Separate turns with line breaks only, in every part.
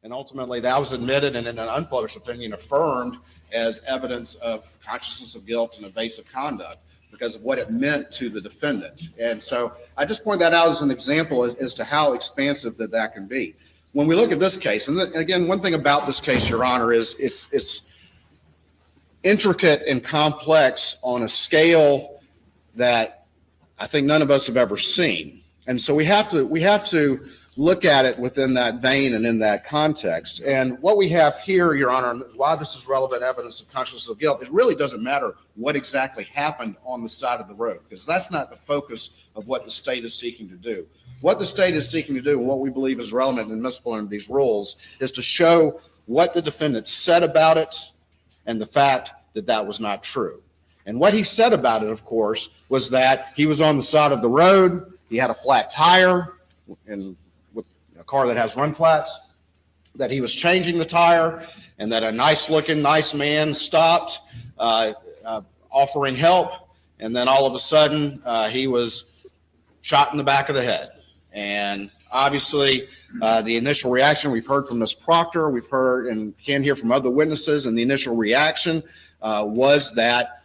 and ultimately that was admitted and in an unpublished opinion affirmed as evidence of consciousness of guilt and evasive conduct because of what it meant to the defendant. And so I just point that out as an example as to how expansive that can be. When we look at this case, and again, one thing about this case, Your Honor, is it's intricate and complex on a scale that I think none of us have ever seen. And so we have to look at it within that vein and in that context. And what we have here, Your Honor, why this is relevant evidence of consciousness of guilt, it really doesn't matter what exactly happened on the side of the road, because that's not the focus of what the state is seeking to do. What the state is seeking to do, and what we believe is relevant and admissible under these rules, is to show what the defendant said about it and the fact that that was not true. And what he said about it, of course, was that he was on the side of the road, he had a flat tire, and with a car that has run flats, that he was changing the tire, and that a nice man stopped offering help, and then all of a sudden he was shot in the back of the head. And obviously the initial reaction we've heard from Ms. Proctor, we've heard and can hear from other witnesses, and the initial reaction was that,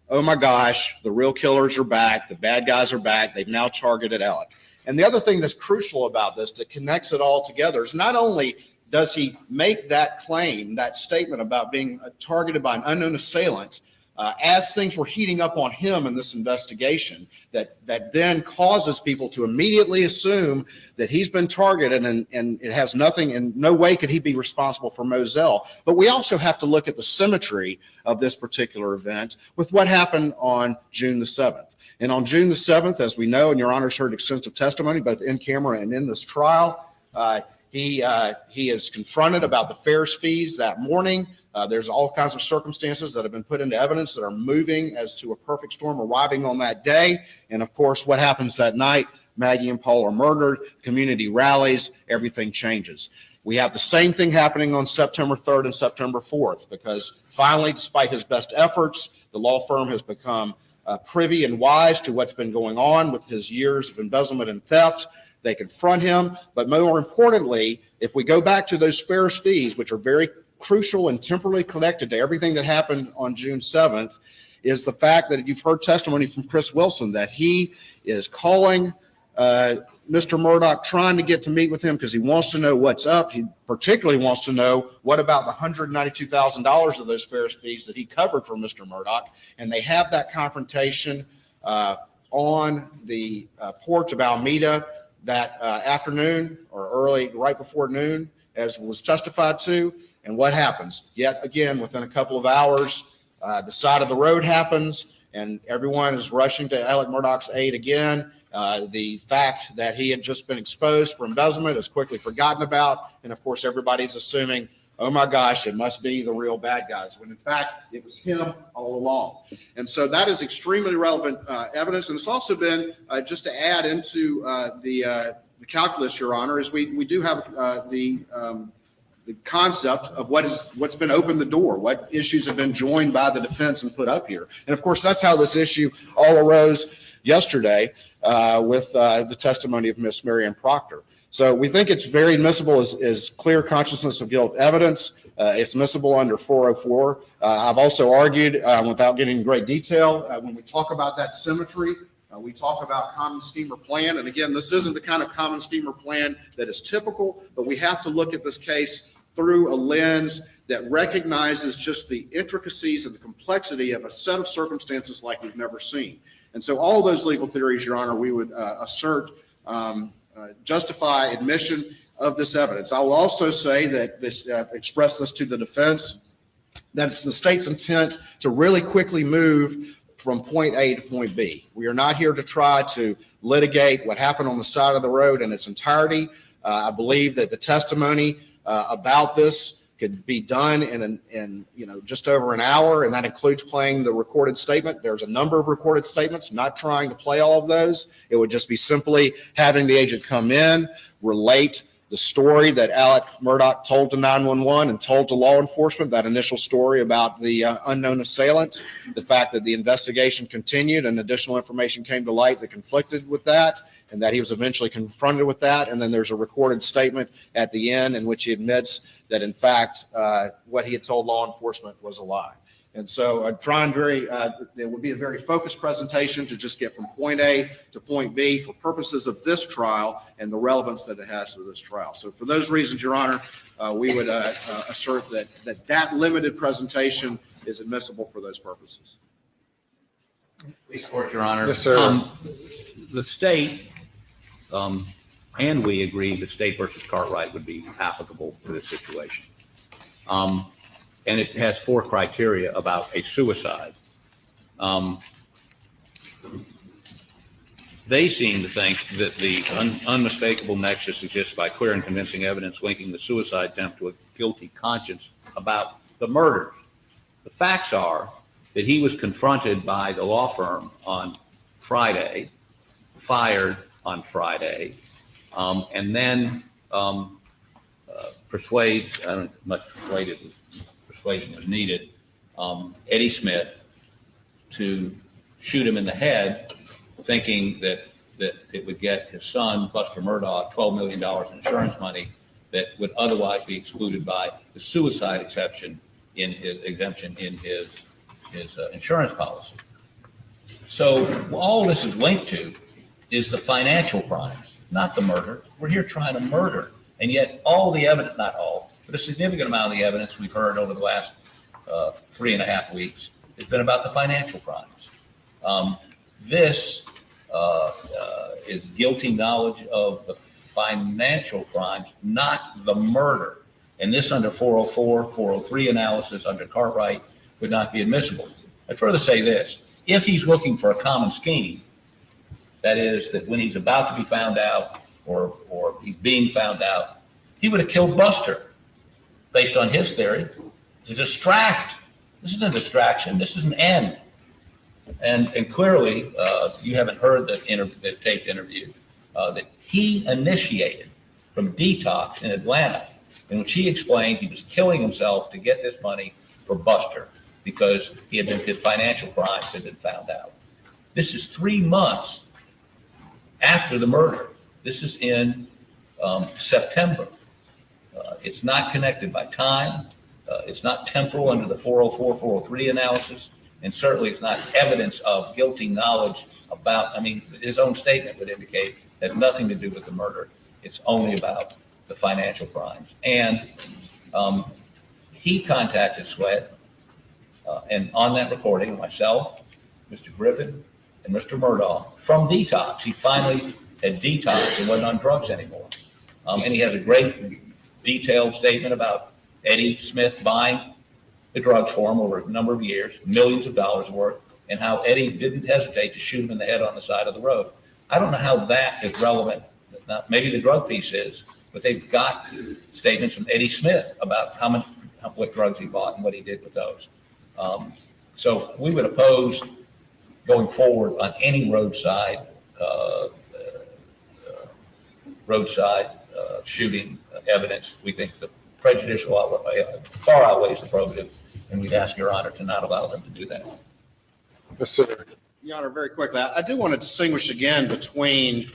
oh my gosh, the real killers are back, the bad guys are back, they've now targeted Alec. And the other thing that's crucial about this that connects it all together is not only does he make that claim, that statement about being targeted by an unknown assailant, as things were heating up on him in this investigation, that then causes people to immediately assume that he's been targeted and it has nothing, in no way could he be responsible for Moselle. But we also have to look at the symmetry of this particular event with what happened on June the 7th. And on June the 7th, as we know, and Your Honor's heard extensive testimony, both in camera and in this trial, he is confronted about the fares fees that morning. There's all kinds of circumstances that have been put into evidence that are moving as to a perfect storm arriving on that day. And of course, what happens that night? Maggie and Paul are murdered, community rallies, everything changes. We have the same thing happening on September 3rd and September 4th, because finally, despite his best efforts, the law firm has become privy and wise to what's been going on with his years of embezzlement and theft. They confront him. But more importantly, if we go back to those fares fees, which are very crucial and temporally connected to everything that happened on June 7th, is the fact that you've heard testimony from Chris Wilson that he is calling Mr. Murdaugh, trying to get to meet with him because he wants to know what's up. He particularly wants to know what about the $192,000 of those fares fees that he covered for Mr. Murdaugh. And they have that confrontation on the porch of Alameda that afternoon, or early, right before noon, as was testified to. And what happens? Yet again, within a couple of hours, the side of the road happens, and everyone is rushing to Alex Murdaugh's aid again. The fact that he had just been exposed for embezzlement is quickly forgotten about. And of course, everybody's assuming, oh my gosh, it must be the real bad guys, when in fact, it was him all along. And so that is extremely relevant evidence. And it's also been, just to add into the calculus, Your Honor, is we do have the concept of what's been opened the door, what issues have been joined by the defense and put up here. And of course, that's how this issue all arose yesterday with the testimony of Miss Marianne Proctor. So we think it's very admissible as clear consciousness of guilt evidence. It's admissible under 404. I've also argued, without getting into great detail, when we talk about that symmetry, we talk about common scheme or plan. And again, this isn't the kind of common scheme or plan that is typical, but we have to look at this case through a lens that recognizes just the intricacies and the complexity of a set of circumstances like we've never seen. And so all those legal theories, Your Honor, we would assert justify admission of this evidence. I will also say that this, express this to the defense, that it's the state's intent to really quickly move from point A to point B. We are not here to try to litigate what happened on the side of the road in its entirety. I believe that the testimony about this could be done in just over an hour, and that includes playing the recorded statement. There's a number of recorded statements, not trying to play all of those. It would just be simply having the agent come in, relate the story that Alex Murdaugh told to 911 and told to law enforcement, that initial story about the unknown assailant, the fact that the investigation continued and additional information came to light that conflicted with that, and that he was eventually confronted with that. And then there's a recorded statement at the end in which he admits that, in fact, what he had told law enforcement was a lie. And so I'm trying it would be a very focused presentation to just get from point A to point B for purposes of this trial and the relevance that it has to this trial. So for those reasons, Your Honor, we would assert that limited presentation is admissible for those purposes.
Please, Court, Your Honor.
Yes, sir.
The state, and we agree that State versus Cartwright would be applicable to this situation. And it has 4 criteria about a suicide. They seem to think that the unmistakable nexus exists by clear and convincing evidence linking the suicide attempt to a guilty conscience about the murders. The facts are that he was confronted by the law firm on Friday, fired on Friday, and then persuades, I don't know if much persuasion was needed, Eddie Smith to shoot him in the head, thinking that it would get his son, Buster Murdaugh, $12 million in insurance money that would otherwise be excluded by the suicide exemption in his insurance policy. So all this is linked to is the financial crimes, not the murder. We're here trying to murder. And yet all the evidence, not all, but a significant amount of the evidence we've heard over the last 3.5 weeks has been about the financial crimes. This is guilty knowledge of the financial crimes, not the murder. And this under 404, 403 analysis under Cartwright would not be admissible. I'd further say this: if he's looking for a common scheme, that is, that when he's about to be found out or he's being found out, he would have killed Buster, based on his theory, to distract. This isn't a distraction. This is an end. And clearly, you haven't heard the taped interview that he initiated from Detox in Atlanta, in which he explained he was killing himself to get this money for Buster because his financial crimes had been found out. This is 3 months after the murder. This is in September. It's not connected by time. It's not temporal under the 404, 403 analysis. And certainly it's not evidence of guilty knowledge about, his own statement would indicate it has nothing to do with the murder. It's only about the financial crimes. And he contacted Sweat, and on that recording, myself, Mr. Griffin, and Mr. Murdaugh from Detox. He finally had detoxed and wasn't on drugs anymore. And he has a great detailed statement about Eddie Smith buying the drugs for him over a number of years, millions of dollars worth, and how Eddie didn't hesitate to shoot him in the head on the side of the road. I don't know how that is relevant. Now, maybe the drug piece is, but they've got statements from Eddie Smith about what drugs he bought and what he did with those. So we would oppose going forward on any roadside shooting evidence. We think the prejudicial far outweighs the probative, and we'd ask Your Honor to not allow them to do that.
Yes, sir. Your Honor, very quickly, I do want to distinguish again between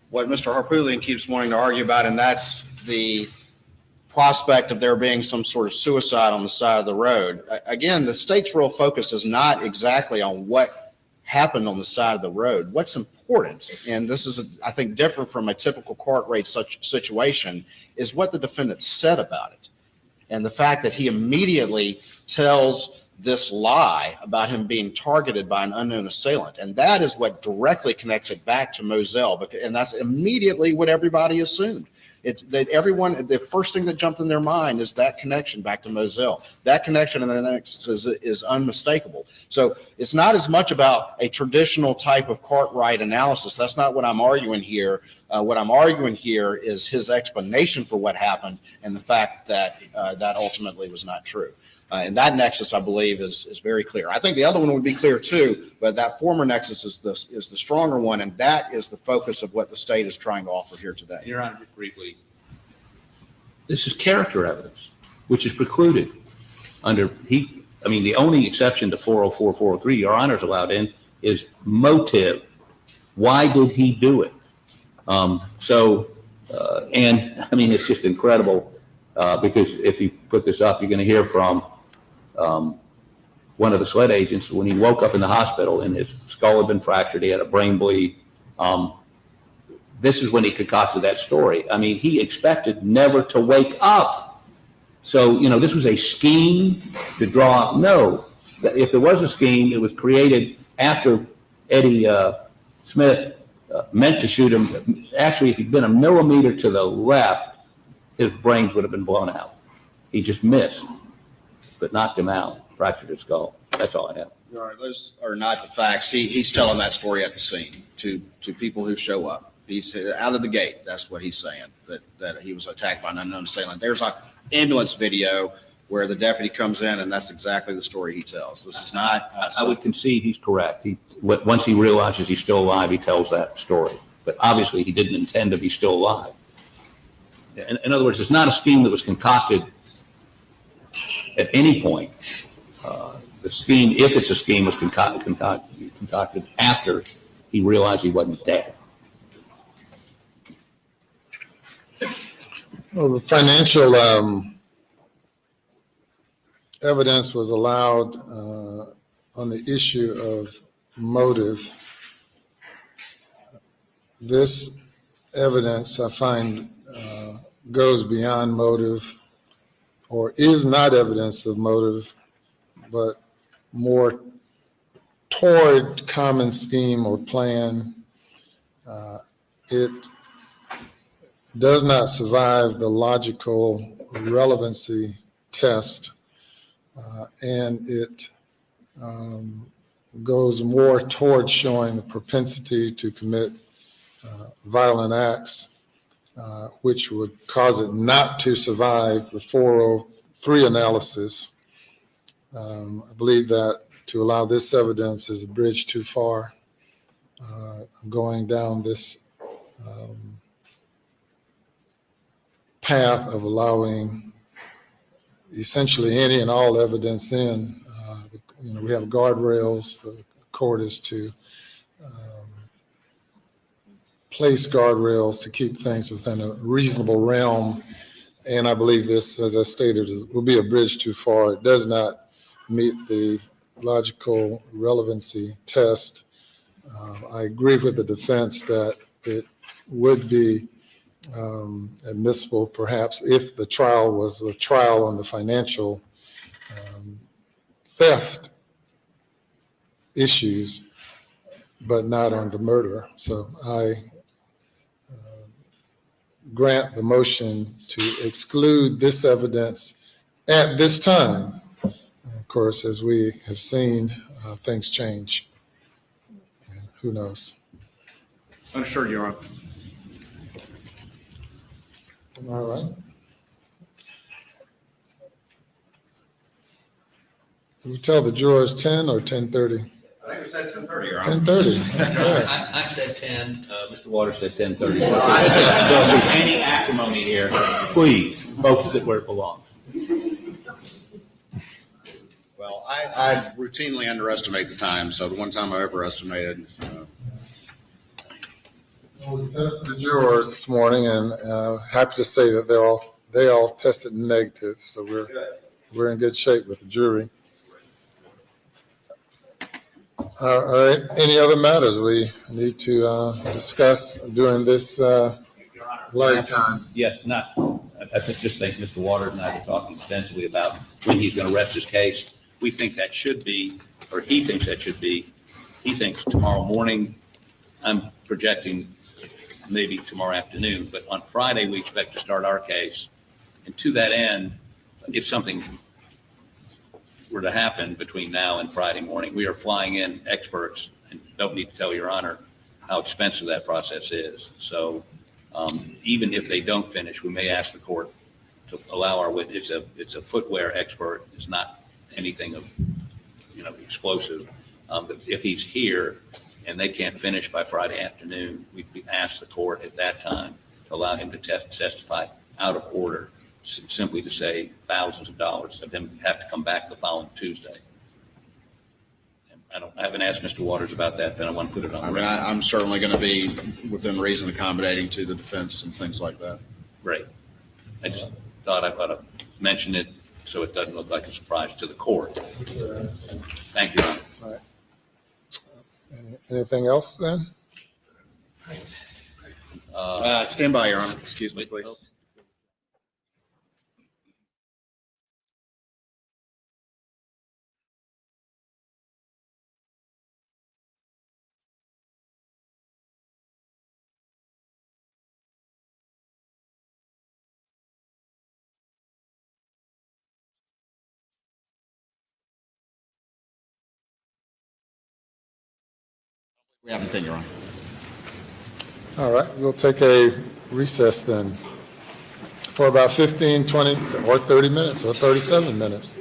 what Mr. Harpootlian keeps wanting to argue about, and that's the prospect of there being some sort of suicide on the side of the road. Again, the state's real focus is not exactly on what happened on the side of the road. What's important, and this is, I think, different from a typical Cartwright such situation, is what the defendant said about it. And the fact that he immediately tells this lie about him being targeted by an unknown assailant. And that is what directly connects it back to Moselle. And that's immediately what everybody assumed. The first thing that jumped in their mind is that connection back to Moselle. That connection and the next is unmistakable. So it's not as much about a traditional type of Cartwright analysis. That's not what I'm arguing here. What I'm arguing here is his explanation for what happened and the fact that that ultimately was not true. And that nexus, I believe, is very clear. I think the other one would be clear too, but that former nexus is the stronger one, and that is the focus of what the state is trying to offer here today.
Your Honor, just briefly, This is character evidence, which is precluded under the only exception to 404, 403 Your Honor's allowed in is motive. Why did he do it? It's just incredible because if you put this up, you're going to hear from one of the SLED agents when he woke up in the hospital and his skull had been fractured. He had a brain bleed. This is when he concocted that story. I mean, he expected never to wake up. So, this was a scheme to draw up. No, if there was a scheme, it was created after Eddie Smith meant to shoot him. Actually, if he'd been a millimeter to the left, his brains would have been blown out. He just missed, but knocked him out, fractured his skull. That's all I have.
All right, those are not the facts. He's telling that story at the scene to people who show up. He's out of the gate. That's what he's saying, that he was attacked by an unknown assailant. There's an ambulance video where the deputy comes in, and that's exactly the story he tells. This is not.
I would concede he's correct. Once he realizes he's still alive, he tells that story. But obviously, he didn't intend to be still alive. In other words, it's not a scheme that was concocted at any point. The scheme, if it's a scheme, was concocted after he realized he wasn't dead.
Well, the financial evidence was allowed on the issue of motive. This evidence, I find, goes beyond motive, or is not evidence of motive, but more toward common scheme or plan. It does not survive the logical relevancy test, and it goes more toward showing the propensity to commit violent acts, which would cause it not to survive the 403 analysis. I believe that to allow this evidence is a bridge too far, going down this path of allowing essentially any and all evidence in. We have guardrails. The court is to place guardrails to keep things within a reasonable realm. And I believe this, as I stated, will be a bridge too far. It does not meet the logical relevancy test. I agree with the defense that it would be admissible, perhaps, if the trial was a trial on the financial theft issues, but not on the murder. So I grant the motion to exclude this evidence at this time. Of course, as we have seen, things change. And who knows?
Understood, Your Honor.
All right. Did we tell the jurors 10 or 10:30?
I think we said 10:30, Your Honor.
10:30.
I said 10. Mr. Waters said 10:30. So if there's any acrimony here, please focus it where it belongs.
Well, I routinely underestimate the time, so the one time I overestimated.
Well, we tested the jurors this morning, and happy to say that they all tested negative, so we're in good shape with the jury. All right. Any other matters we need to discuss during this light time?
Yes, I just think Mr. Waters and I were talking extensively about when he's going to rest his case. We think that should be, or he thinks that should be, he thinks tomorrow morning. I'm projecting maybe tomorrow afternoon, but on Friday we expect to start our case. And to that end, if something were to happen between now and Friday morning, we are flying in experts, and don't need to tell Your Honor how expensive that process is. So even if they don't finish, we may ask the court to allow our witness. It's a footwear expert. It's not anything of explosive. But if he's here and they can't finish by Friday afternoon, we'd ask the court at that time to allow him to testify out of order simply to save thousands of dollars of him have to come back the following Tuesday. And I haven't asked Mr. Waters about that, but I want to put it on
I
the
mean,
record.
I'm certainly going to be within reason accommodating to the defense and things like that.
Great. I just thought I ought to mention it so it doesn't look like a surprise to the court. Thank you, Your Honor.
All right. Anything else then?
Stand by, Your Honor. Excuse me, please. We have anything, Your Honor.
All right, we'll take a recess then for about 15, 20, or 30 minutes, or 37 minutes.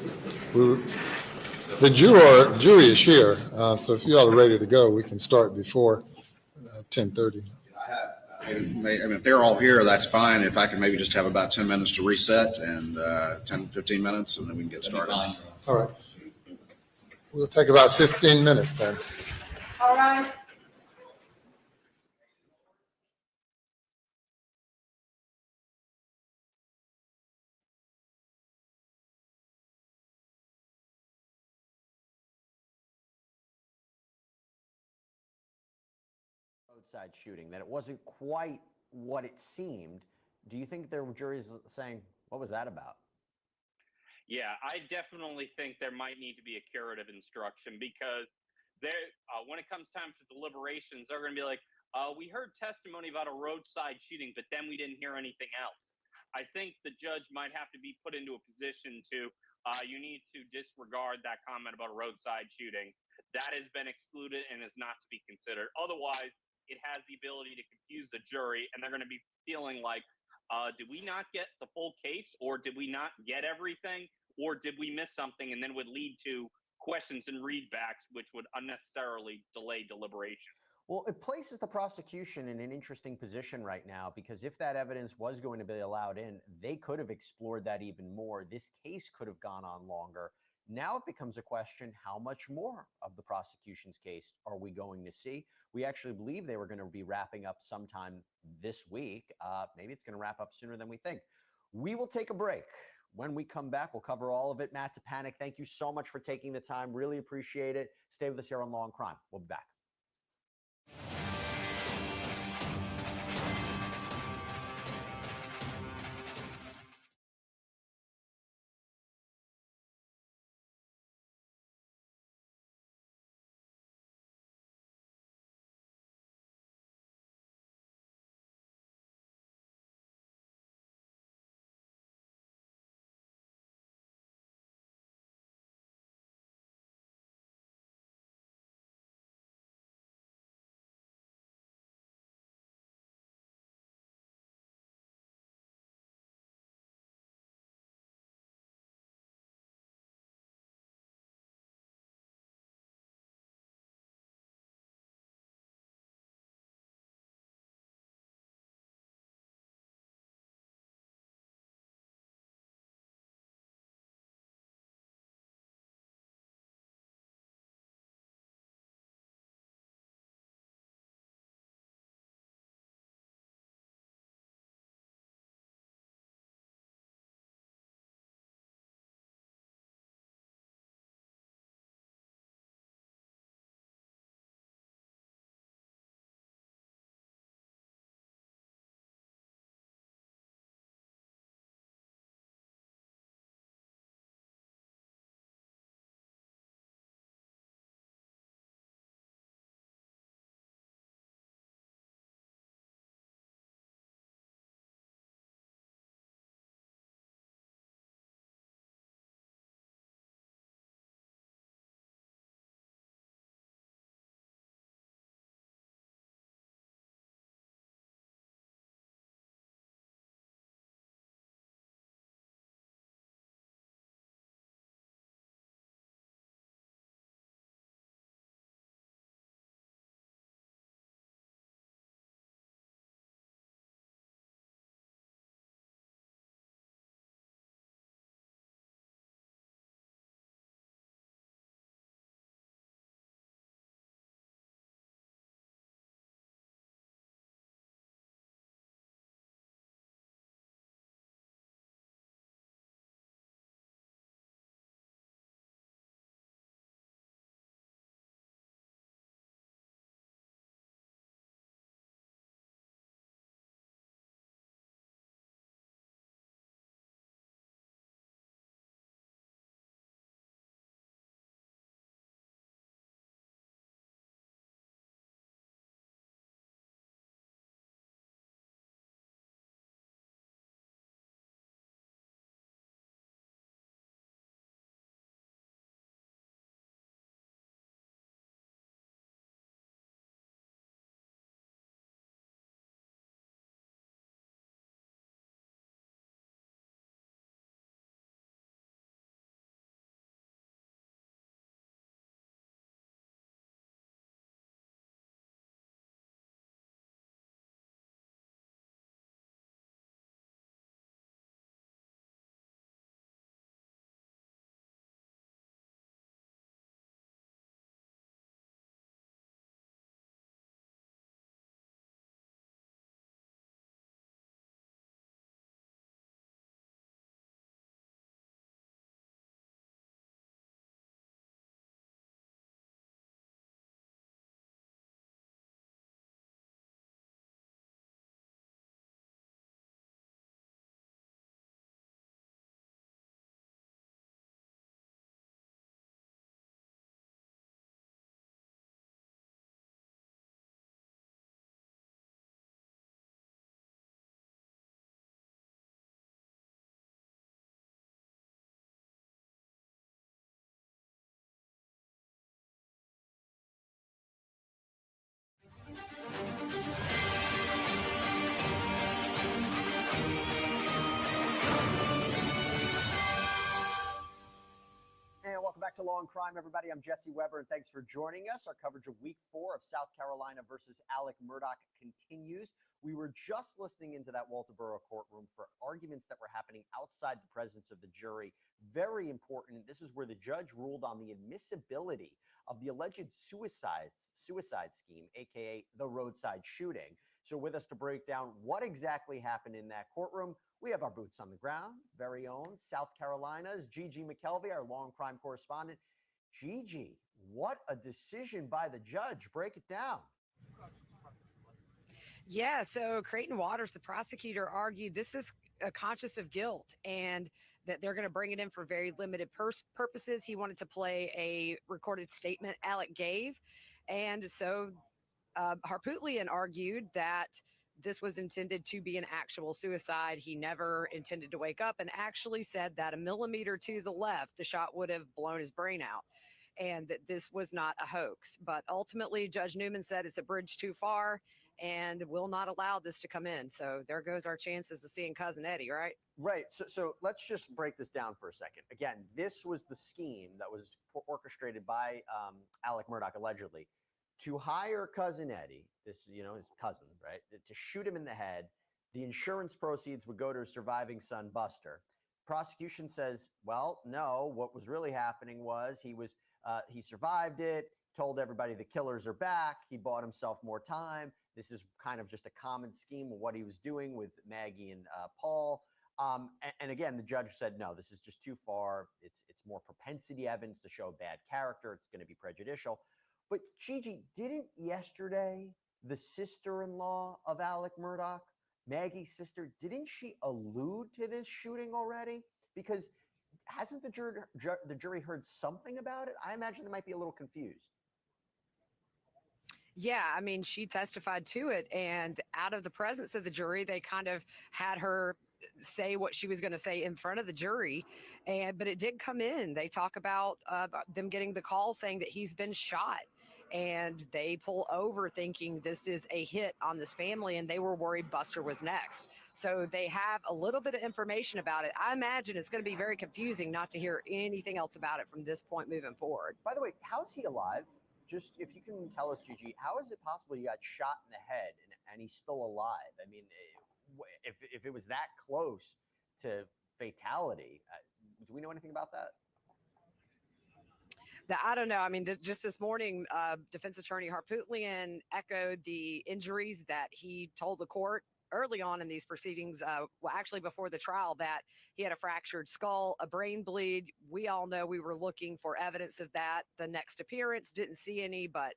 The jury is here, so if you all are ready to go, we can start before 10:30.
I mean, if they're all here, that's fine. If I can maybe just have about 10 minutes to reset and 10, 15 minutes, and then we can get started.
All right. We'll take about 15 minutes then.
All right.
Roadside shooting, that it wasn't quite what it seemed. Do you think there were juries saying, what was that about?
Yeah, I definitely think there might need to be a curative instruction because when it comes time to deliberations, they're going to be like, we heard testimony about a roadside shooting, but then we didn't hear anything else. I think the judge might have to be put into a position to, you need to disregard that comment about a roadside shooting. That has been excluded and is not to be considered. Otherwise, it has the ability to confuse the jury, and they're going to be feeling like, did we not get the full case, or did we not get everything, or did we miss something, and then would lead to questions and readbacks, which would unnecessarily delay deliberation.
Well, it places the prosecution in an interesting position right now, because if that evidence was going to be allowed in, they could have explored that even more. This case could have gone on longer. Now it becomes a question, how much more of the prosecution's case are we going to see? We actually believe they were going to be wrapping up sometime this week. Maybe it's going to wrap up sooner than we think. We will take a break. When we come back, we'll cover all of it. Matt to Panic, thank you so much for taking the time. Really appreciate it. Stay with us here on Law and Crime. We'll be back. Law and Crime, everybody. I'm Jesse Weber, and thanks for joining us. Our coverage of Week 4 of South Carolina versus Alex Murdaugh continues. We were just listening into that Walterboro courtroom for arguments that were happening outside the presence of the jury. Very important. This is where the judge ruled on the admissibility of the alleged suicide scheme, aka the roadside shooting. So with us to break down what exactly happened in that courtroom, we have our boots on the ground, very own South Carolina's Gigi McKelvey, our law and crime correspondent. Gigi, what a decision by the judge. Break it down.
Yeah, so Creighton Waters, the prosecutor, argued this is a conscious of guilt and that they're going to bring it in for very limited purposes. He wanted to play a recorded statement Alec gave. And so Harpootlian argued that this was intended to be an actual suicide. He never intended to wake up and actually said that a millimeter to the left, the shot would have blown his brain out and that this was not a hoax. But ultimately, Judge Newman said it's a bridge too far and will not allow this to come in. So there goes our chances of seeing Cousin Eddie, right?
Right. So let's just break this down for a second. Again, this was the scheme that was orchestrated by Alex Murdaugh, allegedly, to hire Cousin Eddie, this, his cousin, right, to shoot him in the head. The insurance proceeds would go to his surviving son, Buster. Prosecution says, well, no, what was really happening was he survived it, told everybody the killers are back. He bought himself more time. This is kind of just a common scheme of what he was doing with Maggie and Paul. And again, the judge said, no, this is just too far. It's more propensity evidence to show bad character. It's going to be prejudicial. But Gigi, didn't yesterday the sister-in-law of Alex Murdaugh, Maggie's sister, didn't she allude to this shooting already? Because hasn't the jury heard something about it? I imagine they might be a little confused.
Yeah, I mean, she testified to it, and out of the presence of the jury, they kind of had her say what she was going to say in front of the jury, but it did come in. They talk about them getting the call saying that he's been shot, and they pull over thinking this is a hit on this family, and they were worried Buster was next. So they have a little bit of information about it. I imagine it's going to be very confusing not to hear anything else about it from this point moving forward.
By the way, how's he alive? Just if you can tell us, Gigi, how is it possible he got shot in the head and he's still alive? I mean, if it was that close to fatality, do we know anything about that?
I don't know. I mean, just this morning, defense attorney Harpootlian echoed the injuries that he told the court early on in these proceedings, well, actually before the trial, that he had a fractured skull, a brain bleed. We all know we were looking for evidence of that. The next appearance didn't see any, but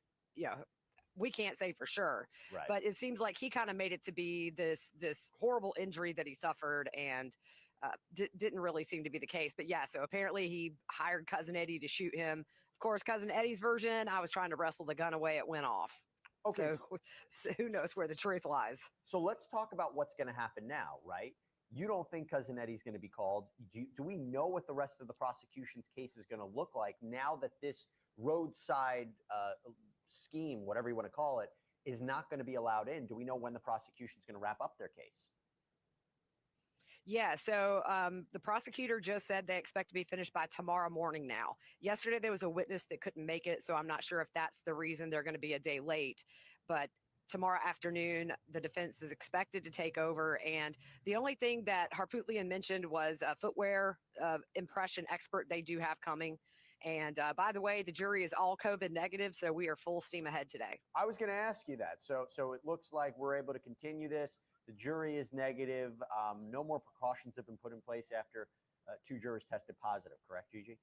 we can't say for sure.
Right.
But it seems like he kind of made it to be this horrible injury that he suffered, and didn't really seem to be the case. But yeah, so apparently he hired Cousin Eddie to shoot him. Of course, Cousin Eddie's version, I was trying to wrestle the gun away, it went off.
Okay.
So who knows where the truth lies?
So let's talk about what's going to happen now, right? You don't think Cousin Eddie's going to be called. Do we know what the rest of the prosecution's case is going to look like now that this roadside scheme, whatever you want to call it, is not going to be allowed in? Do we know when the prosecution's going to wrap up their case?
Yeah, so the prosecutor just said they expect to be finished by tomorrow morning now. Yesterday, there was a witness that couldn't make it, so I'm not sure if that's the reason they're going to be a day late. But tomorrow afternoon, the defense is expected to take over. And the only thing that Harpootlian mentioned was a footwear impression expert they do have coming. And by the way, the jury is all COVID negative, so we are full steam ahead today.
I was going to ask you that. So it looks like we're able to continue this. The jury is negative. No more precautions have been put in place after 2 jurors tested positive, correct, Gigi?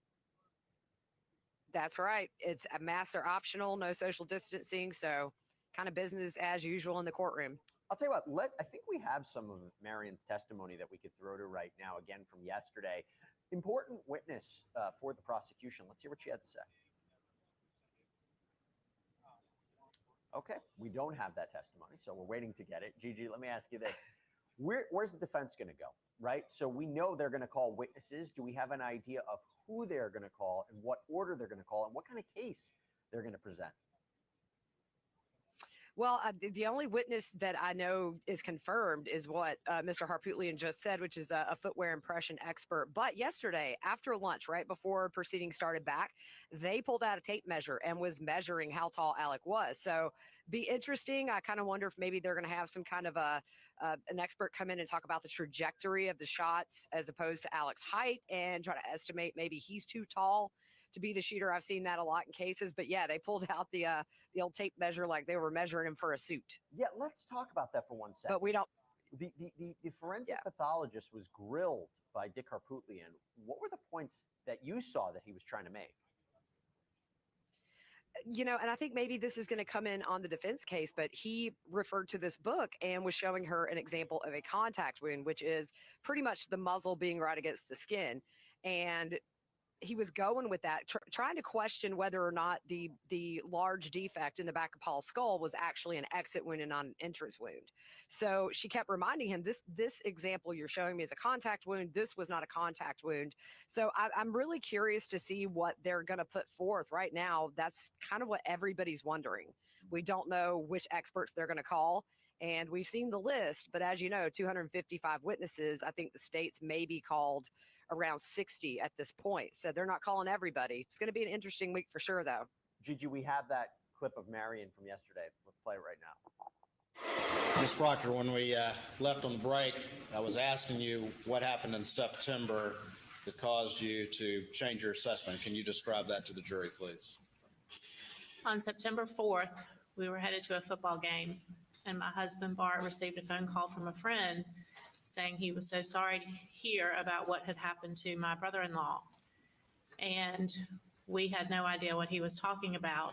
That's right. It's a mask are optional, no social distancing, so kind of business as usual in the courtroom.
I'll tell you what, I think we have some of Marion's testimony that we could throw to right now, again, from yesterday. Important witness for the prosecution. Let's hear what she had to say. Okay, we don't have that testimony, so we're waiting to get it. Gigi, let me ask you this. Where's the defense going to go, right? So we know they're going to call witnesses. Do we have an idea of who they're going to call and what order they're going to call and what kind of case they're going to present?
Well, the only witness that I know is confirmed is what Mr. Harpootlian just said, which is a footwear impression expert. But yesterday, after lunch, right before proceedings started back, they pulled out a tape measure and was measuring how tall Alec was. So be interesting. I kind of wonder if maybe they're going to have some kind of an expert come in and talk about the trajectory of the shots as opposed to Alec's height and try to estimate maybe he's too tall to be the shooter. I've seen that a lot in cases, but yeah, they pulled out the old tape measure like they were measuring him for a suit.
Yeah, let's talk about that for 1 second.
But we don't.
The forensic pathologist was grilled by Dick Harpootlian. What were the points that you saw that he was trying to make?
You know, and I think maybe this is going to come in on the defense case, but he referred to this book and was showing her an example of a contact wound, which is pretty much the muzzle being right against the skin. And he was going with that, trying to question whether or not the large defect in the back of Paul's skull was actually an exit wound and not an entrance wound. So she kept reminding him, this example you're showing me is a contact wound. This was not a contact wound. So I'm really curious to see what they're going to put forth right now. That's kind of what everybody's wondering. We don't know which experts they're going to call. And we've seen the list, but as you know, 255 witnesses, I think the state's maybe called around 60 at this point. So they're not calling everybody. It's going to be an interesting week for sure, though.
Gigi, we have that clip of Marion from yesterday. Let's play it right now.
Ms. Proctor, when we left on the break, I was asking you what happened in September that caused you to change your assessment. Can you describe that to the jury, please?
On September 4th, we were headed to a football game, and my husband, Bart, received a phone call from a friend saying he was so sorry to hear about what had happened to my brother-in-law. And we had no idea what he was talking about.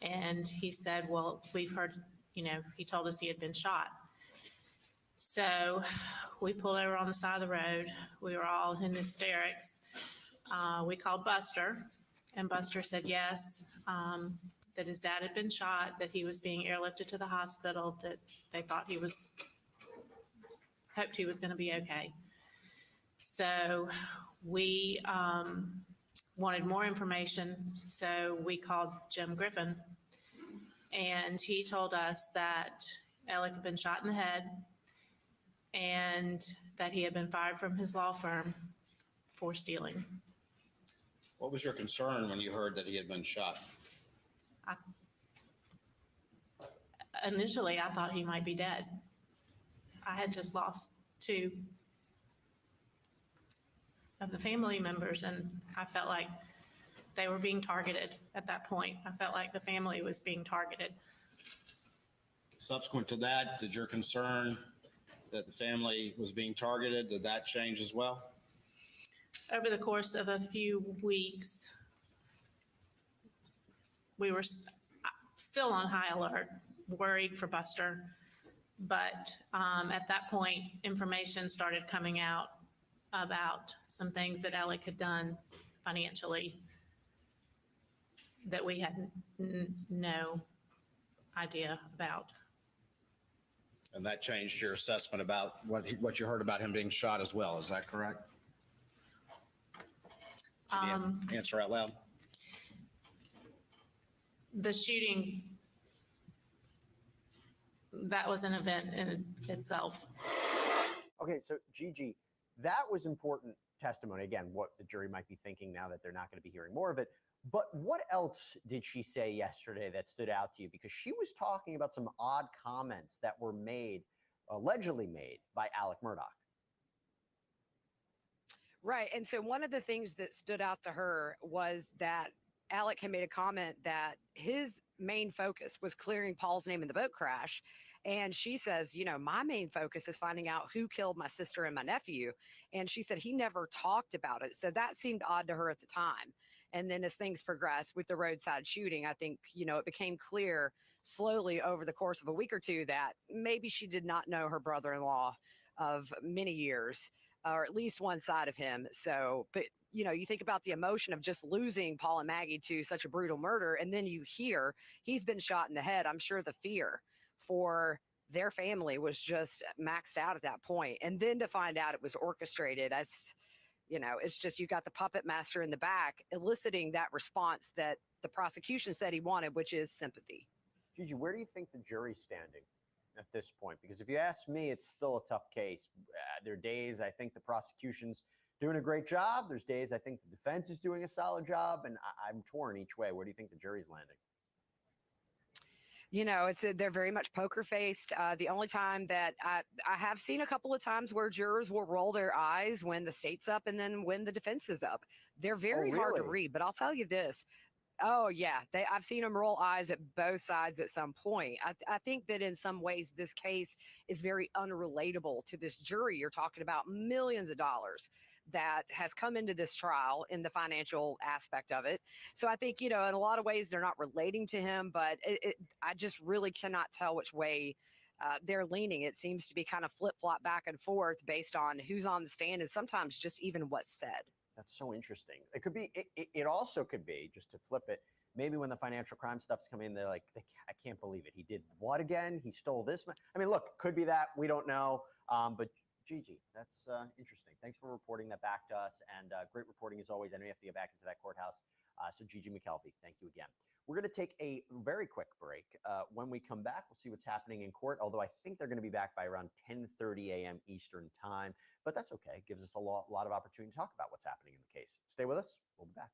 And he said, well, we've heard, he told us he had been shot. So we pulled over on the side of the road. We were all in hysterics. We called Buster, and Buster said yes, that his dad had been shot, that he was being airlifted to the hospital, that they thought hoped he was going to be okay. So we wanted more information, so we called Jim Griffin, and he told us that Alec had been shot in the head and that he had been fired from his law firm for stealing.
What was your concern when you heard that he had been shot?
Initially, I thought he might be dead. I had just lost 2 of the family members, and I felt like they were being targeted at that point. I felt like the family was being targeted.
Subsequent to that, did your concern that the family was being targeted, did that change as well?
Over the course of a few weeks, we were still on high alert, worried for Buster. But at that point, information started coming out about some things that Alec had done financially that we had no idea about.
And that changed your assessment about what you heard about him being shot as well. Is that correct? Can you answer out loud?
The shooting, that was an event in itself.
Okay, so Gigi, that was important testimony. Again, what the jury might be thinking now that they're not going to be hearing more of it. But what else did she say yesterday that stood out to you? Because she was talking about some odd comments that were allegedly made by Alex Murdaugh.
Right. And so one of the things that stood out to her was that Alec had made a comment that his main focus was clearing Paul's name in the boat crash. And she says, my main focus is finding out who killed my sister and my nephew. And she said he never talked about it. So that seemed odd to her at the time. And then as things progressed with the roadside shooting, I think, it became clear slowly over the course of a week or two that maybe she did not know her brother-in-law of many years, or at least one side of him. So, but you think about the emotion of just losing Paul and Maggie to such a brutal murder, and then you hear he's been shot in the head. I'm sure the fear for their family was just maxed out at that point. And then to find out it was orchestrated, it's just, you got the puppet master in the back eliciting that response that the prosecution said he wanted, which is sympathy.
Gigi, where do you think the jury's standing at this point? Because if you ask me, it's still a tough case. There are days I think the prosecution's doing a great job. There's days I think the defense is doing a solid job, and I'm torn each way. Where do you think the jury's landing?
You know, they're very much poker faced. The only time that I have seen a couple of times where jurors will roll their eyes when the state's up and then when the defense is up. They're very hard to
really?
read, but I'll tell you this. Oh yeah, I've seen them roll eyes at both sides at some point. I think that in some ways this case is very unrelatable to this jury. You're talking about millions of dollars that has come into this trial in the financial aspect of it. So I think, you know, in a lot of ways they're not relating to him, but I just really cannot tell which way they're leaning. It seems to be kind of flip flop back and forth based on who's on the stand and sometimes just even what's said.
That's so interesting. It could be. It also could be, just to flip it. Maybe when the financial crime stuff's coming in, they're like, I can't believe it. He did what again? He stole this. I mean, look, could be that. We don't know. But Gigi, that's interesting. Thanks for reporting that back to us, and great reporting as always. I know you have to get back into that courthouse. So Gigi McKelvey, thank you again. We're going to take a very quick break. When we come back, we'll see what's happening in court, although I think they're going to be back by around 10:30 a.m. Eastern time. But that's okay. It gives us a lot of opportunity to talk about what's happening in the case. Stay with us. We'll be back.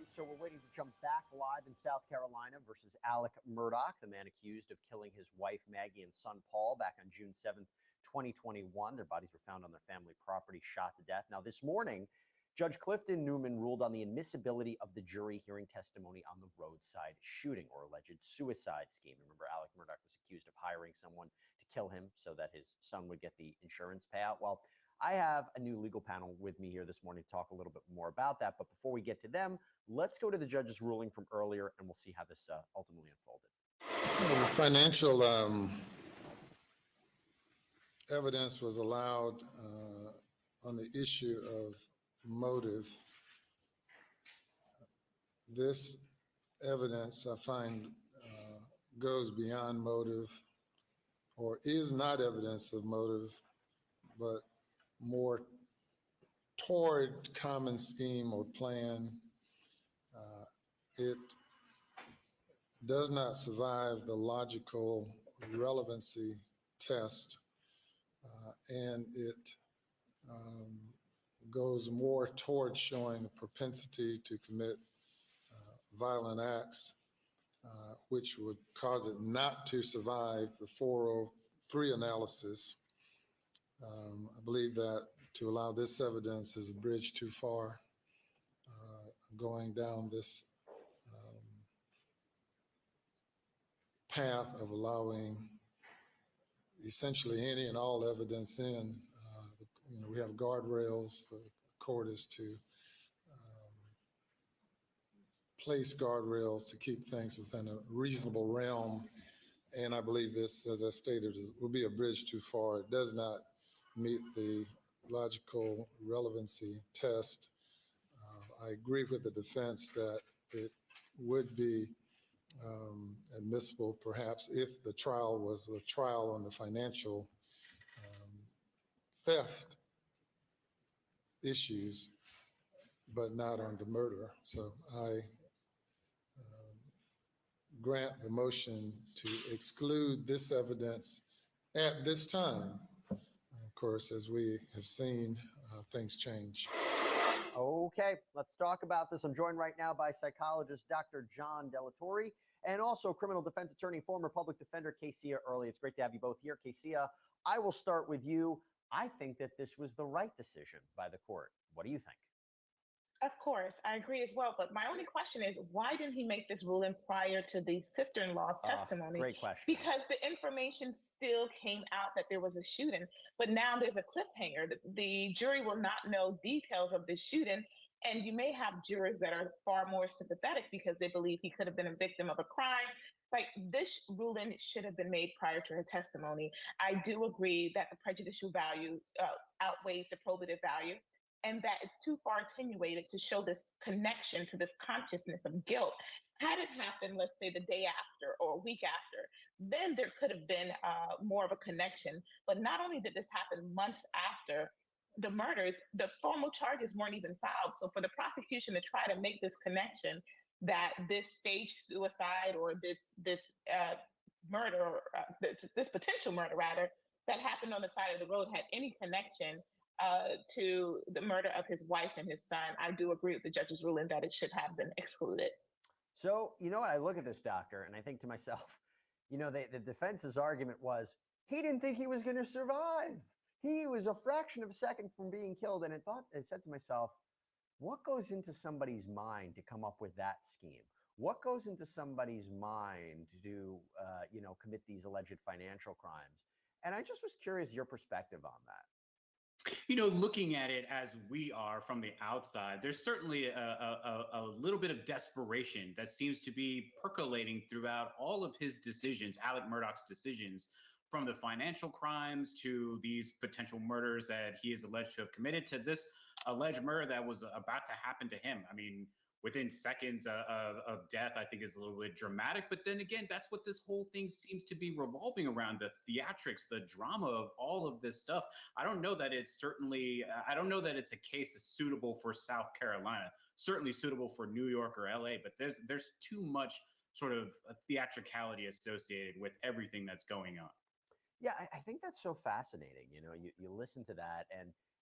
So we're waiting to jump back live in South Carolina versus Alex Murdaugh, the man accused of killing his wife, Maggie, and son, Paul, back on June 7th, 2021. Their bodies were found on their family property, shot to death. Now, this morning, Judge Clifton Newman ruled on the admissibility of the jury hearing testimony on the roadside shooting or alleged suicide scheme. Remember, Alex Murdaugh was accused of hiring someone to kill him so that his son would get the insurance payout. Well, I have a new legal panel with me here this morning to talk a little bit more about that. But before we get to them, let's go to the judge's ruling from earlier, and we'll see how this ultimately unfolded.
Financial evidence was allowed on the issue of motive. This evidence, I find, goes beyond motive, or is not evidence of motive, but more toward common scheme or plan. It does not survive the logical relevancy test, and it goes more toward showing a propensity to commit violent acts, which would cause it not to survive the 403 analysis. I believe that to allow this evidence is a bridge too far, going down this path of allowing essentially any and all evidence in. We have guardrails. The court is to place guardrails to keep things within a reasonable realm. And I believe this, as I stated, will be a bridge too far. It does not meet the logical relevancy test. I agree with the defense that it would be admissible perhaps if the trial was a trial on the financial theft issues, but not on the murder. So I grant the motion to exclude this evidence at this time. Of course, as we have seen, things change.
Okay, let's talk about this. I'm joined right now by psychologist Dr. John Delatorre and also criminal defense attorney, former public defender Kesia Early. It's great to have you both here. Kesia, I will start with you. I think that this was the right decision by the court. What do you think?
Of course, I agree as well. But my only question is, why didn't he make this ruling prior to the sister-in-law's testimony?
Great question.
Because the information still came out that there was a shooting, but now there's a cliffhanger. The jury will not know details of the shooting, and you may have jurors that are far more sympathetic because they believe he could have been a victim of a crime. Like, this ruling should have been made prior to her testimony. I do agree that the prejudicial value outweighs the probative value, and that it's too far attenuated to show this connection to this consciousness of guilt. Had it happened, let's say, the day after or a week after, then there could have been more of a connection. But not only did this happen months after the murders, the formal charges weren't even filed. So for the prosecution to try to make this connection that this staged suicide or this murder, this potential murder rather, that happened on the side of the road had any connection to the murder of his wife and his son, I do agree with the judge's ruling that it should have been excluded.
So, you know what? I look at this, doctor, and I think to myself, the defense's argument was he didn't think he was going to survive. He was a fraction of a second from being killed. And I said to myself, what goes into somebody's mind to come up with that scheme? What goes into somebody's mind to, commit these alleged financial crimes? And I just was curious your perspective on that.
Looking at it as we are from the outside, there's certainly a little bit of desperation that seems to be percolating throughout all of his decisions, Alex Murdaugh's decisions, from the financial crimes to these potential murders that he is alleged to have committed to this alleged murder that was about to happen to him. I mean, within seconds of death, I think is a little bit dramatic. But then again, that's what this whole thing seems to be revolving around, the theatrics, the drama of all of this stuff. I don't know that it's a case that's suitable for South Carolina, certainly suitable for New York or LA, but there's too much sort of theatricality associated with everything that's going on.
Yeah, I think that's so fascinating. You listen to that,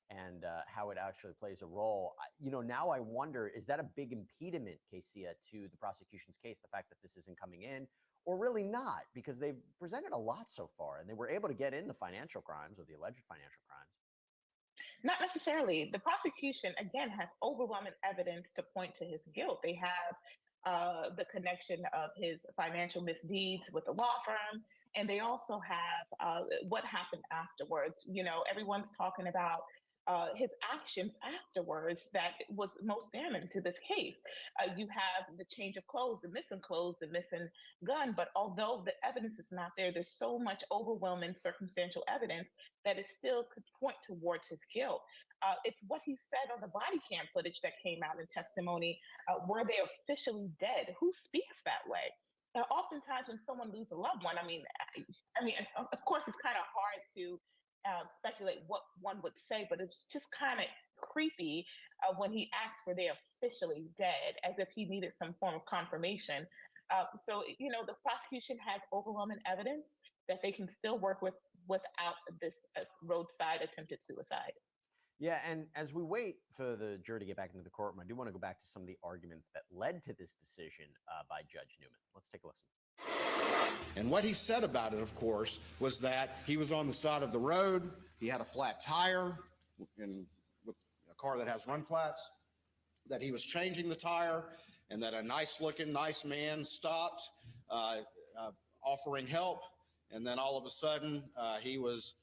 and how it actually plays a role. Now I wonder, is that a big impediment, Kesia, to the prosecution's case, the fact that this isn't coming in, or really not? Because they've presented a lot so far, and they were able to get in the financial crimes or the alleged financial crimes.
Not necessarily. The prosecution, again, has overwhelming evidence to point to his guilt. They have the connection of his financial misdeeds with the law firm, and they also have what happened afterwards. Everyone's talking about his actions afterwards that was most damning to this case. You have the change of clothes, the missing gun, but although the evidence is not there, there's so much overwhelming circumstantial evidence that it still could point towards his guilt. It's what he said on the body cam footage that came out in testimony. Were they officially dead? Who speaks that way? Oftentimes, when someone loses a loved one, I mean, of course, it's kind of hard to speculate what one would say, but it's just kind of creepy when he asked were they officially dead, as if he needed some form of confirmation. So, the prosecution has overwhelming evidence that they can still work with without this roadside attempted suicide.
Yeah, and as we wait for the jury to get back into the courtroom, I do want to go back to some of the arguments that led to this decision by Judge Newman. Let's take a listen.
And what he said about it, of course, was that he was on the side of the road. He had a flat tire with a car that has run flats, that he was changing the tire, and that a nice man stopped, offering help. And then all of a sudden, he was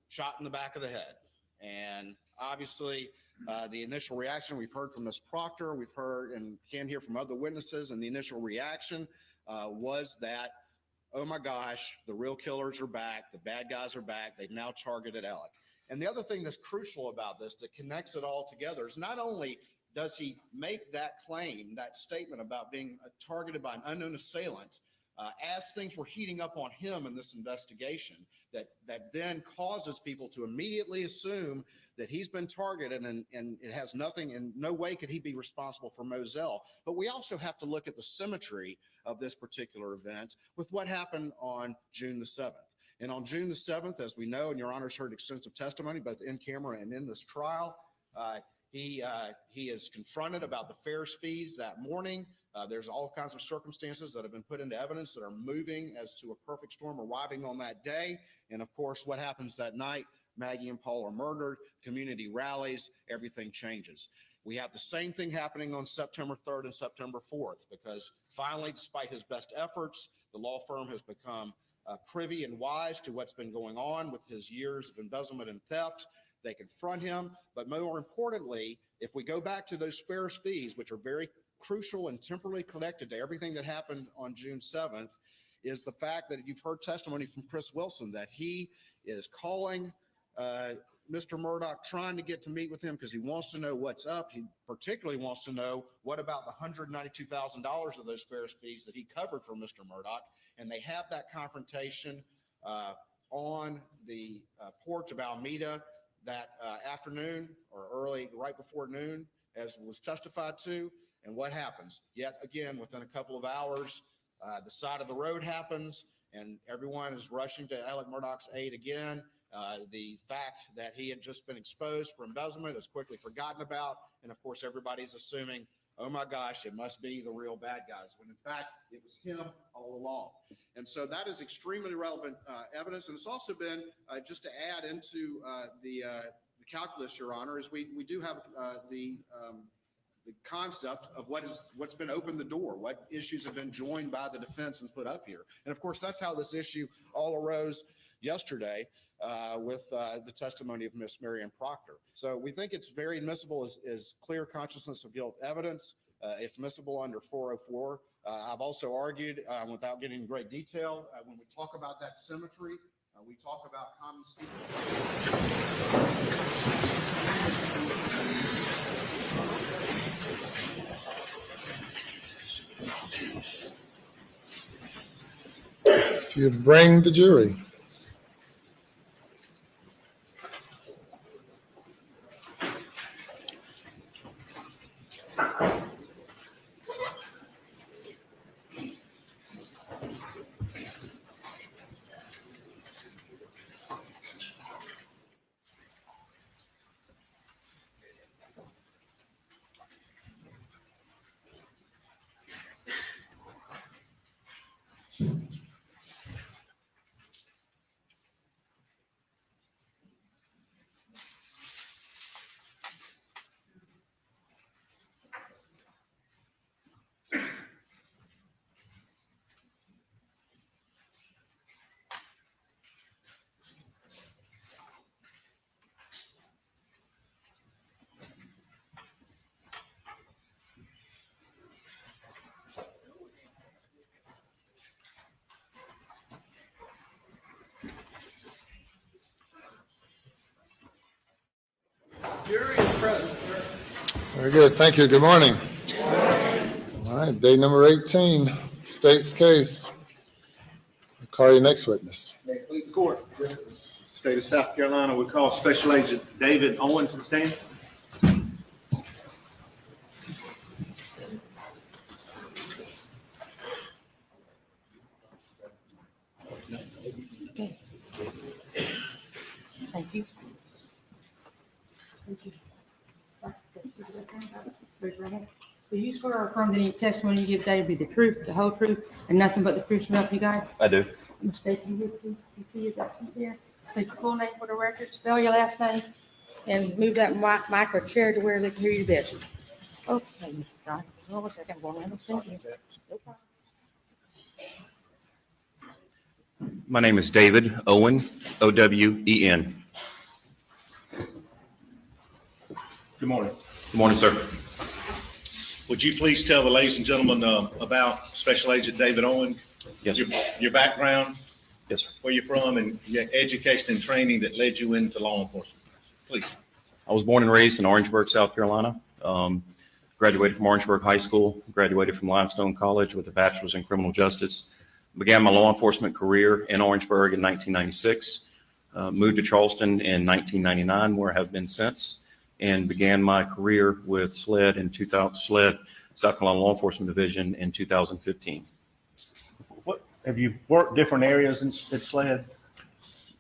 shot in the back of the head. And obviously, the initial reaction we've heard from Ms. Proctor, we've heard and can hear from other witnesses, and the initial reaction was that, oh my gosh, the real killers are back, the bad guys are back, they've now targeted Alec. And the other thing that's crucial about this that connects it all together is not only does he make that claim, that statement about being targeted by an unknown assailant, as things were heating up on him in this investigation, that then causes people to immediately assume that he's been targeted and it has nothing, in no way could he be responsible for Moselle. But we also have to look at the symmetry of this particular event with what happened on June the 7th. And on June the 7th, as we know, and Your Honor's heard extensive testimony, both in camera and in this trial, he is confronted about the fares fees that morning. There's all kinds of circumstances that have been put into evidence that are moving as to a perfect storm arriving on that day. And of course, what happens that night? Maggie and Paul are murdered, community rallies, everything changes. We have the same thing happening on September 3rd and September 4th, because finally, despite his best efforts, the law firm has become privy and wise to what's been going on with his years of embezzlement and theft. They confront him. But more importantly, if we go back to those fares fees, which are very crucial and temporally connected to everything that happened on June 7th, is the fact that you've heard testimony from Chris Wilson that he is calling Mr. Murdaugh, trying to get to meet with him because he wants to know what's up. He particularly wants to know what about the $192,000 of those fares fees that he covered for Mr. Murdaugh. And they have that confrontation on the porch of Alameda that afternoon, or early, right before noon, as was testified to. And what happens? Yet again, within a couple of hours, the side of the road happens, and everyone is rushing to Alex Murdaugh's aid again. The fact that he had just been exposed for embezzlement is quickly forgotten about. And of course, everybody's assuming, oh my gosh, it must be the real bad guys, when in fact, it was him all along. And so that is extremely relevant evidence. And it's also been, just to add into the calculus, Your Honor, is we do have the concept of what's been opened the door, what issues have been joined by the defense and put up here. And of course, that's how this issue all arose yesterday with the testimony of Miss Marian Proctor. So we think it's very admissible as clear consciousness of guilt evidence. It's admissible under 404. I've also argued, without getting into great detail, when we talk about that symmetry, we talk about common speech.
If you'd bring the jury. Very good. Thank you. Good morning. All right, day number 18, state's case. I'll call your next witness.
May it please the court. State of South Carolina, we call Special Agent David Owen to the stand.
Thank you. Thank you. Raise your hand. Do you swear or affirm that any testimony you give today will be the truth, the whole truth, and nothing but the truth, so help you God?
I do.
State you would, please. You see you got some there. Take your full name for the record, spell your last name, and move that mic or chair to where they can hear you best. Okay, Mr. John. Hold on a second, boy. Thank you. No problem.
My name is David Owen, O-W-E-N.
Good morning.
Good morning, sir.
Would you please tell the ladies and gentlemen about Special Agent David Owen?
Yes, sir.
Your background,
Yes, sir.
where you're from, and your education and training that led you into law enforcement. Please.
I was born and raised in Orangeburg, South Carolina. Graduated from Orangeburg High School, graduated from Limestone College with a bachelor's in criminal justice. Began my law enforcement career in Orangeburg in 1996. Moved to Charleston in 1999, where I have been since, and began my career with SLED South Carolina Law Enforcement Division in 2015.
What have you worked different areas in SLED?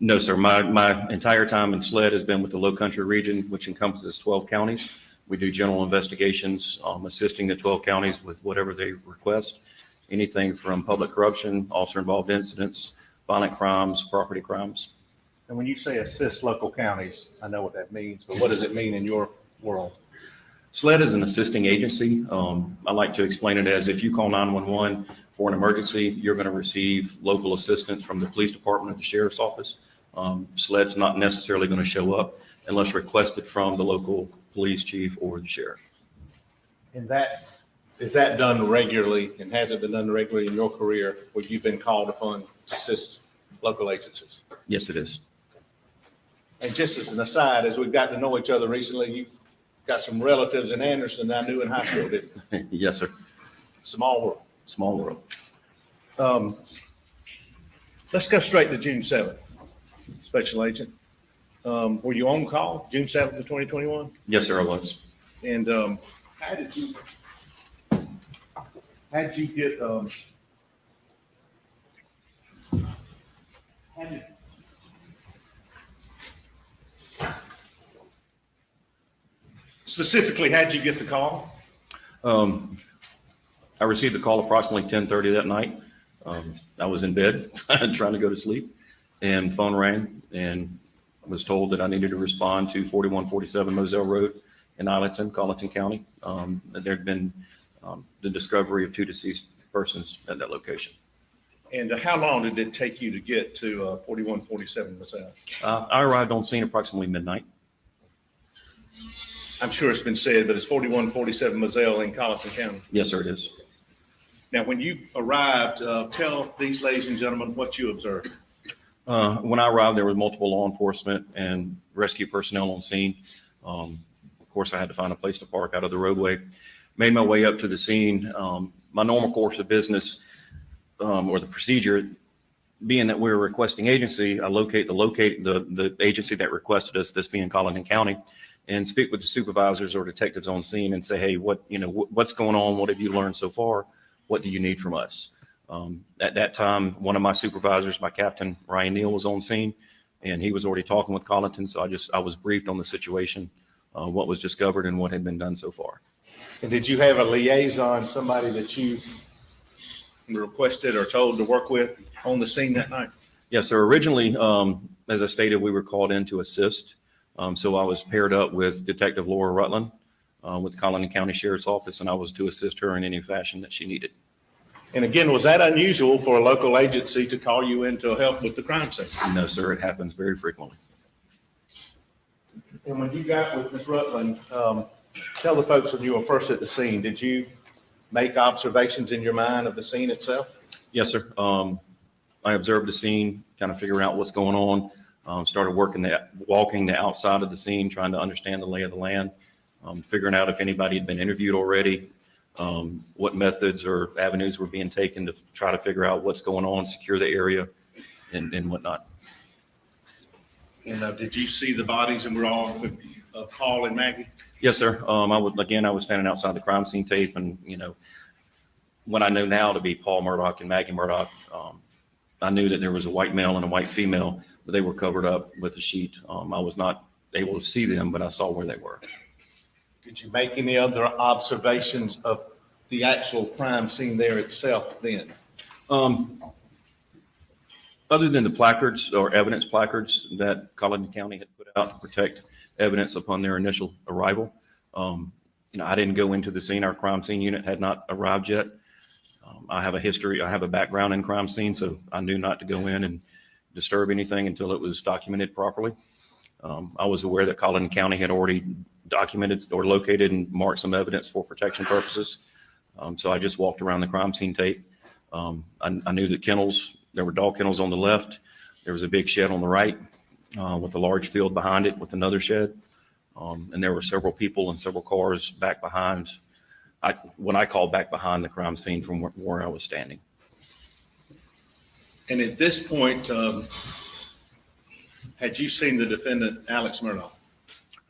No, sir. My entire time in SLED has been with the Low Country region, which encompasses 12 counties. We do general investigations, assisting the 12 counties with whatever they request. Anything from public corruption, officer-involved incidents, violent crimes, property crimes.
And when you say assist local counties, I know what that means, but what does it mean in your world?
SLED is an assisting agency. I like to explain it as if you call 911 for an emergency, you're going to receive local assistance from the police department or the sheriff's office. SLED's not necessarily going to show up unless requested from the local police chief or the sheriff.
And is that done regularly, and has it been done regularly in your career where you've been called upon to assist local agencies?
Yes, it is.
And just as an aside, as we've gotten to know each other recently, you've got some relatives in Anderson that I knew in high school, didn't you?
Yes, sir.
Small world.
Small world.
Let's go straight to June 7th, Special Agent. Were you on call June 7th of 2021?
Yes, sir, I was.
And how did you get specifically, how'd you get the call?
I received the call approximately 10:30 that night. I was in bed trying to go to sleep, and phone rang, and I was told that I needed to respond to 4147 Moselle Road in Islandton, Colleton County. There'd been the discovery of 2 deceased persons at that location.
And how long did it take you to get to 4147 Moselle?
I arrived on scene approximately midnight.
I'm sure it's been said, but it's 4147 Moselle in Colleton County.
Yes, sir, it is.
Now, when you arrived, tell these ladies and gentlemen what you observed.
When I arrived, there was multiple law enforcement and rescue personnel on scene. Of course, I had to find a place to park out of the roadway. Made my way up to the scene. My normal course of business, or the procedure, being that we're a requesting agency, I locate the agency that requested us, this being Colleton County, and speak with the supervisors or detectives on scene and say, hey, what's going on? What have you learned so far? What do you need from us? At that time, one of my supervisors, my captain, Ryan Neal, was on scene, and he was already talking with Colleton. So I was briefed on the situation, what was discovered and what had been done so far.
And did you have a liaison, somebody that you requested or told to work with on the scene that night?
Yes, sir. Originally, as I stated, we were called in to assist. So I was paired up with Detective Laura Rutland with the Colleton County Sheriff's Office, and I was to assist her in any fashion that she needed.
And again, was that unusual for a local agency to call you in to help with the crime scene?
No, sir. It happens very frequently.
And when you got with Ms. Rutland, tell the folks when you were first at the scene, did you make observations in your mind of the scene itself?
Yes, sir. I observed the scene, kind of figuring out what's going on. Started walking the outside of the scene, trying to understand the lay of the land. figuring out if anybody had been interviewed already, what methods or avenues were being taken to try to figure out what's going on, secure the area, and whatnot.
And did you see the bodies and were all with Paul and Maggie?
Yes, sir. I was standing outside the crime scene tape, and what I know now to be Paul Murdaugh and Maggie Murdaugh, I knew that there was a white male and a white female, but they were covered up with a sheet. I was not able to see them, but I saw where they were.
Did you make any other observations of the actual crime scene there itself then?
Other than the placards or evidence placards that Islandton County had put out to protect evidence upon their initial arrival, I didn't go into the scene. Our crime scene unit had not arrived yet. I have a background in crime scene, so I knew not to go in and disturb anything until it was documented properly. I was aware that Islandton County had already documented or located and marked some evidence for protection purposes. So I just walked around the crime scene tape. I knew that there were dog kennels on the left. There was a big shed on the right with a large field behind it with another shed. And there were several people and several cars back behind, what I call back behind the crime scene from where I was standing.
And at this point, had you seen the defendant, Alex Murdaugh?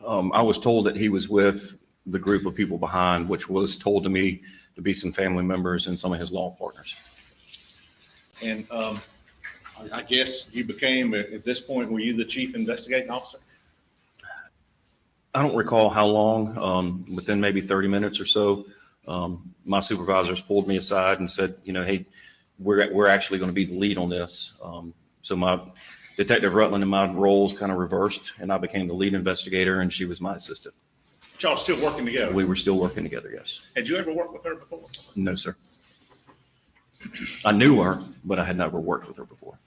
I was told that he was with the group of people behind, which was told to me to be some family members and some of his law partners.
And I guess you became, at this point, were you the chief investigating officer?
I don't recall how long, within maybe 30 minutes or so, my supervisors pulled me aside and said, hey, we're actually going to be the lead on this. So my Detective Rutland and my roles kind of reversed, and I became the lead investigator, and she was my assistant.
But y'all still working together?
We were still working together, yes.
Had you ever worked with her before?
No, sir. I knew her, but I had never worked with her before.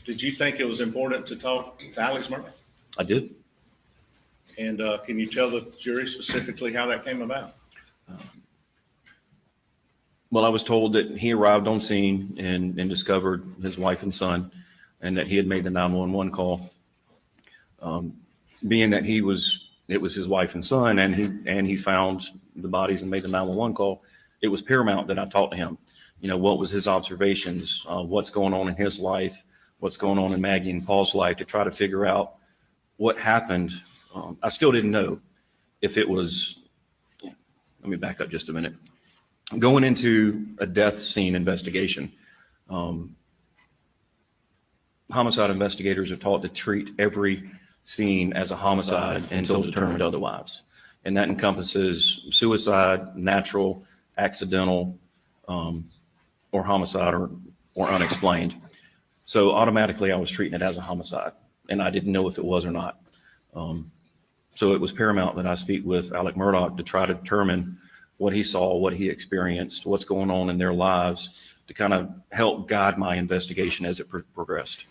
Did you think it was important to talk to Alex Murdaugh?
I did.
And can you tell the jury specifically how that came about?
Well, I was told that he arrived on scene and discovered his wife and son, and that he had made the 911 call. Being that it was his wife and son, and he found the bodies and made the 911 call, it was paramount that I talked to him. What was his observations, what's going on in his life, what's going on in Maggie and Paul's life, to try to figure out what happened. I still didn't know if it was, let me back up just a minute. Going into a death scene investigation, homicide investigators are taught to treat every scene as a homicide until determined otherwise. And that encompasses suicide, natural, accidental, or homicide or unexplained. So automatically I was treating it as a homicide, and I didn't know if it was or not. So it was paramount that I speak with Alex Murdaugh to try to determine what he saw, what he experienced, what's going on in their lives, to kind of help guide my investigation as it progressed.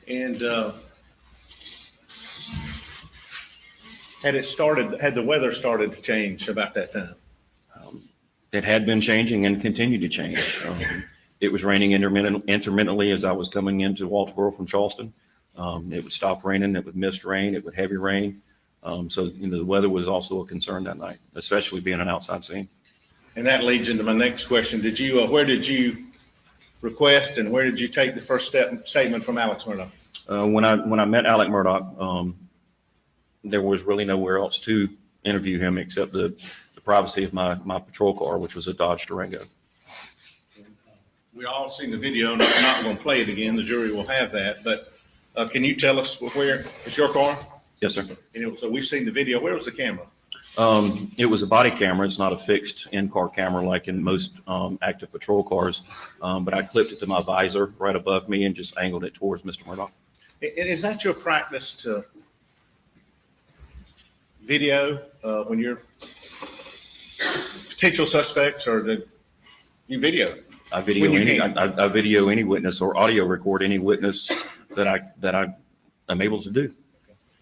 And had the weather started to change about that time?
It had been changing and continued to change. It was raining intermittently as I was coming into Walterboro from Charleston. It would stop raining, it would mist rain, it would heavy rain. So the weather was also a concern that night, especially being an outside scene.
And that leads into my next question. Where did you request and where did you take the first statement from Alex Murdaugh?
When I met Alex Murdaugh, there was really nowhere else to interview him except the privacy of my patrol car, which was a Dodge Durango.
We all seen the video, and I'm not going to play it again. The jury will have that. But can you tell us where is your car?
Yes, sir.
So we've seen the video. Where was the camera?
It was a body camera. It's not a fixed in-car camera like in most active patrol cars. But I clipped it to my visor right above me and just angled it towards Mr. Murdaugh.
Is that your practice to video when you're potential suspects, or do you video?
I video any witness or audio record any witness that I am able to do.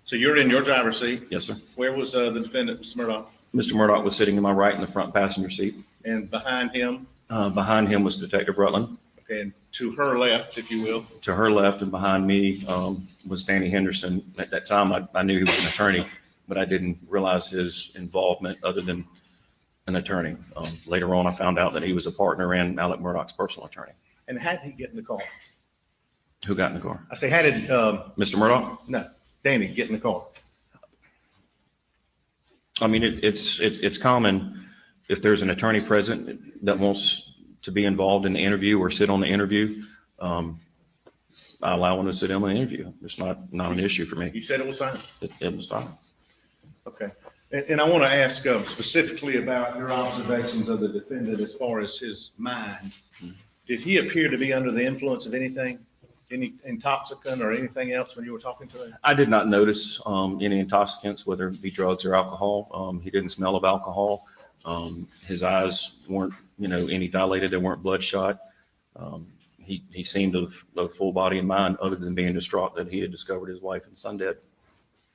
So you're in your driver's seat?
Yes, sir.
Where was the defendant, Mr. Murdaugh?
Mr. Murdaugh was sitting to my right in the front passenger seat.
And behind him?
Behind him was Detective Rutland.
Okay, and to her left, if you will.
To her left and behind me was Danny Henderson. At that time, I knew he was an attorney, but I didn't realize his involvement other than an attorney. Later on, I found out that he was a partner and Alex Murdaugh's personal attorney.
And how did he get in the car?
Who got in the car?
I say, how did
Mr. Murdaugh?
no, Danny get in the car?
I mean, it's common if there's an attorney present that wants to be involved in the interview or sit on the interview. I allow one to sit on the interview. It's not an issue for me.
You said it was fine.
It was fine.
Okay. And I want to ask specifically about your observations of the defendant as far as his mind. Did he appear to be under the influence of anything, any intoxicant or anything else when you were talking to him?
I did not notice any intoxicants, whether it be drugs or alcohol. He didn't smell of alcohol. His eyes weren't, any dilated. They weren't bloodshot. He seemed of full body and mind, other than being distraught that he had discovered his wife and son dead.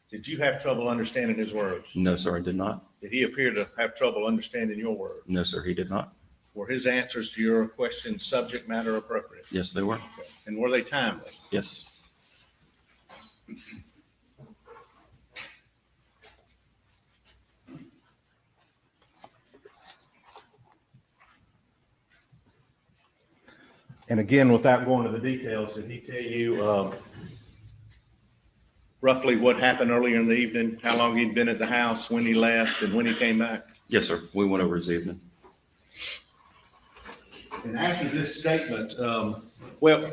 Did you have trouble understanding his words?
No, sir, I did not.
Did he appear to have trouble understanding your words?
No, sir, he did not.
Were his answers to your questions subject matter appropriate?
Yes, they were.
And were they timely?
Yes.
And again, without going to the details, did he tell you roughly what happened earlier in the evening, how long he'd been at the house, when he left, and when he came back?
Yes, sir. We went over his evening.
And after this statement, well,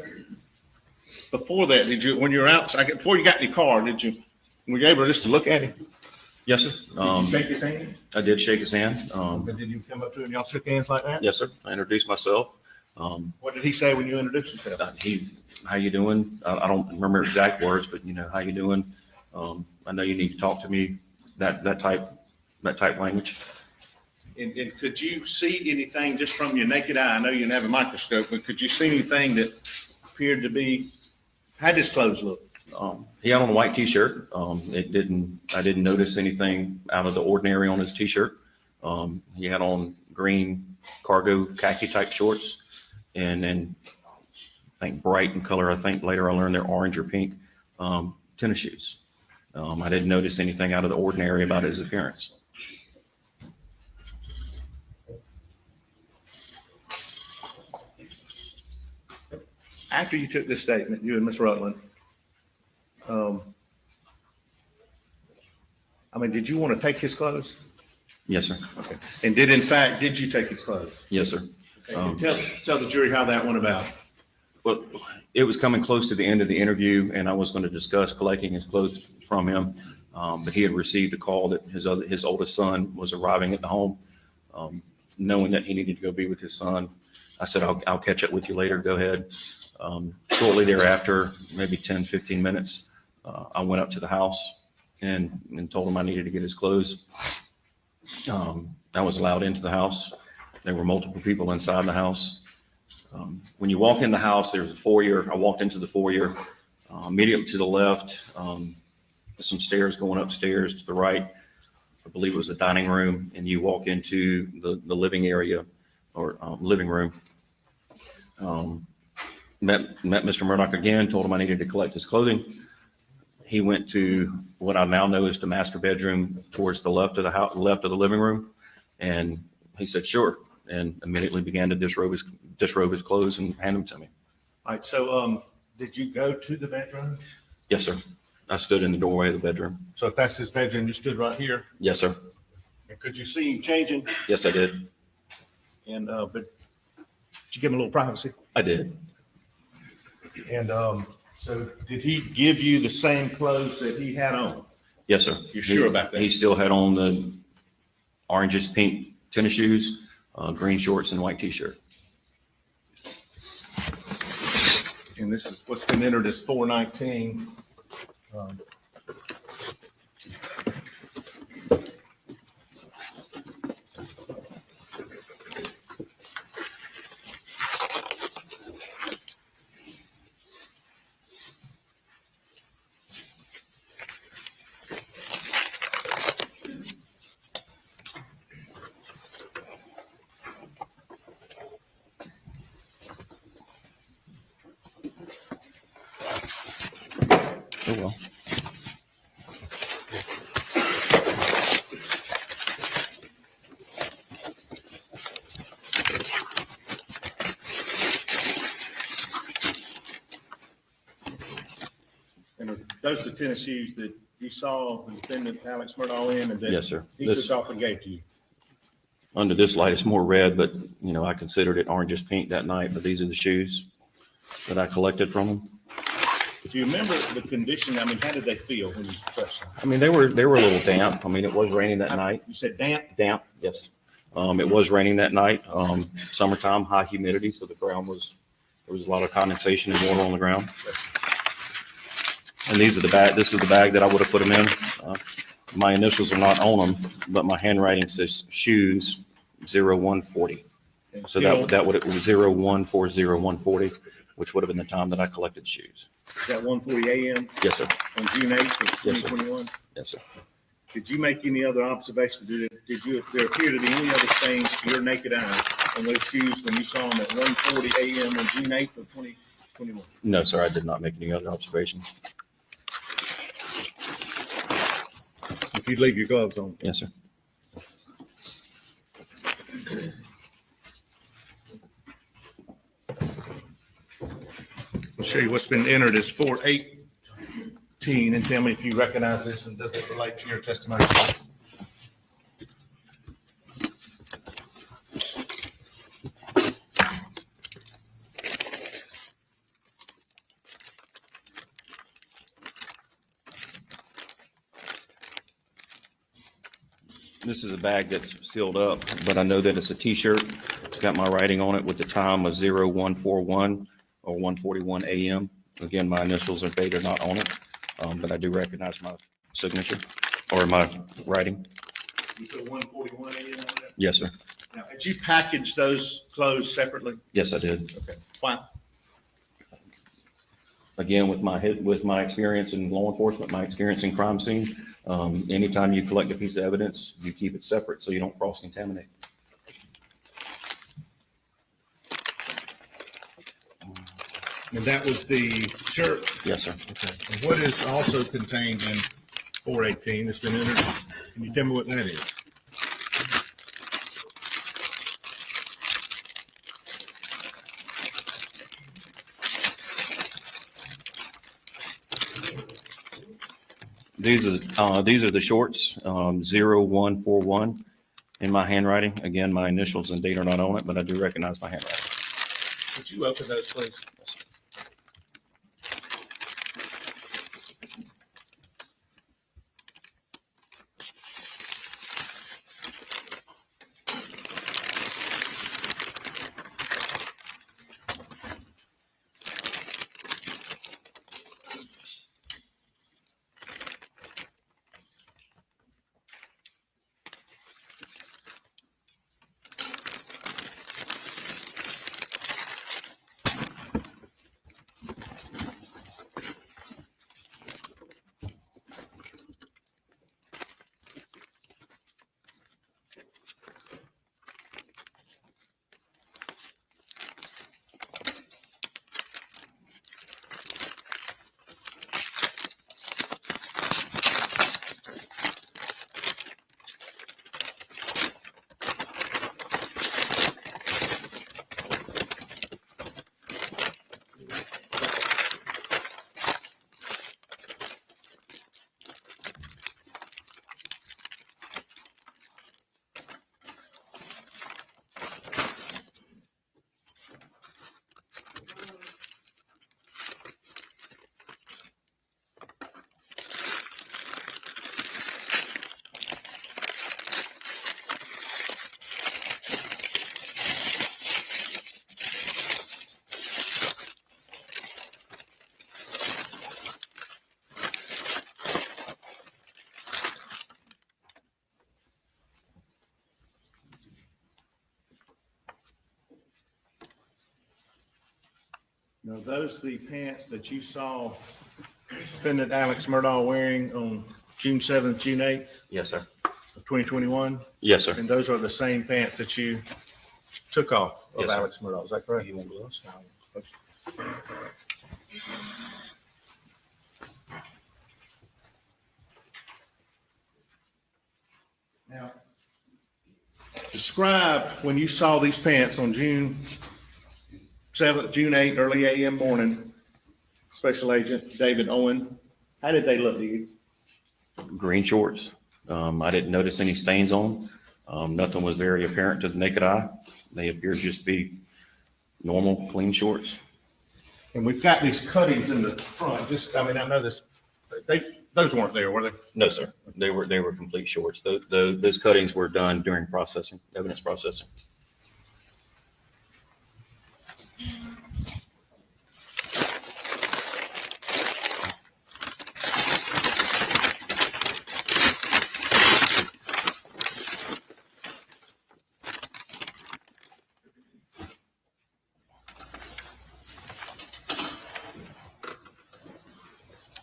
before that, when you were out, before you got in your car, were you able just to look at him?
Yes, sir.
Did you shake his hand?
I did shake his hand.
But did you come up to him, y'all shook hands like that?
Yes, sir. I introduced myself.
What did he say when you introduced yourself?
How you doing? I don't remember exact words, but how you doing? I know you need to talk to me. That type language.
And could you see anything just from your naked eye? I know you didn't have a microscope, but could you see anything that appeared to be, how did his clothes look?
He had on a white T-shirt. I didn't notice anything out of the ordinary on his T-shirt. He had on green cargo khaki type shorts, and then I think bright in color. I think later I learned they're orange or pink tennis shoes. I didn't notice anything out of the ordinary about his appearance.
After you took this statement, you and Ms. Rutland, did you want to take his clothes?
Yes, sir.
Okay. And did you take his clothes?
Yes, sir.
Okay. Tell the jury how that went about.
Well, it was coming close to the end of the interview, and I was going to discuss collecting his clothes from him. But he had received a call that his oldest son was arriving at the home. Knowing that he needed to go be with his son, I said, I'll catch up with you later. Go ahead. Shortly thereafter, maybe 10, 15 minutes, I went up to the house and told him I needed to get his clothes. I was allowed into the house. There were multiple people inside the house. When you walk in the house, there's a foyer. I walked into the foyer. Immediately to the left, some stairs going upstairs. To the right, I believe it was a dining room, and you walk into the living area or living room. Met Mr. Murdaugh again, told him I needed to collect his clothing. He went to what I now know is the master bedroom towards the left of the house, left of the living room. And he said, sure. And immediately began to disrobe his clothes and hand them to me.
All right. So, did you go to the bedroom?
Yes, sir. I stood in the doorway of the bedroom.
So if that's his bedroom, you stood right here?
Yes, sir.
And could you see him changing?
Yes, I did.
And, but did you give him a little privacy?
I did.
And, so did he give you the same clothes that he had on?
Yes, sir.
You're sure about that?
He still had on the orangish pink tennis shoes, green shorts, and white T-shirt.
And this is what's been entered as 419.
Oh, well.
And are those the tennis shoes that you saw the defendant Alex Murdaugh in and that
Yes, sir.
he
This-
took off and gave to you?
Under this light, it's more red, but, you know, I considered it orangish pink that night, but these are the shoes that I collected from him.
Do you remember the condition? I mean, how did they feel when you touched them?
I mean, they were a little damp. I mean, it was raining that night.
You said damp?
Damp, yes. It was raining that night. Summertime, high humidity, so the ground there was a lot of condensation and water on the ground. And these are this is the bag that I would have put them in. My initials are not on them, but my handwriting says shoes 0140.
And
So
still-
that would, it was 0140-140, which would have been the time that I collected the shoes.
Is that 1:40 a.m.
Yes, sir.
on June 8th of
Yes, sir.
2021?
Yes, sir.
Did you make any other observations? There appear to be any other stains to your naked eye on those shoes when you saw them at 1:40 a.m. on June 8th of 2021?
No, sir, I did not make any other observations.
If you'd leave your gloves on.
Yes, sir.
I'll show you what's been entered as 418 and tell me if you recognize this and does it relate to your testimony?
This is a bag that's sealed up, but I know that it's a T-shirt. It's got my writing on it with the time of 0141 or 1:41 a.m. Again, my initials or date are not on it, but I do recognize my signature or my writing.
You put 1:41 a.m. on that?
Yes, sir.
Now, did you package those clothes separately?
Yes, I did.
Okay. Why?
Again, with my experience in law enforcement, my experience in crime scene, anytime you collect a piece of evidence, you keep it separate so you don't cross-contaminate.
And that was the shirt?
Yes, sir.
Okay. And what is also contained in 418 that's been entered? Can you tell me what that is?
These are the shorts, 0141 in my handwriting. Again, my initials and date are not on it, but I do recognize my handwriting.
Could you open those, please? Now, those the pants that you saw defendant Alex Murdaugh wearing on June 7th, June 8th
Yes, sir.
of 2021?
Yes, sir.
And those are the same pants that you took off of
Yes, sir.
Alex Murdaugh, is that correct?
You want gloves?
Describe when you saw these pants on June 7th, June 8th, early AM morning, Special Agent David Owen. How did they look to you?
Green shorts. I didn't notice any stains on them. Nothing was very apparent to the naked eye. They appeared just to be normal, clean shorts.
And we've got these cuttings in the front. Just, I mean, I know this, those weren't there, were they?
No, sir. They were complete shorts. Those cuttings were done during processing, evidence processing.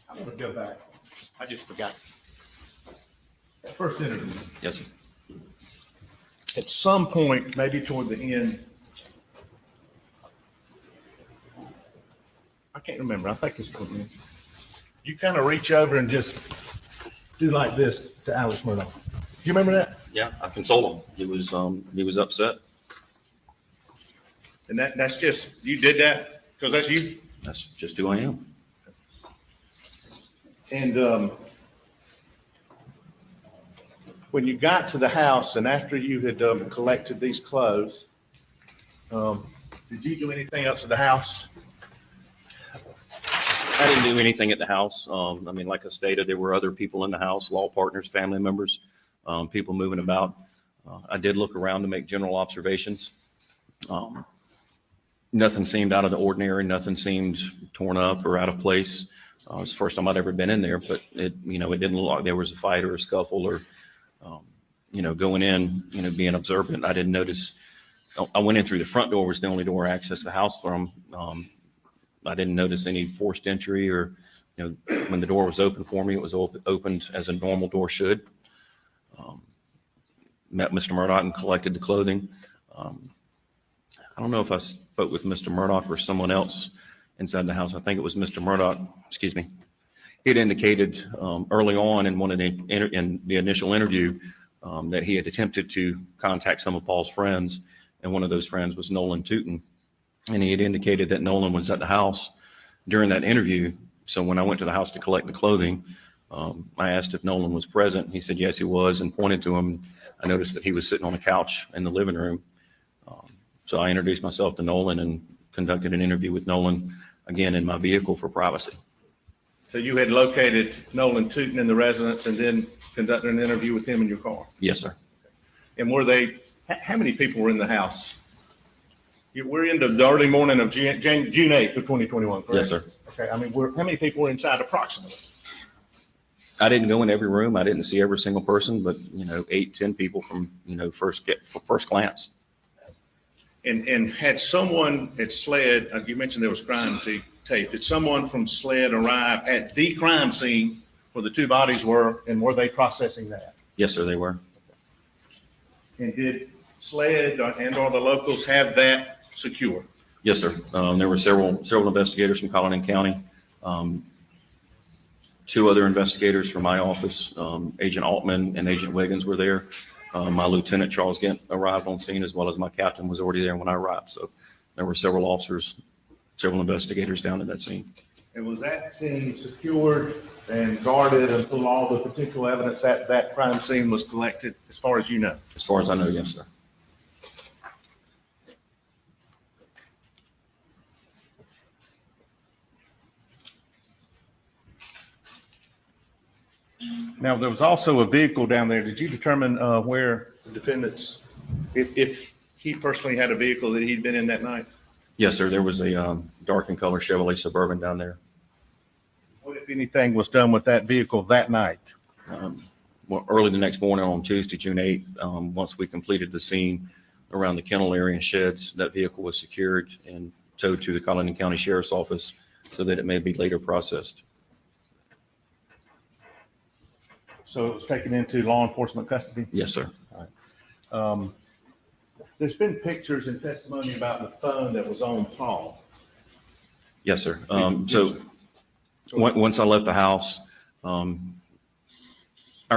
I'm gonna go back. I just forgot. That first interview,
Yes, sir.
at some point, maybe toward the end, I can't remember. I think it's toward the end. You kind of reach over and just do like this to Alex Murdaugh. Do you remember that?
Yeah, I consoled him. He was upset.
And that's just, you did that because that's you?
That's just who I am.
And when you got to the house and after you had collected these clothes, did you do anything else at the house?
I didn't do anything at the house. I mean, like I stated, there were other people in the house, law partners, family members, people moving about. I did look around to make general observations. Nothing seemed out of the ordinary. Nothing seemed torn up or out of place. It was the first time I'd ever been in there, but it didn't look like there was a fight or a scuffle or, going in, being observant. I didn't notice. I went in through the front door, was the only door I accessed the house from. I didn't notice any forced entry or, when the door was open for me, it was opened as a normal door should. Met Mr. Murdaugh and collected the clothing. I don't know if I spoke with Mr. Murdaugh or someone else inside the house. I think it was Mr. Murdaugh, excuse me. It indicated early on in in the initial interview that he had attempted to contact some of Paul's friends, and one of those friends was Nolan Tootin. And he had indicated that Nolan was at the house during that interview. So when I went to the house to collect the clothing, I asked if Nolan was present. He said, yes, he was, and pointed to him. I noticed that he was sitting on a couch in the living room. So I introduced myself to Nolan and conducted an interview with Nolan, again, in my vehicle for privacy.
So you had located Nolan Tootin in the residence and then conducted an interview with him in your car?
Yes, sir.
And how many people were in the house? We're into the early morning of June 8th of 2021, correct?
Yes, sir.
Okay, I mean, how many people were inside approximately?
I didn't go in every room. I didn't see every single person, but 8, 10 people from first glance.
And had someone at SLED, you mentioned there was crime tape. Did someone from SLED arrive at the crime scene where the two bodies were, and were they processing that?
Yes, sir, they were.
And did SLED and/or the locals have that secure?
Yes, sir. There were several investigators from Colleton County. 2 other investigators from my office, Agent Altman and Agent Wiggins were there. My Lieutenant Charles Gint arrived on scene, as well as my captain was already there when I arrived. So there were several officers, several investigators down at that scene.
And was that scene secured and guarded until all the potential evidence at that crime scene was collected, as far as you know?
As far as I know, yes, sir.
Now, there was also a vehicle down there. Did you determine where the defendants, if he personally had a vehicle that he'd been in that night?
Yes, sir. There was a dark in color Chevrolet Suburban down there.
What, if anything, was done with that vehicle that night?
Well, early the next morning on Tuesday, June 8th, once we completed the scene around the kennel area and sheds, that vehicle was secured and towed to the Colleton County Sheriff's Office so that it may be later processed.
So it was taken into law enforcement custody?
Yes, sir.
There's been pictures and testimony about the phone that was on Paul.
Yes, sir. So once I left the house, our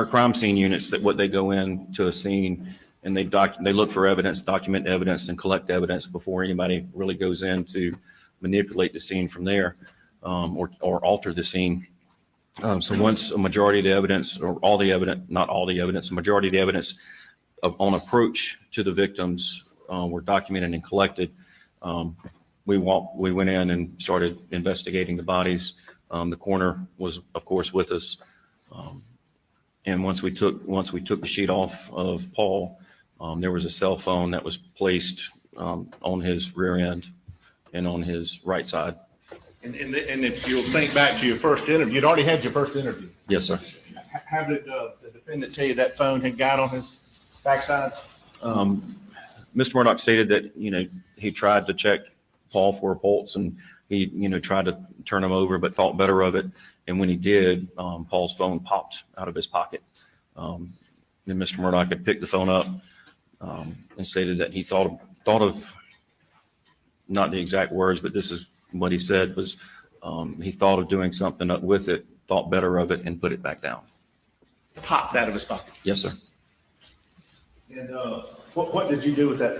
crime scene units, that what they go into a scene and they look for evidence, document evidence, and collect evidence before anybody really goes in to manipulate the scene from there, or alter the scene. So once a majority of the evidence, or all the evidence, not all the evidence, a majority of the evidence on approach to the victims were documented and collected, we went in and started investigating the bodies. The coroner was, of course, with us. And once we took the sheet off of Paul, there was a cell phone that was placed on his rear end and on his right side.
And if you'll think back to your first interview, you'd already had your first interview.
Yes, sir.
How did the defendant tell you that phone had got on his backside?
Mr. Murdaugh stated that, he tried to check Paul for a pulse, and he, tried to turn him over, but thought better of it. And when he did, Paul's phone popped out of his pocket. And Mr. Murdaugh had picked the phone up and stated that he thought of, not the exact words, but this is what he said, was he thought of doing something with it, thought better of it, and put it back down.
Popped out of his pocket?
Yes, sir.
And what did you do with that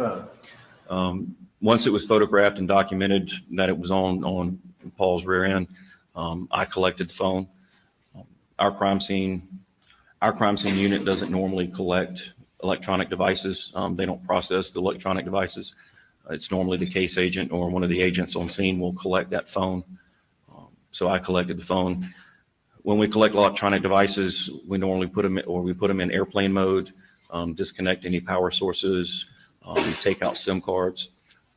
phone?
Once it was photographed and documented that it was on Paul's rear end, I collected the phone. Our crime scene unit doesn't normally collect electronic devices. They don't process the electronic devices. It's normally the case agent or one of the agents on scene will collect that phone. So I collected the phone. When we collect electronic devices, we normally put them in airplane mode, disconnect any power sources, take out SIM cards.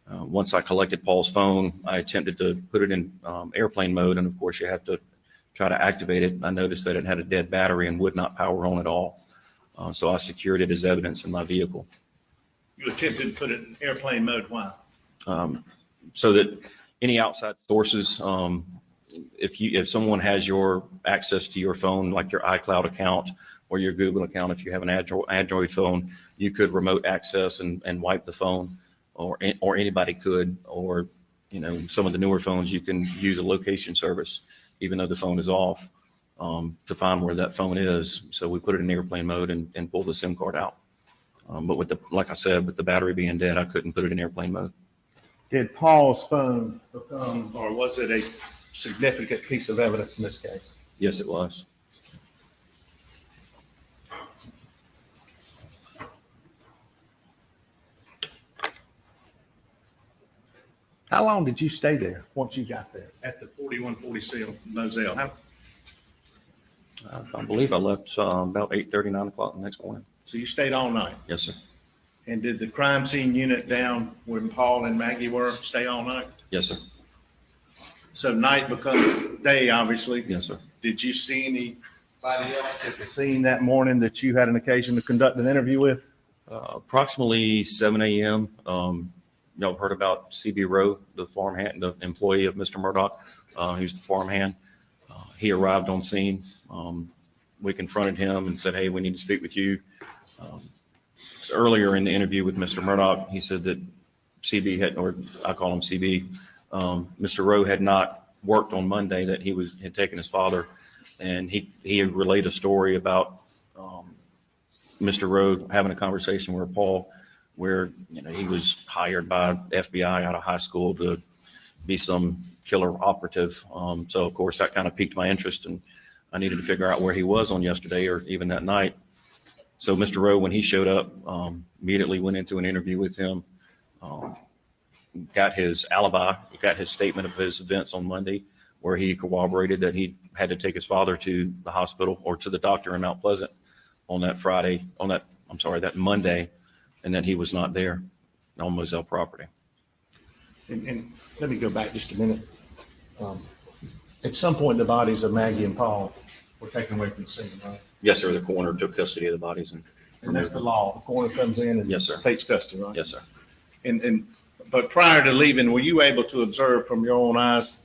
Once I collected Paul's phone, I attempted to put it in airplane mode, and of course you have to try to activate it. I noticed that it had a dead battery and would not power on at all. So I secured it as evidence in my vehicle.
You attempted to put it in airplane mode. Why?
So that any outside sources, if someone has your access to your phone, like your iCloud account or your Google account, if you have an Android phone, you could remote access and wipe the phone, or anybody could, or some of the newer phones you can use a location service, even though the phone is off, to find where that phone is. So we put it in airplane mode and pull the SIM card out. But like I said, with the battery being dead, I couldn't put it in airplane mode.
Did Paul's phone become, or was it a significant piece of evidence in this case?
Yes, it was.
How long did you stay there once you got there at the 4140 Moselle?
I believe I left about 8:30, 9 o'clock the next morning.
So you stayed all night?
Yes, sir.
And did the crime scene unit down where Paul and Maggie were stay all night?
Yes, sir.
So night becomes day, obviously.
Yes, sir.
Did you see anybody else at the scene that morning that you had an occasion to conduct an interview with?
Approximately 7 a.m. Y'all have heard about CB Rowe, the farmhand, the employee of Mr. Murdaugh. He's the farmhand. He arrived on scene. We confronted him and said, "Hey, we need to speak with you." So earlier in the interview with Mr. Murdaugh, he said that CB had, or I call him CB, Mr. Rowe had not worked on Monday, that he had taken his father, and he had relayed a story about Mr. Rowe having a conversation with Paul, where he was hired by FBI out of high school to be some killer operative. So of course that kind of piqued my interest, and I needed to figure out where he was on yesterday or even that night. So Mr. Rowe, when he showed up, immediately went into an interview with him, got his alibi, got his statement of his events on Monday, where he corroborated that he had to take his father to the hospital or to the doctor in Mount Pleasant on that Monday, and that he was not there on Moselle property.
And let me go back just a minute. At some point, the bodies of Maggie and Paul were taken away from the scene, right?
Yes, sir. The coroner took custody of the bodies,
And that's the law. The coroner comes in and
Yes, sir.
takes custody, right?
Yes, sir.
But prior to leaving, were you able to observe from your own eyes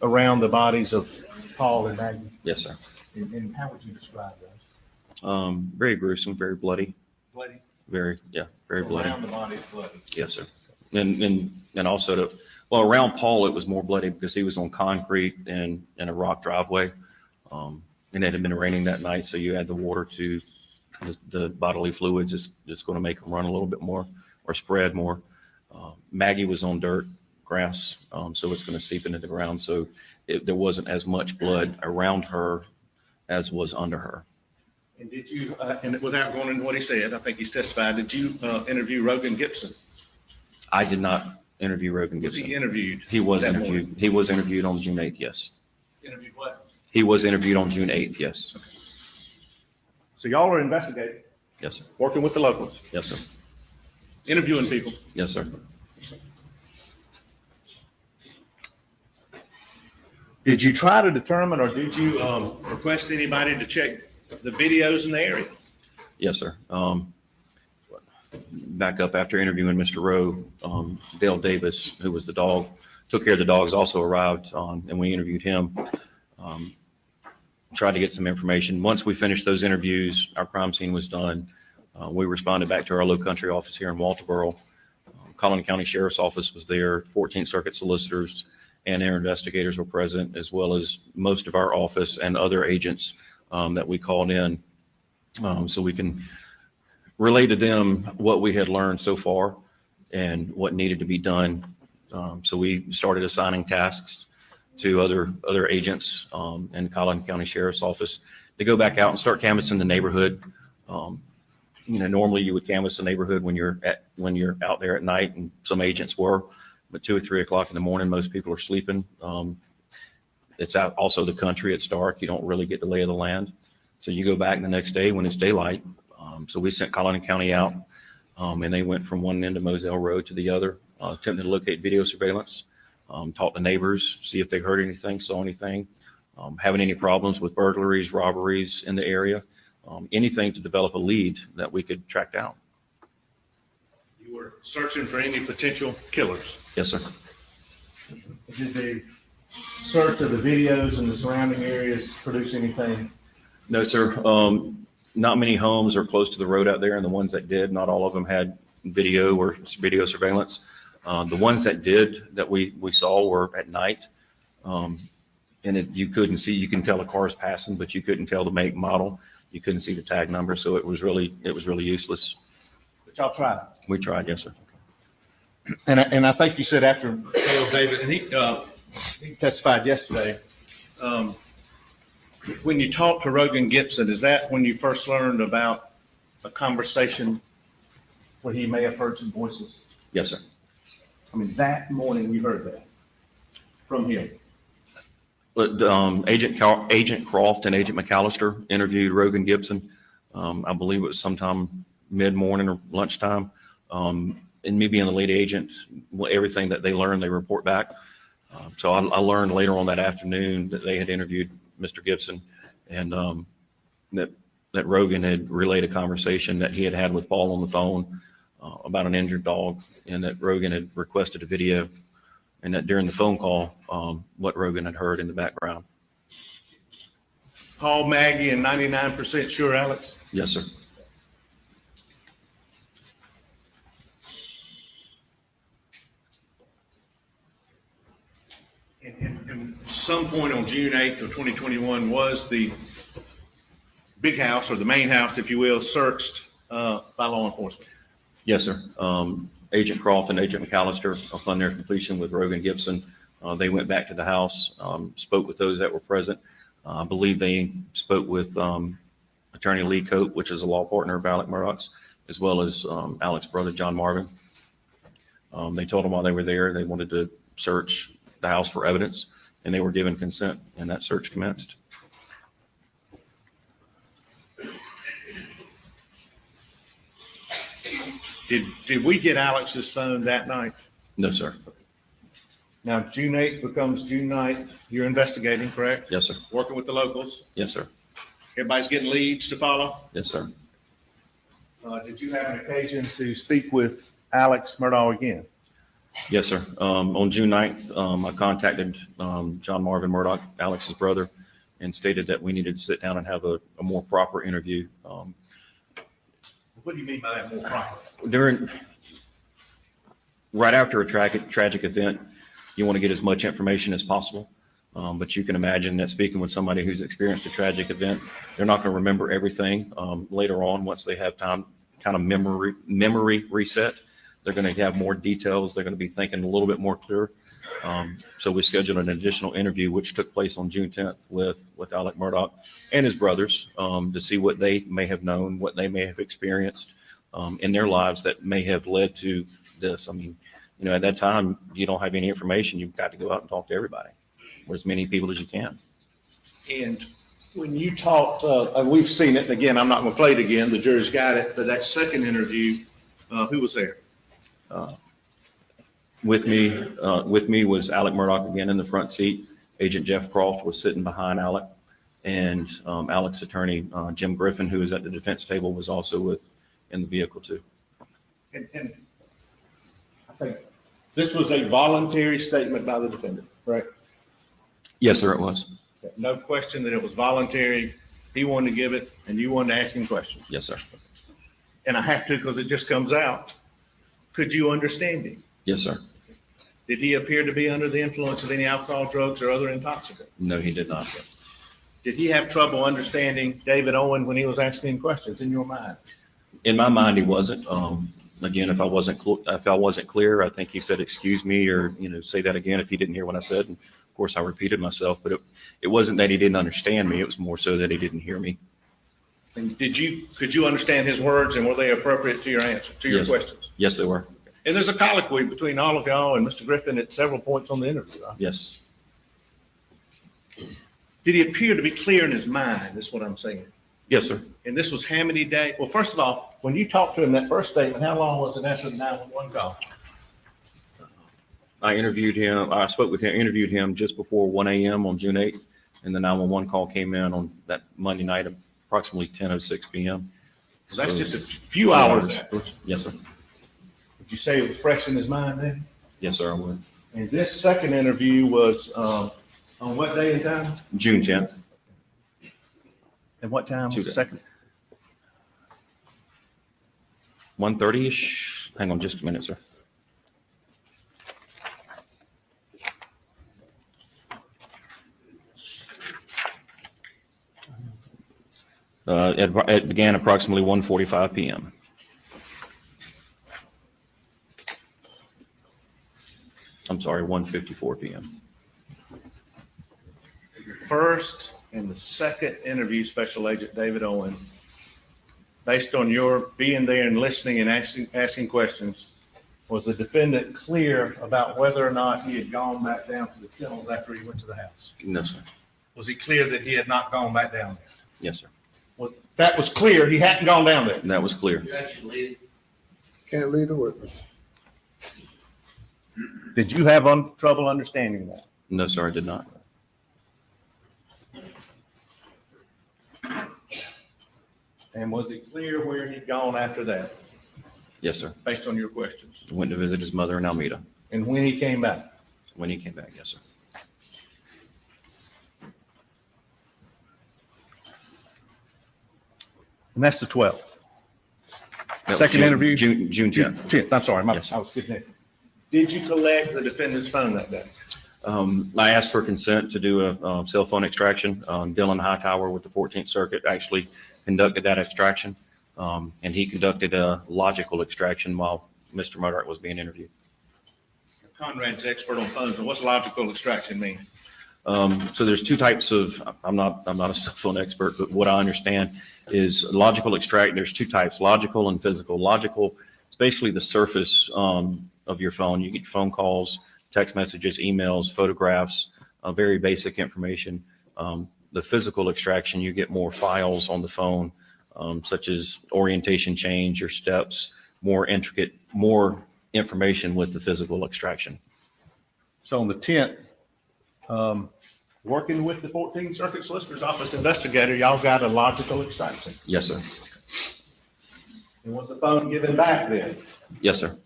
around the bodies of Paul and Maggie?
Yes, sir.
And how would you describe those?
Very gruesome, very bloody,
Bloody?
very bloody.
Around the bodies, bloody.
Yes, sir. And also around Paul, it was more bloody because he was on concrete and in a rock driveway. And it had been raining that night, so you had the water to the bodily fluids. It's going to make them run a little bit more or spread more. Maggie was on dirt, grass, so it's going to seep into the ground. So there wasn't as much blood around her as was under her.
And did you, and without going into what he said, I think he's testified, did you interview Rogan Gibson?
I did not interview Rogan
Was
Gibson.
he interviewed?
He was
that
interviewed.
morning?
He was interviewed on June 8th, yes.
Interviewed what?
He was interviewed on June 8th, yes.
So y'all are investigating,
Yes, sir.
working with the locals,
Yes, sir.
interviewing people.
Yes, sir.
Did you try to determine, or did you request anybody to check the videos in the area?
Yes, sir. Back up after interviewing Mr. Rowe, Dale Davis, who was the dog, took care of the dogs, also arrived on, and we interviewed him. Tried to get some information. Once we finished those interviews, our crime scene was done. We responded back to our low country office here in Walterboro. Collin County Sheriff's Office was there, 14th Circuit solicitors and their investigators were present, as well as most of our office and other agents that we called in. So we can relay to them what we had learned so far and what needed to be done. So we started assigning tasks to other agents in Collin County Sheriff's Office to go back out and start canvassing the neighborhood. Normally you would canvass the neighborhood when you're out there at night, and some agents were, but 2 or 3 o'clock in the morning, most people are sleeping. It's out also the country. It's dark. You don't really get the lay of the land. So you go back the next day when it's daylight. So we sent Collin County out, and they went from one end of Moselle Road to the other, attempting to locate video surveillance, talk to neighbors, see if they heard anything, saw anything, having any problems with burglaries, robberies in the area, anything to develop a lead that we could track down.
You were searching for any potential killers.
Yes, sir.
Did the search of the videos in the surrounding areas produce anything?
No, sir. Not many homes are close to the road out there, and the ones that did, not all of them had video or video surveillance. The ones that did, that we saw, were at night. You couldn't see, you can tell a car's passing, but you couldn't tell the make, model. You couldn't see the tag number, so it was really useless.
But y'all tried.
We tried, yes, sir.
And I think you said after Dale David, and he testified yesterday, when you talked to Rogan Gibson, is that when you first learned about a conversation where he may have heard some voices?
Yes, sir.
I mean, that morning you heard that from him.
But Agent Croft and Agent McAllister interviewed Rogan Gibson. I believe it was sometime mid-morning or lunchtime. And me being the lead agent, everything that they learned, they report back. So I learned later on that afternoon that they had interviewed Mr. Gibson, and that Rogan had relayed a conversation that he had had with Paul on the phone about an injured dog, and that Rogan had requested a video, and that during the phone call, what Rogan had heard in the background.
Paul, Maggie, and 99% sure, Alex?
Yes, sir.
And some point on June 8th of 2021 was the big house, or the main house, if you will, searched by law enforcement.
Yes, sir. Agent Croft and Agent McAllister, upon their completion with Rogan Gibson, they went back to the house, spoke with those that were present. I believe they spoke with Attorney Lee Cope, which is a law partner of Alex Murdaugh's, as well as Alex's brother, John Marvin. They told them while they were there, they wanted to search the house for evidence, and they were given consent, and that search commenced.
Did we get Alex's phone that night?
No, sir.
Now, June 8th becomes June 9th. You're investigating, correct?
Yes, sir.
Working with the locals.
Yes, sir.
Everybody's getting leads to follow.
Yes, sir.
Did you have an occasion to speak with Alex Murdaugh again?
Yes, sir. On June 9th, I contacted John Marvin Murdaugh, Alex's brother, and stated that we needed to sit down and have a more proper interview.
What do you mean by that, more proper?
Right after a tragic event, you want to get as much information as possible. But you can imagine that speaking with somebody who's experienced a tragic event, they're not going to remember everything. Later on, once they have time, kind of memory reset, they're going to have more details. They're going to be thinking a little bit more clear. So we scheduled an additional interview, which took place on June 10th with Alex Murdaugh and his brothers, to see what they may have known, what they may have experienced in their lives that may have led to this. I mean, you know, at that time, you don't have any information. You've got to go out and talk to everybody, or as many people as you can.
And when you talked, we've seen it, and again, I'm not going to play it again, the jury's got it, but that second interview, who was there?
With me was Alex Murdaugh again in the front seat. Agent Jeff Croft was sitting behind Alec, and Alec's attorney, Jim Griffin, who was at the defense table, was also in the vehicle too.
And I think this was a voluntary statement by the defendant, right?
Yes, sir, it was.
No question that it was voluntary. He wanted to give it, and you wanted to ask him questions.
Yes, sir.
And I have to because it just comes out. Could you understand him?
Yes, sir.
Did he appear to be under the influence of any alcohol, drugs, or other intoxicant?
No, he did not.
Did he have trouble understanding David Owen when he was asking him questions in your mind?
In my mind, he wasn't. Again, if I wasn't clear, I think he said, "Excuse me," or say that again if he didn't hear what I said. And of course, I repeated myself, but it wasn't that he didn't understand me. It was more so that he didn't hear me.
And could you understand his words, and were they appropriate to your answer, to your
Yes.
questions?
Yes, they were.
And there's a colloquy between all of y'all and Mr. Griffin at several points on the interview, right?
Yes.
Did he appear to be clear in his mind? That's what I'm saying.
Yes, sir.
And this was how many days? Well, first of all, when you talked to him that first statement, how long was it after the 911 call?
I interviewed him just before 1 a.m. on June 8th, and the 911 call came in on that Monday night, approximately 10:06 p.m.
So that's just a few hours.
Yes, sir.
Would you say it was fresh in his mind then?
Yes, sir, I would.
And this second interview was on what day and time?
June 10th.
And what time was the
Tuesday.
second?
1:30-ish. Hang on just a minute, sir. It began approximately 1:45 p.m. I'm sorry, 1:54 p.m.
First and the second interview, Special Agent David Owen, based on your being there and listening and asking questions, was the defendant clear about whether or not he had gone back down to the kennels after he went to the house?
No, sir.
Was he clear that he had not gone back down there?
Yes, sir.
Well, that was clear. He hadn't gone down there.
That was clear.
Can't lead the witness.
Did you have trouble understanding that?
No, sir, I did not.
And was it clear where he'd gone after that,
Yes, sir.
based on your questions?
Went to visit his mother in Almeda.
And when he came back?
When he came back, yes, sir.
And that's the 12th.
That was
Second
June-
interview?
June 10th.
10th, I'm sorry,
Yes, sir.
I was getting it. Did you collect the defendant's phone that day?
I asked for consent to do a cell phone extraction. Dylan Hightower with the 14th Circuit actually conducted that extraction, and he conducted a logical extraction while Mr. Murdaugh was being interviewed.
Conrad's expert on phones, but what's logical extraction mean?
So there's two types of, I'm not a cell phone expert, but what I understand is logical extract. There's two types, logical and physical. Logical, it's basically the surface of your phone. You get phone calls, text messages, emails, photographs, very basic information. The physical extraction, you get more files on the phone, such as orientation change, your steps, more intricate, more information with the physical extraction.
So on the 10th, working with the 14th Circuit Solicitor's Office investigator, y'all got a logical extraction.
Yes, sir.
And was the phone given back then?
Yes, sir.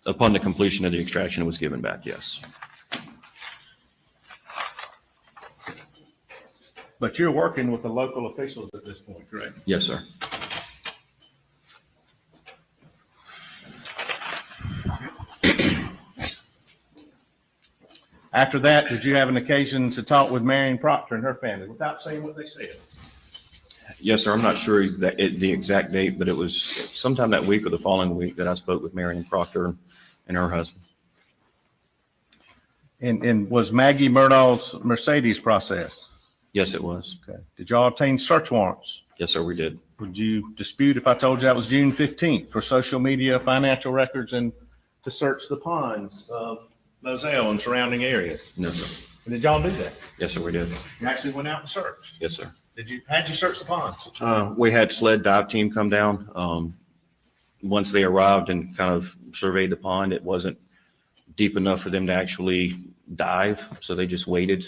Upon the completion of the extraction, it was given back, yes.
But you're working with the local officials at this point, correct?
Yes, sir.
After that, did you have an occasion to talk with Marion Proctor and her family without saying what they said?
Yes, sir. I'm not sure the exact date, but it was sometime that week or the following week that I spoke with Marion Proctor and her husband.
And was Maggie Murdaugh's Mercedes process?
Yes, it was.
Okay. Did y'all obtain search warrants?
Yes, sir, we did.
Would you dispute if I told you that was June 15th for social media, financial records, and to search the ponds of Moselle and surrounding areas?
No, sir.
And did y'all do that?
Yes, sir, we did.
You actually went out and searched?
Yes, sir.
How'd you search the ponds?
We had sled dive team come down. Once they arrived and kind of surveyed the pond, it wasn't deep enough for them to actually dive, so they just waited.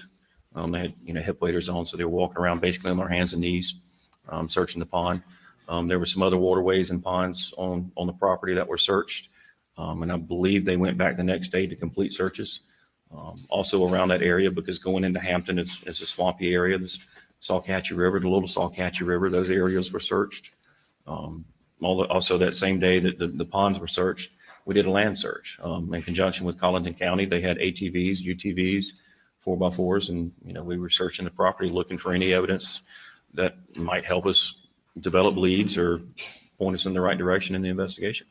They had, hip waders on, so they were walking around basically on their hands and knees, searching the pond. There were some other waterways and ponds on the property that were searched, and I believe they went back the next day to complete searches. Also around that area, because going into Hampton, it's a swampy area. This Salcatchee River, the Little Salcatchee River, those areas were searched. Also that same day that the ponds were searched, we did a land search in conjunction with Islandton County. They had ATVs, UTVs, 4x4s, and we were searching the property looking for any evidence that might help us develop leads or point us in the right direction in the investigation.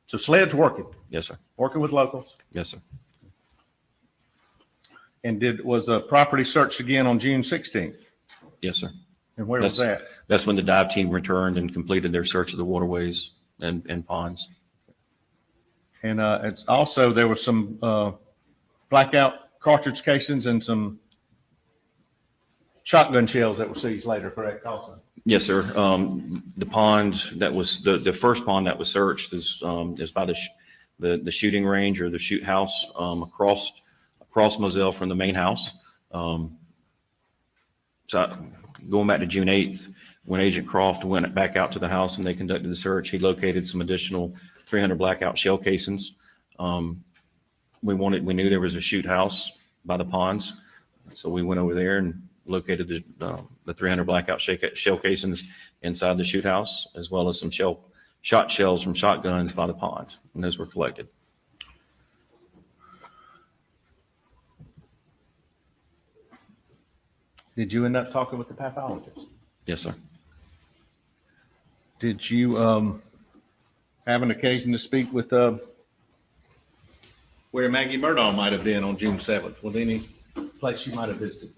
So SLED's working?
Yes, sir.
Working with locals?
Yes, sir.
And was a property searched again on June 16th?
Yes, sir.
And where was that?
That's when the dive team returned and completed their search of the waterways and ponds.
And it's also, there was some blackout cartridge casings and some shotgun shells that were seized later, correct, also?
Yes, sir. The pond that was, the first pond that was searched is by the shooting range or the shoot house across Moselle from the main house. So going back to June 8th, when Agent Croft went back out to the house and they conducted the search, he located some additional 300 blackout shell casings. We knew there was a shoot house by the ponds. So we went over there and located the 300 blackout shell casings inside the shoot house, as well as some shot shells from shotguns by the pond. And those were collected.
Did you end up talking with the pathologist?
Yes, sir.
Did you have an occasion to speak with where Maggie Murdaugh might have been on June 7th? With any place she might have visited?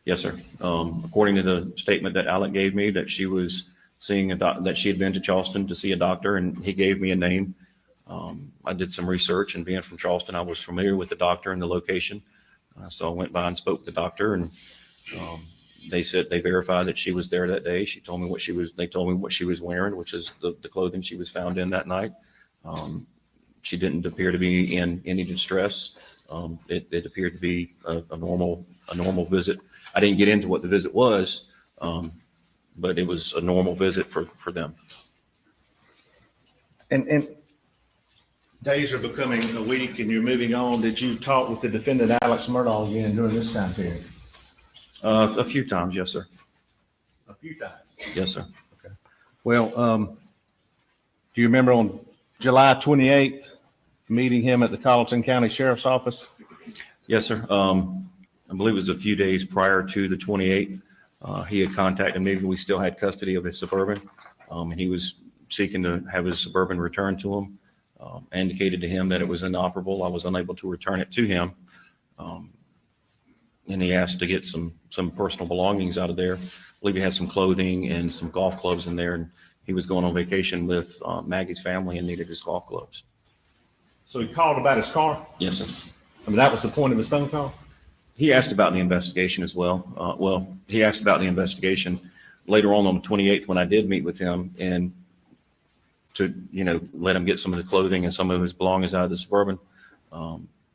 Yes, sir. According to the statement that Alec gave me, that she was seeing that she had been to Charleston to see a doctor, and he gave me a name. I did some research, and being from Charleston, I was familiar with the doctor and the location. So I went by and spoke to the doctor, and they verified that she was there that day. They told me what she was wearing, which is the clothing she was found in that night. She didn't appear to be in any distress. It appeared to be a normal visit. I didn't get into what the visit was, but it was a normal visit for them.
And days are becoming a week and you're moving on. Did you talk with the defendant, Alex Murdaugh, again during this time period?
A few times, yes, sir.
A few times?
Yes, sir.
Okay. Well, do you remember on July 28th, meeting him at the Colleton County Sheriff's Office?
Yes, sir. I believe it was a few days prior to the 28th. He had contacted me. We still had custody of his Suburban, and he was seeking to have his Suburban returned to him. I indicated to him that it was inoperable. I was unable to return it to him. And he asked to get some personal belongings out of there. I believe he had some clothing and some golf clubs in there, and he was going on vacation with Maggie's family and needed his golf clubs.
So he called about his car?
Yes, sir.
I mean, that was the point of his phone call?
He asked about the investigation as well. He asked about the investigation later on the 28th when I did meet with him, and to, let him get some of the clothing and some of his belongings out of the Suburban.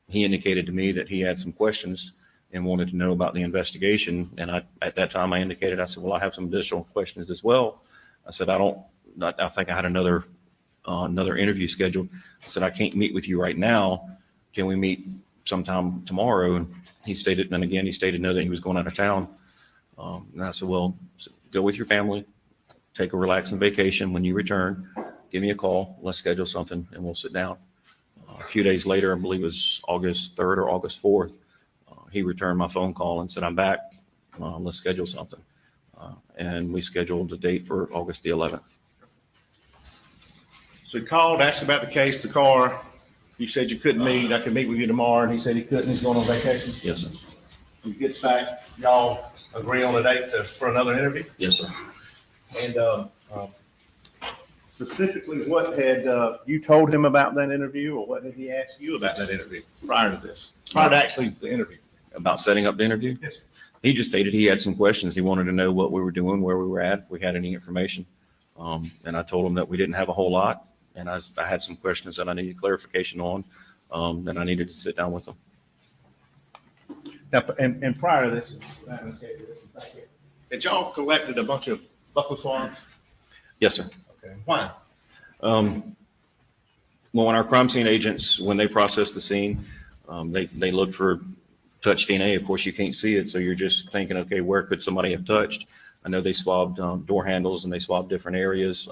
He indicated to me that he had some questions and wanted to know about the investigation. And at that time I indicated, I said, well, I have some additional questions as well. I said, I think I had another interview scheduled. I said, I can't meet with you right now. Can we meet sometime tomorrow? And he stated no, that he was going out of town. And I said, well, go with your family, take a relaxing vacation. When you return, give me a call. Let's schedule something and we'll sit down. A few days later, I believe it was August 3rd or August 4th, he returned my phone call and said, I'm back. Let's schedule something. And we scheduled a date for August the 11th.
So he called, asked about the case, the car. You said you couldn't meet. I could meet with you tomorrow. And he said he couldn't. He's going on vacation.
Yes, sir.
When he gets back, y'all agree on a date for another interview?
Yes, sir.
And specifically, what had you told him about that interview, or what did he ask you about that interview prior to this? Prior to actually the interview?
About setting up the interview?
Yes, sir.
He just stated he had some questions. He wanted to know what we were doing, where we were at, if we had any information. And I told him that we didn't have a whole lot. And I had some questions that I needed clarification on, and I needed to sit down with him.
Now, and prior to this, had y'all collected a bunch of buckle swabs?
Yes, sir.
Okay. Why?
Well, when our crime scene agents, when they process the scene, they look for touch DNA. Of course, you can't see it, so you're just thinking, okay, where could somebody have touched? I know they swabbed door handles and they swabbed different areas.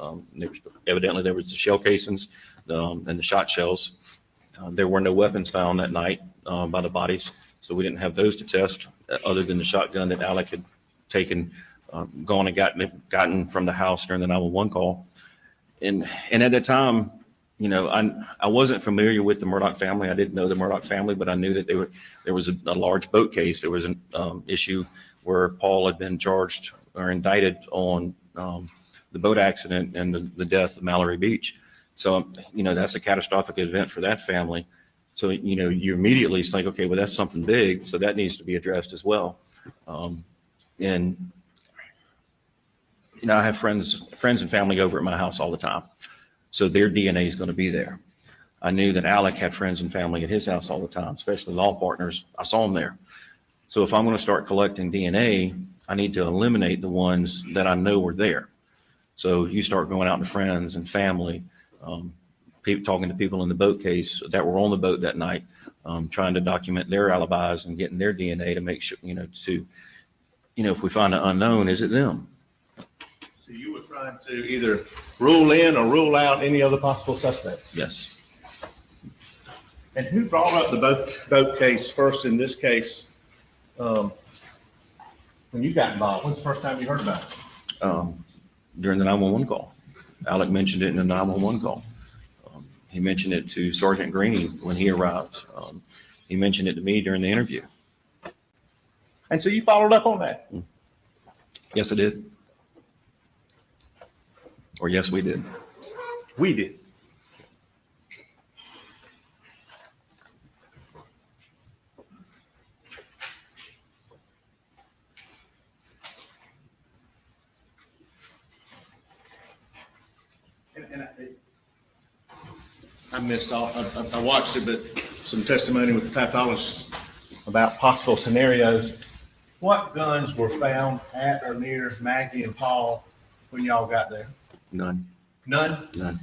Evidently, there was the shell casings and the shot shells. There were no weapons found that night by the bodies, so we didn't have those to test, other than the shotgun that Alec had taken, gone and gotten from the house during the 911 call. And at that time, you know, I wasn't familiar with the Murdaugh family. I didn't know the Murdaugh family, but I knew that there was a large boat case. There was an issue where Paul had been charged or indicted on the boat accident and the death of Mallory Beach. So, you know, that's a catastrophic event for that family. So, you know, you immediately think, okay, well, that's something big. So that needs to be addressed as well. And, you know, I have friends and family over at my house all the time. So their DNA is going to be there. I knew that Alec had friends and family at his house all the time, especially law partners. I saw them there. So if I'm going to start collecting DNA, I need to eliminate the ones that I know were there. So you start going out to friends and family, talking to people in the boat case that were on the boat that night, trying to document their alibis and getting their DNA to make sure, if we find an unknown, is it them?
So you were trying to either rule in or rule out any other possible suspects?
Yes.
And who brought up the boat case first in this case when you got involved? When's the first time you heard about it?
During the 911 call. Alec mentioned it in the 911 call. He mentioned it to Sergeant Green when he arrived. He mentioned it to me during the interview.
And so you followed up on that?
Yes, I did. Or yes, we did.
We did. And I missed all, I watched it, but some testimony with the pathologist about possible scenarios. What guns were found at or near Maggie and Paul when y'all got there?
None.
None?
None.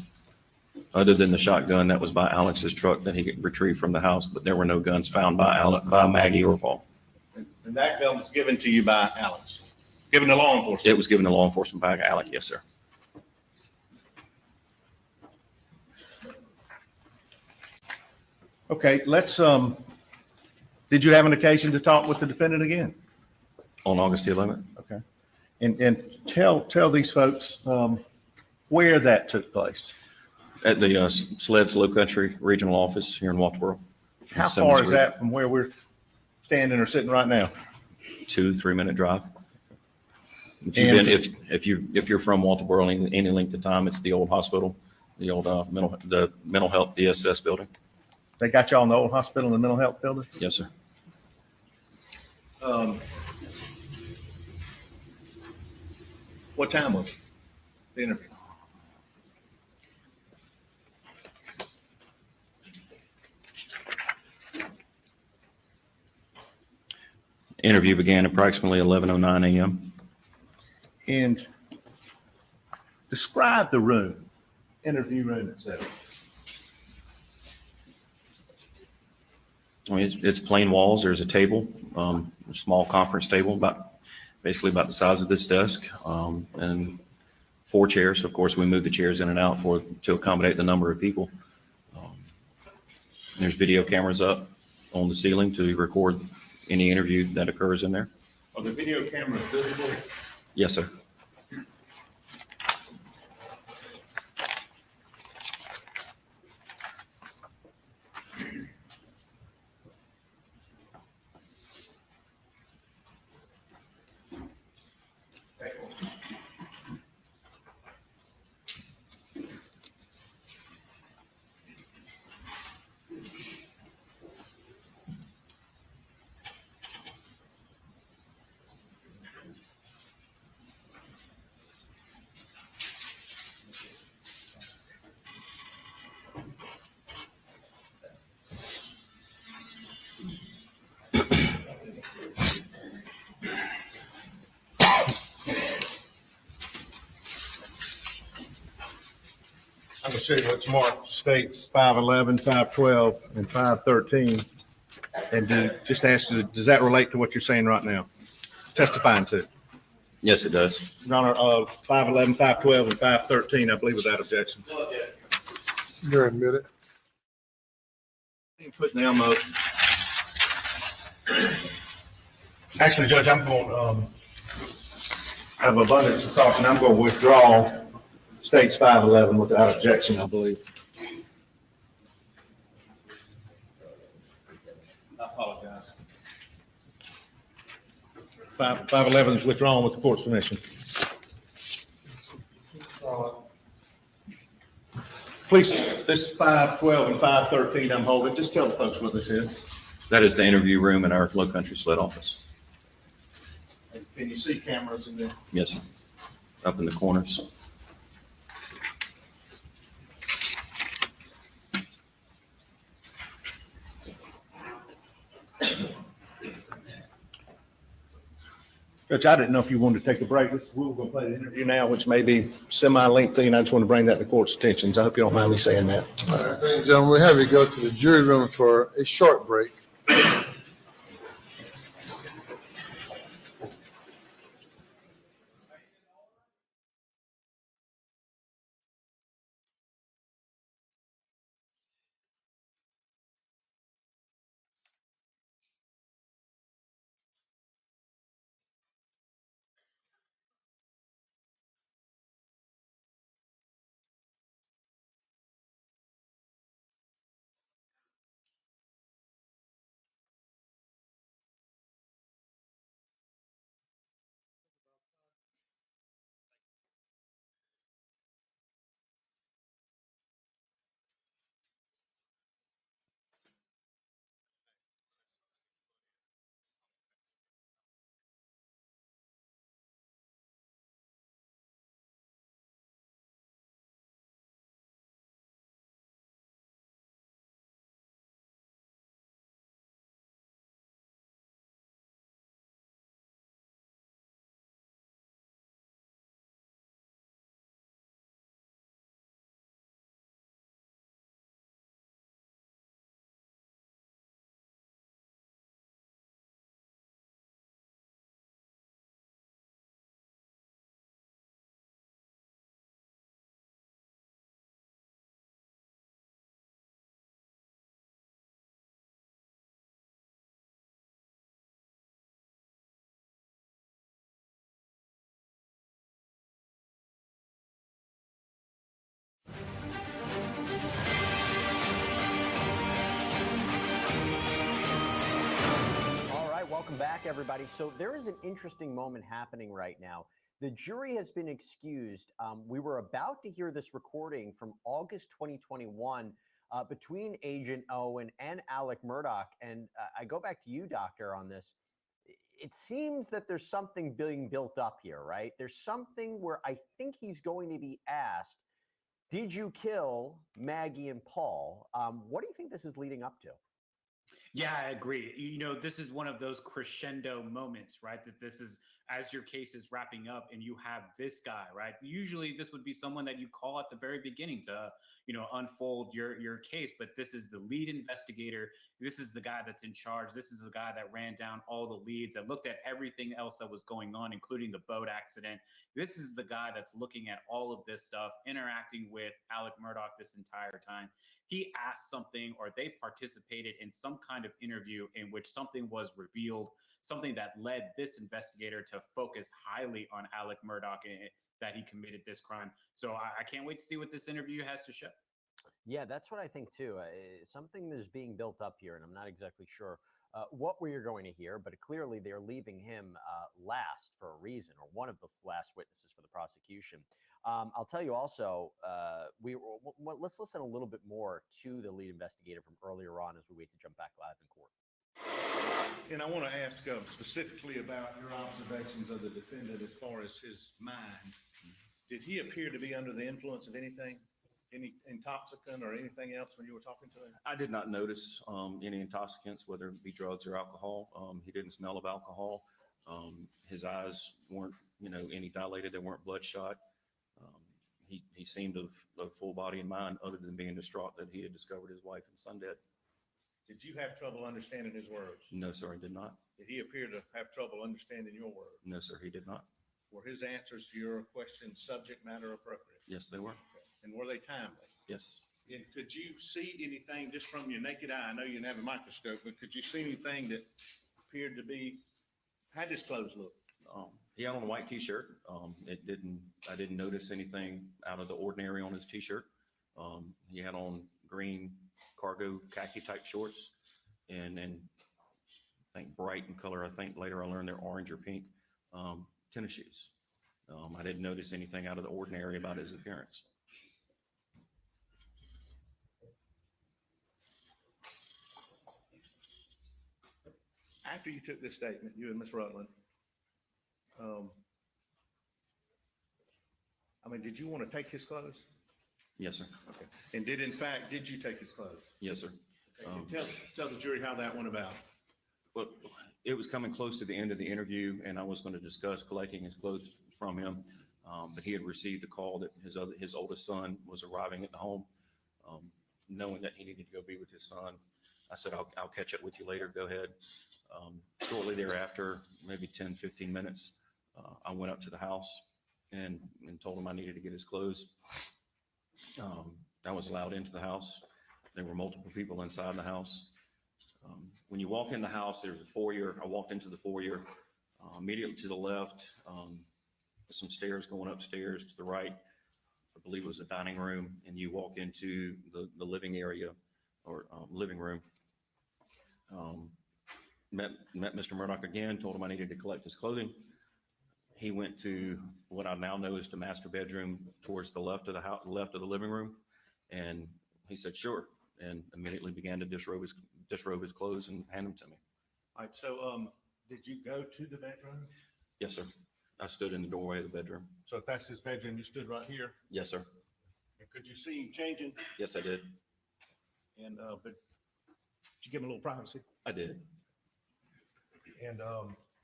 Other than the shotgun that was by Alex's truck that he retrieved from the house, but there were no guns found by Maggie or Paul.
And that gun was given to you by Alex? Given to law enforcement?
It was given to law enforcement by Alec, yes, sir.
Okay, let's, did you have an occasion to talk with the defendant again?
On August the 11th.
Okay. And tell these folks where that took place.
At the Sled's Low Country Regional Office here in Walterboro.
How far is that from where we're standing or sitting right now?
2-3 minute drive. If you're from Walterboro any length of time, it's the old hospital, the old mental health DSS building.
They got y'all in the old hospital in the mental health building?
Yes, sir.
What time was it? The interview?
Interview began approximately 11:09 a.m.
And describe the room, interview room itself.
I mean, it's plain walls. There's a table, a small conference table, basically about the size of this desk, and 4 chairs. Of course, we move the chairs in and out to accommodate the number of people. There's video cameras up on the ceiling to record any interview that occurs in there.
Are the video cameras visible?
Yes, sir.
I'm gonna show you what's marked, states 511, 512, and 513. And just ask you, does that relate to what you're saying right now? Testifying to?
Yes, it does.
Your Honor, 511, 512, and 513, I believe without objection.
You're admitted.
Put now motion. Actually, Judge, I'm going, have abundance of caution. I'm going to withdraw states 511 without objection, I believe. I apologize. 511 is withdrawn with the court's permission. Please, this 512 and 513 I'm holding. Just tell the folks what this is.
That is the interview room in our Low Country SLED office.
Can you see cameras in there?
Yes, sir. Up in the corners.
Judge, I didn't know if you wanted to take a break. We're going to play the interview now, which may be semi-lengthy, and I just want to bring that to the court's attention. So I hope you don't mind me saying that.
All right, thank you, gentlemen. We have you go to the jury room for a short break.
Welcome back, everybody. So there is an interesting moment happening right now. The jury has been excused. We were about to hear this recording from August 2021 between Agent Owen and Alex Murdaugh. And I go back to you, Doctor, on this. It seems that there's something being built up here, right? There's something where I think he's going to be asked, did you kill Maggie and Paul? What do you think this is leading up to?
Yeah, I agree. You know, this is one of those crescendo moments, right? That this is as your case is wrapping up and you have this guy, right? Usually this would be someone that you call at the very beginning to, you know, unfold your case, but this is the lead investigator. This is the guy that's in charge. This is the guy that ran down all the leads, that looked at everything else that was going on, including the boat accident. This is the guy that's looking at all of this stuff, interacting with Alex Murdaugh this entire time. he asked something or they participated in some kind of interview in which something was revealed, something that led this investigator to focus highly on Alex Murdaugh and that he committed this crime. So I can't wait to see what this interview has to show.
Yeah, that's what I think too. Something is being built up here, and I'm not exactly sure what we are going to hear, but clearly they're leaving him last for a reason, or one of the last witnesses for the prosecution. I'll tell you also, let's listen a little bit more to the lead investigator from earlier on as we wait to jump back live in court.
And I want to ask specifically about your observations of the defendant as far as his mind. Did he appear to be under the influence of anything, any intoxicant or anything else when you were talking to him?
I did not notice any intoxicants, whether it be drugs or alcohol. He didn't smell of alcohol. His eyes weren't, any dilated. They weren't bloodshot. He seemed of full body and mind, other than being distraught that he had discovered his wife and son dead.
Did you have trouble understanding his words?
No, sir, I did not.
Did he appear to have trouble understanding your words?
No, sir, he did not.
Were his answers to your questions subject matter appropriate?
Yes, they were.
And were they timely?
Yes.
And could you see anything just from your naked eye? I know you didn't have a microscope, but could you see anything that appeared to be, how'd his clothes look?
He had on a white T-shirt. I didn't notice anything out of the ordinary on his T-shirt. He had on green cargo khaki type shorts, and then I think bright in color. I think later I learned they're orange or pink tennis shoes. I didn't notice anything out of the ordinary about his appearance.
After you took this statement, you and Ms. Rutland, did you want to take his clothes?
Yes, sir.
Okay. And did you take his clothes?
Yes, sir.
Okay. Tell the jury how that went about.
Well, it was coming close to the end of the interview, and I was going to discuss collecting his clothes from him. But he had received a call that his oldest son was arriving at the home. Knowing that he needed to go be with his son, I said, I'll catch up with you later. Go ahead. Shortly thereafter, maybe 10, 15 minutes, I went up to the house and told him I needed to get his clothes. I was allowed into the house. There were multiple people inside the house. When you walk in the house, there's a foyer. I walked into the foyer. Immediately to the left, some stairs going upstairs. To the right, I believe it was a dining room, and you walk into the living area or living room. Met Mr. Murdaugh again, told him I needed to collect his clothing. He went to what I now know is the master bedroom towards the left of the house, left of the living room, and he said, sure, and immediately began to disrobe his clothes and hand them to me.
All right, so did you go to the bedroom?
Yes, sir. I stood in the doorway of the bedroom.
So if that's his bedroom, you stood right here?
Yes, sir.
And could you see him changing?
Yes, I did.
And but did you give him a little privacy?
I did.
And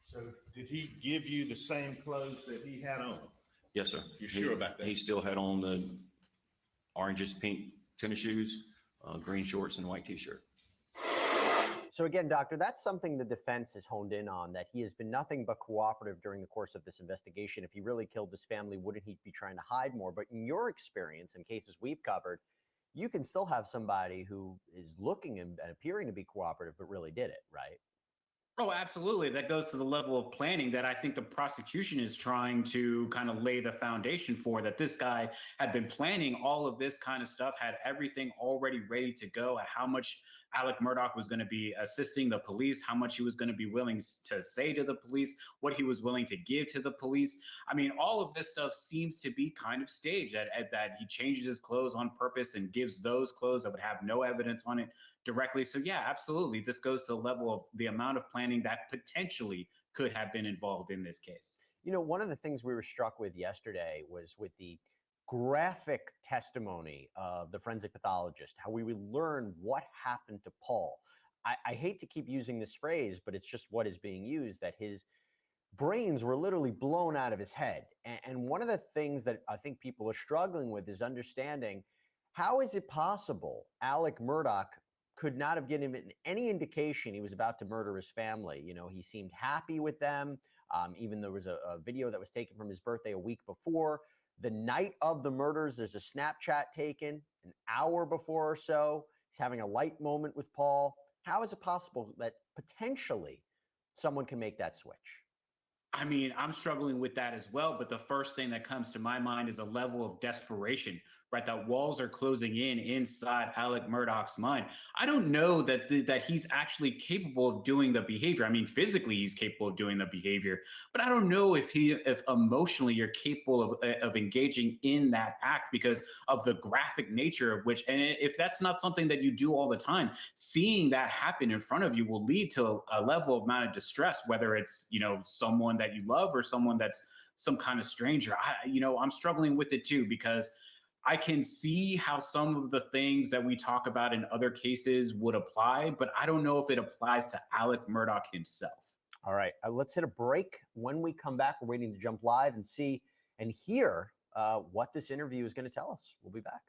so did he give you the same clothes that he had on?
Yes, sir.
You're sure about that?
He still had on the oranges, pink tennis shoes, green shorts, and white T-shirt.
So again, doctor, that's something the defense has honed in on, that he has been nothing but cooperative during the course of this investigation. If he really killed his family, wouldn't he be trying to hide more? But in your experience, in cases we've covered, you can still have somebody who is looking and appearing to be cooperative, but really did it, right?
Oh, absolutely. That goes to the level of planning that I think the prosecution is trying to kind of lay the foundation for, that this guy had been planning all of this kind of stuff, had everything already ready to go, at how much Alex Murdaugh was going to be assisting the police, how much he was going to be willing to say to the police, what he was willing to give to the police. I mean, all of this stuff seems to be kind of staged, that he changes his clothes on purpose and gives those clothes that would have no evidence on it directly. So yeah, absolutely. This goes to the level of the amount of planning that potentially could have been involved in this case.
You know, one of the things we were struck with yesterday was with the graphic testimony of the forensic pathologist, how we would learn what happened to Paul. I hate to keep using this phrase, but it's just what is being used, that his brains were literally blown out of his head. And one of the things that I think people are struggling with is understanding, how is it possible Alex Murdaugh could not have given him any indication he was about to murder his family? You know, he seemed happy with them. Even there was a video that was taken from his birthday a week before. The night of the murders, there's a Snapchat taken an hour before or so. He's having a light moment with Paul. How is it possible that potentially someone can make that switch?
I mean, I'm struggling with that as well. But the first thing that comes to my mind is a level of desperation, right? That walls are closing in inside Alex Murdaugh's mind. I don't know that that he's actually capable of doing the behavior. I mean, physically he's capable of doing the behavior, but I don't know if emotionally you're capable of engaging in that act because of the graphic nature of which. And if that's not something that you do all the time, seeing that happen in front of you will lead to a level amount of distress, whether it's, you know, someone that you love or someone that's some kind of stranger. I'm struggling with it too, because I can see how some of the things that we talk about in other cases would apply, but I don't know if it applies to Alex Murdaugh himself.
All right, let's hit a break. When we come back, we're waiting to jump live and see and hear what this interview is going to tell us. We'll be back.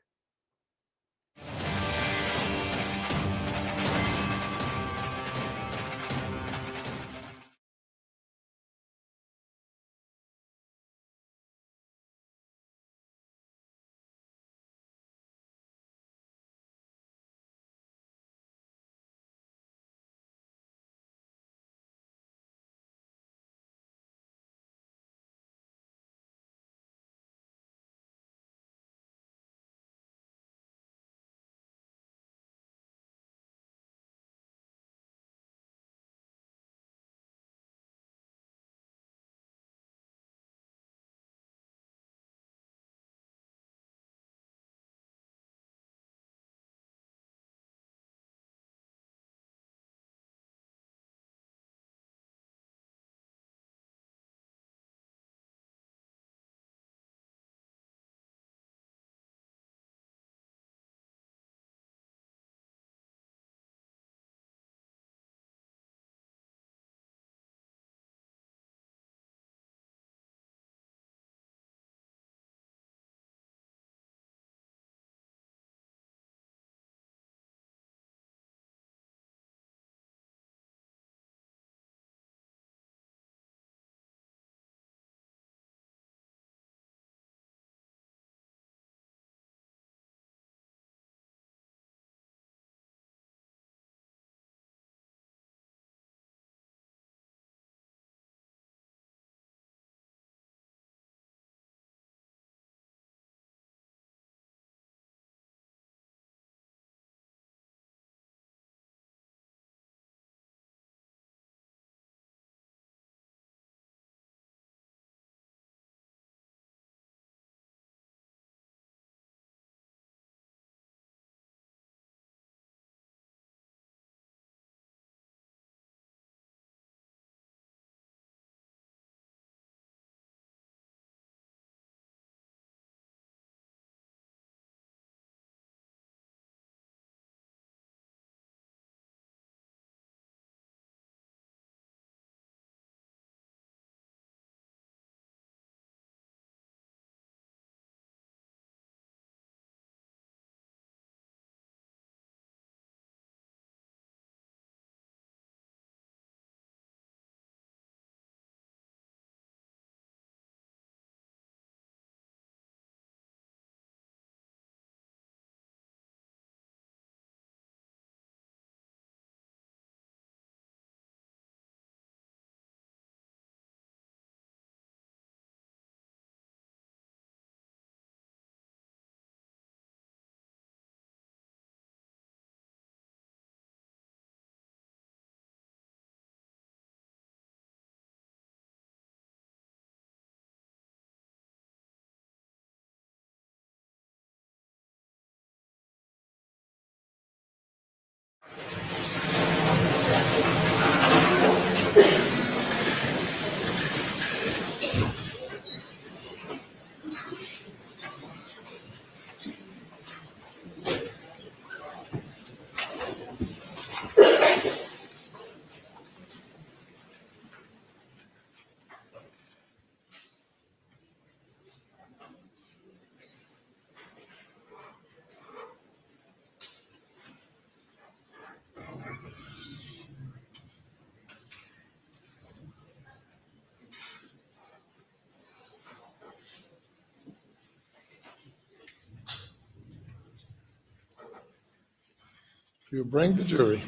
If you bring the jury.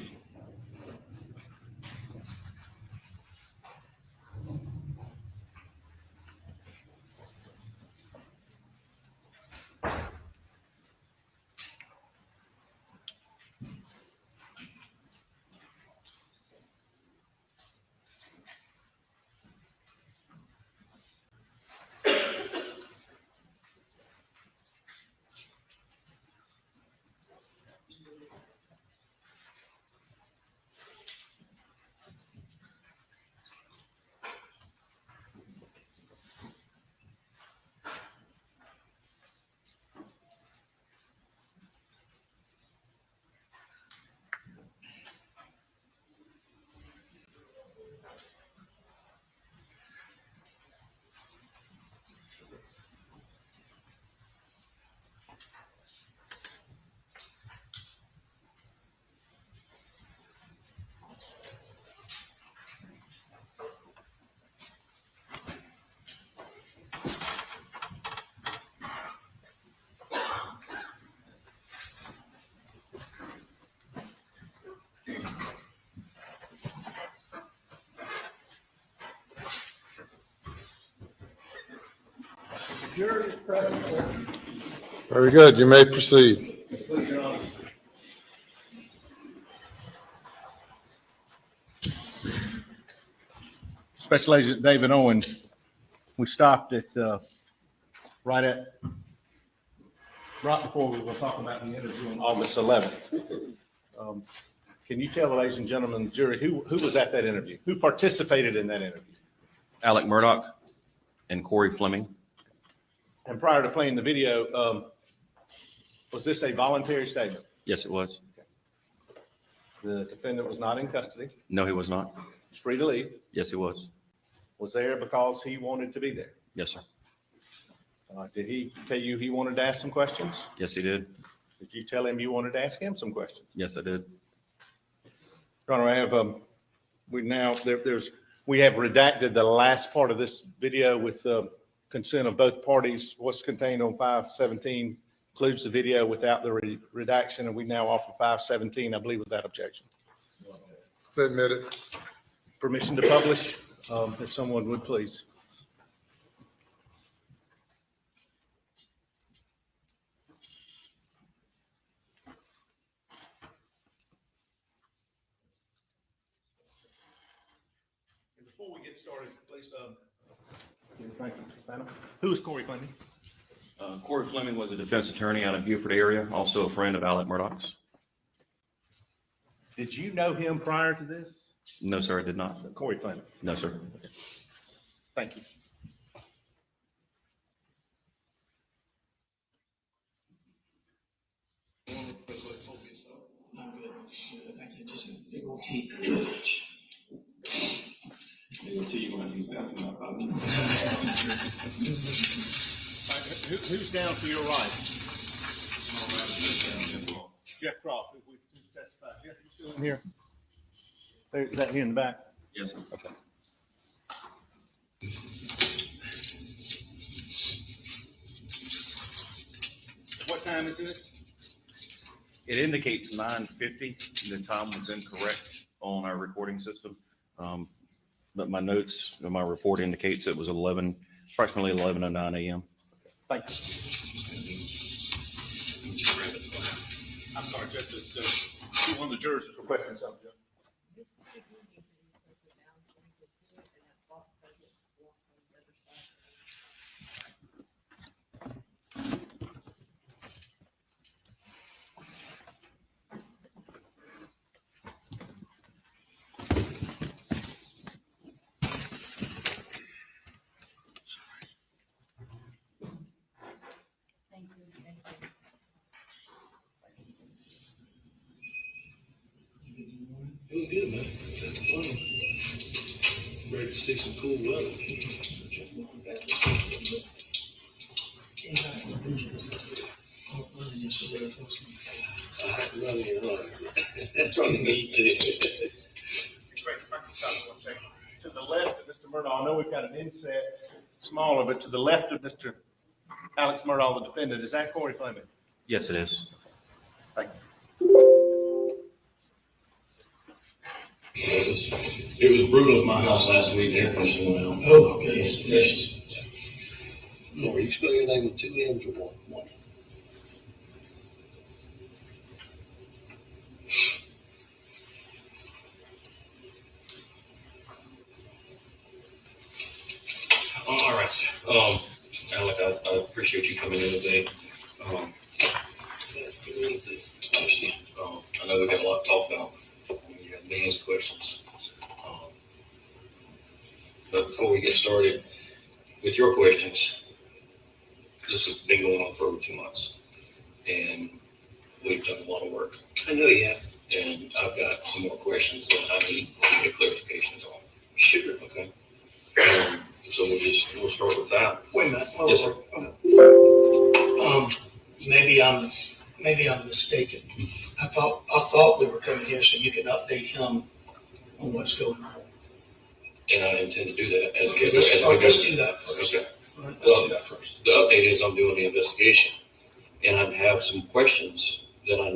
Very good. You may proceed.
Special Agent David Owen, we stopped at right before we were talking about the interview on August 11th. Can you tell the ladies and gentlemen, the jury, who was at that interview? Who participated in that interview?
Alex Murdaugh and Corey Fleming.
And prior to playing the video, was this a voluntary statement?
Yes, it was.
The defendant was not in custody.
No, he was not.
He's free to leave.
Yes, he was.
Was there because he wanted to be there.
Yes, sir.
Did he tell you he wanted to ask some questions?
Yes, he did.
Did you tell him you wanted to ask him some questions?
Yes, I did.
Your Honor, I have, we have redacted the last part of this video with consent of both parties. What's contained on 517 includes the video without the redaction, and we now offer 517, I believe, without objection.
It's admitted.
Permission to publish, if someone would please. Before we get started, please, thank you, Mr. Banner. Who is Corey Fleming?
Corey Fleming was a defense attorney out of Beaufort area, also a friend of Alex Murdaugh's.
Did you know him prior to this?
No, sir, I did not.
Corey Fleming.
No, sir.
Thank you. Who's down to your right? Jeff Croft. Who testified? Jeff, you still in here? Is that here in the back?
Yes, sir.
Okay. What time is this?
It indicates 9:50. The time was incorrect on our recording system. But my notes, my report indicates it was approximately 11:09 a.m.
Thank you. I'm sorry, Judge. One of the jurors is requesting something, Judge.
It was good, man. Had fun. Ready to see some cool weather. I love you, That's probably me too.
To the left of Mr. Murdaugh, I know we've got an inset smaller, but to the left of Mr. Alex Murdaugh, the defendant, is that Corey Fleming?
Yes, it is.
Thank you.
It was brutal at my house last week. Air conditioning went out.
Oh, my goodness.
No, you spell your name with 2 M's or one? One. All right, sir. Alec, I appreciate you coming in today. I know we got a lot to talk about. You have millions of questions. But before we get started with your questions, this has been going on for over 2 months, and we've done a lot of work.
I know you have.
And I've got some more questions that I need to get clarifications on.
Sure.
Okay. So we'll start with that.
Wait a minute.
Yes, sir.
Maybe I'm mistaken. I thought we were coming here so you could update him on what's going on.
And I intend to do that as
Okay,
we
let's do that first.
Okay.
All right, let's do that first.
The update is I'm doing the investigation, and I have some questions that I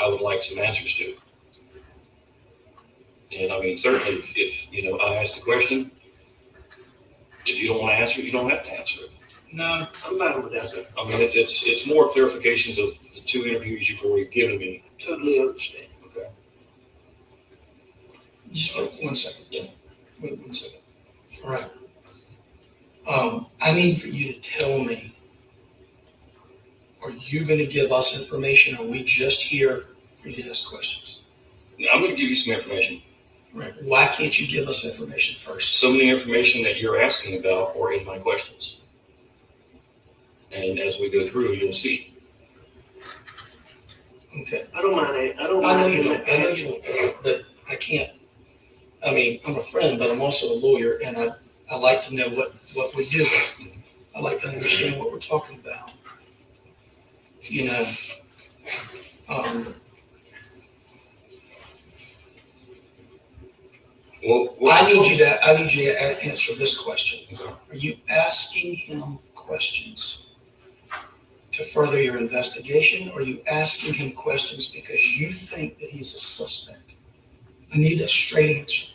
would like some answers to. And I mean, certainly, if I ask the question, if you don't want to answer it, you don't have to answer it.
No, I'm fine with that.
I mean, it's more clarifications of the 2 interviews you've already given me.
Totally understand.
Okay.
Just wait 1 second.
Yeah.
Wait 1 second. All right. I need for you to tell me, are you going to give us information, or are we just here for you to ask questions?
I'm going to give you some information.
Right. Why can't you give us information first?
Some of the information that you're asking about are in my questions. And as we go through, you'll see.
Okay.
I don't mind it.
I know you don't, but I can't. I mean, I'm a friend, but I'm also a lawyer, and I like to know what we do. I like to understand what we're talking about. I need you to answer this question. Are you asking him questions to further your investigation, or are you asking him questions because you think that he's a suspect? I need a straight answer.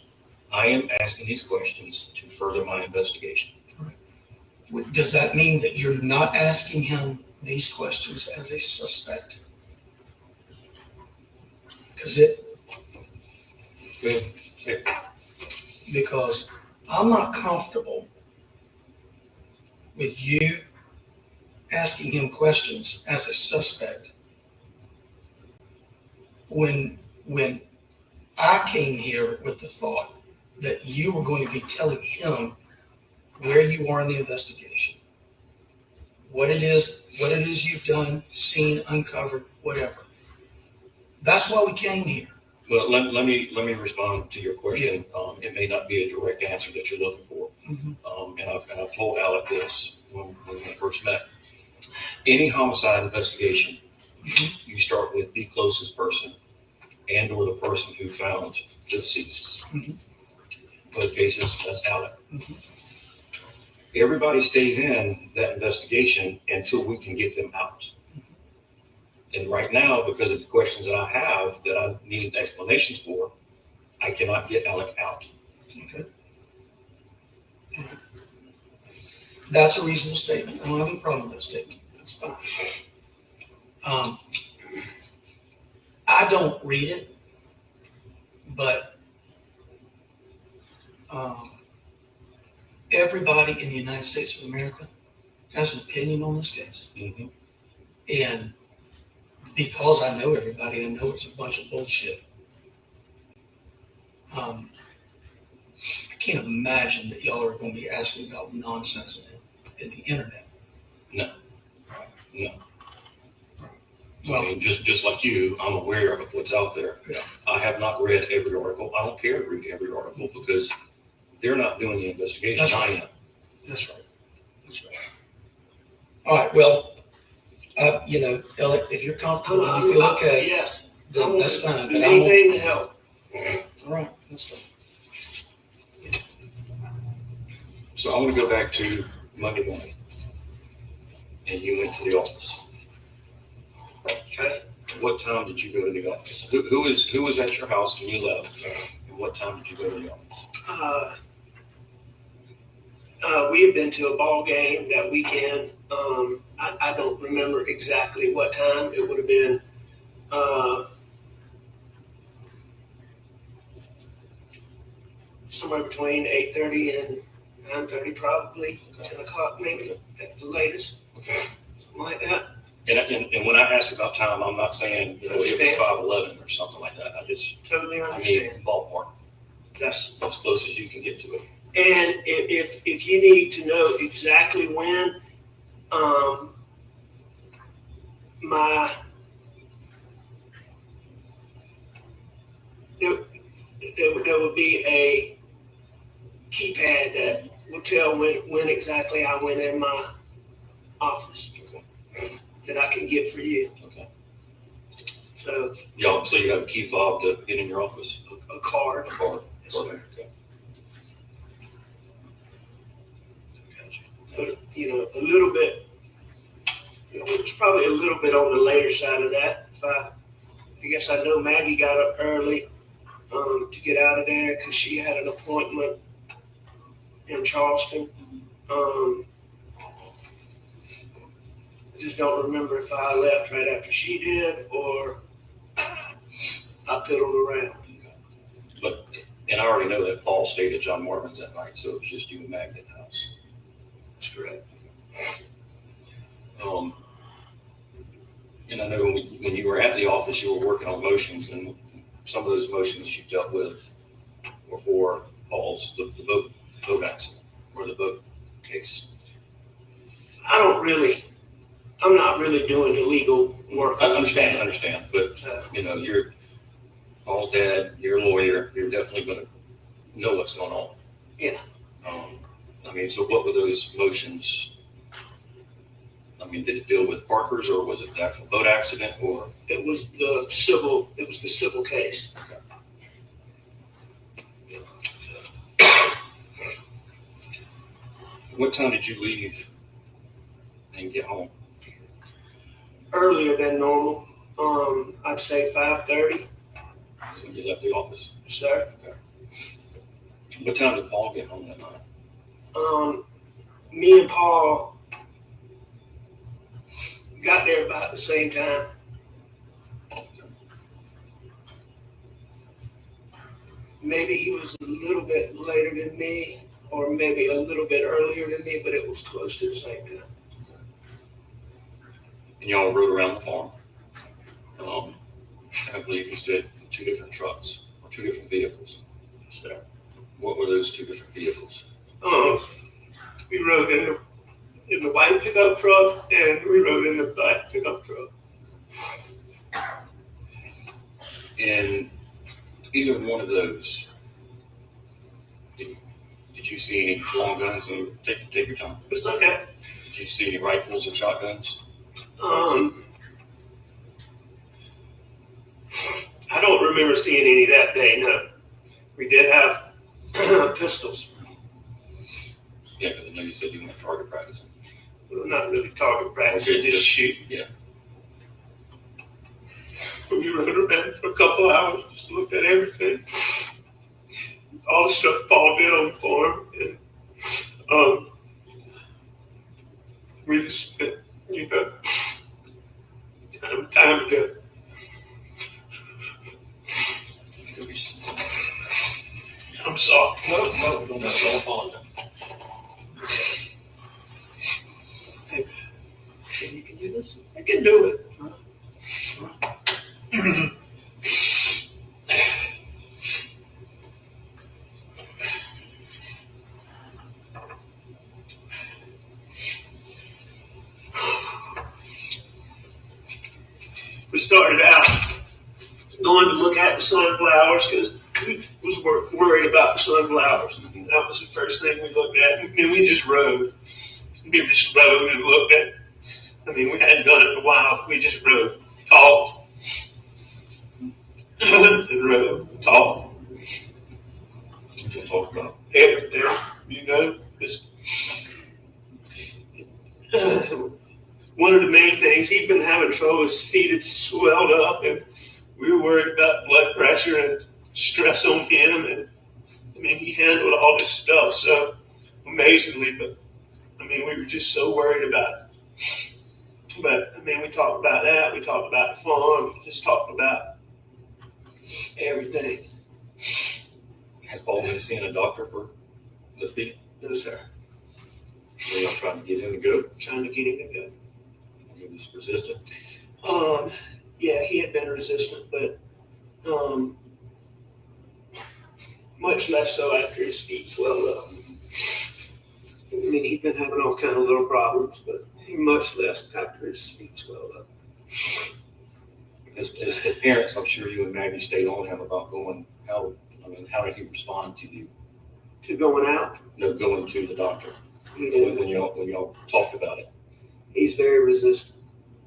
I am asking these questions to further my investigation.
Does that mean that you're not asking him these questions as a suspect? Because I'm not comfortable with you asking him questions as a suspect when I came here with the thought that you were going to be telling him where you are in the investigation, what it is you've done, seen, uncovered, whatever. That's why we came here.
Well, let me respond to your question. Yeah. It may not be a direct answer that you're looking for. Mm-hmm. And I've told Alec this when we first met. Any homicide investigation, mm-hmm. you start with the closest person and or the person who found the deceased. Mm-hmm. Both cases, that's Alec. Mm-hmm. Everybody stays in that investigation until we can get them out. And right now, because of the questions that I have that I need explanations for, I cannot get Alec out.
Okay. That's a reasonable statement. I don't have any problem with that statement. That's fine. I don't read it, but everybody in the United States of America has an opinion on this case. Mm-hmm. And because I know everybody, I know it's a bunch of bullshit. I can't imagine that y'all are going to be asking about nonsense in the internet.
No. Well, I mean, just like you, I'm aware of what's out there. Yeah. I have not read every article. I don't care to read every article because they're not doing the investigation.
That's right.
I am.
That's right. All right. Well, Alec, if you're comfortable and you feel okay,
yes,
then that's fine.
But anything to help.
All right, that's fine.
So I'm going to go back to Monday morning, and you went to the office. Okay. What time did you go to the office? Who was at your house when you left? What time did you go to the office?
We had been to a ball game that weekend. I don't remember exactly what time. It would have been somewhere between 8:30 and 9:30, probably 10 o'clock, maybe at the latest, something like that.
And when I ask about time, I'm not saying, it was 5:11 or something like that. I just
Totally
I
understand.
need ballpark.
That's
as close as you can get to it.
And if you need to know exactly when, there would be a keypad that would tell when exactly I went in my office.
Okay.
That I can get for you.
Okay.
So
you have a key fob to get in your office?
a card.
A card.
Yes, sir.
Okay.
But, a little bit, it's probably a little bit on the later side of that. I guess I know Maggie got up early to get out of there because she had an appointment in Charleston. I just don't remember if I left right after she did or I piddled around.
And I already know that Paul stayed at John Marvin's that night, so it was just you and Maggie at the house.
That's correct.
And I know when you were at the office, you were working on motions, and some of those motions you dealt with were for Paul's, the boat accident or the boat case.
I'm not really doing the legal work.
I understand, but you're Paul's dad, you're a lawyer, you're definitely going to know what's going on.
Yeah.
So what were those motions? Did it deal with Parker's, or was it the actual boat accident, or?
It was the civil case.
Okay. What time did you leave and get home?
Earlier than normal. I'd say 5:30.
So you left the office?
Sir.
Okay. What time did Paul get home that night?
Me and Paul got there about the same time. Maybe he was a little bit later than me, or maybe a little bit earlier than me, but it was close to the same time.
And y'all rode around the farm. I believe you said 2 different trucks or 2 different vehicles.
Sir.
What were those 2 different vehicles?
We rode in the white pickup truck, and we rode in the black pickup truck.
In either one of those, did you see any long guns? And take your time.
It's okay.
Did you see any rifles or shotguns?
I don't remember seeing any that day, no. We did have pistols.
Yeah, because I know you said you went target practicing.
Well, not really target practice,
Okay,
just shoot.
Yeah.
We rode around for a couple hours, just looked at everything. All the stuff Paul did on the farm. And, we just spent, time together. I'm sorry.
No, don't apologize.
Hey, you can do this? I can do it. We started out going to look at the sunflowers because we was worried about the sunflowers. That was the first thing we looked at. And we just rode. We just rode and looked at. We hadn't done it in a while. We just rode, talked, and rode, talked.
What you talk about?
Everything, just one of the main things, he'd been having trouble, his feet had swelled up, and we were worried about blood pressure, and stress on him. And I mean, he handled all this stuff so amazingly, but I mean, we were just so worried about it. But I mean, we talked about that. We talked about the farm. We just talked about everything.
Has Paul been seeing a doctor for this feet?
No, sir.
So y'all trying to get him to go?
Trying to get him to go.
He was resistant.
Yeah, he had been resistant, but much less so after his feet swelled up. I mean, he'd been having all kind of little problems, but much less after his feet swelled up.
His parents, I'm sure you and Maggie stayed on him about going. How did he respond to you?
To going out?
No, going to the doctor.
He did.
When y'all talked about it.
He's very resistant.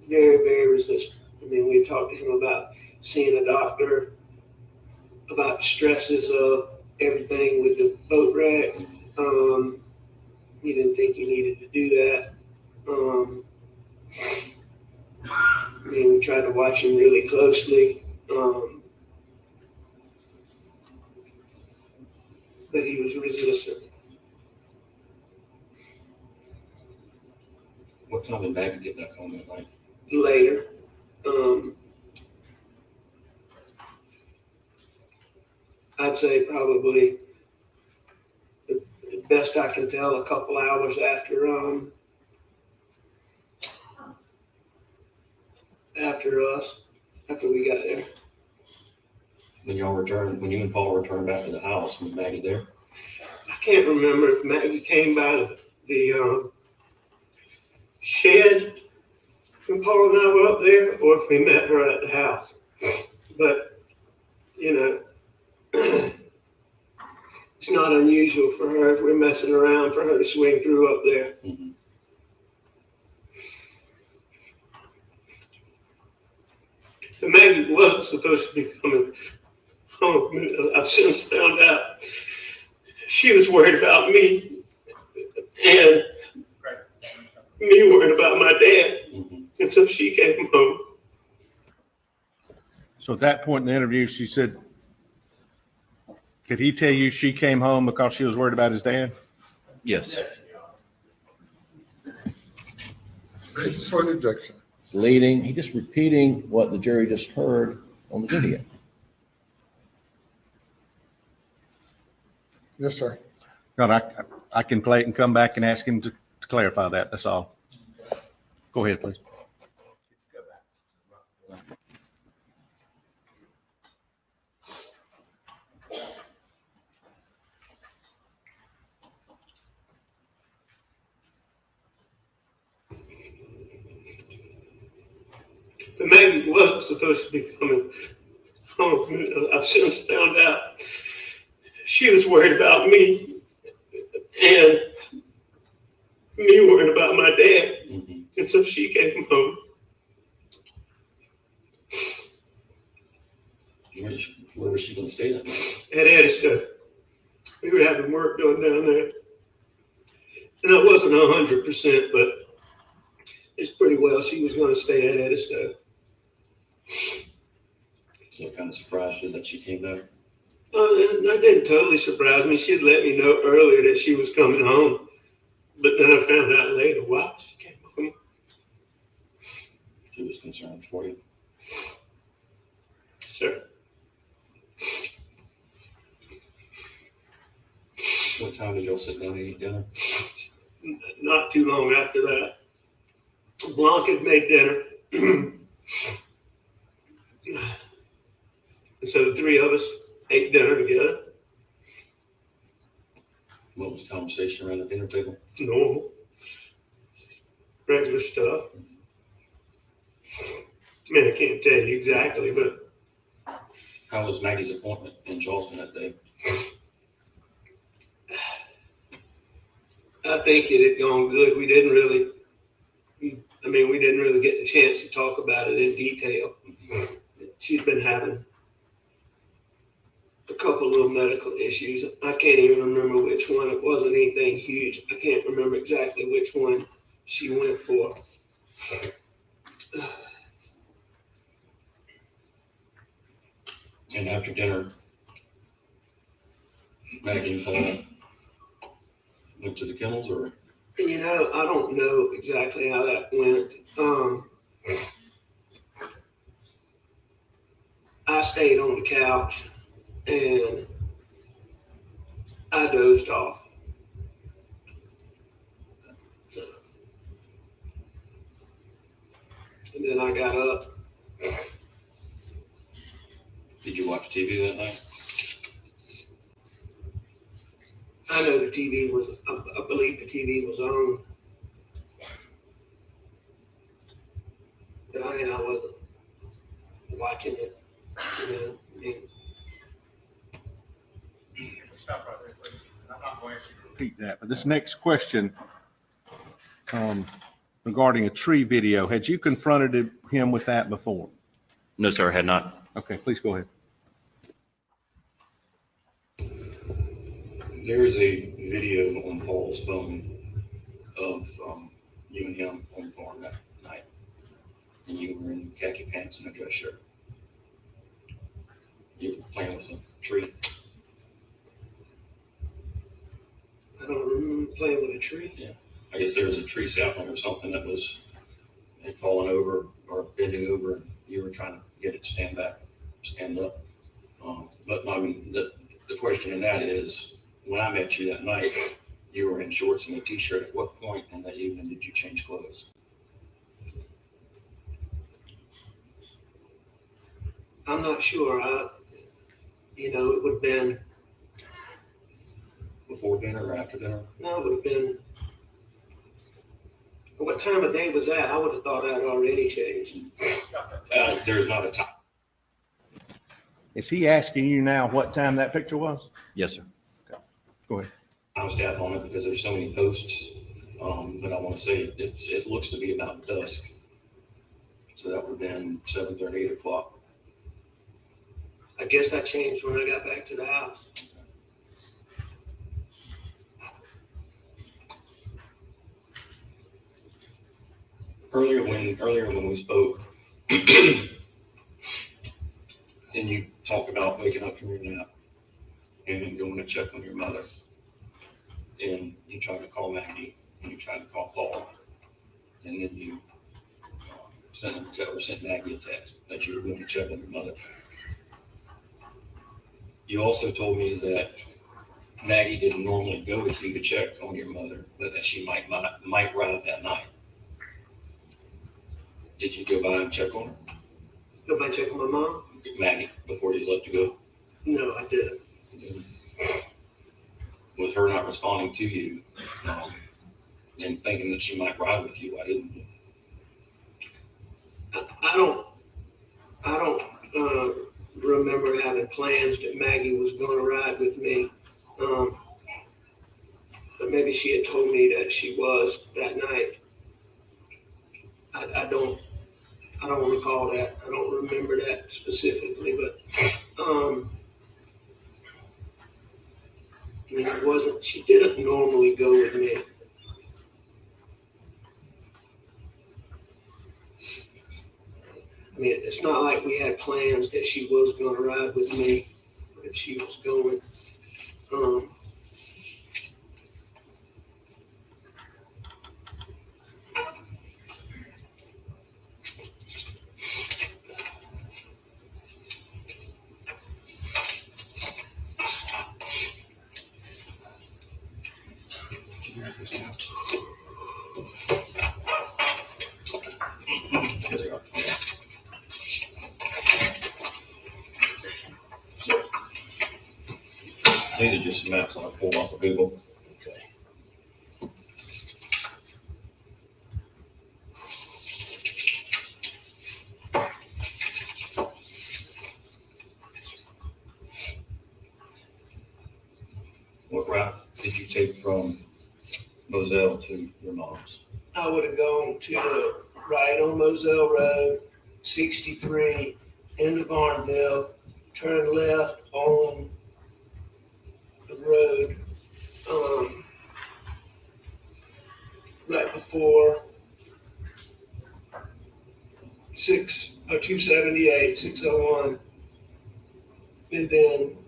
Very, very resistant. I mean, we talked to him about seeing a doctor, about stresses of everything with the boat wreck. He didn't think he needed to do that. I mean, we tried to watch him really closely. But he was resistant.
What time did Maggie get back home that night?
Later. I'd say probably, the best I can tell, a couple hours after we got there.
When you and Paul returned back to the house, was Maggie there?
I can't remember if Maggie came by the shed when Paul and I were up there, or if we met her at the house. But, you know, it's not unusual for her, if we're messing around, for her to swing through up there.
Mm-hmm.
And Maggie wasn't supposed to be coming home. I've since found out she was worried about me, and me worried about my dad.
Mm-hmm.
And so she came home.
So at that point in the interview, she said, did he tell you she came home because she was worried about his dad?
Yes.
Basis for an objection.
Leading, he just repeating what the jury just heard on the video.
Yes, sir.
God, I can play it and come back and ask him to clarify that. That's all. Go ahead, please.
But Maggie wasn't supposed to be coming home. I've since found out she was worried about me, and me worried about my dad.
Mm-hmm.
And so she came home.
Where was she going to stay that night?
At Edisto. We were having work done down there. And I wasn't 100%, but it's pretty well she was going to stay at Edisto.
So it kind of surprised you that she came back?
That didn't totally surprise me. She'd let me know earlier that she was coming home. But then I found out later, wow, she came home.
She was concerned for you.
Sure.
What time did y'all sit down and eat dinner?
Not too long after that. Blanc had made dinner. And so the three of us ate dinner together.
What was the conversation around the dinner table?
Normal. Regular stuff. I mean, I can't tell you exactly, but.
How was Maggie's appointment in Charleston that day?
I think it had gone good. We didn't really get the chance to talk about it in detail. She's been having a couple little medical issues. I can't even remember which one. It wasn't anything huge. I can't remember exactly which one she went for.
And after dinner, Maggie and Paul went to the kennels, or?
You know, I don't know exactly how that went. I stayed on the couch and I dozed off. And then I got up.
Did you watch TV that night?
I know the TV was, I believe the TV was on. But I wasn't watching it. You know, I mean,
Stop right there, please. I'm not going to ask you to repeat that, but this next question regarding a tree video, had you confronted him with that before?
No, sir, I had not.
Okay, please go ahead.
There is a video on Paul's phone of you and him on the farm that night, and you were in khaki pants and a dress shirt. You were playing with a tree.
I don't remember playing with a tree.
Yeah, I guess there was a tree sapling or something that had fallen over or bending over, and you were trying to get it to stand up. But I mean, the question in that is, when I met you that night, you were in shorts and a t-shirt. At what point in that evening did you change clothes?
I'm not sure. It would have been
Before dinner or after dinner?
No, it would have been. What time of day was that? I would have thought I'd already changed.
There's not a time.
Is he asking you now what time that picture was?
Yes, sir.
Okay. Go ahead.
I was down on it because there's so many posts, but I want to say it looks to be about dusk. So that would have been 7:30, 8 o'clock.
I guess I changed when I got back to the house.
Earlier when we spoke, and you talked about waking up from your nap and then going to check on your mother, and you tried to call Maggie and you tried to call Paul, and then you sent Maggie a text that you were going to check on your mother. You also told me that Maggie didn't normally go with you to check on your mother, but that she might ride that night. Did you go by and check on her?
Go by and check on my mom?
Maggie, before you left to go?
No, I didn't.
With her not responding to you and thinking that she might ride with you, why didn't you?
I don't remember having plans that Maggie was going to ride with me. But maybe she had told me that she was that night. I don't recall that. I don't remember that specifically, but she didn't normally go with me. I mean, it's not like we had plans that she was going to ride with me, but she was going.
These are just some maps I pulled off of Google.
Okay.
What route did you take from Moselle to your mom's?
I would have gone to the right on Moselle Road, 63, into Barnville, turn left on the road, right before 278, 601, and then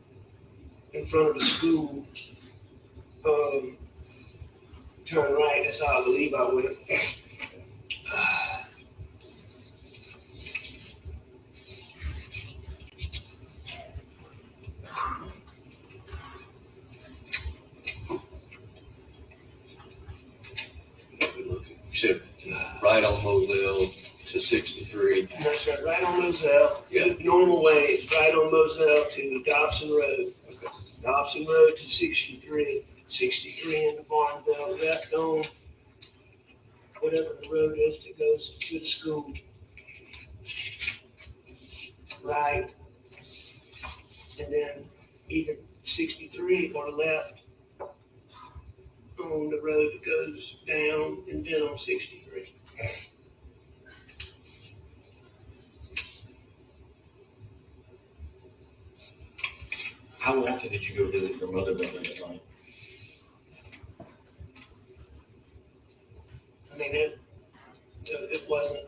in front of the school, turn right. That's how I believe I went.
You said right on Moselle to 63.
No, sir, right on Moselle.
Yeah.
Normal way, it's right on Moselle to Dobson Road.
Okay.
Dobson Road to 63. 63 in the Barnville, left on whatever the road is that goes to the school. Right. And then either 63 or left on the road that goes down and then on 63.
How often did you go visit your mother that night?
I mean, it wasn't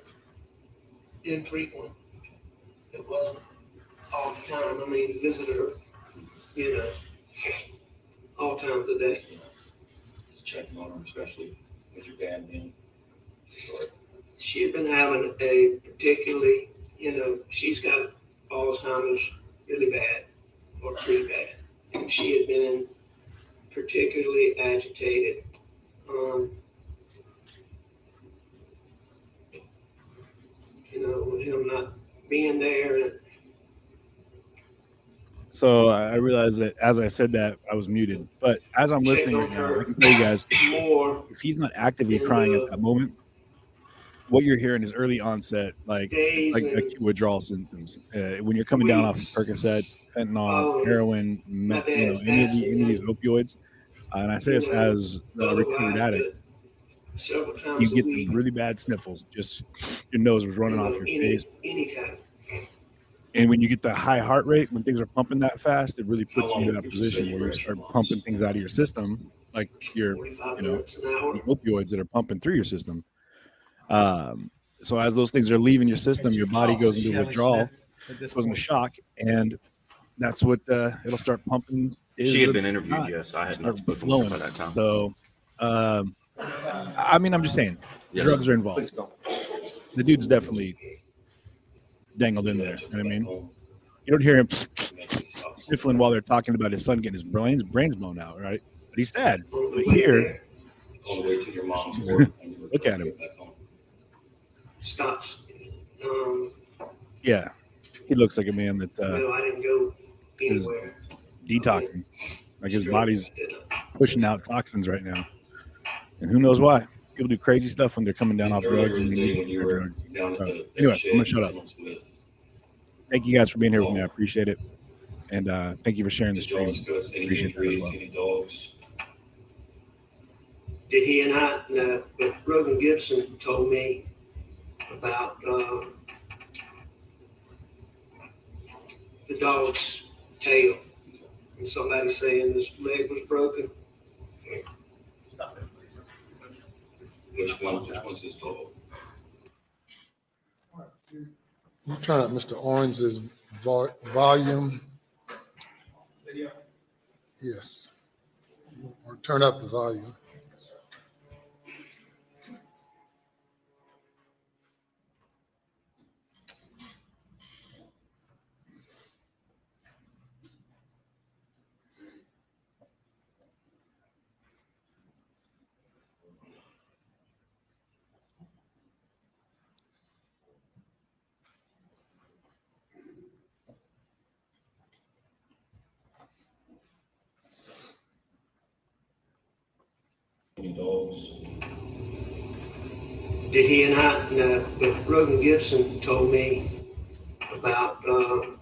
infrequent. It wasn't all the time. I mean, visitor, you know, all times a day.
Just checking on her, especially with your dad being short.
She had been having a particularly, you know, she's got Alzheimer's really bad or pretty bad. And she had been particularly agitated. You know, with him not being there. And
So I realized that as I said that, I was muted. But as I'm listening right now, I can tell you guys,
more
if he's not actively crying at that moment, what you're hearing is early onset, like acute withdrawal symptoms. When you're coming down off of Percocet, fentanyl, heroin, any of these opioids. And I say this as a recovered addict.
several times
You
a
get
week.
the really bad sniffles, just your nose was running off your face.
Anytime.
And when you get the high heart rate, when things are pumping that fast, it really puts you into that position where you start pumping things out of your system, like your, the opioids that are pumping through your system. So as those things are leaving your system, your body goes into withdrawal. This wasn't a shock, and that's what it'll start pumping.
She had been interviewed, yes. I had not spoken to her by that time.
So, I mean, I'm just saying,
Yes.
drugs are involved. The dude's definitely dangled in there. You know what I mean? You don't hear him sniffling while they're talking about his son getting his brains blown out, right? But he's sad. But here,
On the way to your mom's work.
look at him.
Stops.
Yeah, he looks like a man that
No, I didn't go
is
anywhere.
detoxing. Like his body's pushing out toxins right now, and who knows why? People do crazy stuff when they're coming down off drugs and they need their drugs. Anyway, I'm gonna shut up. Thank you guys for being here with me. I appreciate it, and thank you for sharing the stream. Appreciate that as well.
Did he and I? No, but Rogan Gibson told me about the dog's tail, and somebody saying his leg was broken.
Which one's his dog?
I'm trying out Mr. Orange's volume. Yes. Or turn up the volume.
Did he and I? No, but Rogan Gibson told me about the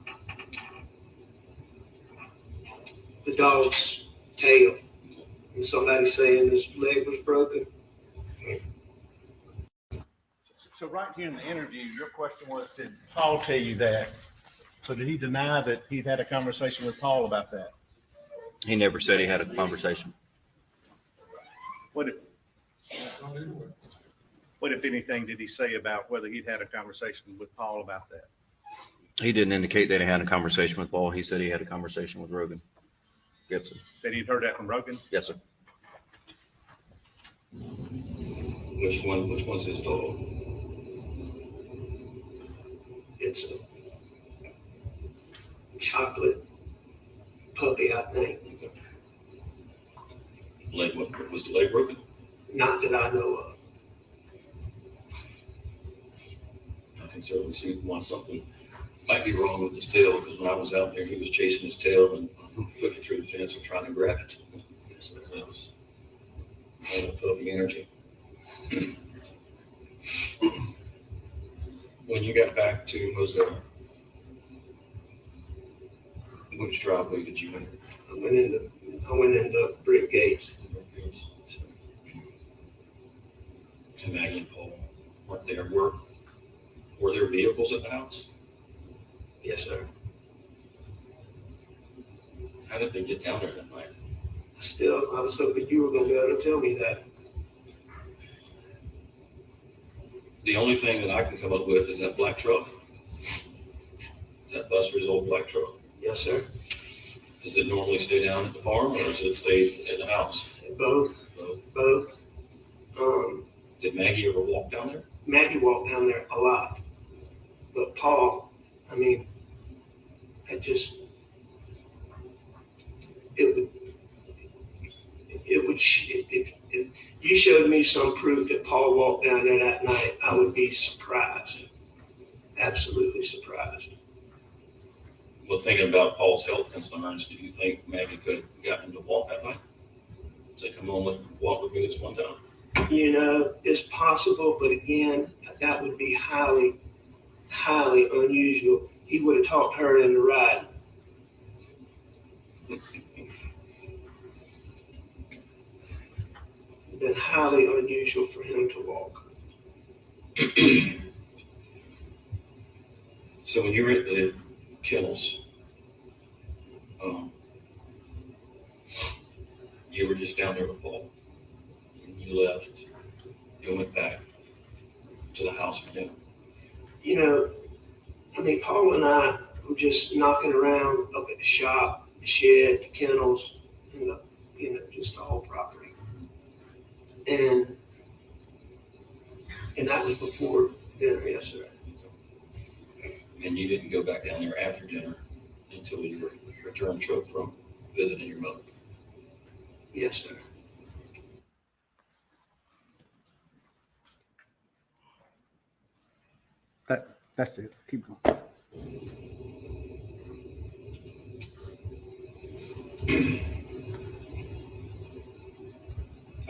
dog's tail, and somebody saying his leg was broken.
So right here in the interview, your question was, did Paul tell you that? So did he deny that he'd had a conversation with Paul about that?
He never said he had a conversation.
What if anything, did he say about whether he'd had a conversation with Paul about that?
He didn't indicate that he had a conversation with Paul. He said he had a conversation with Rogan. Gibson.
That he'd heard that from Rogan?
Yes, sir.
Which one's his dog?
It's a chocolate puppy, I think.
Leg, was the leg broken?
Not that I know of.
I can certainly see why something might be wrong with his tail, because when I was out there, he was chasing his tail and looking through the fence and trying to grab it. So that was a lot of puppy energy. When you got back to Moselle, which driveway did you enter?
I went into brick gates.
To Maggie and Paul, weren't there? Were there vehicles at the house?
Yes, sir.
How did they get down there that night?
I was hoping you were going to be able to tell me that.
The only thing that I can come up with is that black truck. Is that Buster's old black truck?
Yes, sir.
Does it normally stay down at the farm, or does it stay at the house?
Both. Both.
Did Maggie ever walk down there?
Maggie walked down there a lot. But Paul, I mean, it would, if you showed me some proof that Paul walked down there that night, I would be surprised. Absolutely surprised.
Well, thinking about Paul's health concerns, do you think Maggie could have gotten him to walk that night? Say, come on, let's walk with me this one time.
You know, it's possible, but again, that would be highly, highly unusual. He would have talked her into ride. Been highly unusual for him to walk.
So when you were at the kennels, you were just down there with Paul, and you left, you went back to the house for dinner.
You know, I mean, Paul and I were just knocking around up at the shop, the shed, the kennels, and just the whole property. And that was before dinner, yes, sir.
And you didn't go back down there after dinner until your return trip from visiting your mother.
Yes, sir.
That's it. Keep going.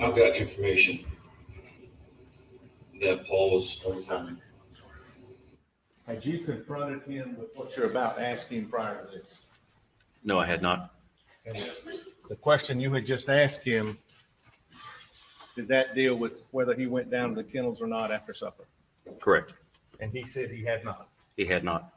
I've got information that Paul was unfounded.
Had you confronted him with what you're about to ask him prior to this?
No, I had not.
And the question you had just asked him, did that deal with whether he went down to the kennels or not after supper?
Correct.
And he said he had not.
He had not.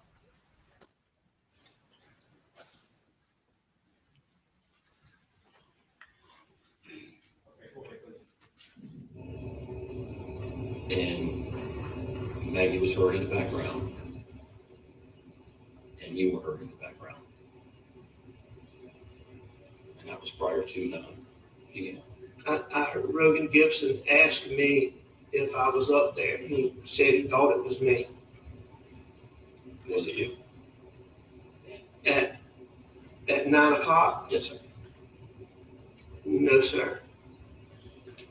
And Maggie was heard in the background, and you were heard in the background. And that was prior to 9 p.m.
I heard Rogan Gibson ask me if I was up there. He said he thought it was me.
Was it you?
At 9 o'clock?
Yes, sir.
No, sir.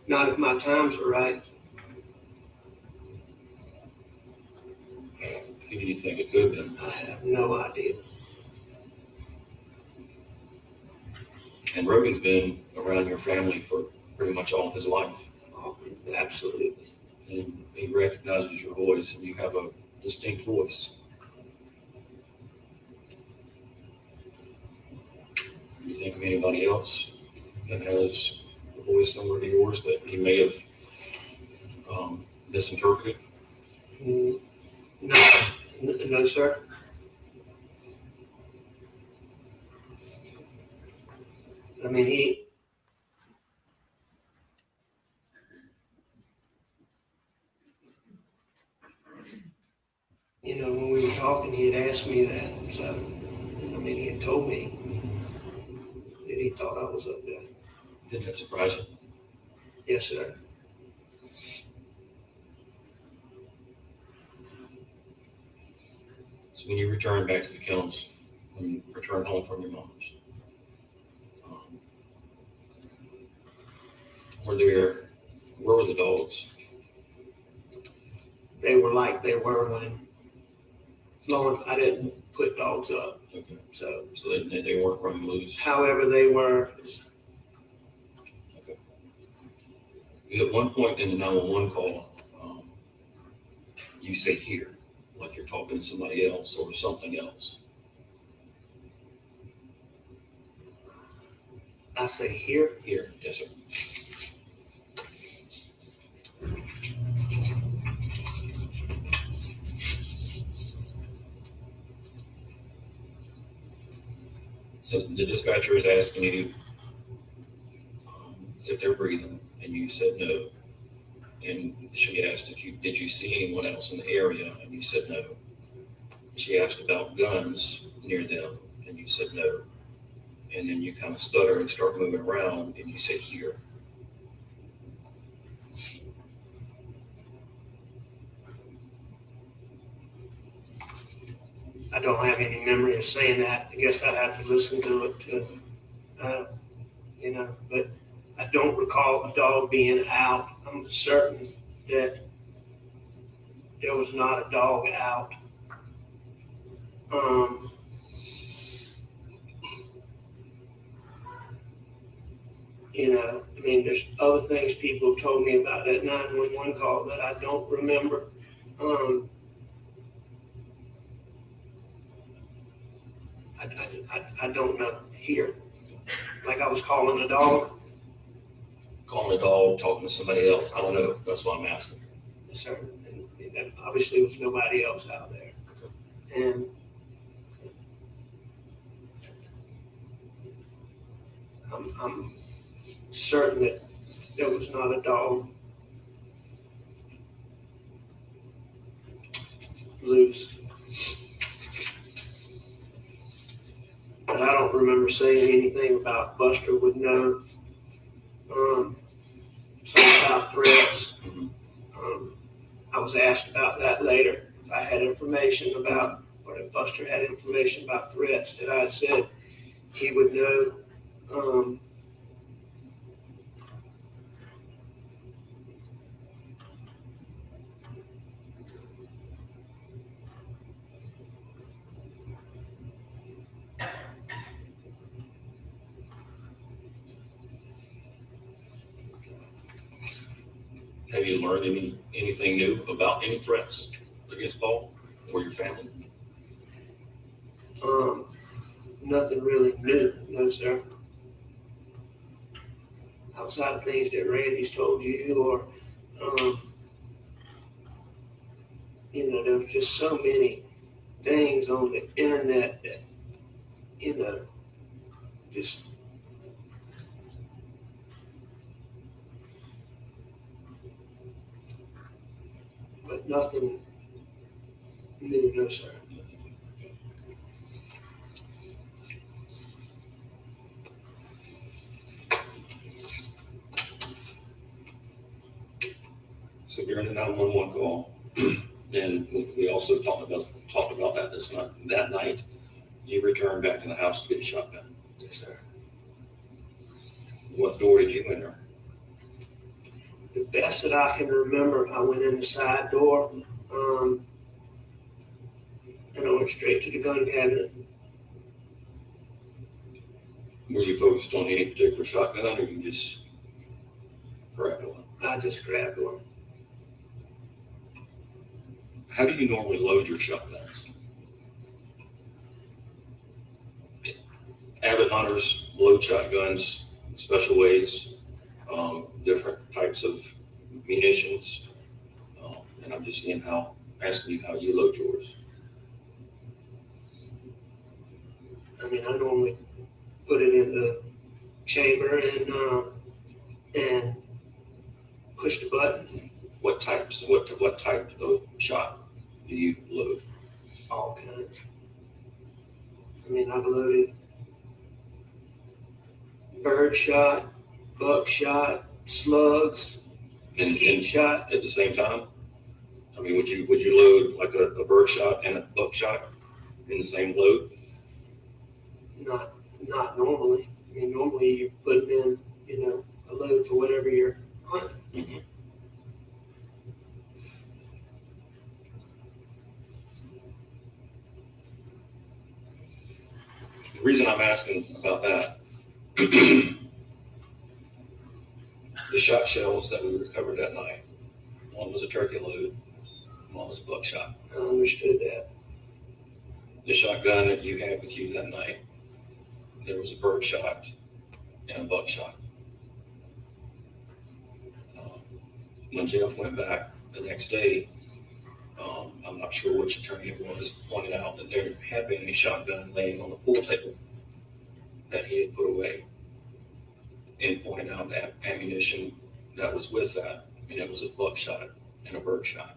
Not if my times are right.
Who do you think it could have been?
I have no idea.
And Rogan's been around your family for pretty much all of his life.
Oh, absolutely.
And he recognizes your voice, and you have a distinct voice. Do you think of anybody else that has a voice similar to yours that he may have misinterpreted?
No, sir. I mean, when we were talking, he had asked me that. So, I mean, he had told me that he thought I was up there.
Did that surprise you?
Yes, sir.
So when you returned back to the kennels, when you returned home from your mom's, where were the dogs?
They were like they were when I didn't put dogs up.
Okay.
So
they weren't running loose.
However they were.
Okay. At one point in the 911 call, you say here, like you're talking to somebody else or something else.
I say here?
Here, yes, sir. So the dispatcher is asking you if they're breathing, and you said no. And she asked did you see anyone else in the area, and you said no. She asked about guns near them, and you said no. And then you kind of stutter and start moving around, and you say here.
I don't have any memory of saying that. I guess I'd have to listen to it but I don't recall a dog being out. I'm certain that there was not a dog out. There's other things people have told me about that 911 call that I don't remember. I don't know here. Like I was calling a dog.
Calling a dog, talking to somebody else. I don't know. That's what I'm asking.
Yes, sir. And obviously, there was nobody else out there. Okay. And I'm certain that there was not a dog loose. But I don't remember saying anything about Buster would know. Something about threats. I was asked about that later. If I had information about, or if Buster had information about threats that I said he would know.
Have you learned anything new about any threats against Paul or your family?
Nothing really new, no, sir. Outside of things that Randy's told you, or there was just so many things on the internet that just but nothing new, no, sir.
So during the 911 call, and we also talked about that night, you returned back to the house to get a shotgun.
Yes, sir.
What door did you enter?
The best that I can remember, I went in the side door, and I went straight to the gun cabinet.
Were you focused on any particular shotgun, or you just grabbed one?
I just grabbed one.
How do you normally load your shotguns? Avid hunters load shotguns special ways, different types of munitions, and I'm just asking you how you load yours.
I normally put it in the chamber and push the button.
What type of shot do you load?
All kinds. I've loaded birdshot, buckshot, slugs, skeet shot.
At the same time? I mean, would you load like a bird shot and a buckshot in the same load?
Not normally. I mean, normally you're putting in, a load for whatever you're hunting.
Mm-hmm. The reason I'm asking about that, the shot shells that we recovered that night, one was a turkey load, one was buckshot.
I understood that.
The shotgun that you had with you that night, there was a bird shot and a buckshot. When Jeff went back the next day, I'm not sure which attorney it was, pointed out that there had been a shotgun laying on the pool table that he had put away, and pointed out that ammunition that was with that, and it was a buckshot and a bird shot.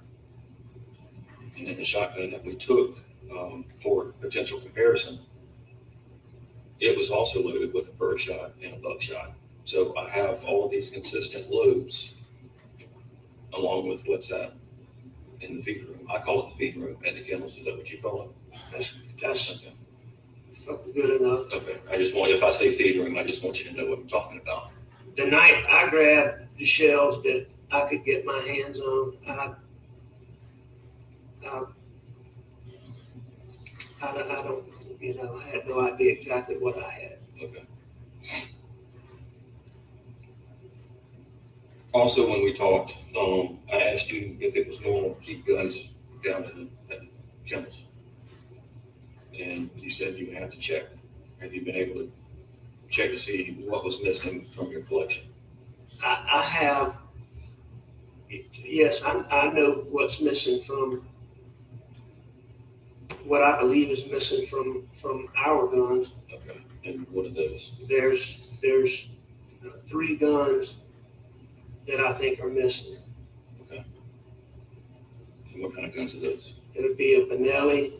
And then the shotgun that we took for potential comparison, it was also loaded with a bird shot and a buckshot. So I have all of these consistent loads along with what's that in the feed room. I call it the feed room at the kennels. Is that what you call it?
That's
okay.
Good enough.
Okay. I just want, if I say feed room, I just want you to know what I'm talking about.
The night I grabbed the shells that I could get my hands on, I don't, I had no idea exactly what I had.
Okay. Also, when we talked, I asked you if it was normal to keep guns down at the kennels. And you said you would have to check. Have you been able to check to see what was missing from your collection?
I have, yes, I know what's missing from what I believe is missing from our guns.
Okay. And what are those?
There's 3 guns that I think are missing.
Okay. And what kind of guns are those?
It would be a Benelli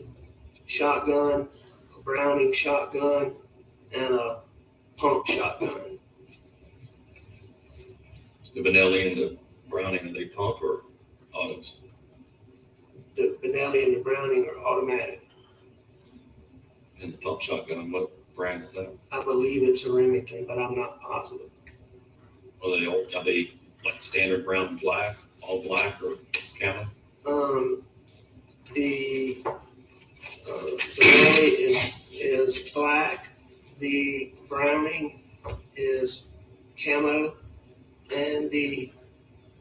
shotgun, a Browning shotgun, and a pump shotgun.
The Benelli and the Browning, are they pump or autos?
The Benelli and the Browning are automatic.
And the pump shotgun, what brand is that?
I believe it's a Remington, but I'm not positive.
Are they like standard brown and black, all black, or camo?
The Benelli is black. The Browning is camo, and the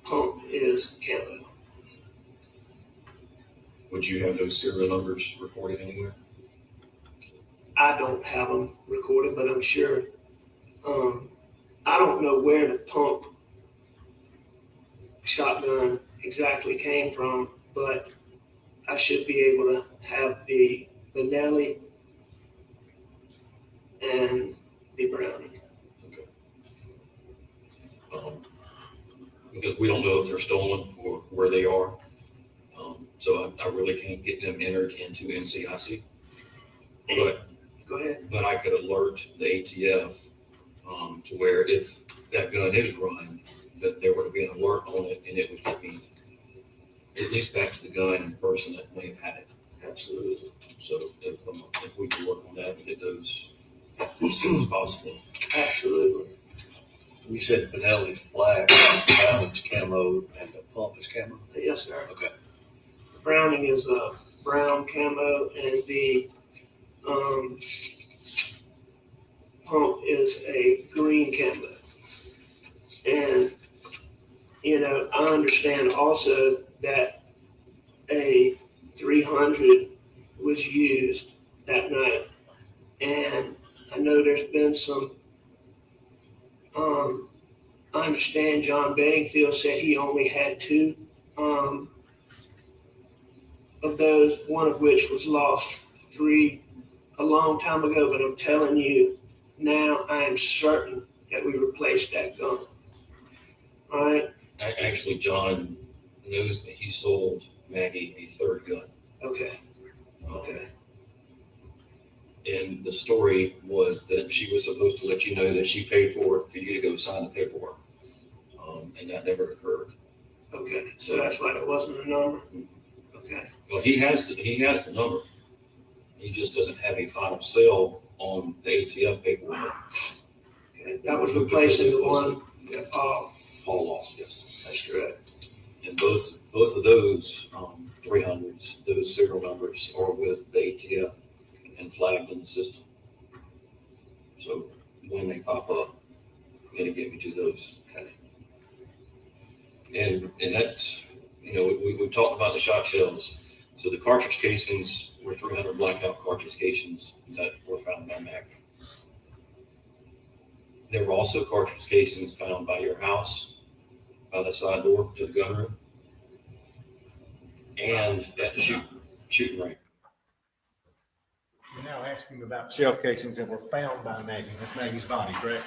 pump is camo.
Would you have those serial numbers recorded anywhere?
I don't have them recorded, but I'm sure. I don't know where the pump shotgun exactly came from, but I should be able to have the Benelli and the Browning.
Okay. Because we don't know if they're stolen or where they are. So I really can't get them entered into NCIC.
Go ahead.
But I could alert the ATF to where if that gun is run, that there would be an alert on it, and it would get me at least back to the gun and the person that may have had it.
Absolutely.
So if we could work on that and get those as soon as possible.
Absolutely.
You said Benelli's black, Browning's camo, and the pump is camo?
Yes, sir.
Okay.
Browning is a brown camo, and the pump is a green camo. And, I understand also that a 300 was used that night. And I know there's been some, I understand John Bedingfield said he only had 2 of those, one of which was lost 3 a long time ago, but I'm telling you, now I am certain that we replaced that gun. All right?
Actually, John knows that he sold Maggie a 3rd gun.
Okay. Okay.
And the story was that she was supposed to let you know that she paid for it for you to go sign the paperwork. And that never occurred.
Okay, so that's why there wasn't a number. Okay.
Well, he has the number. He just doesn't have a final sale on the ATF paperwork.
Okay, that was replacing the one that
Paul lost. Yes,
that's correct.
And both of those 300s, those serial numbers are with the ATF and flagged in the system. So when they pop up, it'll get me to those. Okay. And that's, we've talked about the shot shells. So the cartridge casings were 300 blackout cartridge casings that were found by Maggie. There were also cartridge casings found by your house, by the side door to the gun room, and at the shooting range.
We're now asking about shell casings that were found by Maggie. That's Maggie's body, correct?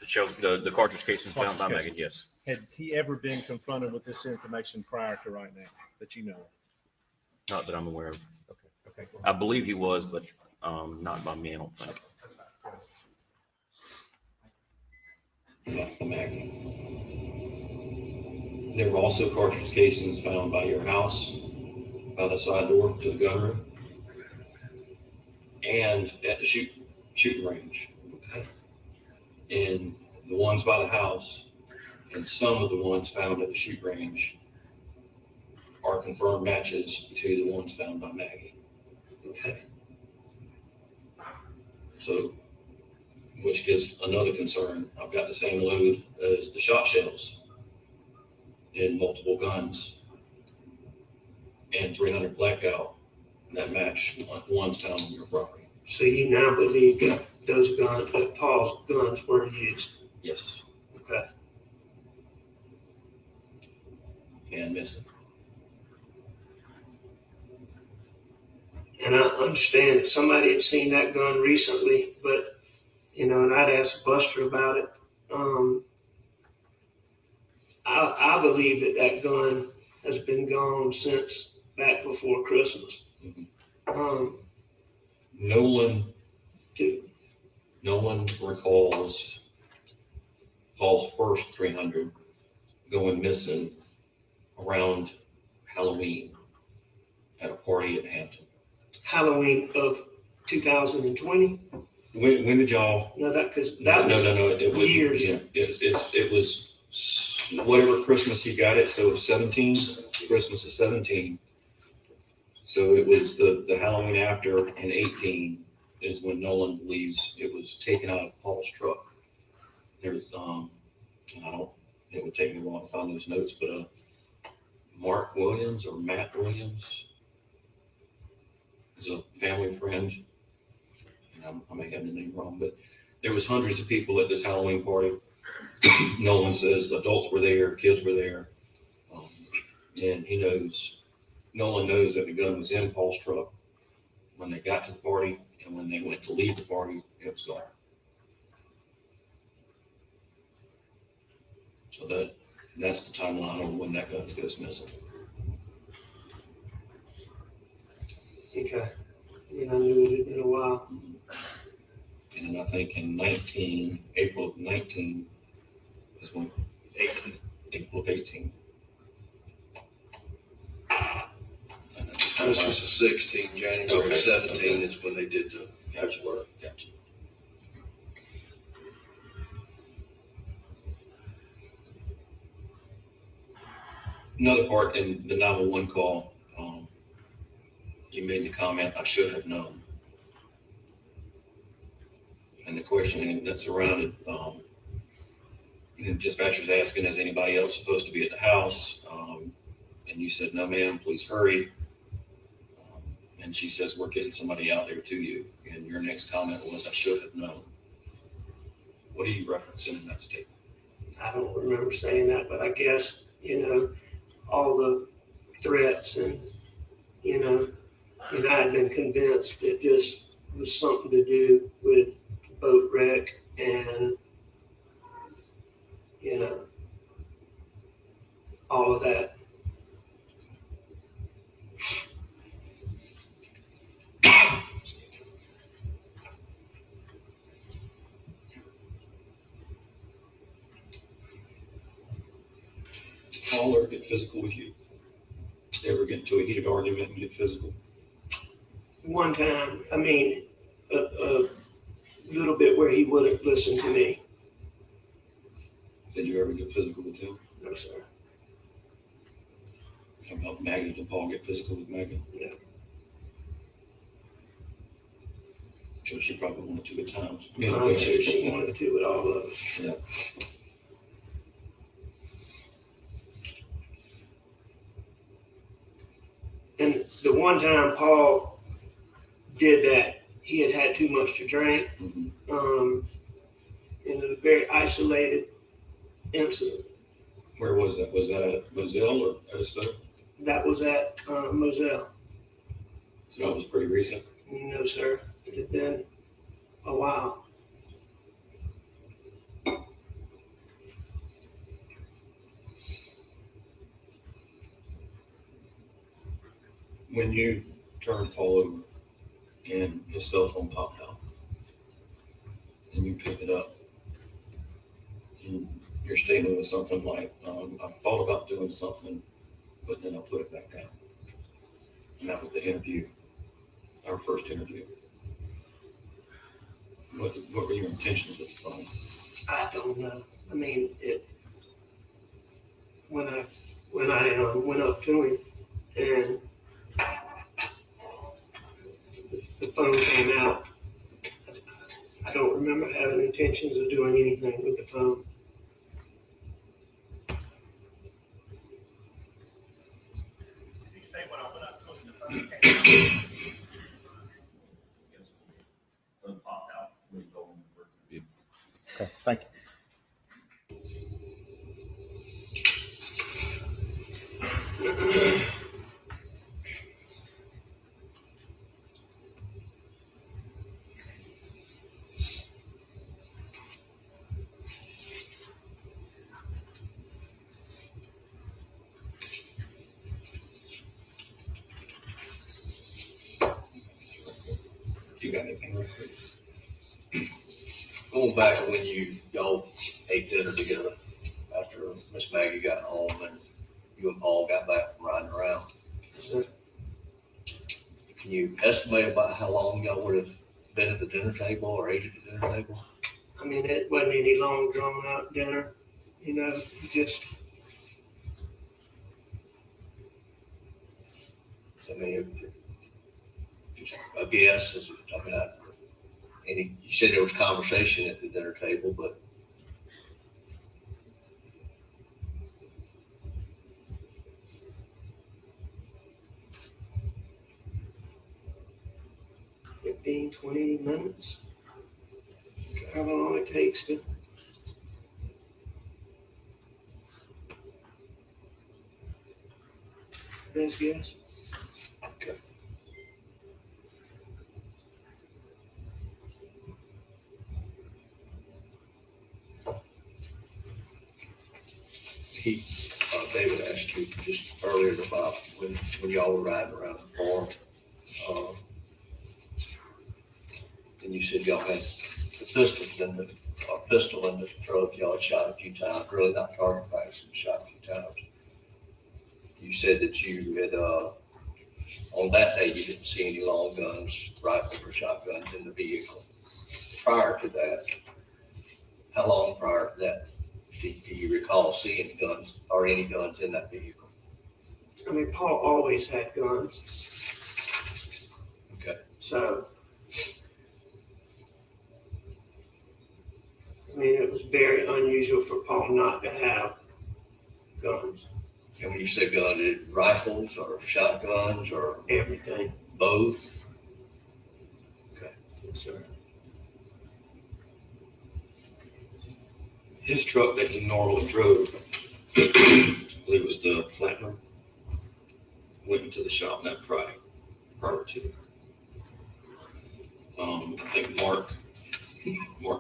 The cartridge casings found by
Cartridge
Megan, yes.
Had he ever been confronted with this information prior to right now that you know of?
Not that I'm aware of.
Okay. Cool.
I believe he was, but not by me, I don't think.
Maggie. There were also cartridge casings found by your house, by the side door to the gun room, and at the shooting range.
Okay.
And the ones by the house and some of the ones found at the shoot range are confirmed matches to the ones found by Maggie.
Okay.
So, which gives another concern. I've got the same load as the shot shells in multiple guns and 300 blackout that match ones found on your property.
So you now believe that those guns, that Paul's guns were used?
Yes.
Okay.
And missing.
And I understand that somebody had seen that gun recently, but, and I'd asked Buster about it. I believe that gun has been gone since back before Christmas.
Mm-hmm. No one recalls Paul's first 300 going missing around Halloween at a party at Hampton.
Halloween of 2020?
When did y'all?
No, no.
It was
years.
Yeah, it was whatever Christmas he got it. So it was 17. Christmas is 17. So it was the Halloween after, and 18 is when Nolan believes it was taken out of Paul's truck. There was it would take me a while to find those notes, but Mark Williams or Matt Williams is a family friend. And I may have the name wrong, but there was hundreds of people at this Halloween party. Nolan says adults were there, kids were there, and Nolan knows that the gun was in Paul's truck when they got to the party, and when they went to leave the party, it was gone. So that's the timeline on when that gun goes missing.
Okay. I knew it had been a while.
And I think in April of 19 is when April of 18.
This was a 16, January 17 is when they did the work.
Gotcha. Another part in the 911 call, you made the comment, I should have known. And the questioning that surrounded, the dispatcher's asking, is anybody else supposed to be at the house? And you said, no, ma'am, please hurry. And she says, we're getting somebody out there to you. And your next comment was, I should have known. What are you referencing in that statement?
I don't remember saying that, but I guess, all the threats and, I had been convinced it just was something to do with boat wreck and, all of that.
Paul ever get physical with you? Ever get into a heated argument and get physical?
One time, I mean, a little bit where he wouldn't listen to me.
Did you ever get physical with him?
No, sir.
How about Maggie? Did Paul get physical with Maggie?
No.
So she probably wanted to at times.
I'm sure she wanted to with all of us.
Yeah.
And the one time Paul did that, he had too much to drink.
Mm-hmm.
In a very isolated incident.
Where was that? Was that at Moselle or Edisburg?
That was at Moselle.
So that was pretty recent?
No, sir. It had been a while.
When you turned Paul over and his cell phone popped out and you picked it up, and your statement was something like, I thought about doing something, but then I put it back down. And that was the interview, our first interview. What were your intentions with the phone?
I don't know. I mean, when I went up to him and the phone came out, I don't remember having intentions of doing anything with the phone.
Okay, thank you.
You got anything real quick?
Going back to when y'all ate dinner together after Miss Maggie got home and you and Paul got back from riding around. Can you estimate about how long y'all would have been at the dinner table or ate at the dinner table?
I mean, it wasn't any long drawn out dinner, you know, just.
I mean, just a guess. You said there was conversation at the dinner table, but
15, 20 minutes. How long it takes to. Best guess.
okay. David asked you just earlier about when y'all were riding around the farm. And you said y'all had the pistol in the truck. Y'all had shot a few times, really not target practice, but shot a few times. You said that you had, on that day, you didn't see any long guns, rifles or shotguns in the vehicle. Prior to that, how long prior to that do you recall seeing guns or any guns in that vehicle?
I mean, Paul always had guns.
Okay.
So, I mean, it was very unusual for Paul not to have guns.
And when you say gun, rifles or shotguns or
everything?
Both? Okay.
Yes, sir.
His truck that he normally drove, I believe it was the Platinum, went into the shop that Friday prior to. I think Mark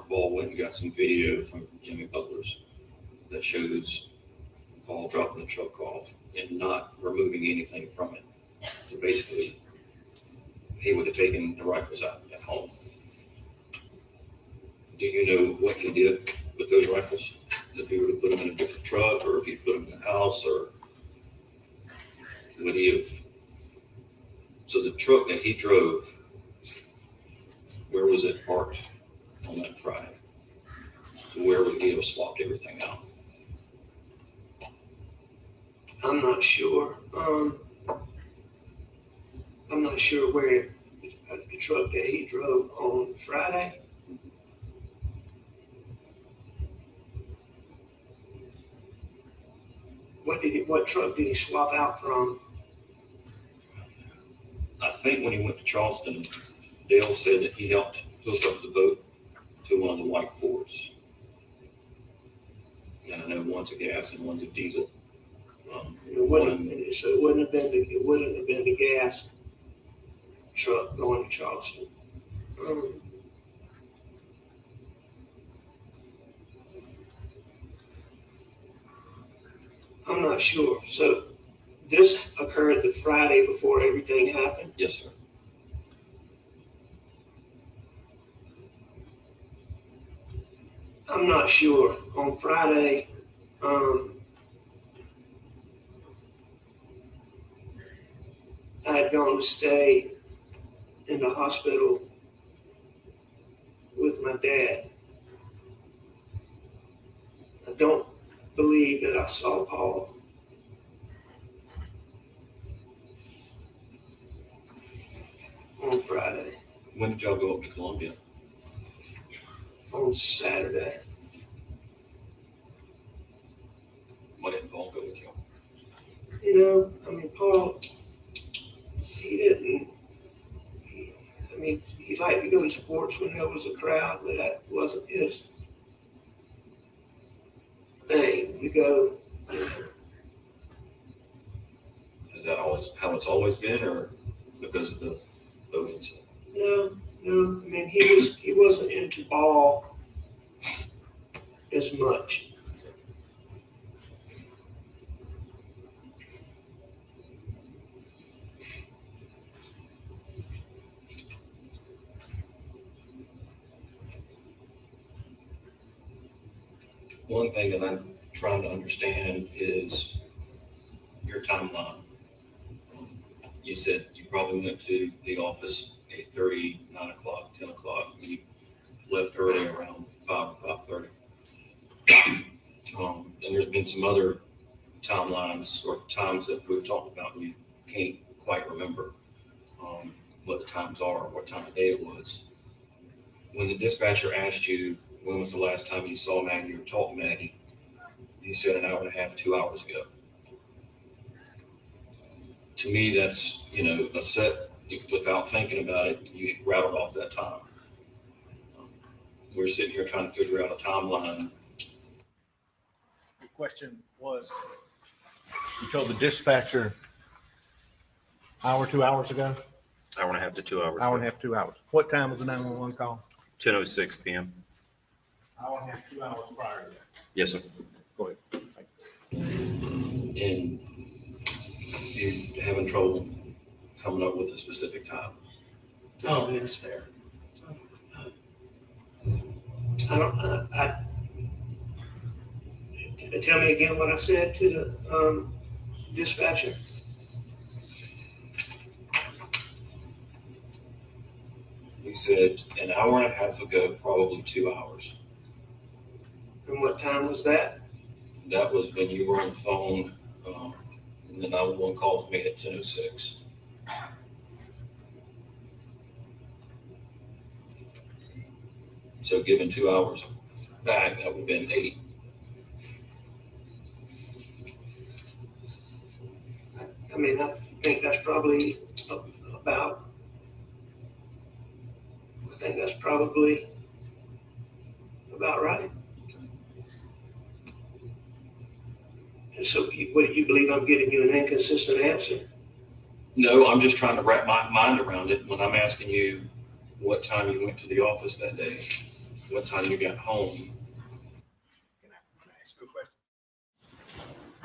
Ball went and got some video from Jimmy Butler's that shows Paul dropping the truck off and not removing anything from it. So basically, he would have taken the rifles out at home. Do you know what he did with those rifles if he would have put him in a different truck, or if he put him in the house, or would he have? So the truck that he drove, where was it parked on that Friday? So where would he have swapped everything out?
I'm not sure. I'm not sure where the truck that he drove on Friday. What truck did he swap out from?
I think when he went to Charleston, Dale said that he helped hook up the boat to one of the white Fords. And I know one's a gas and one's a diesel.
So it wouldn't have been the gas truck going to Charleston. I'm not sure. So this occurred the Friday before everything happened?
Yes, sir.
I'm not sure. On Friday, I had gone to stay in the hospital with my dad. I don't believe that I saw Paul on Friday.
When did y'all go up to Columbia?
On Saturday.
Why didn't Paul go with you?
You know, I mean, Paul, he liked to go to sports when there was a crowd, but that wasn't his thing to go.
Is that always how it's always been, or because of the boat incident?
No. I mean, he wasn't into ball as much.
One thing that I'm trying to understand is your timeline. You said you probably went to the office 8:30, 9 o'clock, 10 o'clock. You left early around 5 or 5:30. And there's been some other timelines or times that we've talked about we can't quite remember what the times are, what time of day it was. When the dispatcher asked you when was the last time you saw Maggie or talked to Maggie, you said an hour and a half, 2 hours ago. To me, that's, a set, without thinking about it, you rattled off that time. We're sitting here trying to figure out a timeline.
The question was, you told the dispatcher hour, 2 hours ago?
Hour and a half to 2 hours.
Hour and a half, 2 hours. What time was the 911 call?
10:06 p.m.
Hour and a half, 2 hours prior to that.
Yes, sir.
Go ahead.
And you having trouble coming up with a specific time?
Oh, that's fair. Tell me again what I said to the dispatcher.
You said an hour and a half ago, probably 2 hours.
And what time was that?
That was when you were on the phone, and the 911 call was made at 10:06. So given 2 hours back, that would have been 8.
I mean, I think that's probably about, right. And so what, you believe I'm giving you an inconsistent answer?
No, I'm just trying to wrap my mind around it when I'm asking you what time you went to the office that day, what time you got home.
Can I ask you a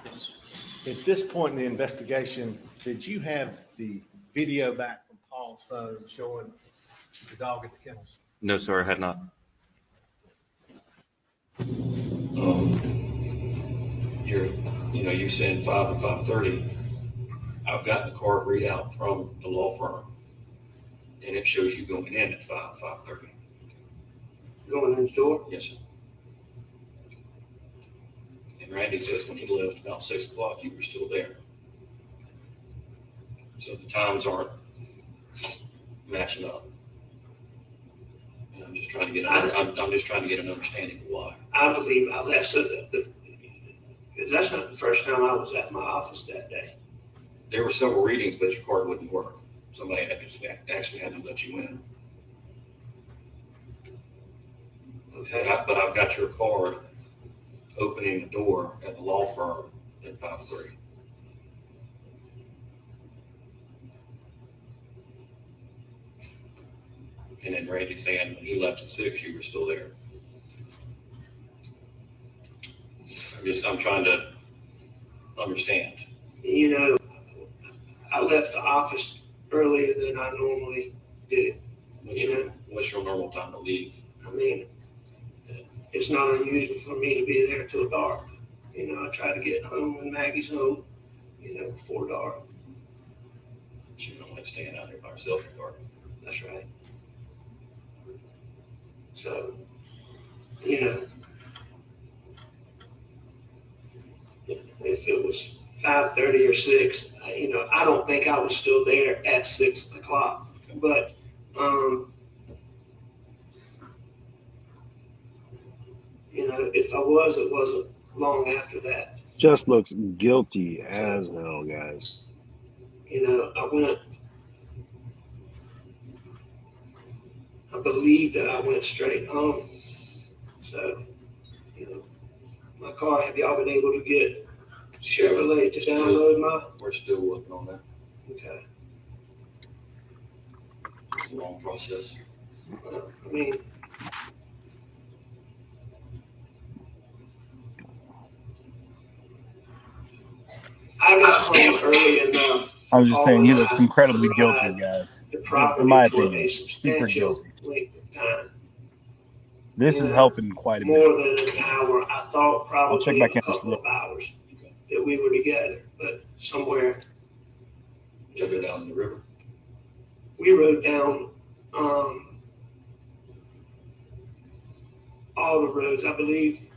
question? At this point in the investigation, did you have the video back from Paul's phone showing the dog at the kennels?
No, sir, I had not.
you send 5 to 5:30. I've got the card readout from the law firm, and it shows you going in at 5:30.
Going in the door?
Yes, sir. And Randy says when he left about 6 o'clock, you were still there. So the times aren't matching up. And I'm just trying to get an understanding of why.
I believe I left. So that's not the first time I was at my office that day.
There were several readings, but your card wouldn't work. Somebody actually had to let you in.
Okay.
But I've got your card opening the door at the law firm at 5:30. And then Randy saying when he left at 6, you were still there. I'm trying to understand.
I left the office earlier than I normally do.
What's your normal time to leave?
I mean, it's not unusual for me to be there till dark. I try to get home when Maggie's home, before dark.
So you don't like staying out there by yourself in the dark.
That's right. So, if it was 5:30 or 6, I don't think I was still there at 6 o'clock. Okay. But, if I was, it wasn't long after that.
Just looks guilty as hell, guys.
I believe that I went straight home. So, my car, have y'all been able to get Chevrolet to download my?
We're still working on that.
Okay.
It's a long process.
I mean, I got home early enough.
I was just saying, he looks incredibly guilty, guys. Just in my opinion, super guilty. This is helping quite a bit.
More than an hour. I thought probably
I'll check back
a
in
couple of hours that we were together, but somewhere.
Did you go down the river?
We rode down all the roads. I believe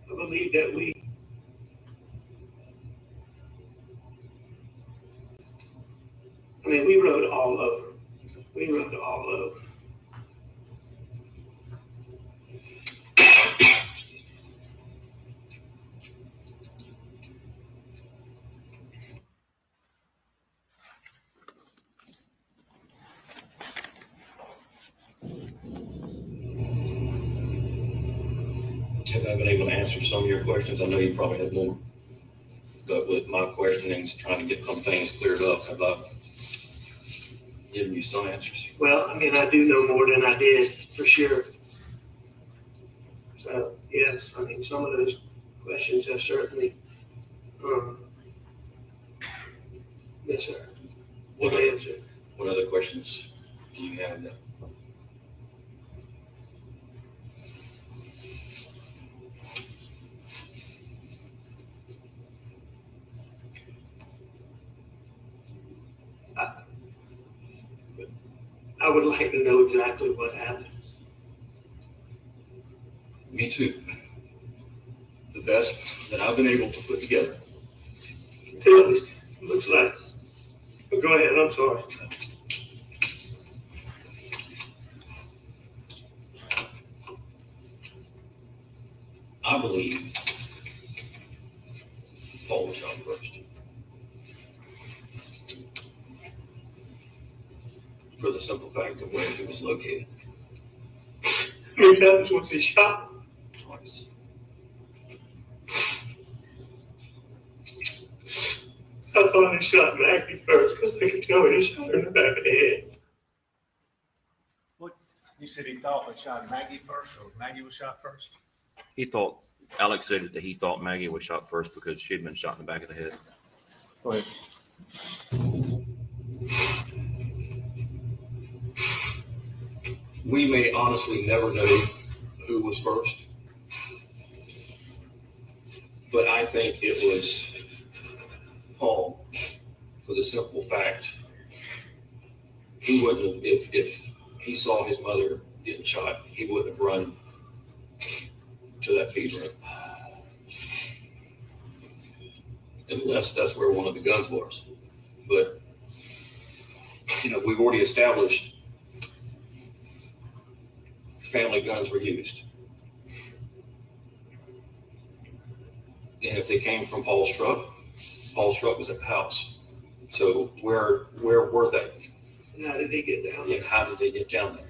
that we rode all over. We rode all over.
Have I been able to answer some of your questions? I know you probably had more, but with my questionings, trying to get some things cleared up, have I given you some answers?
Well, I do know more than I did, for sure. So, yes, some of those questions have certainly, yes, sir.
What other questions do you have then?
I would like to know exactly what happened.
Me too. The best that I've been able to put together.
Looks like. Go ahead, I'm sorry.
I believe Paul was shot first. For the simple fact of where he was located.
How many times was he shot?
Twice.
I thought he shot Maggie first because they could tell he shot her in the back of the head.
What, you said he thought they shot Maggie first, or Maggie was shot first?
Alex said that he thought Maggie was shot first because she had been shot in the back of the head.
Go ahead.
We may honestly never know who was first. But I think it was Paul, for the simple fact he wouldn't have, if he saw his mother getting shot, he wouldn't have run to that feed room. Unless that's where one of the guns was. But, we've already established family guns were used. And if they came from Paul's truck was at the house. So where were they?
And how did they get down there?
And how did they get down there?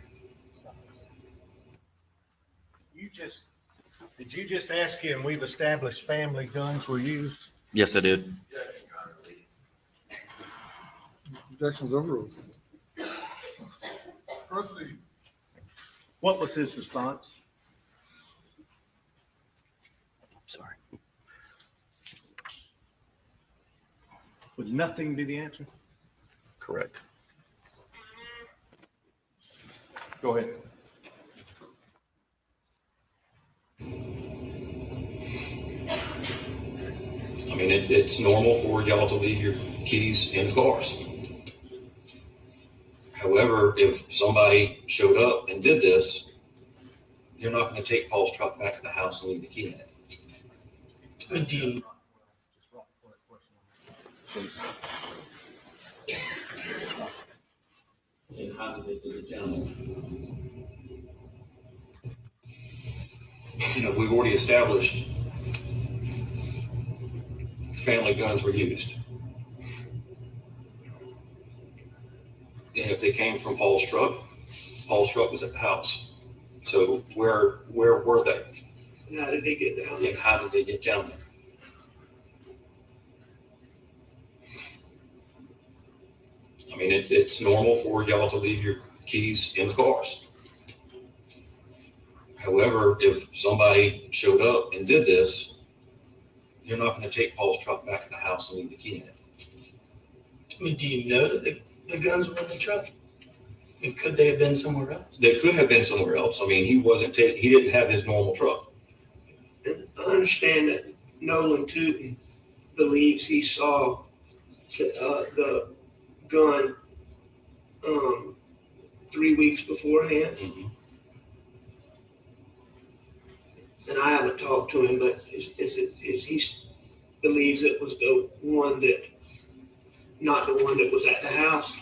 Did you just ask him, we've established family guns were used?
Yes, I did.
Objections overruled. Proceed.
What was his response?
Sorry.
Would nothing be the answer?
Correct.
Go ahead.
I mean, it's normal for y'all to leave your keys in the cars. However, if somebody showed up and did this, you're not going to take Paul's truck back to the house and leave the key in it.
And do you,
And how did they get it down there? We've already established family guns were used. And if they came from Paul's truck was at the house. So where were they?
and how did they get down there?
And how did they get down there? I mean, it's normal for y'all to leave your keys in the cars. However, if somebody showed up and did this, you're not going to take Paul's truck back to the house and leave the key in it.
I mean, do you know that the guns were in the truck? And could they have been somewhere else?
They could have been somewhere else. I mean, he didn't have his normal truck.
And I understand that Nolan Tootin believes he saw the gun 3 weeks beforehand.
Mm-hmm.
And I haven't talked to him, but is he believes it was the one that, not the one that was at the house?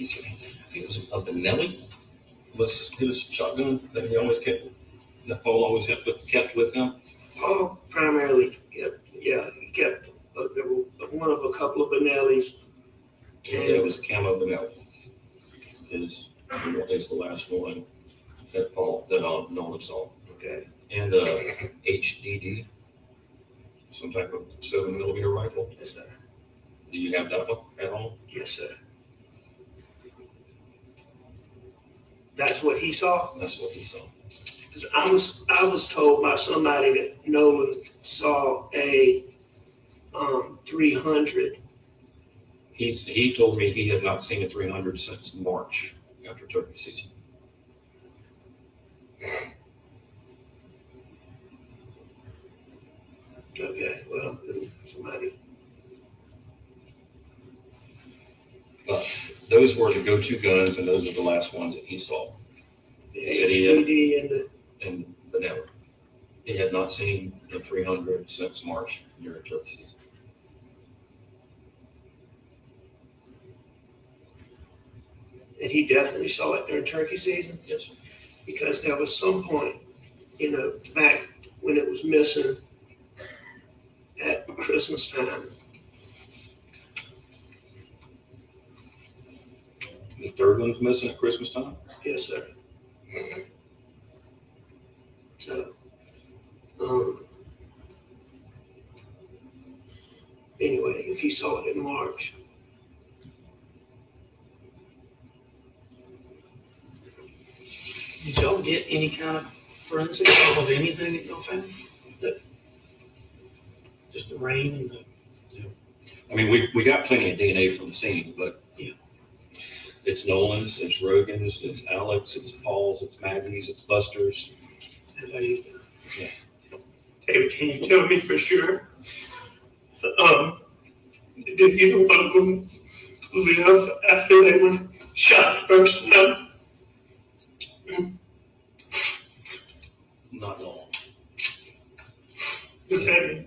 I think it was a Benelli was his shotgun that he always kept, that Paul always kept with him.
Paul primarily kept, he kept one of a couple of Benellis.
Yeah, it was a camo Benelli. Is the last one that Nolan saw.
Okay.
And HDD, some type of 7mm rifle.
Yes, sir.
Do you have that one at home?
Yes, sir. That's what he saw?
That's what he saw.
Because I was told by somebody that Nolan saw a 300.
He told me he had not seen a 300 since March after turkey season.
Okay, well, somebody.
But those were the go-to guns, and those are the last ones that he saw.
The
He said he had,
HDD
and Vanilla. He had not seen the 300 since March during turkey season.
and he definitely saw it during turkey season.
Yes, sir.
Because there was some point, back when it was missing at Christmas time.
The third one's missing at Christmas time?
Yes, sir. So, anyway, if he saw it in March, Did y'all get any kind of forensic of anything that y'all found? That just the rain and the.
I mean, we got plenty of DNA from the scene, but
yeah.
It's Nolan's, it's Rogan's, it's Alex, it's Paul's, it's Maggie's, it's Buster's.
Yeah.
David, can you tell me for sure? Did either one of them live after they were shot first? No.
Not long.
Was that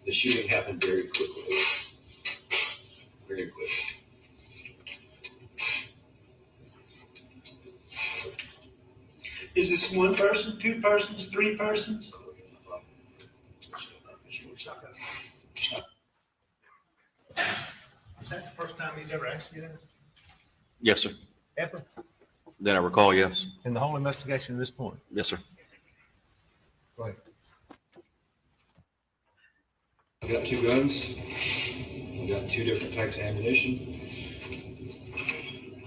The shooting happened very quickly. Very quickly.
Is this one person, two persons, three persons?
Is that the first time he's ever asked you that?
Yes, sir.
Ever?
That I recall, yes.
In the whole investigation at this point?
Yes, sir.
Go ahead.
I got 2 guns. I got 2 different types of ammunition.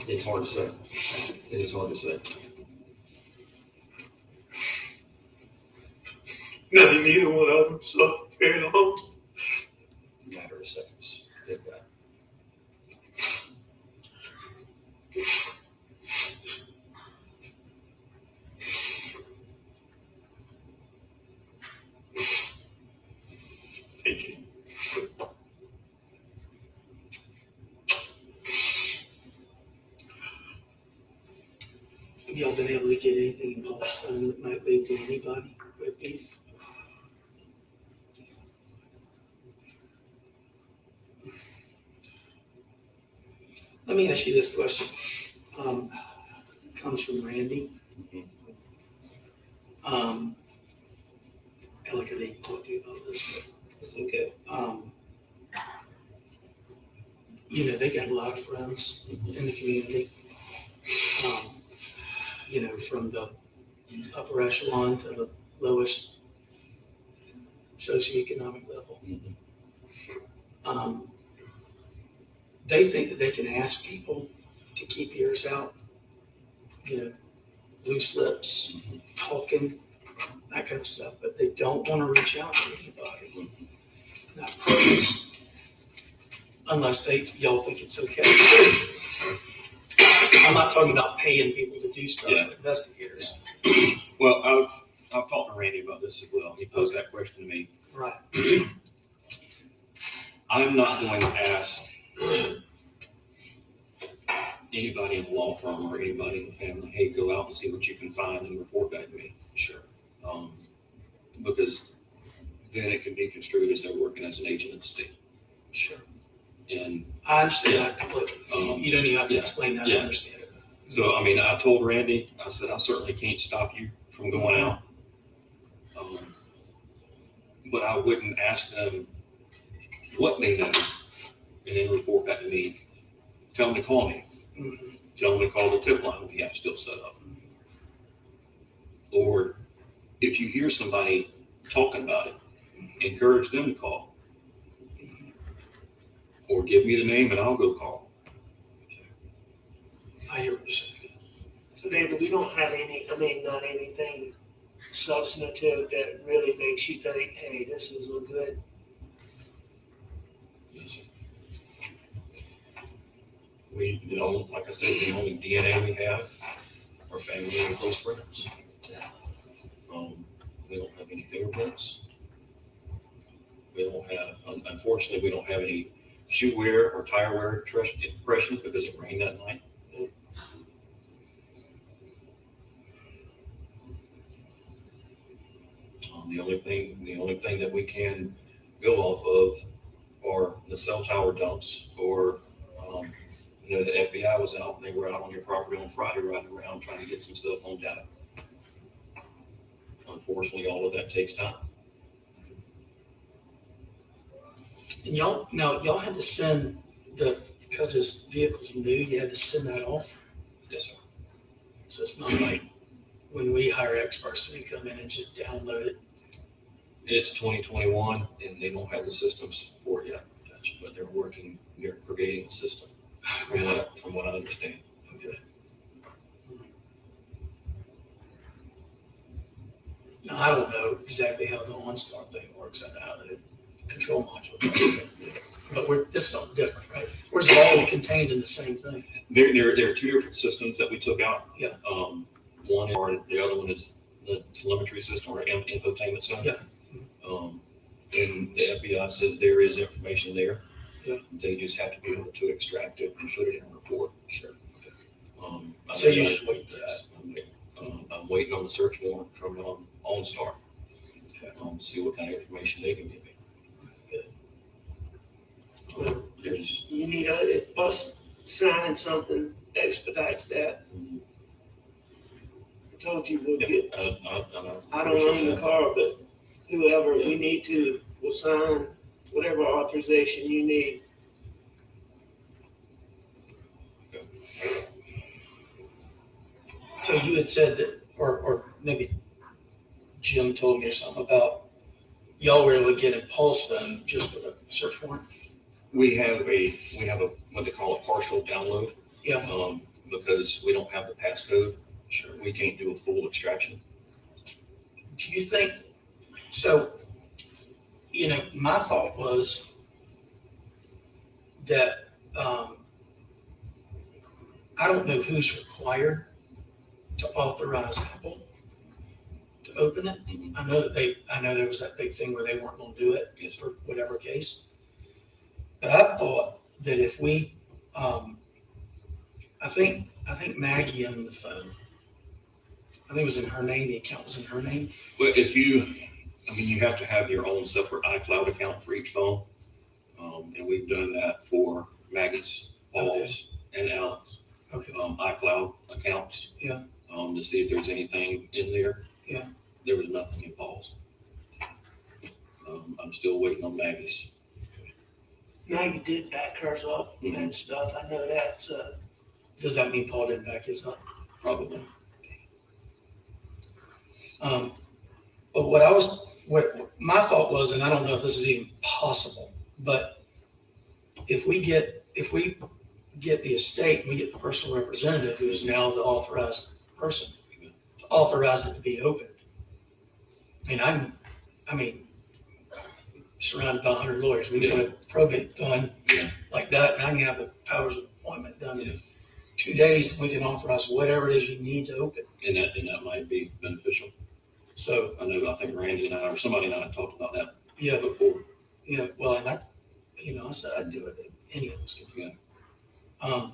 It's hard to say. It is hard to say.
No, neither one of them suffered very long.
Matter of seconds. If that.
Thank you.
Have y'all been able to get anything in Paul's phone that might lead to anybody with beef? Let me ask you this question. It comes from Randy. Like I didn't talk to you about this, but it's okay. You know, they got a lot of friends in the community. You know, from the upper echelon to the lowest socioeconomic level. They think that they can ask people to keep ears out, you know, loose lips, talking, that kind of stuff, but they don't want to reach out to anybody. Not praise, unless y'all think it's okay. I'm not talking about paying people to do stuff, investigators.
Well, I've talked to Randy about this as well. He posed that question to me.
Right.
I'm not going to ask anybody in the law firm or anybody in the family, hey, go out and see what you can find and report back to me.
Sure.
Because then it can be construed as they're working as an agent of the state.
Sure.
And
I understand that completely. You don't even have to explain that. I understand it.
So, I mean, I told Randy, I said, I certainly can't stop you from going out. But I wouldn't ask them what they know and then report back to me. Tell them to call me. Tell them to call the tip line we have still set up. Or if you hear somebody talking about it, encourage them to call. Or give me the name and I'll go call.
I hear what you're saying.
So David, we don't have not anything substantive that really makes you think, hey, this is a good.
Yes, we, like I said, the only DNA we have are family and close friends. We don't have any fingerprints. We don't have, unfortunately, we don't have any shoe wear or tire wear impressions because it rained that night. The only thing that we can go off of are the cell tower dumps, or the FBI was out and they were out on your property on Friday riding around trying to get some cell phone data. Unfortunately, all of that takes time.
And y'all had to send because this vehicle's new, you had to send that off?
Yes, sir.
So it's not like when we hire experts, they come in and just download it.
It's 2021 and they don't have the systems for it yet, but they're creating a system from what I understand.
Now, I don't know exactly how the OnStar thing works. I know how the control module works. But this is something different, right? Or is it all contained in the same thing?
There are two different systems that we took out.
Yeah.
One, or the other one is the telemetry system or infotainment center.
Yeah.
And the FBI says there is information there.
Yeah.
They just have to be able to extract it and put it in a report.
Sure. So you're just waiting for that?
I'm waiting on the search warrant from OnStar to see what kind of information they can give me. There's
You need if us signing something expedites that. I told you we'll get. I don't own the car, but whoever we need to will sign whatever authorization you need.
So you had said that, or maybe Jim told me or something about y'all were able to get in Paul's phone just with a search warrant.
We have a what they call a partial download.
Yeah.
Because we don't have the passcode. Sure. We can't do a full extraction.
Do you think so? You know, my thought was that I don't know who's required to authorize Apple to open it.
Mm-hmm.
I know there was that big thing where they weren't going to do it for whatever case. But I thought that if we, I think Maggie owned the phone. I think it was in her name. The account was in her name.
But you have to have your own separate iCloud account for each phone. And we've done that for Maggie's, Paul's, and Alex.
Okay.
iCloud accounts.
Yeah.
To see if there's anything in there.
Yeah.
There was nothing in Paul's. I'm still waiting on Maggie's.
Maggie did back hers up and stuff. I know that.
Does that mean Paul didn't back his up?
Probably.
But what my thought was, and I don't know if this is even possible, but if we get the estate and we get the personal representative who is now the authorized person to authorize it to be opened. I mean, surrounded by 100 lawyers. We get a probate done like that, and I can have the powers of appointment done in 2 days, and we can authorize whatever it is you need to open.
And that might be beneficial.
So
I think Randy and I, or somebody and I talked about that
before. Yeah, well, and I said I'd do it if any of us could.
Yeah.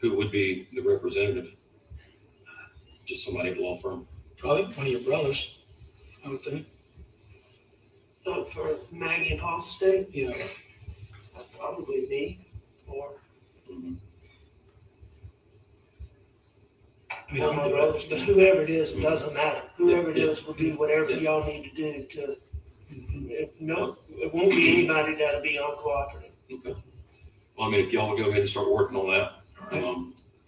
Who would be the representative? Just somebody at the law firm.
Probably one of your brothers, I would think.
For Maggie and Paul's estate?
Yeah.
Probably me or one of my brothers. But whoever it is, it doesn't matter. Whoever it is will do whatever y'all need to do to. No, it won't be anybody that'll be uncooperative.
Okay. Well, if y'all would go ahead and start working on that,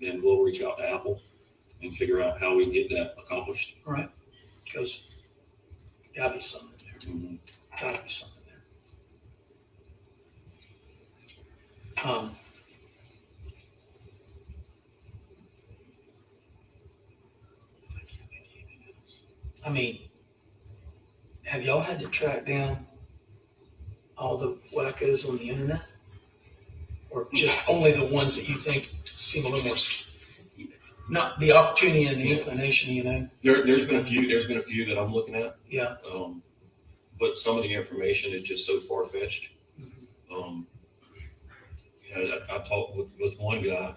then we'll reach out to Apple and figure out how we get that accomplished.
All right. Because gotta be something there. Gotta be something there. Have y'all had to track down all the wackos on the internet? Or just only the ones that you think seem a little more, not the opportunity and the inclination,
There's been a few that I'm looking at.
Yeah.
But some of the information is just so far-fetched. I talked with one guy.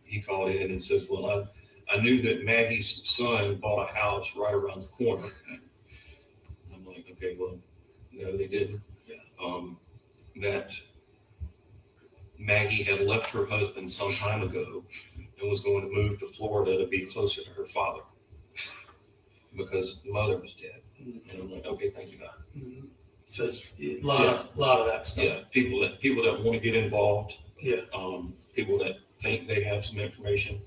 He called in and says, well, I knew that Maggie's son bought a house right around the corner. I'm like, okay, well, no, they didn't.
Yeah.
That Maggie had left her husband some time ago and was going to move to Florida to be closer to her father because the mother was dead. And I'm like, okay, thank you, God.
So it's a lot of that stuff.
Yeah, people that want to get involved.
Yeah.
People that think they have some information.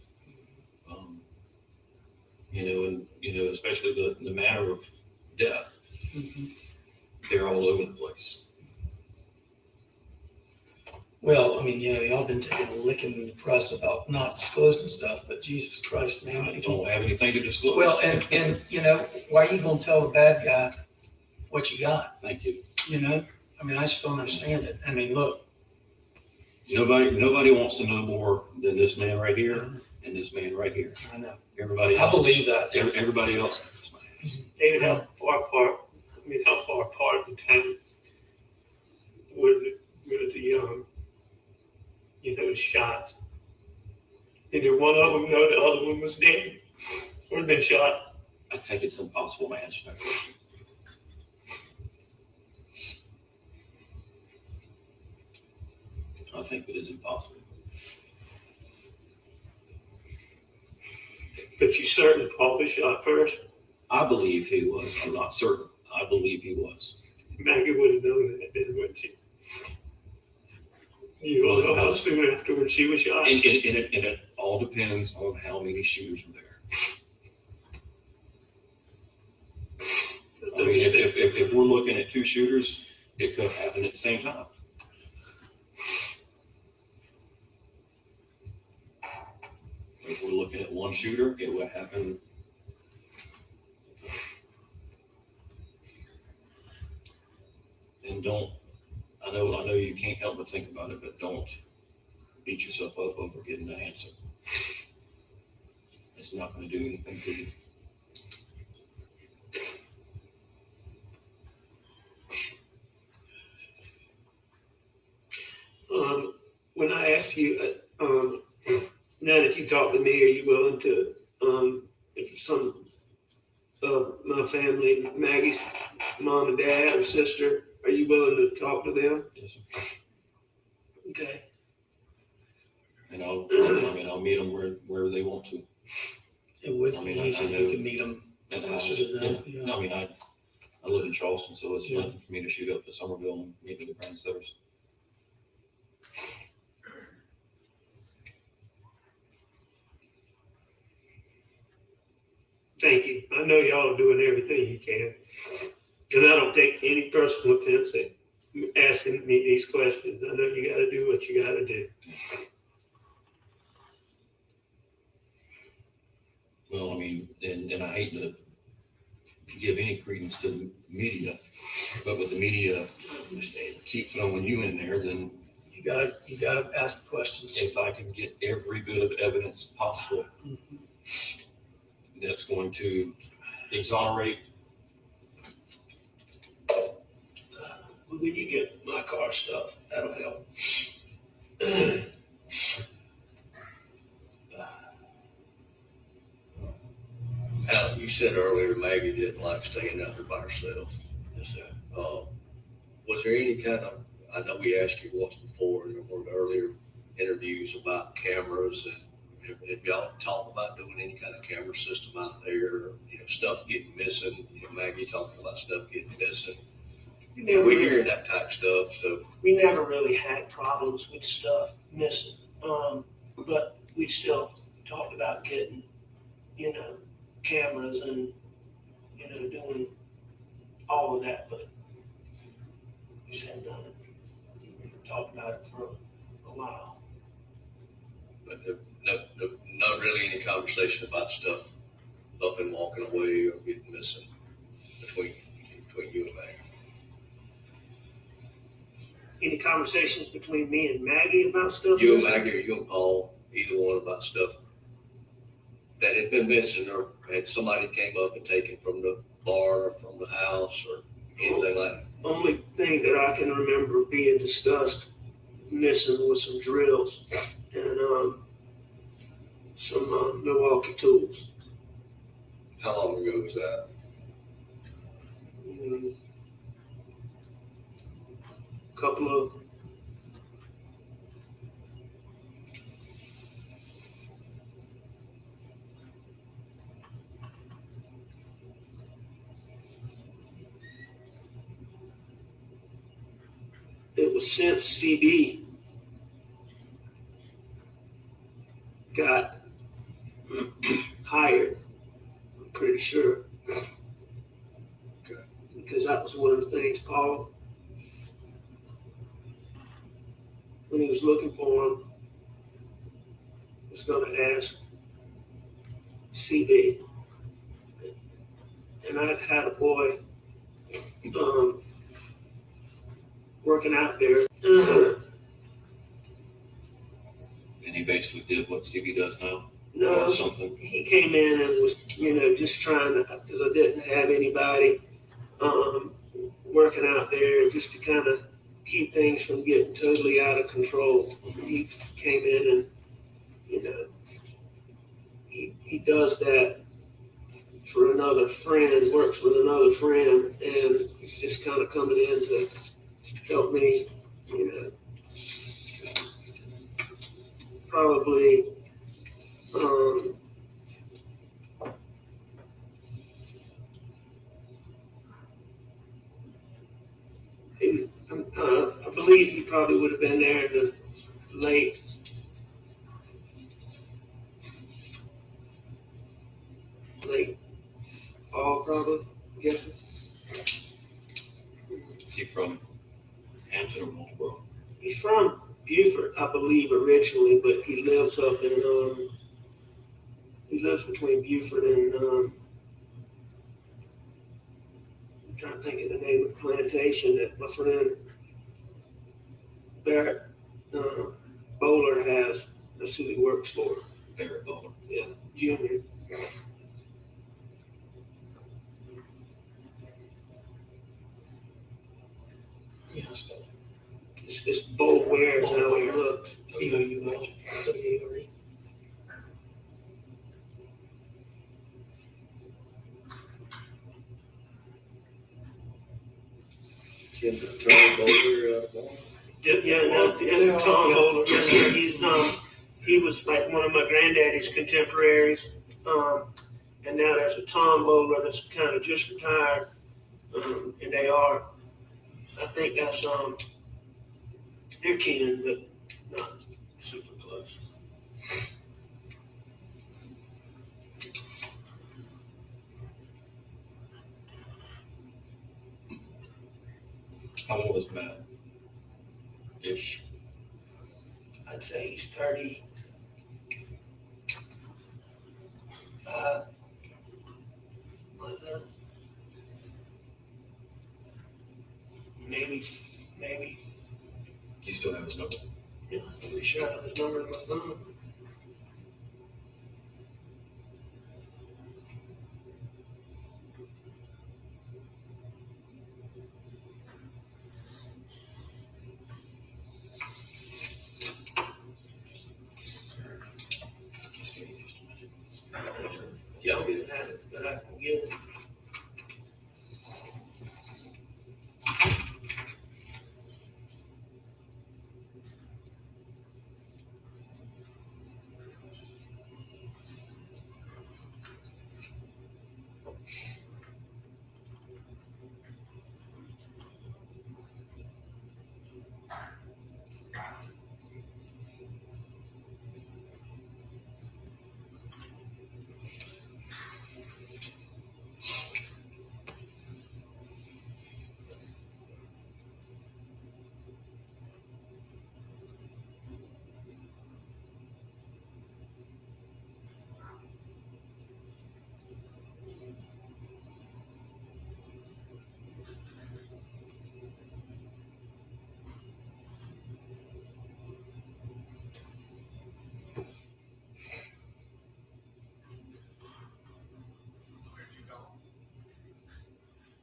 Especially the matter of death. They're all over the place.
Well, I mean, yeah, y'all been taking a licking in the press about not disclosing stuff, but Jesus Christ, man.
I don't have anything to disclose.
Well, and you know, why are you gonna tell the bad guy what you got?
Thank you.
You know, I mean, I just don't understand it. I mean, look.
Nobody wants to know more than this man right here and this man right here.
I know.
Everybody
I
else.
believe that.
Everybody else.
David, how far apart in time were the the shots? And did one of them know the other one was dead or been shot?
I think it's impossible to answer that question. I think it is impossible.
But you certain Paul was shot first?
I believe he was. I'm not certain. I believe he was.
Maggie would have known that then, wouldn't she? You don't know how soon afterwards she was shot?
And it all depends on how many shooters were there. I mean, if we're looking at two shooters, it could have happened at the same time. If we're looking at one shooter, it would happen. And I know you can't help but think about it, but don't beat yourself up over getting the answer. It's not going to do anything for you.
When I asked you, now that you talked to me, are you willing to, if some of my family, Maggie's mom and dad or sister, are you willing to talk to them?
Yes, sir.
Okay.
And I'll meet them wherever they want to.
It would be easy if you could meet them faster than that.
Yeah. No, I mean, I live in Charleston, so it's nothing for me to shoot up to Somerville and meet with the Brandsters.
Thank you. I know y'all are doing everything you can. And I don't take any personal offense at asking me these questions. I know you got to do what you got to do.
Well, I mean, and I hate to give any credence to the media, but with the media keep throwing you in there, then
you gotta ask the questions.
If I can get every bit of evidence possible, that's going to exonerate.
When you get my car stuff, that'll help.
Al, you said earlier Maggie didn't like staying out there by herself.
Yes, sir.
Was there any kind of, I know we asked you once before in one of the earlier interviews about cameras, and have y'all talked about doing any kind of camera system out there, stuff getting missing, Maggie talking about stuff getting missing. We're hearing that type of stuff, so.
We never really had problems with stuff missing, but we still talked about getting, cameras and, doing all of that, but we just haven't done it. We talked about it for a while.
But not really any conversation about stuff up and walking away or getting missing between you and Maggie.
Any conversations between me and Maggie about stuff?
You and Maggie, or you and Paul, either one about stuff that had been missing, or had somebody came up and taken from the bar or from the house or anything like that?
Only thing that I can remember being discussed missing was some drills and some Milwaukee tools.
How long ago was that?
Couple of it was since CD got hired, I'm pretty sure.
Okay.
Because that was one of the things Paul when he was looking for him, was going to ask CB. And I'd had a boy working out there.
And he basically did what CB does now?
No,
Or something?
he came in and was, just trying to, because I didn't have anybody working out there, just to kind of keep things from getting totally out of control. He came in and, he does that for another friend, works with another friend, and he's just kind of coming in to help me, probably, I believe he probably would have been there in the late fall, probably, I'm guessing.
Is he from Hampton or Multibro?
He's from Beaufort, I believe, originally, but he lives up in, he lives between Beaufort and, I'm trying to think of the name of the plantation that my friend Barrett Bowler has. That's who he works for.
Barrett Bowler.
Yeah, Junior. Yes, it's Bo Ware is how he looks. B-O-U-L-W-A-R-E. Yeah, Tom Bowler. Yes, sir. He was like one of my granddaddy's contemporaries. And now there's a Tom Bowler that's kind of just retired. And they are, I think that's, they're kin, but not super close.
How old is Matt? Ish.
I'd say he's 35. Like that. Maybe.
You still have his number?
Yeah, I'm pretty sure I have his number in my phone. Yeah, I'll get it, but I can get it.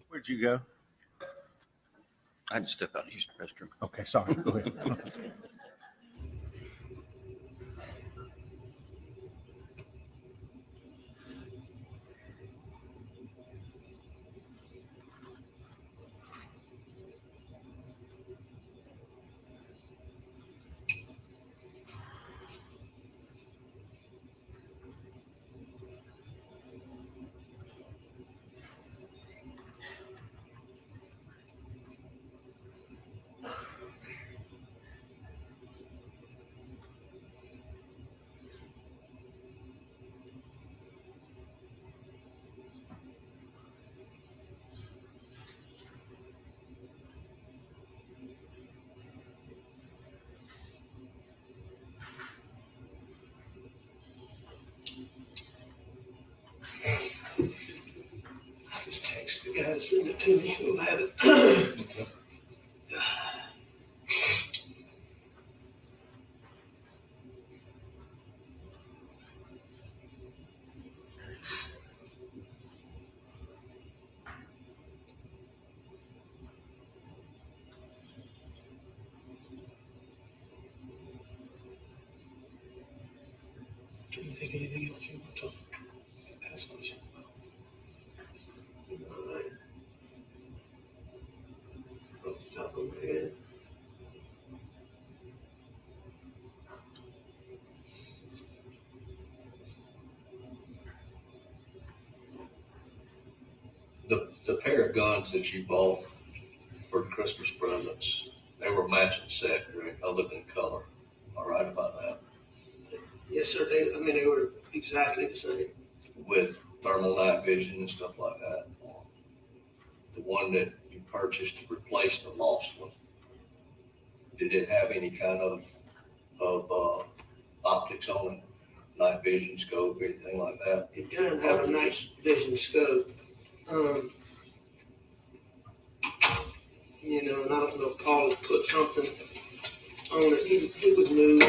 Where'd you go?
I had to step out and use the restroom.
Okay, sorry. Go ahead.
to send it to me. We'll have it. Do you think anything else you want to ask questions about? All right. Off the top of my head.
The pair of guns that you bought for Christmas presents, they were matching set, right, other than color. All right about that?
Yes, sir. They were exactly the same.
With thermal night vision and stuff like that. The one that you purchased to replace the lost one, did it have any kind of optics on it? Night vision scope, anything like that?
It doesn't have a night vision scope. And I don't know if Paul has put something on it. He would move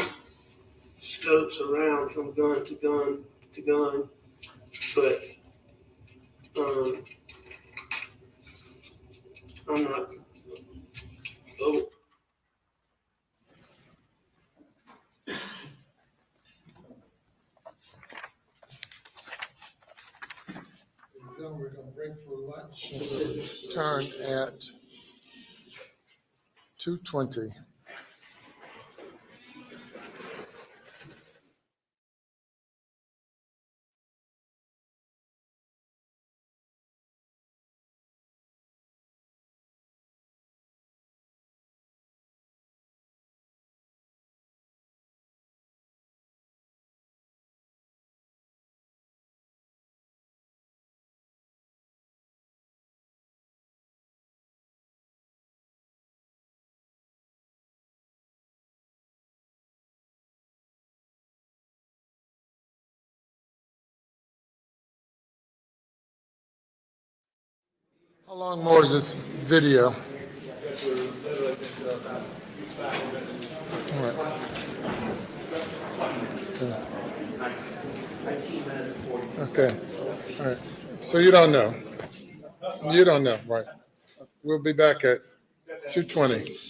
scopes around from gun to gun to gun, but I'm not. Oh.
Then we're going to break for lunch. Turn at 2:20. How long more is this video? All right. Okay. All right. So you don't know. You don't know, right? We'll be back at 2:20.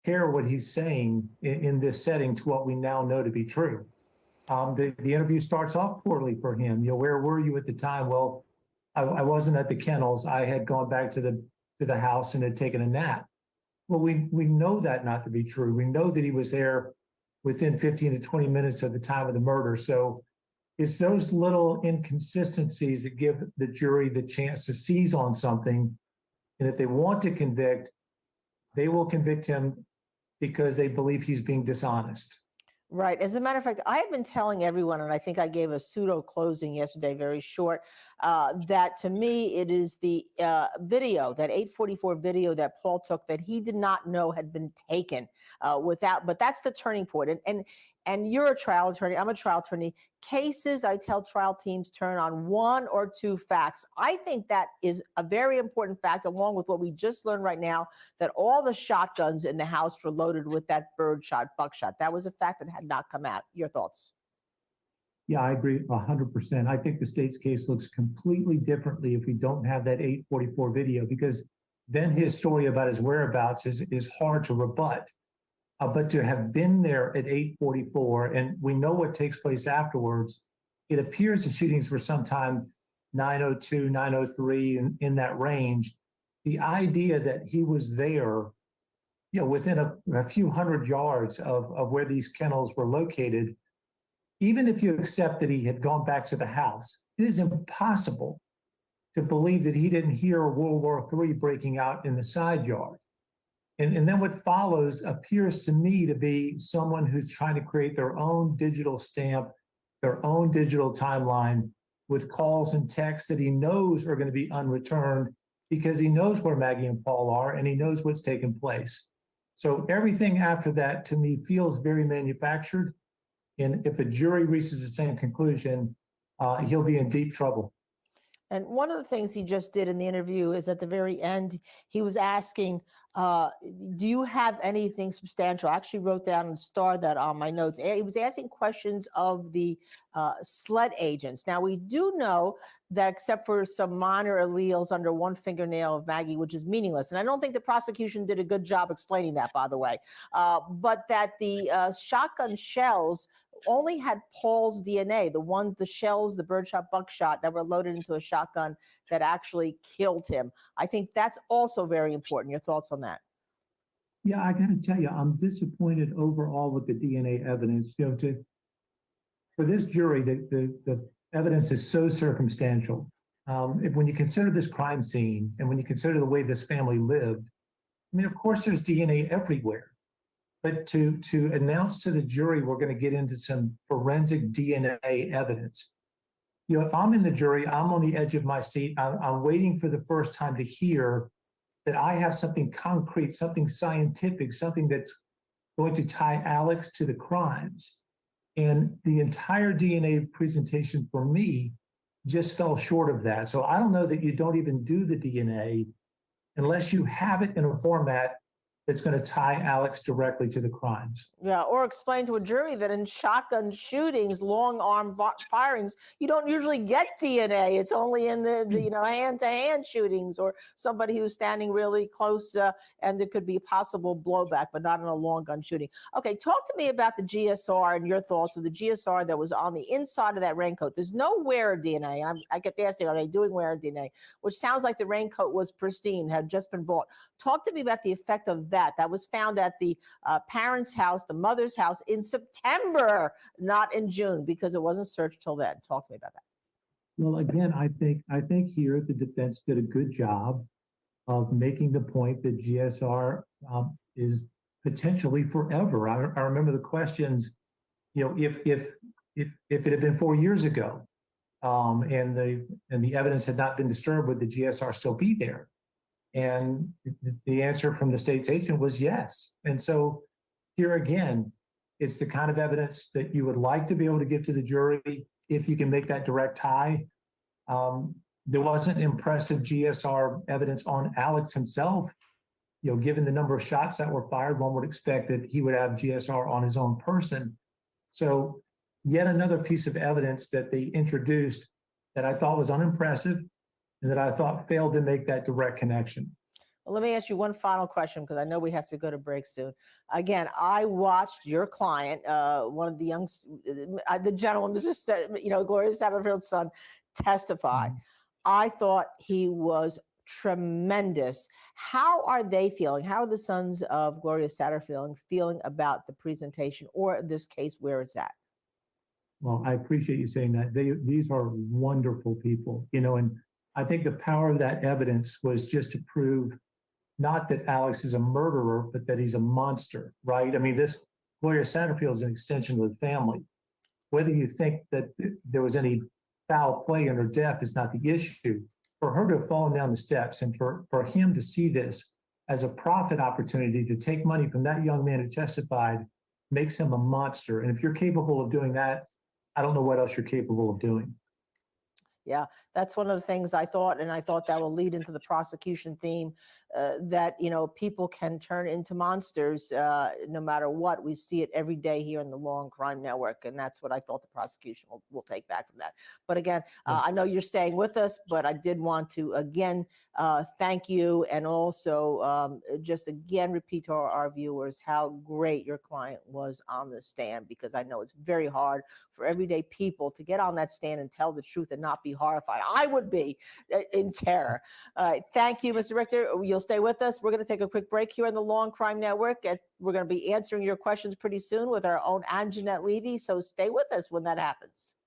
Compare what he's saying in this setting to what we now know to be true. The interview starts off poorly for him. Where were you at the time? Well, I wasn't at the kennels. I had gone back to the house and had taken a nap. Well, we know that not to be true. We know that he was there within 15 to 20 minutes of the time of the murder. So it's those little inconsistencies that give the jury the chance to seize on something. And if they want to convict, they will convict him because they believe he's being dishonest.
Right. As a matter of fact, I have been telling everyone, and I think I gave a pseudo closing yesterday, very short, that to me, it is the video, that 844 video that Paul took that he did not know had been taken but that's the turning point. And you're a trial attorney, I'm a trial attorney. Cases, I tell trial teams, turn on one or two facts. I think that is a very important fact, along with what we just learned right now, that all the shotguns in the house were loaded with that buckshot. That was a fact that had not come out. Your thoughts?
Yeah, I agree 100%. I think the state's case looks completely differently if we don't have that 844 video, because then his story about his whereabouts is hard to rebut. But to have been there at 8:44, and we know what takes place afterwards, it appears the shootings were sometime 9:02, 9:03 in that range. The idea that he was there, within a few hundred yards of where these kennels were located, even if you accept that he had gone back to the house, it is impossible to believe that he didn't hear World War III breaking out in the side yard. And then what follows appears to me to be someone who's trying to create their own digital stamp, their own digital timeline with calls and texts that he knows are going to be unreturned because he knows where Maggie and Paul are and he knows what's taken place. So everything after that to me feels very manufactured. And if a jury reaches the same conclusion, he'll be in deep trouble.
And one of the things he just did in the interview is at the very end, he was asking, do you have anything substantial? I actually wrote down and starred that on my notes. He was asking questions of the SLED agents. Now, we do know that except for some minor alleles under one fingernail of Maggie, which is meaningless. And I don't think the prosecution did a good job explaining that, by the way, but that the shotgun shells only had Paul's DNA, the shells, the birdshot buckshot that were loaded into a shotgun that actually killed him. I think that's also very important. Your thoughts on that?
Yeah, I got to tell you, I'm disappointed overall with the DNA evidence. You know, for this jury, the evidence is so circumstantial. When you consider this crime scene and when you consider the way this family lived, I mean, of course, there's DNA everywhere. But to announce to the jury, we're going to get into some forensic DNA evidence. You know, if I'm in the jury, I'm on the edge of my seat. I'm waiting for the first time to hear that I have something concrete, something scientific, something that's going to tie Alex to the crimes. And the entire DNA presentation for me just fell short of that. So I don't know that you don't even do the DNA unless you have it in a format that's going to tie Alex directly to the crimes.
Yeah, or explain to a jury that in shotgun shootings, long arm firings, you don't usually get DNA. It's only in the hand-to-hand shootings or somebody who's standing really close and there could be a possible blowback, but not in a long gun shooting. Okay, talk to me about the GSR and your thoughts of the GSR that was on the inside of that raincoat. There's no wearer DNA. I kept asking, are they doing wearer DNA? Which sounds like the raincoat was pristine, had just been bought. Talk to me about the effect of that. That was found at the parents' house, the mother's house in September, not in June, because it wasn't searched till then. Talk to me about that.
Well, again, I think here the defense did a good job of making the point that GSR is potentially forever. I remember the questions, you know, if it had been 4 years ago, and the evidence had not been disturbed, would the GSR still be there? And the answer from the state's agent was yes. And so here again, it's the kind of evidence that you would like to be able to give to the jury if you can make that direct tie. There wasn't impressive GSR evidence on Alex himself. You know, given the number of shots that were fired, one would expect that he would have GSR on his own person. So yet another piece of evidence that they introduced that I thought was unimpressive and that I thought failed to make that direct connection.
Well, let me ask you one final question because I know we have to go to break soon. Again, I watched your client, one of the the gentleman, Gloria Satterfield's son, testify. I thought he was tremendous. How are they feeling? How are the sons of Gloria Satterfield feeling about the presentation or this case where it's at?
Well, I appreciate you saying that. These are wonderful people, you know, and I think the power of that evidence was just to prove not that Alex is a murderer, but that he's a monster, right? I mean, this Gloria Satterfield is an extension of the family. Whether you think that there was any foul play in her death is not the issue. For her to have fallen down the steps and for him to see this as a profit opportunity to take money from that young man who testified makes him a monster. And if you're capable of doing that, I don't know what else you're capable of doing.
Yeah, that's one of the things I thought, and I thought that will lead into the prosecution theme that, you know, people can turn into monsters no matter what. We see it every day here in the Law and Crime Network, and that's what I thought the prosecution will take back from that. But again, I know you're staying with us, but I did want to, again, thank you and also just again repeat to our viewers how great your client was on the stand, because I know it's very hard for everyday people to get on that stand and tell the truth and not be horrified. I would be in terror. Thank you, Mr. Richter. You'll you'll stay with us. We're going to take a quick break here on the Law and Crime Network. We're going to be answering your questions pretty soon with our own Anjanette Levy. So stay with us when that happens.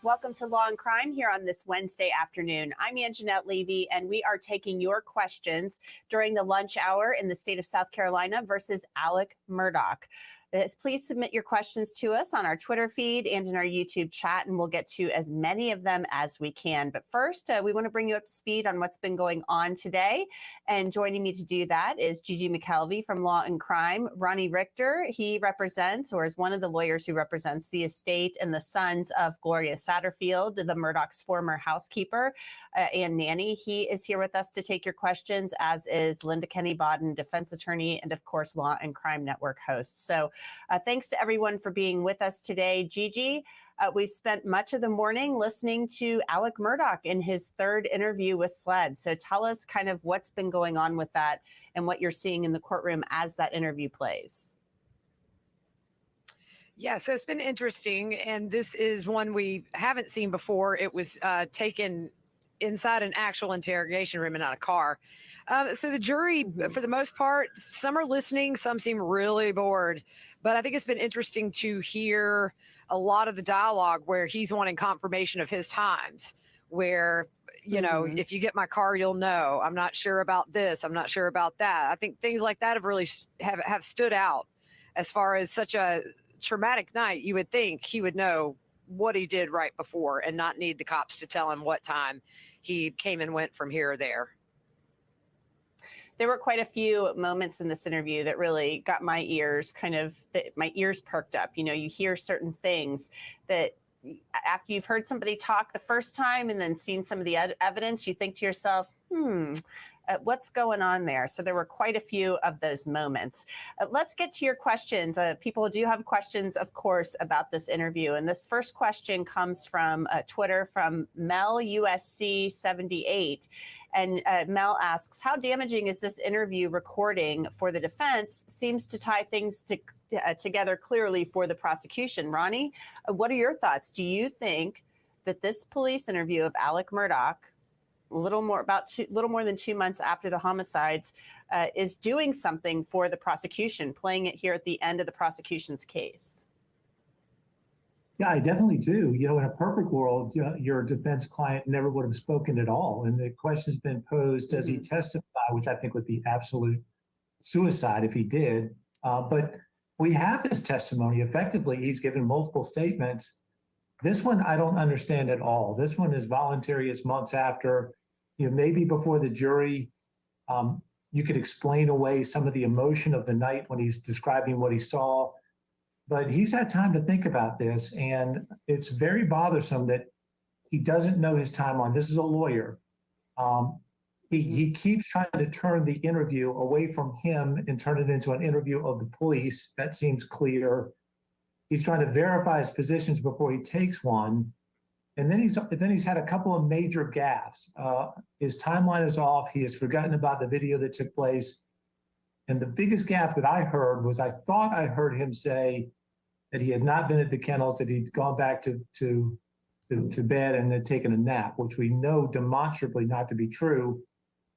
Welcome to Law and Crime here on this Wednesday afternoon. I'm Anjanette Levy, and we are taking your questions during the lunch hour in the state of South Carolina versus Alex Murdaugh. Please submit your questions to us on our Twitter feed and in our YouTube chat, and we'll get to as many of them as we can. But first, we want to bring you up to speed on what's been going on today. And joining me to do that is Gigi McKelvey from Law and Crime. Ronnie Richter, he represents, or is one of the lawyers who represents, the estate and the sons of Gloria Satterfield, the Murdaugh's former housekeeper and nanny. He is here with us to take your questions, as is Linda Kenny Bodden, defense attorney, and of course, Law and Crime Network host. So thanks to everyone for being with us today. Gigi, we've spent much of the morning listening to Alex Murdaugh in his third interview with SLED. So tell us kind of what's been going on with that and what you're seeing in the courtroom as that interview plays.
Yeah, so it's been interesting, and this is one we haven't seen before. It was taken inside an actual interrogation room and not a car. So the jury, for the most part, some are listening, some seem really bored. But I think it's been interesting to hear a lot of the dialogue where he's wanting confirmation of his times, where, you know, if you get my car, you'll know. I'm not sure about this. I'm not sure about that. I think things like that have really have stood out as far as such a traumatic night. You would think he would know what he did right before and not need the cops to tell him what time he came and went from here or there.
There were quite a few moments in this interview that really got my ears my ears perked up. You know, you hear certain things that after you've heard somebody talk the first time and then seen some of the evidence, you think to yourself, what's going on there? So there were quite a few of those moments. Let's get to your questions. People do have questions, of course, about this interview. And this first question comes from Twitter from Mel USC 78. And Mel asks, how damaging is this interview recording for the defense? Seems to tie things together clearly for the prosecution. Ronnie, what are your thoughts? Do you think that this police interview of Alex Murdaugh, little more than 2 months after the homicides, is doing something for the prosecution, playing it here at the end of the prosecution's case?
Yeah, I definitely do. You know, in a perfect world, your defense client never would have spoken at all. And the question's been posed, does he testify, which I think would be absolute suicide if he did. But we have his testimony. Effectively, he's given multiple statements. This one, I don't understand at all. This one is voluntary. It's months after. You know, maybe before the jury, you could explain away some of the emotion of the night when he's describing what he saw. But he's had time to think about this, and it's very bothersome that he doesn't know his timeline. This is a lawyer. He keeps trying to turn the interview away from him and turn it into an interview of the police. That seems clear. He's trying to verify his positions before he takes one. And then he's had a couple of major gaffes. His timeline is off. He has forgotten about the video that took place. And the biggest gaffe that I heard was, I thought I heard him say that he had not been at the kennels, that he'd gone back to bed and had taken a nap, which we know demonstrably not to be true.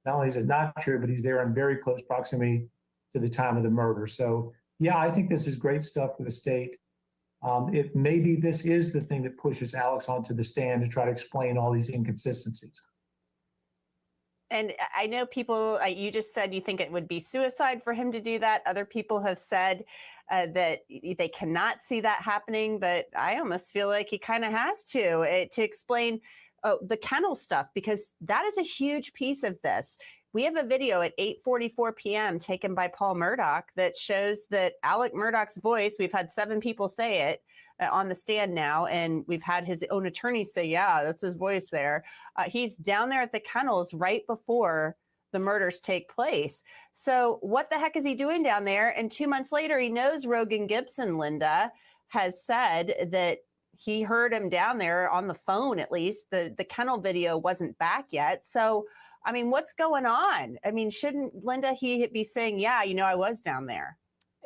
Not only is it not true, but he's there in very close proximity to the time of the murder. So yeah, I think this is great stuff for the state. Maybe this is the thing that pushes Alex onto the stand to try to explain all these inconsistencies.
And I know people, you just said you think it would be suicide for him to do that. Other people have said that they cannot see that happening, but I almost feel like he kind of has to explain the kennel stuff, because that is a huge piece of this. We have a video at 8:44 p.m. taken by Paul Murdaugh that shows that Alex Murdaugh's voice, we've had 7 people say it on the stand now, and we've had his own attorney say, yeah, that's his voice there. He's down there at the kennels right before the murders take place. So what the heck is he doing down there? And 2 months later, he knows Rogan Gibson, Linda, has said that he heard him down there on the phone, at least. The kennel video wasn't back yet. So, I mean, what's going on? I mean, shouldn't, Linda, he be saying, yeah, you know, I was down there?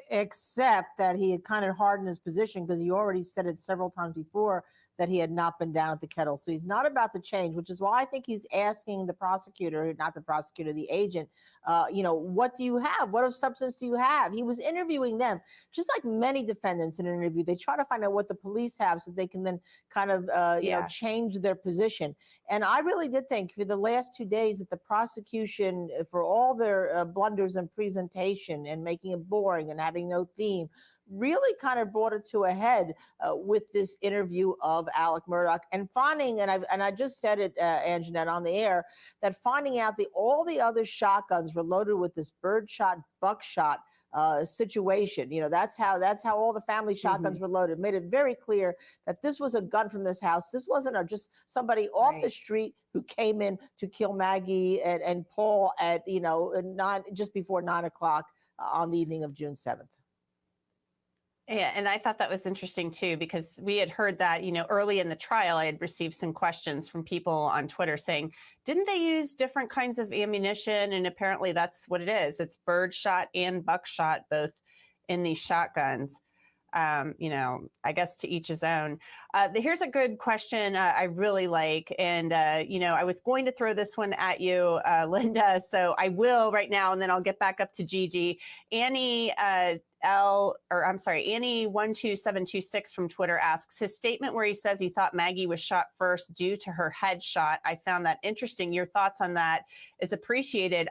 Except that he had kind of hardened his position, because he already said it several times before that he had not been down at the kettle. So he's not about to change, which is why I think he's asking the prosecutor, not the prosecutor, the agent, you know, what do you have? What of substance do you have? He was interviewing them, just like many defendants in an interview. They try to find out what the police have so they can then kind of, you know, change their position. And I really did think for the last 2 days that the prosecution, for all their blunders and presentation and making it boring and having no theme, really kind of brought it to a head with this interview of Alex Murdaugh and finding, and I just said it, Anjanette, on the air, that finding out all the other shotguns were loaded with this birdshot, buckshot situation. You know, that's how all the family shotguns were loaded. Made it very clear that this was a gun from this house. This wasn't just somebody off the street who came in to kill Maggie and Paul at, you know, just before 9 o'clock on the evening of June 7th.
Yeah, and I thought that was interesting too, because we had heard that, you know, early in the trial, I had received some questions from people on Twitter saying, didn't they use different kinds of ammunition? And apparently that's what it is. It's birdshot and buckshot, both in these shotguns. You know, I guess to each his own. Here's a good question I really like. And, you know, I was going to throw this one at you, Linda, so I will right now, and then I'll get back up to Gigi. Annie12726 from Twitter asks, his statement where he says he thought Maggie was shot first due to her headshot, I found that interesting. Your thoughts on that is appreciated.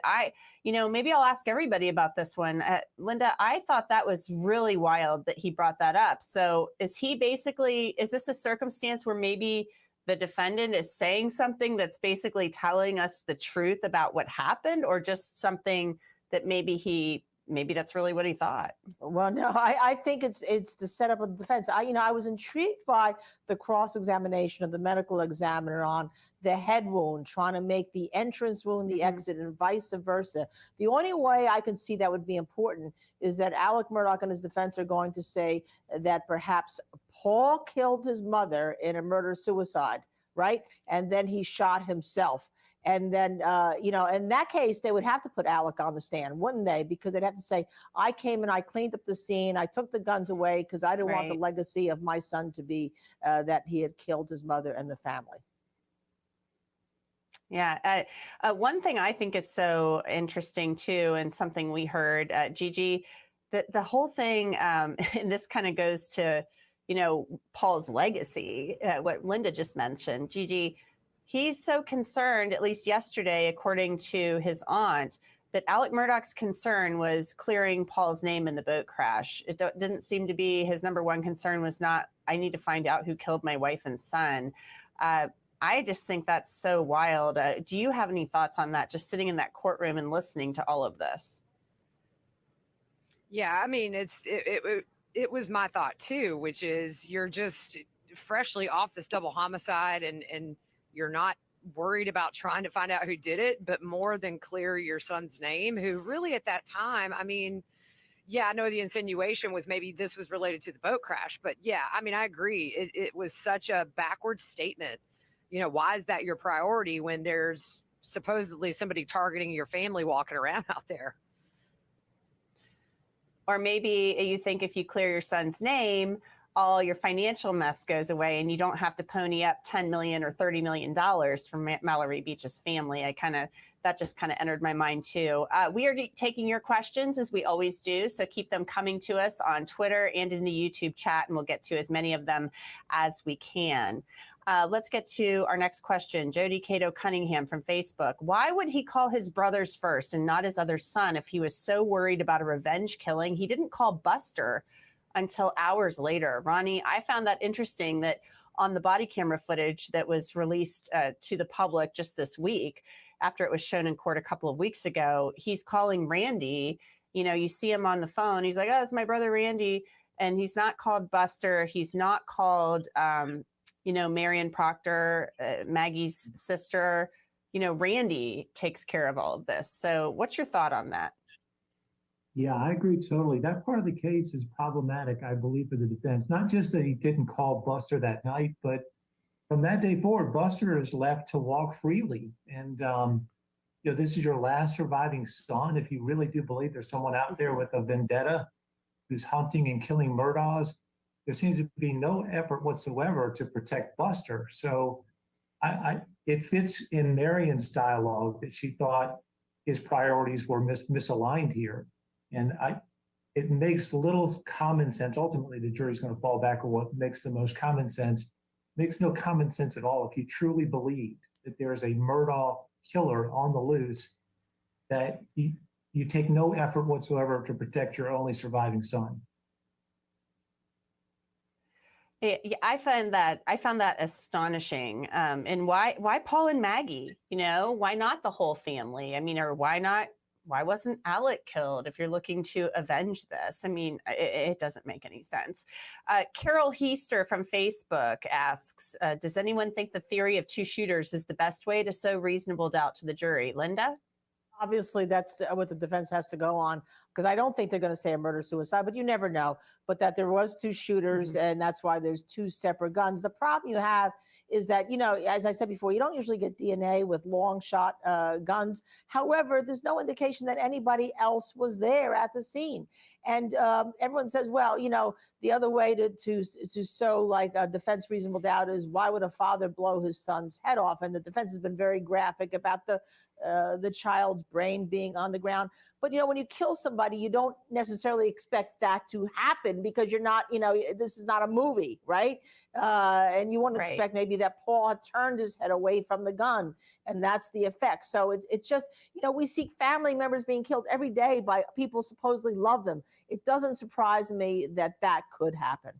You know, maybe I'll ask everybody about this one. Linda, I thought that was really wild that he brought that up. So is this a circumstance where maybe the defendant is saying something that's basically telling us the truth about what happened, or just something that maybe that's really what he thought?
Well, no, I think it's the setup of the defense. I was intrigued by the cross-examination of the medical examiner on the head wound, trying to make the entrance wound the exit and vice versa. The only way I can see that would be important is that Alex Murdaugh and his defense are going to say that perhaps Paul killed his mother in a murder-suicide, right? And then he shot himself. And then, you know, in that case, they would have to put Alec on the stand, wouldn't they? Because they'd have to say, I came and I cleaned up the scene. I took the guns away because I didn't want the legacy of my son to be that he had killed his mother and the family.
Yeah. One thing I think is so interesting, too, and something we heard, Gigi, the whole thing, and this kind of goes to, you know, Paul's legacy, what Linda just mentioned. Gigi, he's so concerned, at least yesterday, according to his aunt, that Alex Murdaugh's concern was clearing Paul's name in the boat crash. It didn't seem to be his number one concern was not, I need to find out who killed my wife and son. I just think that's so wild. Do you have any thoughts on that, just sitting in that courtroom and listening to all of this?
Yeah, I mean, it was my thought too, which is you're just freshly off this double homicide and you're not worried about trying to find out who did it, but more than clear your son's name, who really at that time, I mean, yeah, I know the insinuation was maybe this was related to the boat crash, but yeah, I mean, I agree. It was such a backward statement. You know, why is that your priority when there's supposedly somebody targeting your family walking around out there?
Or maybe you think if you clear your son's name, all your financial mess goes away and you don't have to pony up $10 million or $30 million from Mallory Beach's family. That just kind of entered my mind too. We are taking your questions as we always do. So keep them coming to us on Twitter and in the YouTube chat, and we'll get to as many of them as we can. Let's get to our next question. Jody Cato Cunningham from Facebook. Why would he call his brothers first and not his other son if he was so worried about a revenge killing? He didn't call Buster until hours later. Ronnie, I found that interesting that on the body camera footage that was released to the public just this week, after it was shown in court a couple of weeks ago, he's calling Randy. You know, you see him on the phone. He's like, oh, it's my brother Randy. And he's not called Buster. He's not called, you know, Marion Proctor, Maggie's sister. You know, Randy takes care of all of this. So what's your thought on that?
Yeah, I agree totally. That part of the case is problematic, I believe, for the defense. Not just that he didn't call Buster that night, but from that day forward, Buster is left to walk freely. And, you know, this is your last surviving son. If you really do believe there's someone out there with a vendetta who's hunting and killing Murdaughs, there seems to be no effort whatsoever to protect Buster. So it fits in Marion's dialogue that she thought his priorities were misaligned here. And it makes little common sense. Ultimately, the jury's going to fall back on what makes the most common sense. Makes no common sense at all if you truly believed that there is a Murdaugh killer on the loose, that you take no effort whatsoever to protect your only surviving son.
Yeah, I found that astonishing. And why Paul and Maggie? You know, why not the whole family? I mean, or why not? Why wasn't Alec killed? If you're looking to avenge this, I mean, it doesn't make any sense. Carol Heister from Facebook asks, "Does anyone think the theory of two shooters is the best way to sow reasonable doubt to the jury?" Linda.
Obviously, that's what the defense has to go on, because I don't think they're going to say a murder-suicide, but you never know. But that there was two shooters, and that's why there's two separate guns. The problem you have is that, you know, as I said before, you don't usually get DNA with long shot guns. However, there's no indication that anybody else was there at the scene. And everyone says, well, you know, the other way to sow like a defense reasonable doubt is, why would a father blow his son's head off? And the defense has been very graphic about the child's brain being on the ground. But, you know, when you kill somebody, you don't necessarily expect that to happen, because you're not, you know, this is not a movie, right? And you wouldn't
Right.
expect maybe that Paul had turned his head away from the gun, and that's the effect. So it's just, you know, we see family members being killed every day by people supposedly love them. It doesn't surprise me that that could happen.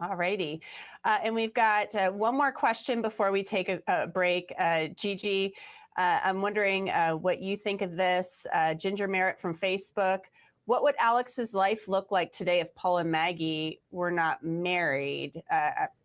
All righty. And we've got one more question before we take a break. Gigi, I'm wondering what you think of this. Ginger Merritt from Facebook. What would Alex's life look like today if Paul and Maggie were not married?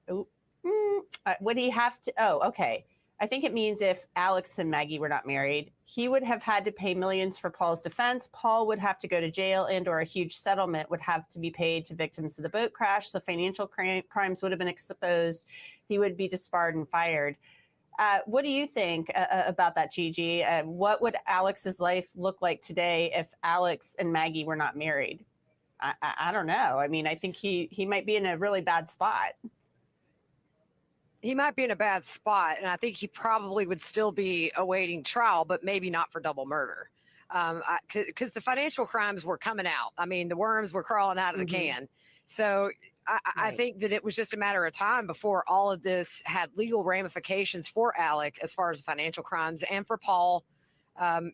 Would he have to? Oh, okay. I think it means if Alex and Maggie were not married, he would have had to pay millions for Paul's defense. Paul would have to go to jail, and or a huge settlement would have to be paid to victims of the boat crash. So financial crimes would have been exposed. He would be disbarred and fired. What do you think about that, Gigi? What would Alex's life look like today if Alex and Maggie were not married? I don't know. I mean, I think he might be in a really bad spot.
He might be in a bad spot, and I think he probably would still be awaiting trial, but maybe not for double murder, because the financial crimes were coming out. I mean, the worms were crawling out of the can. So I think that it was just a matter of time before all of this had legal ramifications for Alec as far as financial crimes, and for Paul.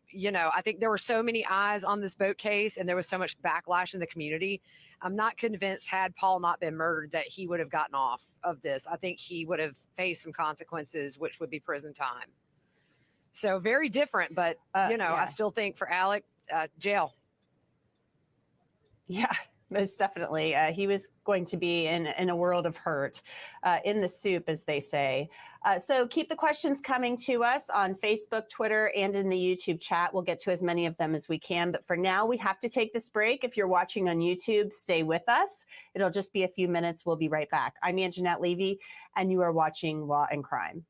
You know, I think there were so many eyes on this boat case, and there was so much backlash in the community. I'm not convinced, had Paul not been murdered, that he would have gotten off of this. I think he would have faced some consequences, which would be prison time. So very different, but you know,
yeah.
I still think for Alec, jail.
Yeah, most definitely. He was going to be in a world of hurt, in the soup, as they say. So keep the questions coming to us on Facebook, Twitter, and in the YouTube chat. We'll get to as many of them as we can. But for now, we have to take this break. If you're watching on YouTube, stay with us. It'll just be a few minutes. We'll be right back. I'm Anjanette Levy, and you are watching Law and Crime.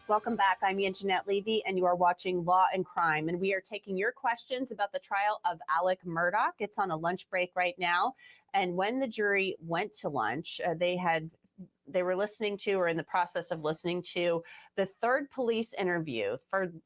Welcome back. I'm Anjanette Levy, and you are watching Law and Crime. And we are taking your questions about the trial of Alex Murdaugh. It's on a lunch break right now. And when the jury went to lunch, they were listening to, or in the process of listening to, the third police interview,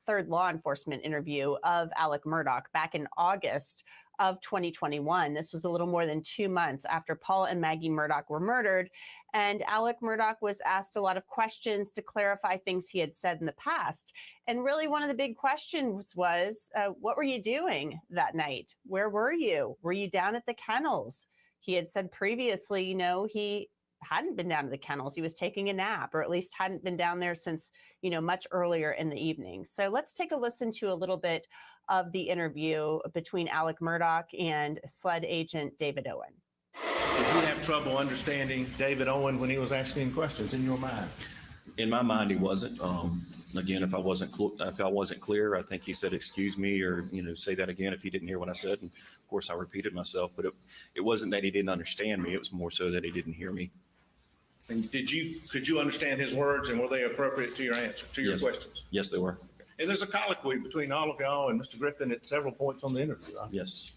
third law enforcement interview of Alex Murdaugh back in August of 2021. This was a little more than 2 months after Paul and Maggie Murdaugh were murdered. And Alex Murdaugh was asked a lot of questions to clarify things he had said in the past. And really one of the big questions was, what were you doing that night? Where were you? Were you down at the kennels? He had said previously, he hadn't been down to the kennels. He was taking a nap, or at least hadn't been down there since, much earlier in the evening. So let's take a listen to a little bit of the interview between Alex Murdaugh and SLED agent David Owen.
Did you have trouble understanding David Owen when he was asking questions in your mind?
In my mind, he wasn't. Again, if I wasn't clear, I think he said, "Excuse me," or say that again if he didn't hear what I said. And of course, I repeated myself. But it wasn't that he didn't understand me. It was more so that he didn't hear me.
And could you understand his words, and were they appropriate to your answer, to your questions?
Yes, they were.
And there's a colloquy between all of y'all and Mr. Griffin at several points on the interview, right?
Yes.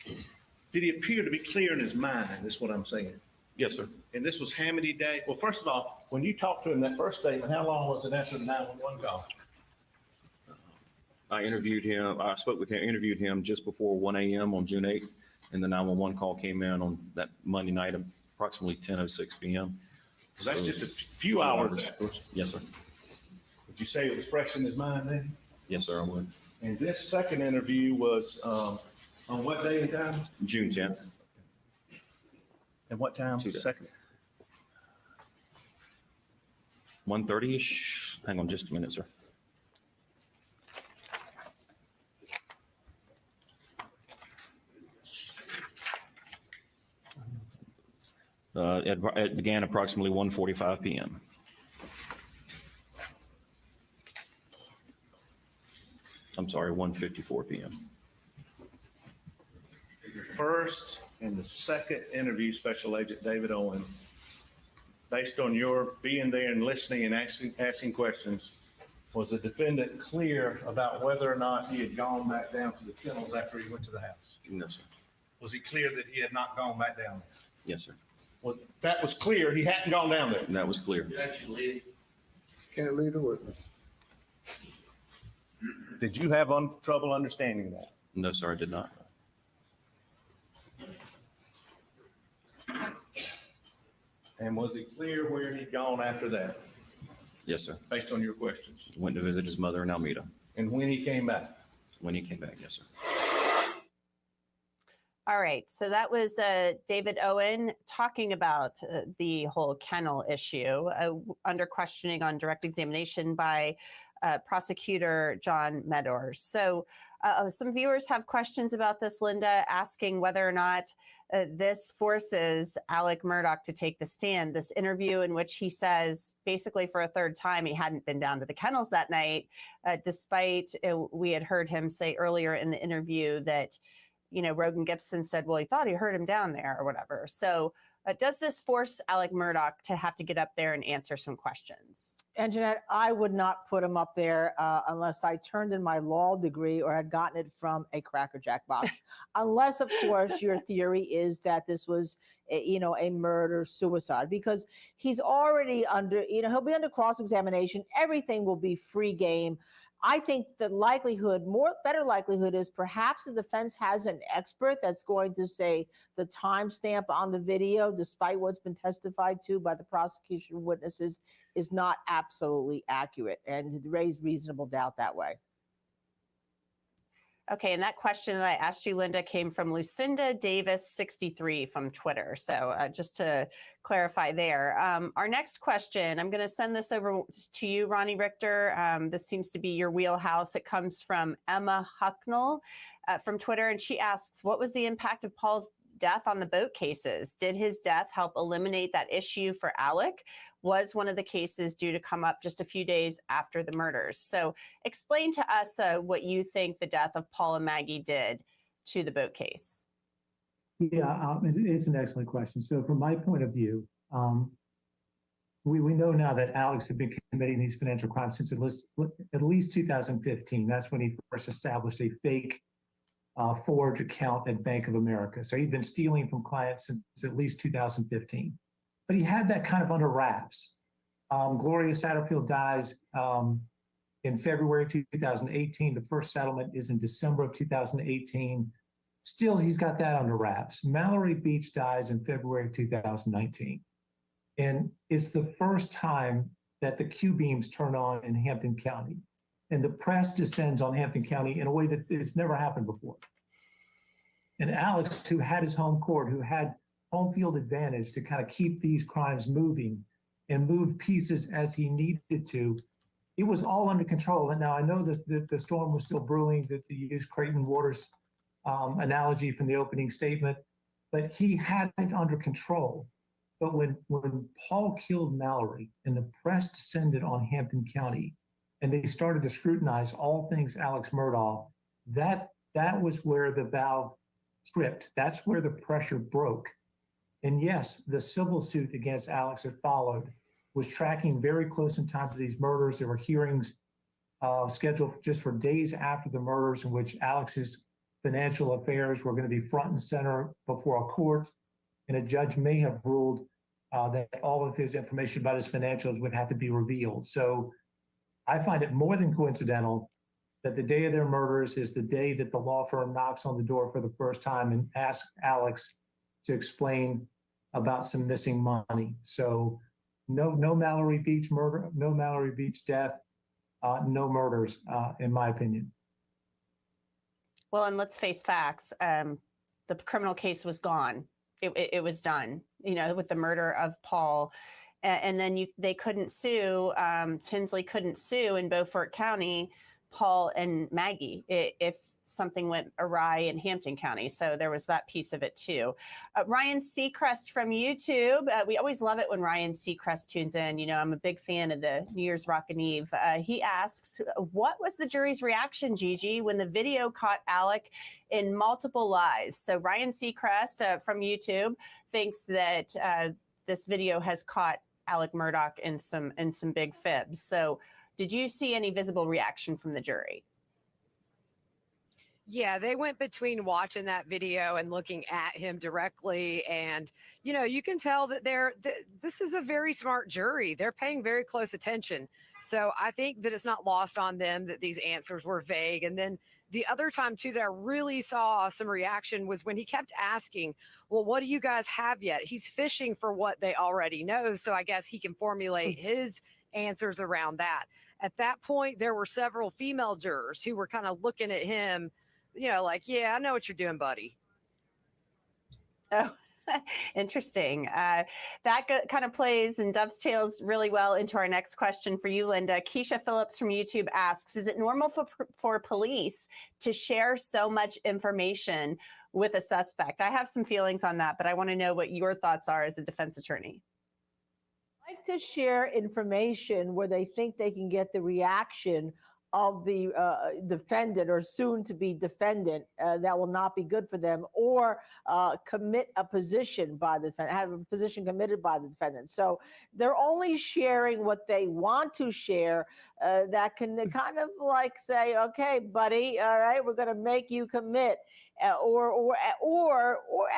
Did he appear to be clear in his mind? That's what I'm saying.
Yes, sir.
And this was Hamady Day. Well, first of all, when you talked to him that first statement, how long was it after the 911 call?
I interviewed him just before 1 a.m. on June 8th, and the 911 call came in on that Monday night, approximately 10:06 p.m.
So that's just a few hours afterwards.
Yes, sir.
Would you say it was fresh in his mind then?
Yes, sir, I would.
And this second interview was on what day and time?
June 10th.
And what time? Second.
1:30-ish. Hang on just a minute, sir. It began approximately 1:45 p.m. I'm sorry, 1:54 p.m.
The first and the second interview, Special Agent David Owen, based on your being there and listening and asking questions, was the defendant clear about whether or not he had gone back down to the kennels after he went to the house?
No, sir.
Was he clear that he had not gone back down there?
Yes, sir.
Well, that was clear. He hadn't gone down there.
That was clear.
Can't lead the witness.
Did you have trouble understanding that?
No, sir, I did not.
And was it clear where he'd gone after that,
Yes, sir.
based on your questions?
Went to visit his mother in Alameda.
And when he came back?
When he came back, yes, sir.
All right, so that was David Owen talking about the whole kennel issue under questioning on direct examination by prosecutor John Murdaugh. So some viewers have questions about this, Linda, asking whether or not this forces Alex Murdaugh to take the stand. This interview in which he says, basically for a third time, he hadn't been down to the kennels that night, despite we had heard him say earlier in the interview that Rogan Gibson said, well, he thought he heard him down there or whatever. So does this force Alex Murdaugh to have to get up there and answer some questions?
And Jeanette, I would not put him up there unless I turned in my law degree or had gotten it from a Cracker Jack box. Unless, of course, your theory is that this was, a murder-suicide, because he's already under, he'll be under cross-examination. Everything will be free game. I think the better likelihood is perhaps the defense has an expert that's going to say the timestamp on the video, despite what's been testified to by the prosecution witnesses, is not absolutely accurate, and to raise reasonable doubt that way.
Okay, and that question that I asked you, Linda, came from Lucinda Davis 63 from Twitter. So just to clarify there. Our next question, I'm going to send this over to you, Ronnie Richter. This seems to be your wheelhouse. It comes from Emma Hucknall from Twitter, and she asks, what was the impact of Paul's death on the boat cases? Did his death help eliminate that issue for Alex? Was one of the cases due to come up just a few days after the murders? So explain to us what you think the death of Paul and Maggie did to the boat case?
Yeah, it's an excellent question. So from my point of view, we know now that Alex had been committing these financial crimes since at least 2015. That's when he first established a fake forged account at Bank of America. So he'd been stealing from clients since at least 2015. But he had that kind of under wraps. Gloria Satterfield dies in February of 2018. The first settlement is in December of 2018. Still, he's got that under wraps. Mallory Beach dies in February of 2019. And it's the first time that the Q-beams turn on in Hampton County. And the press descends on Hampton County in a way that it's never happened before. And Alex, who had his home court, who had home field advantage to kind of keep these crimes moving and move pieces as he needed to, it was all under control. And now I know that the storm was still brewing, to use Creighton Waters' analogy from the opening statement, but he had it under control. But when Paul killed Mallory and the press descended on Hampton County and they started to scrutinize all things Alex Murdaugh, that was where the valve tripped. That's where the pressure broke. And yes, the civil suit against Alex that followed was tracking very close in time to these murders. There were hearings scheduled just for days after the murders in which Alex's financial affairs were going to be front and center before a court. And a judge may have ruled that all of his information about his financials would have to be revealed. So I find it more than coincidental that the day of their murders is the day that the law firm knocks on the door for the first time and asks Alex to explain about some missing money. So no Mallory Beach murder, no Mallory Beach death, no murders, in my opinion.
Well, and let's face facts. The criminal case was gone. It was done, with the murder of Paul. And then they couldn't sue, Tinsley couldn't sue in Beaufort County, Paul and Maggie, if something went awry in Hampton County. So there was that piece of it too. Ryan Seacrest from YouTube. We always love it when Ryan Seacrest tunes in. I'm a big fan of the New Year's Rockin' Eve. He asks, what was the jury's reaction, Gigi, when the video caught Alec in multiple lies? So Ryan Seacrest from YouTube thinks that this video has caught Alex Murdaugh in some big fibs. So did you see any visible reaction from the jury?
Yeah, they went between watching that video and looking at him directly. And, you can tell that this is a very smart jury. They're paying very close attention. So I think that it's not lost on them that these answers were vague. And then the other time, too, that I really saw some reaction was when he kept asking, well, what do you guys have yet? He's fishing for what they already know. So I guess he can formulate his answers around that. At that point, there were several female jurors who were kind of looking at him, like, yeah, I know what you're doing, buddy.
Oh, interesting. That kind of plays and dovetails really well into our next question for you, Linda. Keisha Phillips from YouTube asks, is it normal for police to share so much information with a suspect? I have some feelings on that, but I want to know what your thoughts are as a defense attorney.
Like to share information where they think they can get the reaction of the defendant or soon to be defendant that will not be good for them, or commit a position by the defendant, have a position committed by the defendant. So they're only sharing what they want to share that can kind of like say, okay, buddy, all right, we're going to make you commit. Or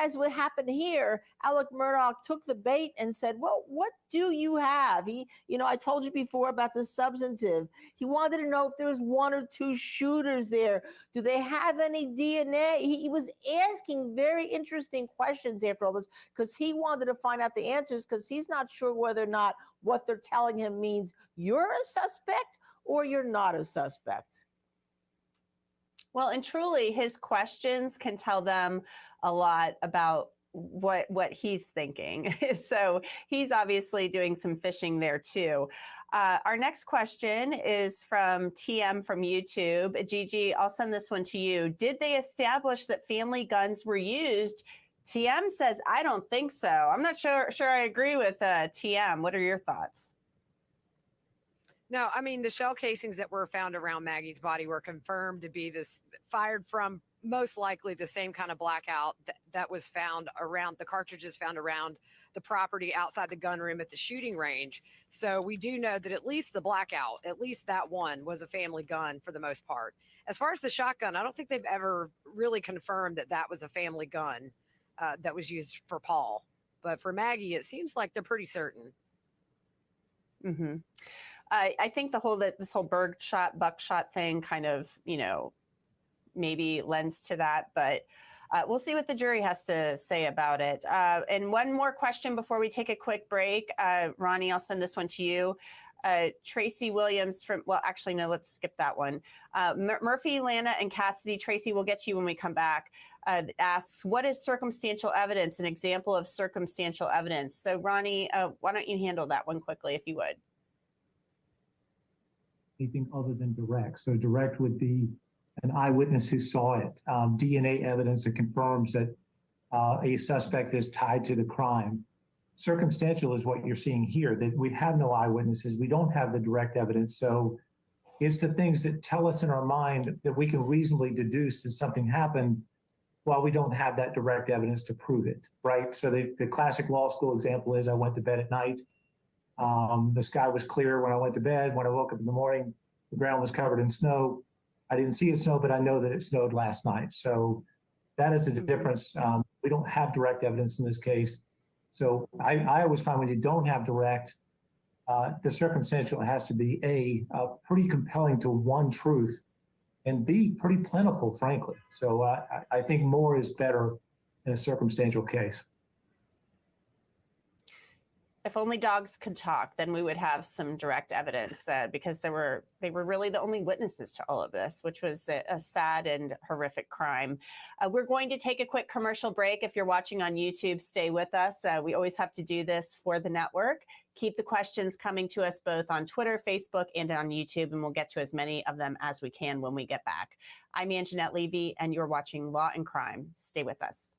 as what happened here, Alex Murdaugh took the bait and said, well, what do you have? I told you before about the substantive. He wanted to know if there was one or two shooters there. Do they have any DNA? He was asking very interesting questions after all this because he wanted to find out the answers, because he's not sure whether or not what they're telling him means you're a suspect or you're not a suspect.
Well, and truly, his questions can tell them a lot about what he's thinking. So he's obviously doing some fishing there too. Our next question is from TM from YouTube. Gigi, I'll send this one to you. Did they establish that family guns were used? TM says, I don't think so. I'm not sure I agree with TM. What are your thoughts?
No, I mean, the shell casings that were found around Maggie's body were confirmed to be fired from most likely the same kind of blackout that was found around the cartridges found around the property outside the gun room at the shooting range. So we do know that at least the blackout, at least that one, was a family gun for the most part. As far as the shotgun, I don't think they've ever really confirmed that that was a family gun that was used for Paul. But for Maggie, it seems like they're pretty certain.
Mm-hmm. I think this whole buckshot thing kind of, maybe lends to that, but we'll see what the jury has to say about it. And one more question before we take a quick break. Ronnie, I'll send this one to you. Tracy Williams actually, no, let's skip that one. Murphy, Lana, and Cassidy. Tracy, we'll get to you when we come back. Asks, what is circumstantial evidence? An example of circumstantial evidence. So Ronnie, why don't you handle that one quickly, if you would?
Anything other than direct. So direct would be an eyewitness who saw it, DNA evidence that confirms that a suspect is tied to the crime. Circumstantial is what you're seeing here, that we have no eyewitnesses. We don't have the direct evidence. So it's the things that tell us in our mind that we can reasonably deduce that something happened while we don't have that direct evidence to prove it, right? So the classic law school example is I went to bed at night. The sky was clear when I went to bed. When I woke up in the morning, the ground was covered in snow. I didn't see it snow, but I know that it snowed last night. So that is the difference. We don't have direct evidence in this case. So I always find when you don't have direct, the circumstantial has to be A, pretty compelling to one truth, and B, pretty plentiful, frankly. So I think more is better in a circumstantial case.
If only dogs could talk, then we would have some direct evidence because they were really the only witnesses to all of this, which was a sad and horrific crime. We're going to take a quick commercial break. If you're watching on YouTube, stay with us. We always have to do this for the network. Keep the questions coming to us both on Twitter, Facebook, and on YouTube, and we'll get to as many of them as we can when we get back. I'm Anjanette Levy, and you're watching Law and Crime. Stay with us.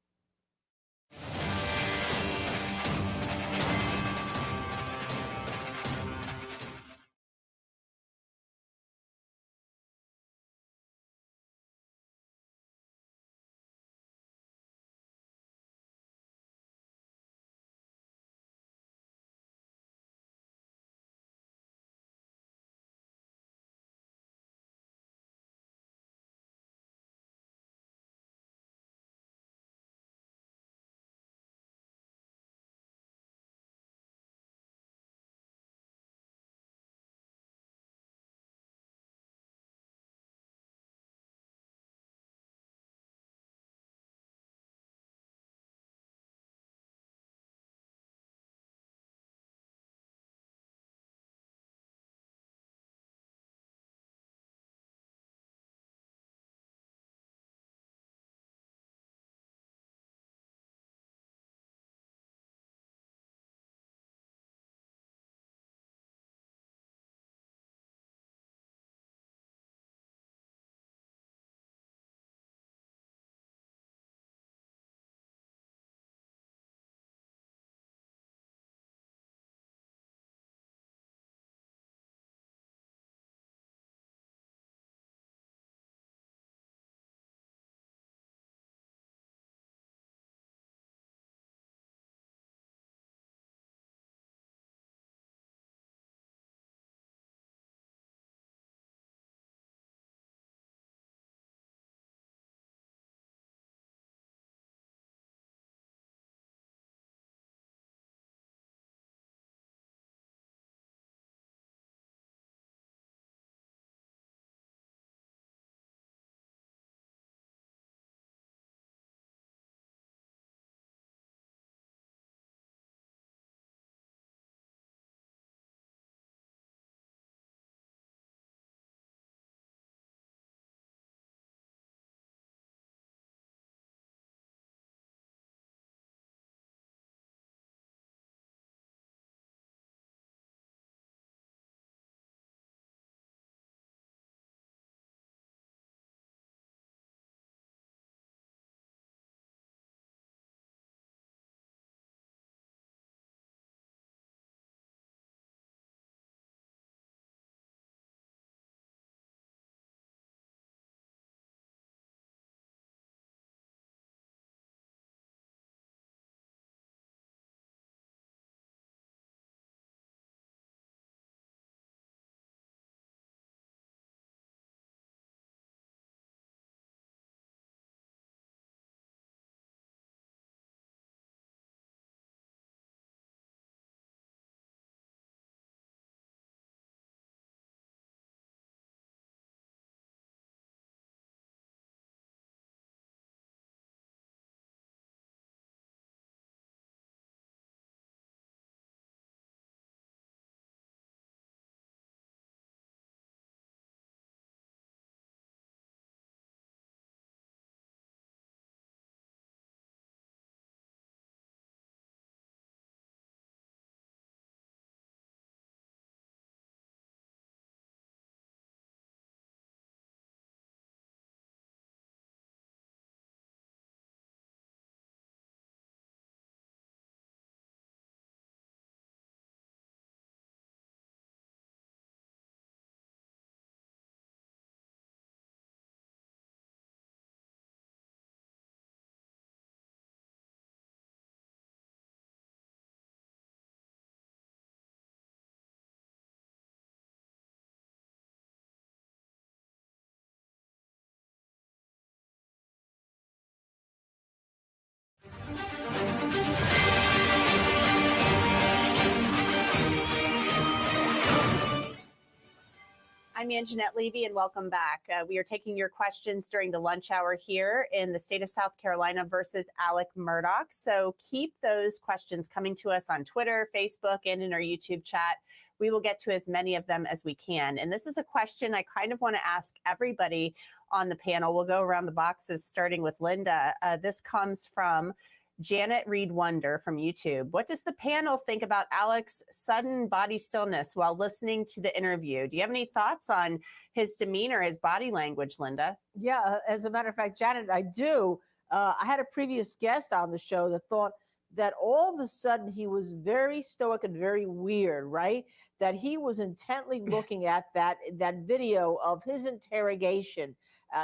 I'm Anjanette Levy, and welcome back. We are taking your questions during the lunch hour here in the state of South Carolina versus Alex Murdaugh. So keep those questions coming to us on Twitter, Facebook, and in our YouTube chat. We will get to as many of them as we can. And this is a question I kind of want to ask everybody on the panel. We'll go around the boxes, starting with Linda. This comes from Janet Reed Wonder from YouTube. What does the panel think about Alex's sudden body stillness while listening to the interview? Do you have any thoughts on his demeanor, his body language, Linda?
Yeah, as a matter of fact, Janet, I do. I had a previous guest on the show that thought that all of a sudden he was very stoic and very weird, right? That he was intently looking at that video of his interrogation.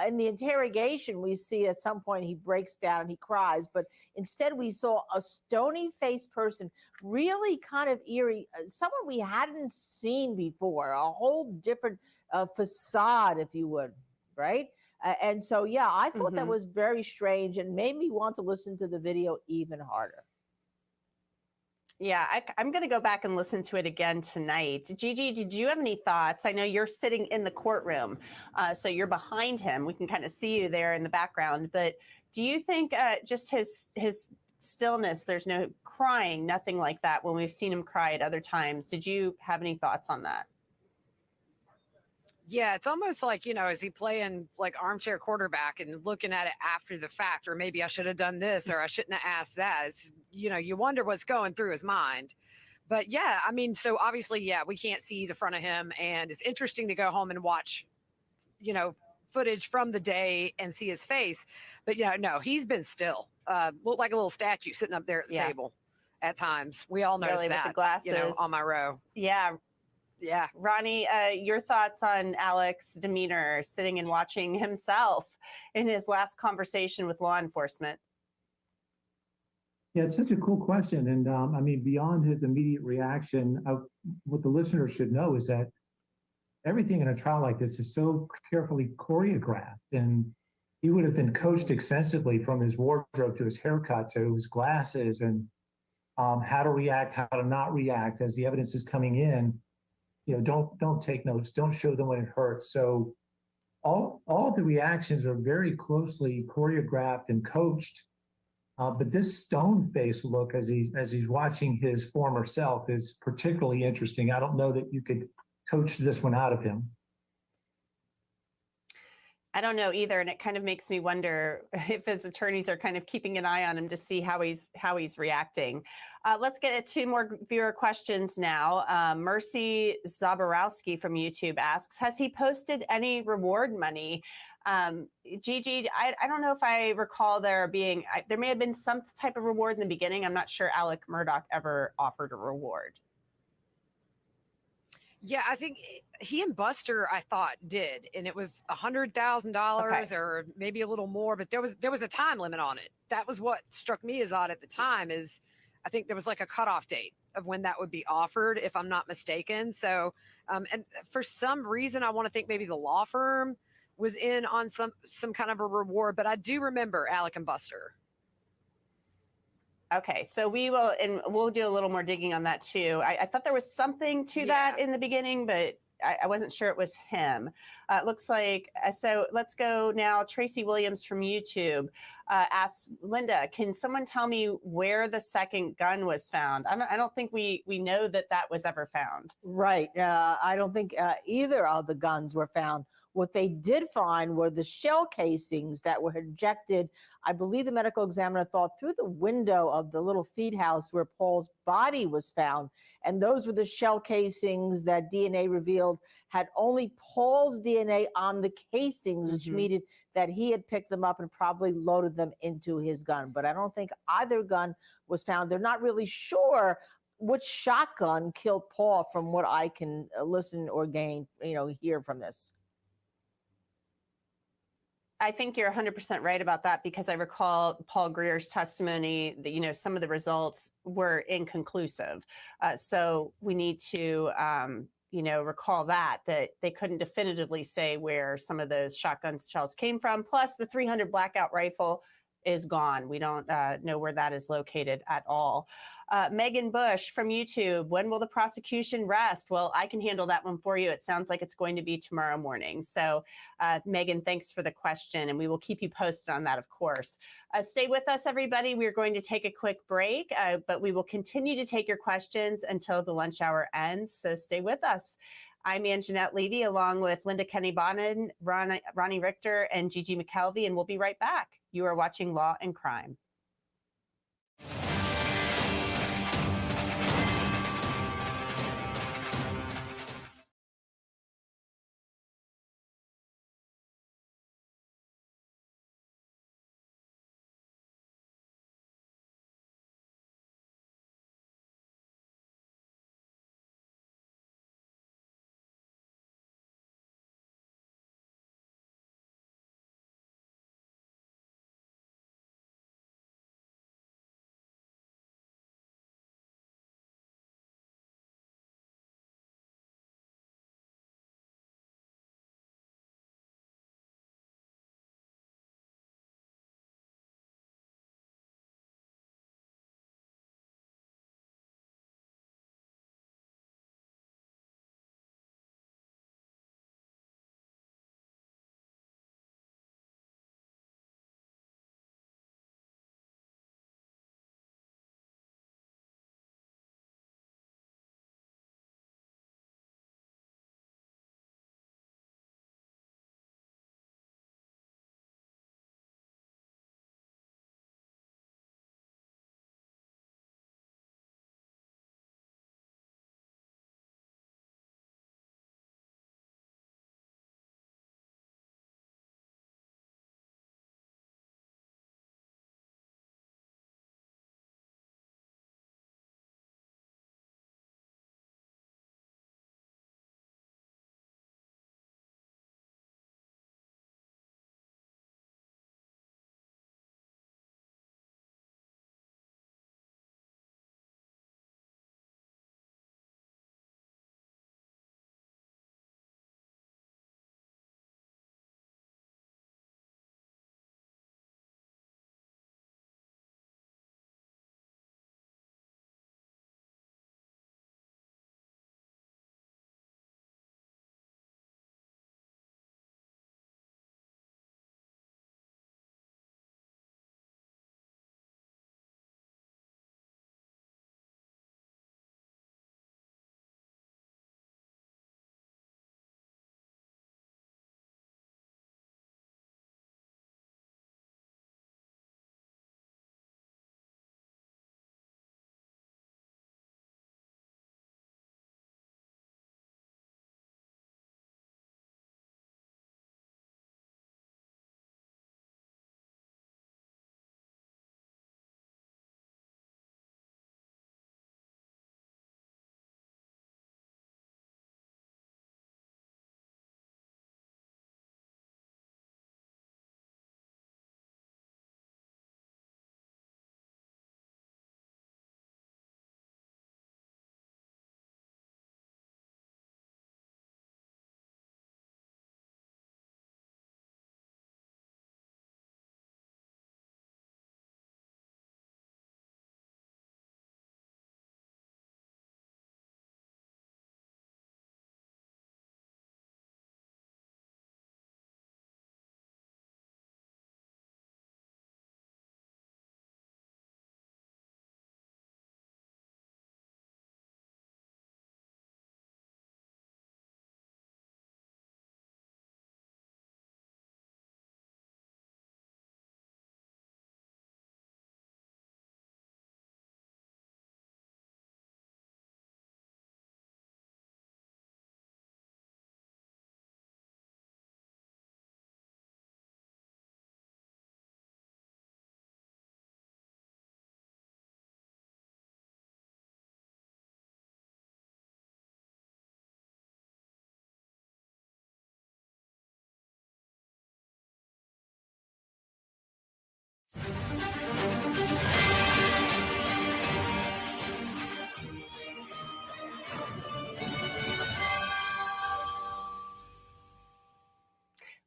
In the interrogation, we see at some point he breaks down and he cries, but instead we saw a stony-faced person, really kind of eerie, someone we hadn't seen before, a whole different facade, if you would, right? And so, yeah, I thought that was very strange and made me want to listen to the video even harder.
Yeah, I'm going to go back and listen to it again tonight. Gigi, did you have any thoughts? I know you're sitting in the courtroom, so you're behind him. We can kind of see you there in the background. But do you think just his stillness, there's no crying, nothing like that, when we've seen him cry at other times? Did you have any thoughts on that?
Yeah, it's almost like, is he playing like armchair quarterback and looking at it after the fact, or maybe I should have done this or I shouldn't have asked that. It's, you wonder what's going through his mind. But yeah, I mean, so obviously, yeah, we can't see the front of him, and it's interesting to go home and watch, footage from the day and see his face. But no, he's been still, looked like a little statue sitting up there at the table at times. We all noticed
Really,
that,
with the glasses.
on my row.
Yeah.
Yeah.
Ronnie, your thoughts on Alex's demeanor sitting and watching himself in his last conversation with law enforcement?
Yeah, it's such a cool question. And I mean, beyond his immediate reaction, what the listener should know is that everything in a trial like this is so carefully choreographed. And he would have been coached extensively, from his wardrobe to his haircut to his glasses, and how to react, how to not react as the evidence is coming in. Don't take notes. Don't show them when it hurts. So all of the reactions are very closely choreographed and coached. But this stone-faced look as he's watching his former self is particularly interesting. I don't know that you could coach this one out of him.
I don't know either, and it kind of makes me wonder if his attorneys are kind of keeping an eye on him to see how he's reacting. Let's get to more viewer questions now. Mercy Zaborowski from YouTube asks, has he posted any reward money? Gigi, I don't know if I recall there may have been some type of reward in the beginning. I'm not sure Alex Murdaugh ever offered a reward.
Yeah, I think he and Buster, I thought, did, and it was $100,000 or maybe a little more, but there was a time limit on it. That was what struck me as odd at the time. Is I think there was like a cutoff date of when that would be offered, if I'm not mistaken. So, and for some reason, I want to think maybe the law firm was in on some kind of a reward, but I do remember Alex and Buster.
Okay, so we'll do a little more digging on that too. I thought there was something to that in the beginning, but I wasn't sure it was him. It looks like, so let's go now. Tracy Williams from YouTube asks, Linda, can someone tell me where the second gun was found? I don't think we know that was ever found.
Right. I don't think either of the guns were found. What they did find were the shell casings that were ejected. I believe the medical examiner thought through the window of the little feed house where Paul's body was found. And those were the shell casings that DNA revealed had only Paul's DNA on the casings, which meant that he had picked them up and probably loaded them into his gun. But I don't think either gun was found. They're not really sure which shotgun killed Paul, from what I can listen or hear from this.
I think you're 100% right about that, because I recall Paul Greer's testimony that, some of the results were inconclusive. So we need to, recall that they couldn't definitively say where some of those shotgun shells came from. Plus the .300 blackout rifle, is gone. We don't know where that is located at all. Megan Bush from YouTube, when will the prosecution rest? Well, I can handle that one for you. It sounds like it's going to be tomorrow morning. So Megan, thanks for the question, and we will keep you posted on that, of course. Stay with us, everybody. We're going to take a quick break, but we will continue to take your questions until the lunch hour ends. So stay with us. I'm Anjanette Levy, along with Linda Kenny-Bonnen, Ronnie Richter, and Gigi McKelvey, and we'll be right back. You are watching Law and Crime.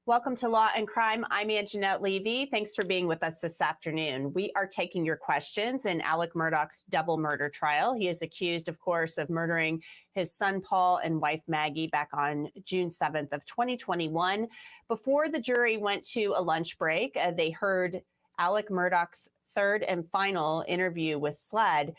Welcome to Law and Crime. I'm Anjanette Levy. Thanks for being with us this afternoon. We are taking your questions in Alex Murdaugh's double murder trial. He is accused, of course, of murdering his son Paul and wife Maggie back on June 7th of 2021. Before the jury went to a lunch break, they heard Alex Murdaugh's third and final interview with SLED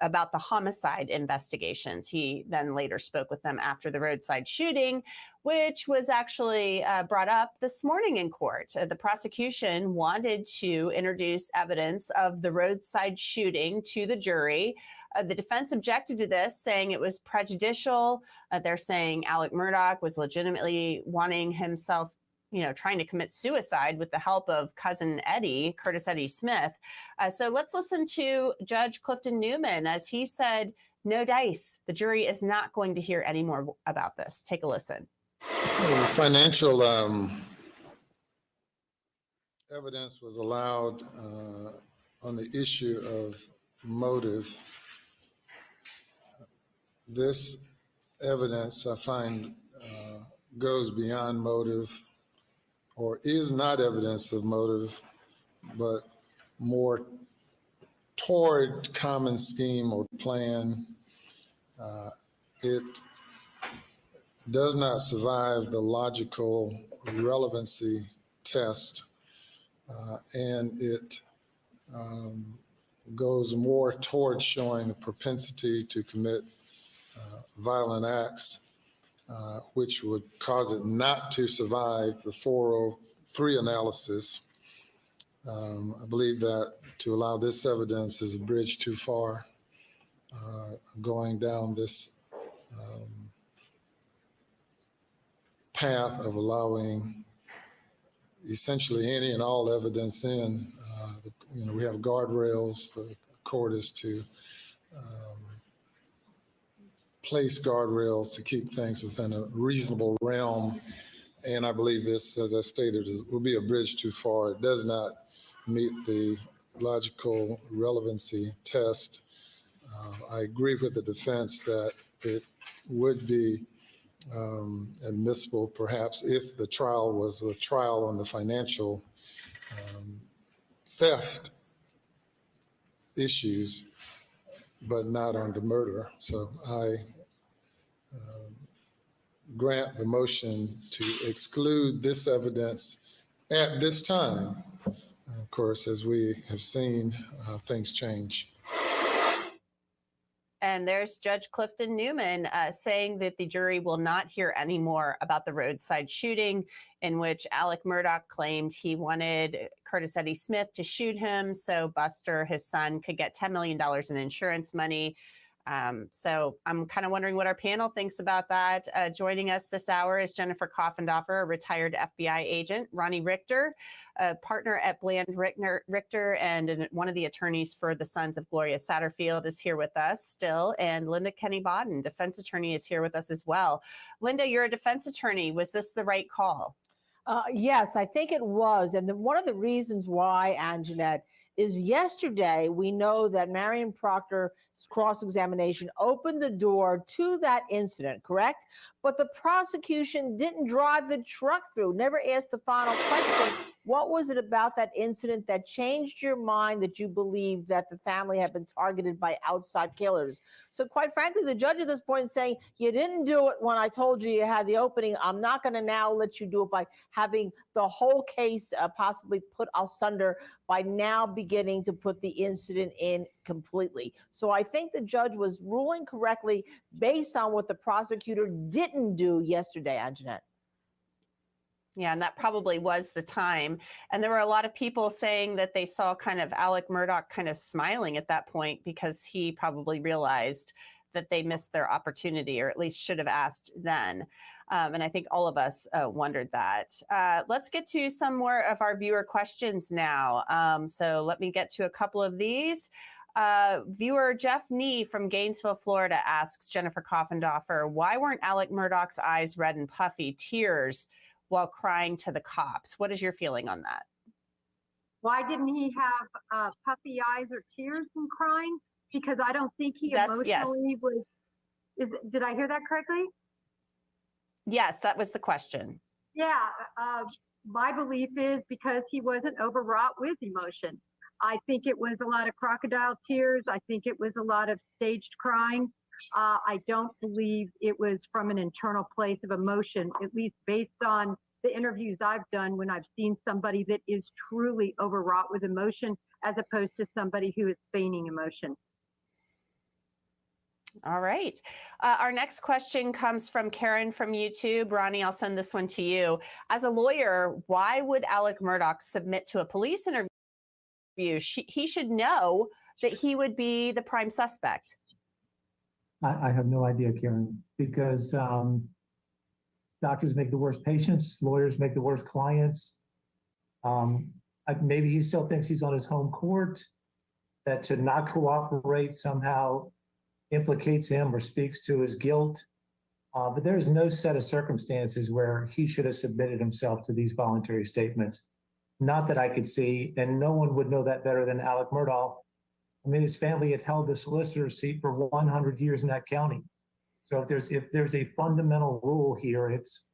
about the homicide investigations. He then later spoke with them after the roadside shooting, which was actually brought up this morning in court. The prosecution wanted to introduce evidence of the roadside shooting to the jury. The defense objected to this, saying it was prejudicial. They're saying Alex Murdaugh was legitimately wanting himself, trying to commit suicide with the help of cousin Eddie, Curtis Eddie Smith. So let's listen to Judge Clifton Newman as he said, no dice. The jury is not going to hear any more about this. Take a listen.
Financial evidence was allowed on the issue of motive. This evidence, I find, goes beyond motive, or is not evidence of motive, but more toward common scheme or plan. It does not survive the logical relevancy test, and it goes more towards showing a propensity to commit violent acts, which would cause it not to survive the 403 analysis. I believe that to allow this evidence is a bridge too far, going down this path of allowing essentially any and all evidence in. We have guardrails. The court is to place guardrails to keep things within a reasonable realm. And I believe this, as I stated, will be a bridge too far. It does not meet the logical relevancy test. I agree with the defense that it would be admissible perhaps if the trial was a trial on the financial theft issues, but not on the murder. So I grant the motion to exclude this evidence at this time. Of course, as we have seen, things change.
And there's Judge Clifton Newman saying that the jury will not hear any more about the roadside shooting in which Alex Murdaugh claimed he wanted Curtis Eddie Smith to shoot him so Buster, his son, could get $10 million in insurance money. So I'm kind of wondering what our panel thinks about that. Joining us this hour is Jennifer Coffendorfer, a retired FBI agent, Ronnie Richter, a partner at Bland Richter, and one of the attorneys for the sons of Gloria Satterfield is here with us still. And Linda Kenny-Bodden, defense attorney, is here with us as well. Linda, you're a defense attorney. Was this the right call?
Yes, I think it was. And one of the reasons why, Anjanette, is yesterday we know that Marion Proctor's cross-examination opened the door to that incident, correct? But the prosecution didn't drive the truck through, never asked the final question. What was it about that incident that changed your mind that you believe that the family had been targeted by outside killers? So quite frankly, the judge at this point is saying, you didn't do it when I told you you had the opening. I'm not going to now let you do it by having the whole case possibly put asunder by now beginning to put the incident in completely. So I think the judge was ruling correctly based on what the prosecutor didn't do yesterday, Anjanette.
Yeah, and that probably was the time. And there were a lot of people saying that they saw kind of Alex Murdaugh kind of smiling at that point because he probably realized that they missed their opportunity, or at least should have asked then. And I think all of us wondered that. Let's get to some more of our viewer questions now. So let me get to a couple of these. Viewer Jeff Nee from Gainesville, Florida asks Jennifer Coffendorfer, why weren't Alex Murdaugh's eyes red and puffy, tears while crying to the cops? What is your feeling on that?
Why didn't he have puffy eyes or tears and crying? Because I don't think he emotionally was. Did I hear that correctly?
Yes, that was the question.
Yeah, my belief is because he wasn't overwrought with emotion. I think it was a lot of crocodile tears. I think it was a lot of staged crying. I don't believe it was from an internal place of emotion, at least based on the interviews I've done when I've seen somebody that is truly overwrought with emotion as opposed to somebody who is feigning emotion.
All right. Our next question comes from Karen from YouTube. Ronnie, I'll send this one to you. As a lawyer, why would Alex Murdaugh submit to a police interview? He should know that he would be the prime suspect.
I have no idea, Karen, because doctors make the worst patients, lawyers make the worst clients. Maybe he still thinks he's on his home court, that to not cooperate somehow implicates him or speaks to his guilt. But there's no set of circumstances where he should have submitted himself to these voluntary statements. Not that I could see, and no one would know that better than Alex Murdaugh. I mean, his family had held the solicitor's seat for 100 years in that county. So if there's a fundamental rule here, it's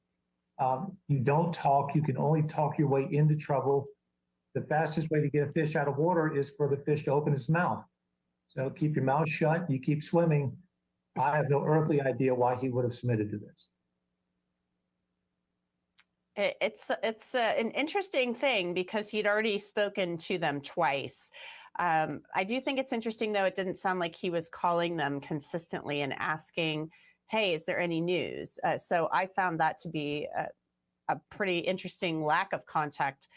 you don't talk. You can only talk your way into trouble. The fastest way to get a fish out of water is for the fish to open its mouth. So keep your mouth shut. You keep swimming. I have no earthly idea why he would have submitted to this.
It's an interesting thing because he'd already spoken to them twice. I do think it's interesting, though, it didn't sound like he was calling them consistently and asking, hey, is there any news? So I found that to be a pretty interesting lack of contact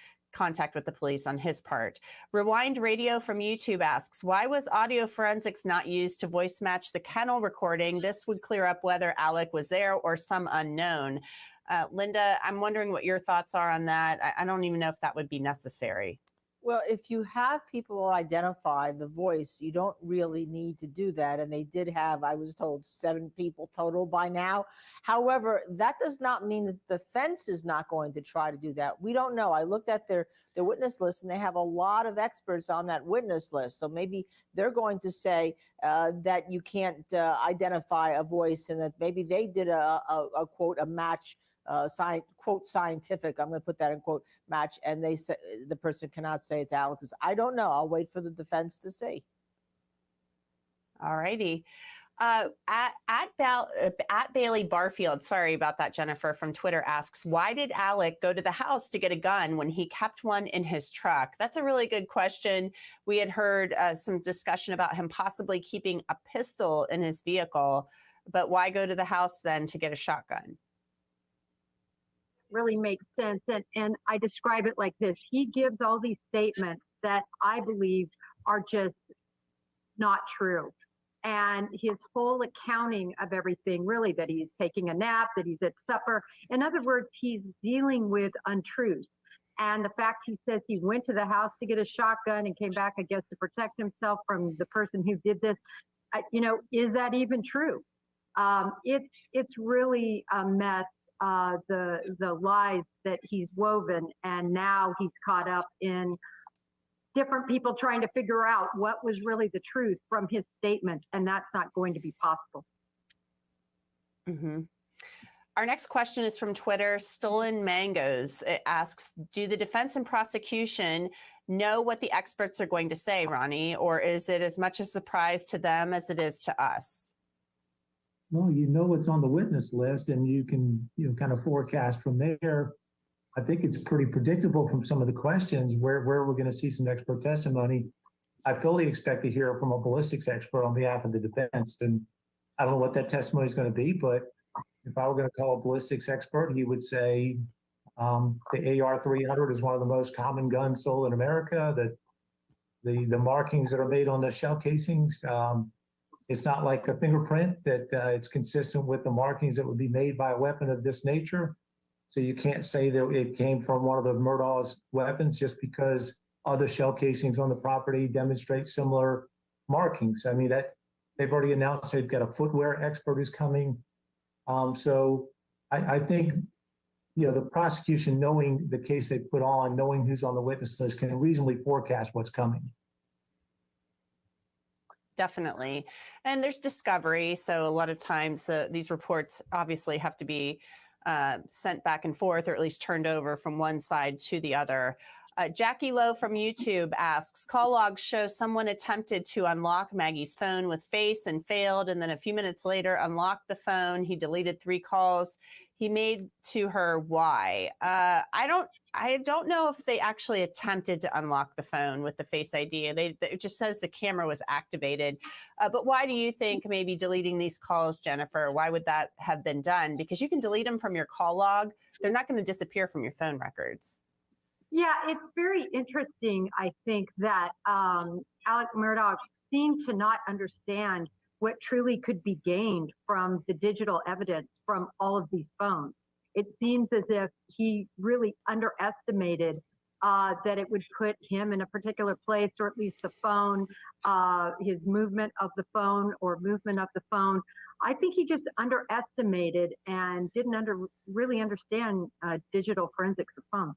with the police on his part. Rewind Radio from YouTube asks, why was audio forensics not used to voice match the kennel recording? This would clear up whether Alec was there or some unknown. Linda, I'm wondering what your thoughts are on that. I don't even know if that would be necessary.
Well, if you have people identify the voice, you don't really need to do that. And they did have, I was told, 7 people total by now. However, that does not mean that the defense is not going to try to do that. We don't know. I looked at their witness list, and they have a lot of experts on that witness list. So maybe they're going to say that you can't identify a voice, and that maybe they did a quote, a match, quote, scientific, I'm going to put that in quote, match, and they say the person cannot say it's Alex's. I don't know. I'll wait for the defense to see.
All righty. At Bailey Barfield, sorry about that, Jennifer, from Twitter asks, why did Alec go to the house to get a gun when he kept one in his truck? That's a really good question. We had heard some discussion about him possibly keeping a pistol in his vehicle, but why go to the house then to get a shotgun?
Really makes sense. And I describe it like this. He gives all these statements that I believe are just not true. And his whole accounting of everything, really, that he's taking a nap, that he's at supper. In other words, he's dealing with untruths. And the fact he says he went to the house to get a shotgun and came back, I guess, to protect himself from the person who did this, is that even true? It's really a mess. The lies that he's woven, and now he's caught up in different people trying to figure out what was really the truth from his statement, and that's not going to be possible.
Mm-hmm. Our next question is from Twitter. Stolen Mangoes. It asks, do the defense and prosecution know what the experts are going to say, Ronnie, or is it as much a surprise to them as it is to us?
Well, you know what's on the witness list, and you can kind of forecast from there. I think it's pretty predictable from some of the questions where we're going to see some expert testimony. I fully expect to hear from a ballistics expert on behalf of the defense, and I don't know what that testimony is going to be, but if I were going to call a ballistics expert, he would say the AR-300 is one of the most common guns sold in America. That the markings that are made on the shell casings. It's not like a fingerprint that it's consistent with the markings that would be made by a weapon of this nature. So you can't say that it came from one of the Murdaugh's weapons just because other shell casings on the property demonstrate similar markings. I mean, that they've already announced they've got a footwear expert who's coming. So I think, the prosecution, knowing the case they put on, knowing who's on the witness list, can reasonably forecast what's coming.
Definitely. And there's discovery. So a lot of times these reports obviously have to be sent back and forth, or at least turned over from one side to the other. Jackie Lowe from YouTube asks, call logs show someone attempted to unlock Maggie's phone with Face and failed, and then a few minutes later unlocked the phone. He deleted 3 calls he made to her. Why? I don't know if they actually attempted to unlock the phone with the Face ID. It just says the camera was activated. But why do you think maybe deleting these calls, Jennifer? Why would that have been done? Because you can delete them from your call log. They're not going to disappear from your phone records.
Yeah, it's very interesting, I think, that Alex Murdaugh seemed to not understand what truly could be gained from the digital evidence from all of these phones. It seems as if he really underestimated that it would put him in a particular place, or at least the phone, his movement of the phone or movement of the phone. I think he just underestimated and didn't really understand digital forensics of phones.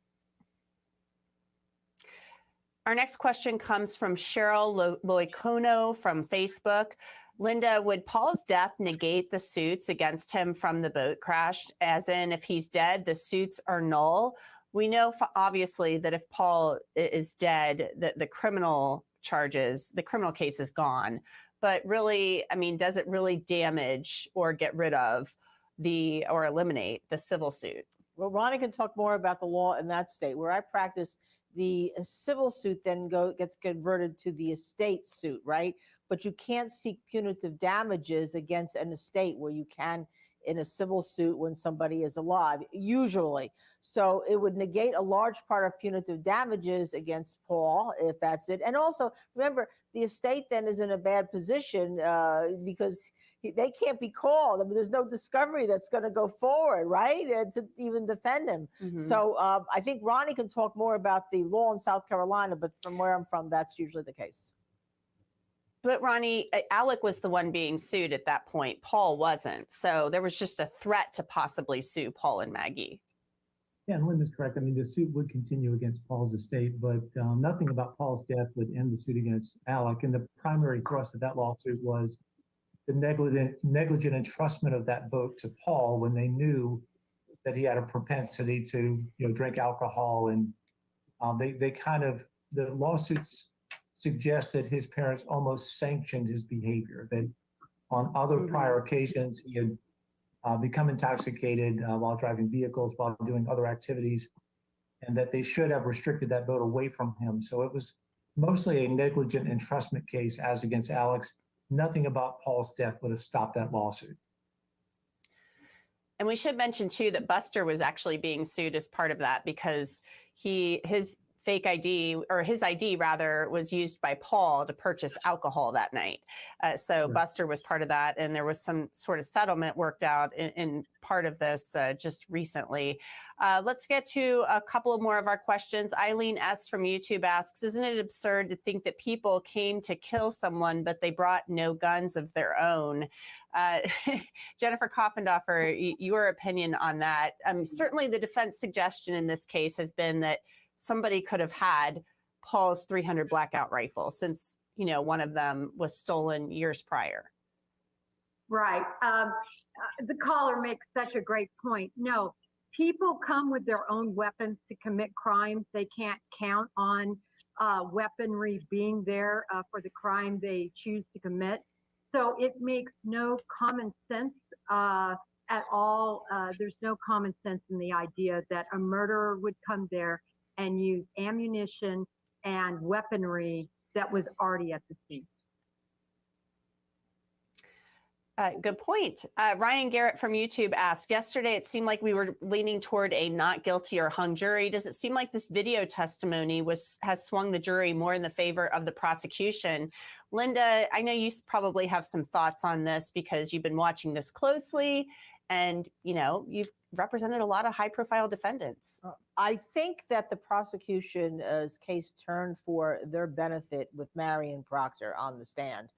Our next question comes from Cheryl Loicono from Facebook. Linda, would Paul's death negate the suits against him from the boat crash? As in, if he's dead, the suits are null? We know, obviously, that if Paul is dead, that the criminal charges, the criminal case is gone. But really, I mean, does it really damage or get rid of or eliminate the civil suit?
Well, Ronnie can talk more about the law in that state. Where I practice, the civil suit then gets converted to the estate suit, right? But you can't seek punitive damages against an estate where you can in a civil suit when somebody is alive, usually. So it would negate a large part of punitive damages against Paul, if that's it. And also, remember, the estate then is in a bad position because they can't be called. I mean, there's no discovery that's going to go forward, right? To even defend him.
Mm-hmm.
So I think Ronnie can talk more about the law in South Carolina, but from where I'm from, that's usually the case.
But Ronnie, Alec was the one being sued at that point. Paul wasn't. So there was just a threat to possibly sue Paul and Maggie.
Yeah, and Linda's correct. I mean, the suit would continue against Paul's estate, but nothing about Paul's death would end the suit against Alec. And the primary thrust of that lawsuit was the negligent entrustment of that boat to Paul when they knew that he had a propensity to, drink alcohol. And the lawsuits suggest that his parents almost sanctioned his behavior, that on other prior occasions he had become intoxicated while driving vehicles, while doing other activities, and that they should have restricted that boat away from him. So it was mostly a negligent entrustment case as against Alex. Nothing about Paul's death would have stopped that lawsuit.
And we should mention too that Buster was actually being sued as part of that because his fake ID, or his ID rather, was used by Paul to purchase alcohol that night. So Buster was part of that, and there was some sort of settlement worked out in part of this just recently. Let's get to a couple more of our questions. Eileen S. from YouTube asks, isn't it absurd to think that people came to kill someone, but they brought no guns of their own? Jennifer Koffendorfer, your opinion on that? Certainly the defense suggestion in this case has been that somebody could have had Paul's .300 blackout rifle since, one of them was stolen years prior.
Right. The caller makes such a great point. No, people come with their own weapons to commit crimes. They can't count on weaponry being there for the crime they choose to commit. So it makes no common sense at all. There's no common sense in the idea that a murderer would come there and use ammunition and weaponry that was already at the scene.
Good point. Ryan Garrett from YouTube asked, yesterday it seemed like we were leaning toward a not guilty or hung jury. Does it seem like this video testimony has swung the jury more in the favor of the prosecution? Linda, I know you probably have some thoughts on this because you've been watching this closely and, you've represented a lot of high-profile defendants.
I think that the prosecution's case turned for their benefit with Marion Proctor on the stand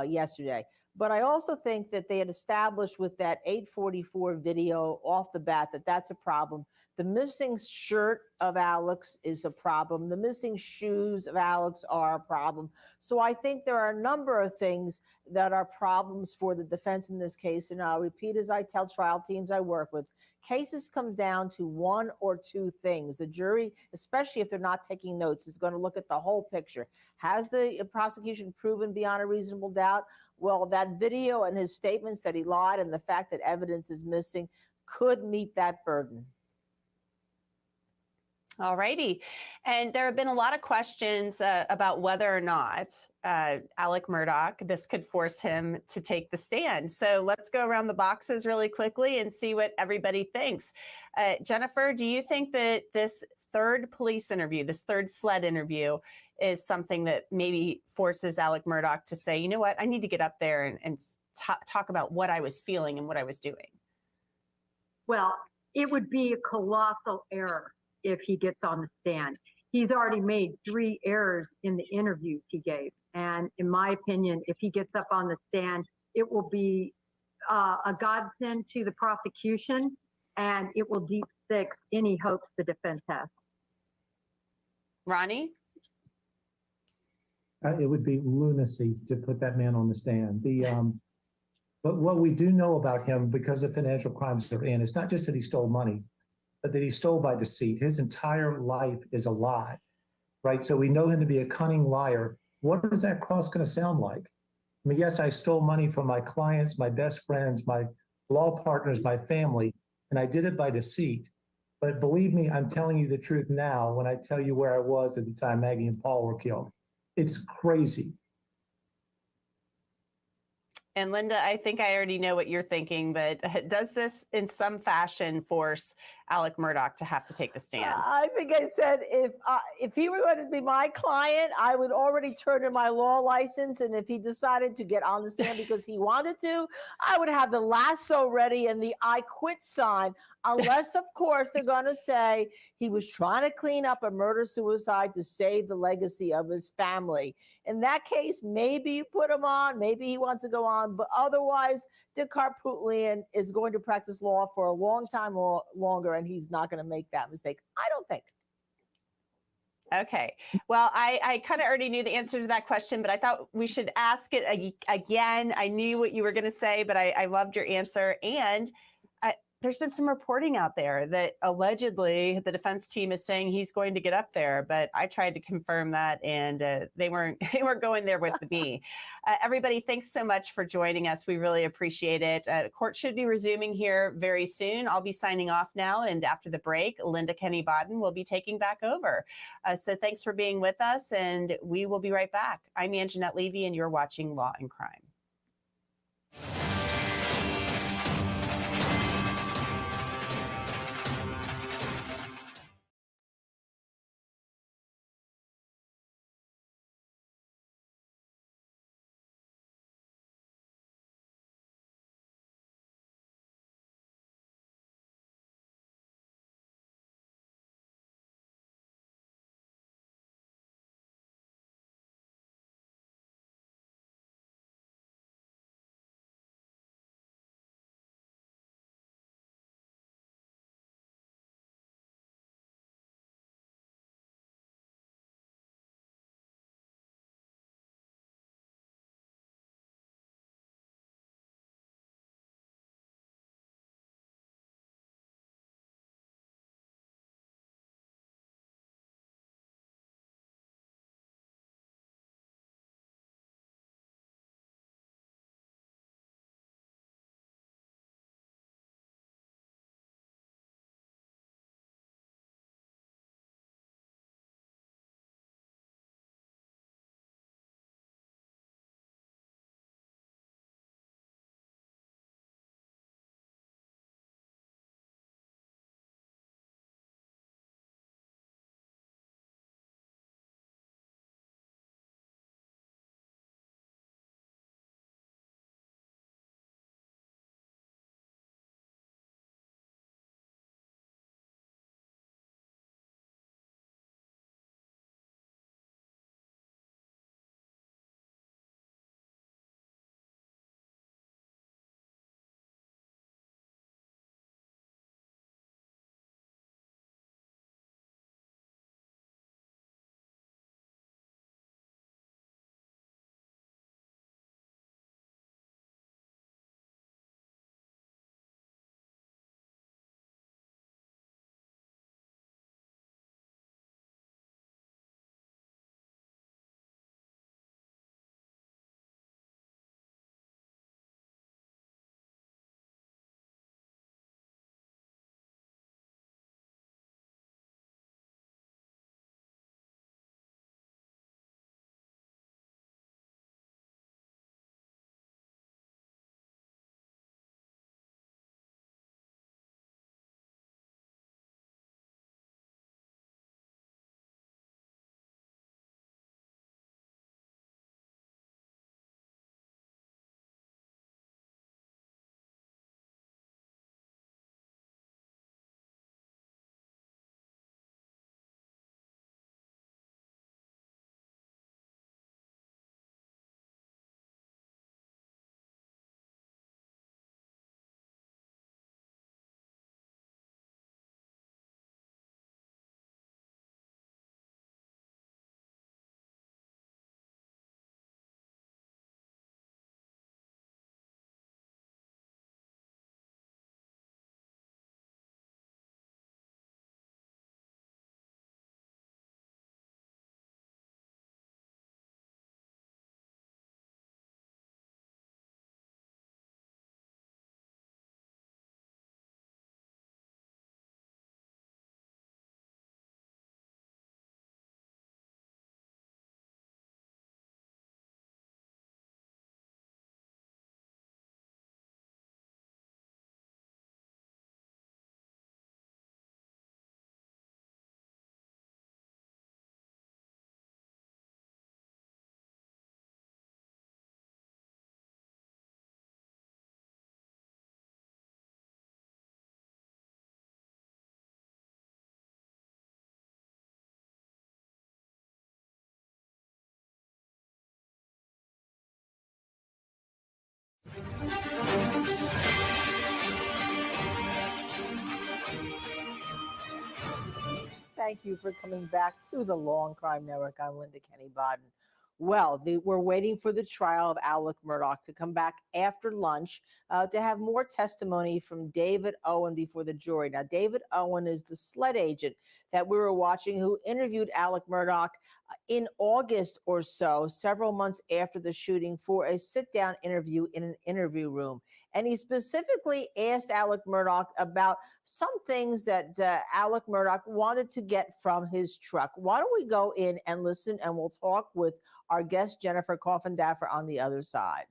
yesterday. But I also think that they had established with that 844 video off the bat that that's a problem. The missing shirt of Alex is a problem. The missing shoes of Alex are a problem. So I think there are a number of things that are problems for the defense in this case. And I'll repeat as I tell trial teams I work with, cases come down to one or two things. The jury, especially if they're not taking notes, is going to look at the whole picture. Has the prosecution proven beyond a reasonable doubt? Well, that video and his statements that he lied and the fact that evidence is missing could meet that burden.
All righty. And there have been a lot of questions about whether or not Alex Murdaugh, this could force him to take the stand. So let's go around the boxes really quickly and see what everybody thinks. Jennifer, do you think that this third police interview, this third SLED interview, is something that maybe forces Alex Murdaugh to say, you know what, I need to get up there and talk about what I was feeling and what I was doing?
Well, it would be a colossal error if he gets on the stand. He's already made 3 errors in the interviews he gave. And in my opinion, if he gets up on the stand, it will be a godsend to the prosecution, and it will deep six any hopes the defense has.
Ronnie?
It would be lunacy to put that man on the stand. But what we do know about him, because of financial crimes they're in, it's not just that he stole money, but that he stole by deceit. His entire life is a lie, right? So we know him to be a cunning liar. What is that cross going to sound like? I mean, yes, I stole money from my clients, my best friends, my law partners, my family, and I did it by deceit. But believe me, I'm telling you the truth now when I tell you where I was at the time Maggie and Paul were killed. It's crazy.
And Linda, I think I already know what you're thinking, but does this in some fashion force Alex Murdaugh to have to take the stand?
I think I said if he were going to be my client, I would already turn in my law license. And if he decided to get on the stand because he wanted to, I would have the lasso ready and the I quit sign, unless, of course, they're going to say he was trying to clean up a murder-suicide to save the legacy of his family. In that case, maybe you put him on, maybe he wants to go on, but otherwise, Dick Harpootlian is going to practice law for a long time longer, and he's not going to make that mistake, I don't think.
Okay. Well, I kind of already knew the answer to that question, but I thought we should ask it again. I knew what you were going to say, but I loved your answer. And there's been some reporting out there that allegedly the defense team is saying he's going to get up there, but I tried to confirm that, and they weren't going there with me. Everybody, thanks so much for joining us. We really appreciate it. Court should be resuming here very soon. I'll be signing off now, and after the break, Linda Kenny Bodden will be taking back over. So thanks for being with us, and we will be right back. I'm Anjanette Levy, and you're watching Law and Crime.
Thank you for coming back to the Long Crime Network. I'm Linda Kenny Bodden. Well, we're waiting for the trial of Alex Murdaugh to come back after lunch to have more testimony from David Owen before the jury. Now, David Owen is the SLED agent that we were watching who interviewed Alex Murdaugh in August or so, several months after the shooting, for a sit-down interview in an interview room. And he specifically asked Alex Murdaugh about some things that Alex Murdaugh wanted to get from his truck. Why don't we go in and listen, and we'll talk with our guest, Jennifer Coffindaffer, on the other side.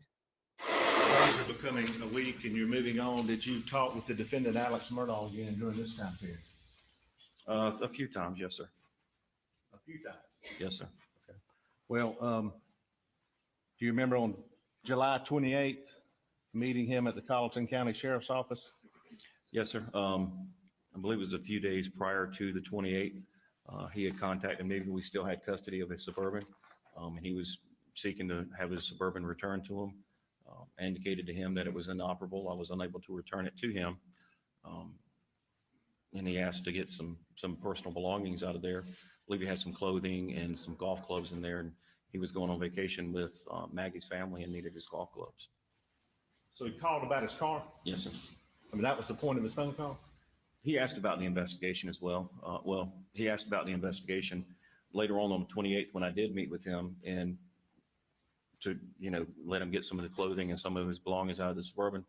Days are becoming a week and you're moving on. Did you talk with the defendant, Alex Murdaugh, again during this time period?
A few times, yes, sir.
A few times.
Yes, sir.
Okay. Well, do you remember on July 28th, meeting him at the Colleton County Sheriff's Office?
Yes, sir. I believe it was a few days prior to the 28th. He had contacted me. We still had custody of his Suburban, and he was seeking to have his Suburban returned to him. I indicated to him that it was inoperable. I was unable to return it to him. And he asked to get some personal belongings out of there. I believe he had some clothing and some golf clubs in there. And he was going on vacation with Maggie's family and needed his golf clubs.
So he called about his car?
Yes, sir.
I mean, that was the point of his phone call?
He asked about the investigation as well. He asked about the investigation later on the 28th when I did meet with him and to, let him get some of the clothing and some of his belongings out of the Suburban.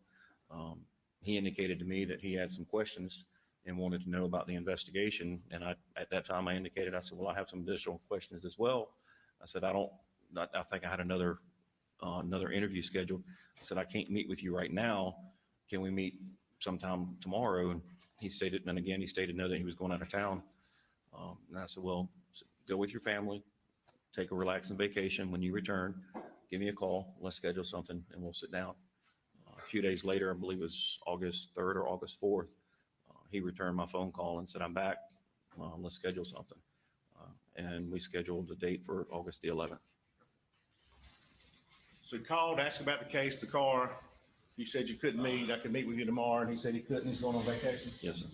He indicated to me that he had some questions and wanted to know about the investigation. And at that time I indicated, I said, well, I have some additional questions as well. I said, I think I had another interview scheduled. I said, I can't meet with you right now. Can we meet sometime tomorrow? And he stated no, that he was going out of town. And I said, well, go with your family, take a relaxing vacation. When you return, give me a call. Let's schedule something and we'll sit down. A few days later, I believe it was August 3rd or August 4th, he returned my phone call and said, I'm back. Let's schedule something. And we scheduled a date for August the 11th.
So he called, asked about the case, the car. You said you couldn't meet. I could meet with you tomorrow. And he said he couldn't. He's going on vacation.
Yes, sir.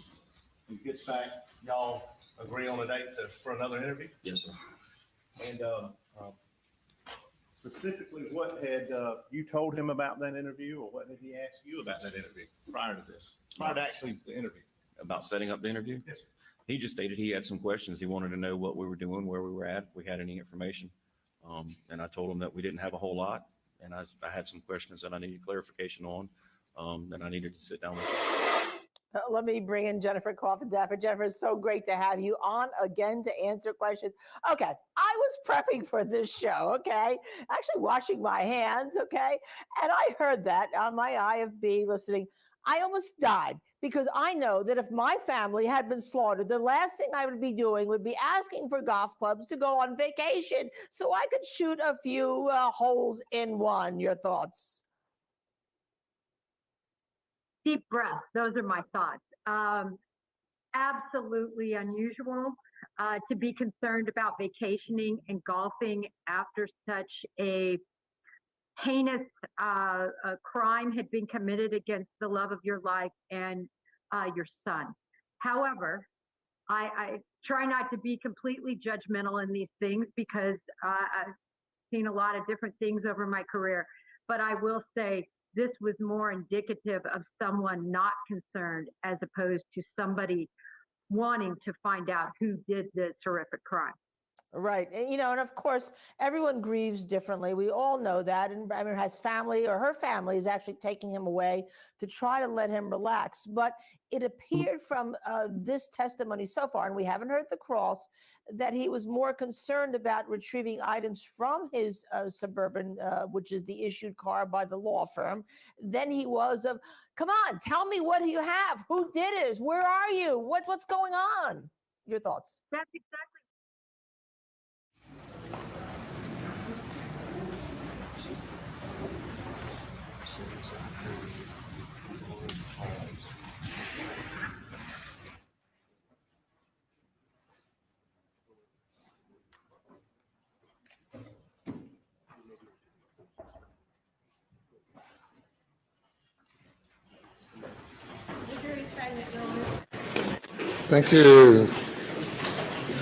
He gets back. Y'all agree on a date for another interview?
Yes, sir.
And specifically, what had you told him about that interview, or what did he ask you about that interview prior to this? Prior to actually the interview?
About setting up the interview?
Yes, sir.
He just stated he had some questions. He wanted to know what we were doing, where we were at, if we had any information. And I told him that we didn't have a whole lot. And I had some questions that I needed clarification on, that I needed to sit down with.
Let me bring in Jennifer Coffindaffer. Jennifer, it's so great to have you on again to answer questions. Okay, I was prepping for this show, okay? Actually washing my hands, okay? And I heard that on my IFB listening. I almost died because I know that if my family had been slaughtered, the last thing I would be doing would be asking for golf clubs to go on vacation so I could shoot a few holes in one. Your thoughts?
Deep breath. Those are my thoughts. Absolutely unusual to be concerned about vacationing and golfing after such a heinous crime had been committed against the love of your life and your son. However, I try not to be completely judgmental in these things because I've seen a lot of different things over my career. But I will say this was more indicative of someone not concerned as opposed to somebody wanting to find out who did this horrific crime.
Right. And, and of course, everyone grieves differently. We all know that. And I mean, his family or her family is actually taking him away to try to let him relax. But it appeared from this testimony so far, and we haven't heard the cross, that he was more concerned about retrieving items from his Suburban, which is the issued car by the law firm, than he was of, come on, tell me what you have. Who did it? Where are you? What's going on? Your thoughts?
That's exactly.
Thank you.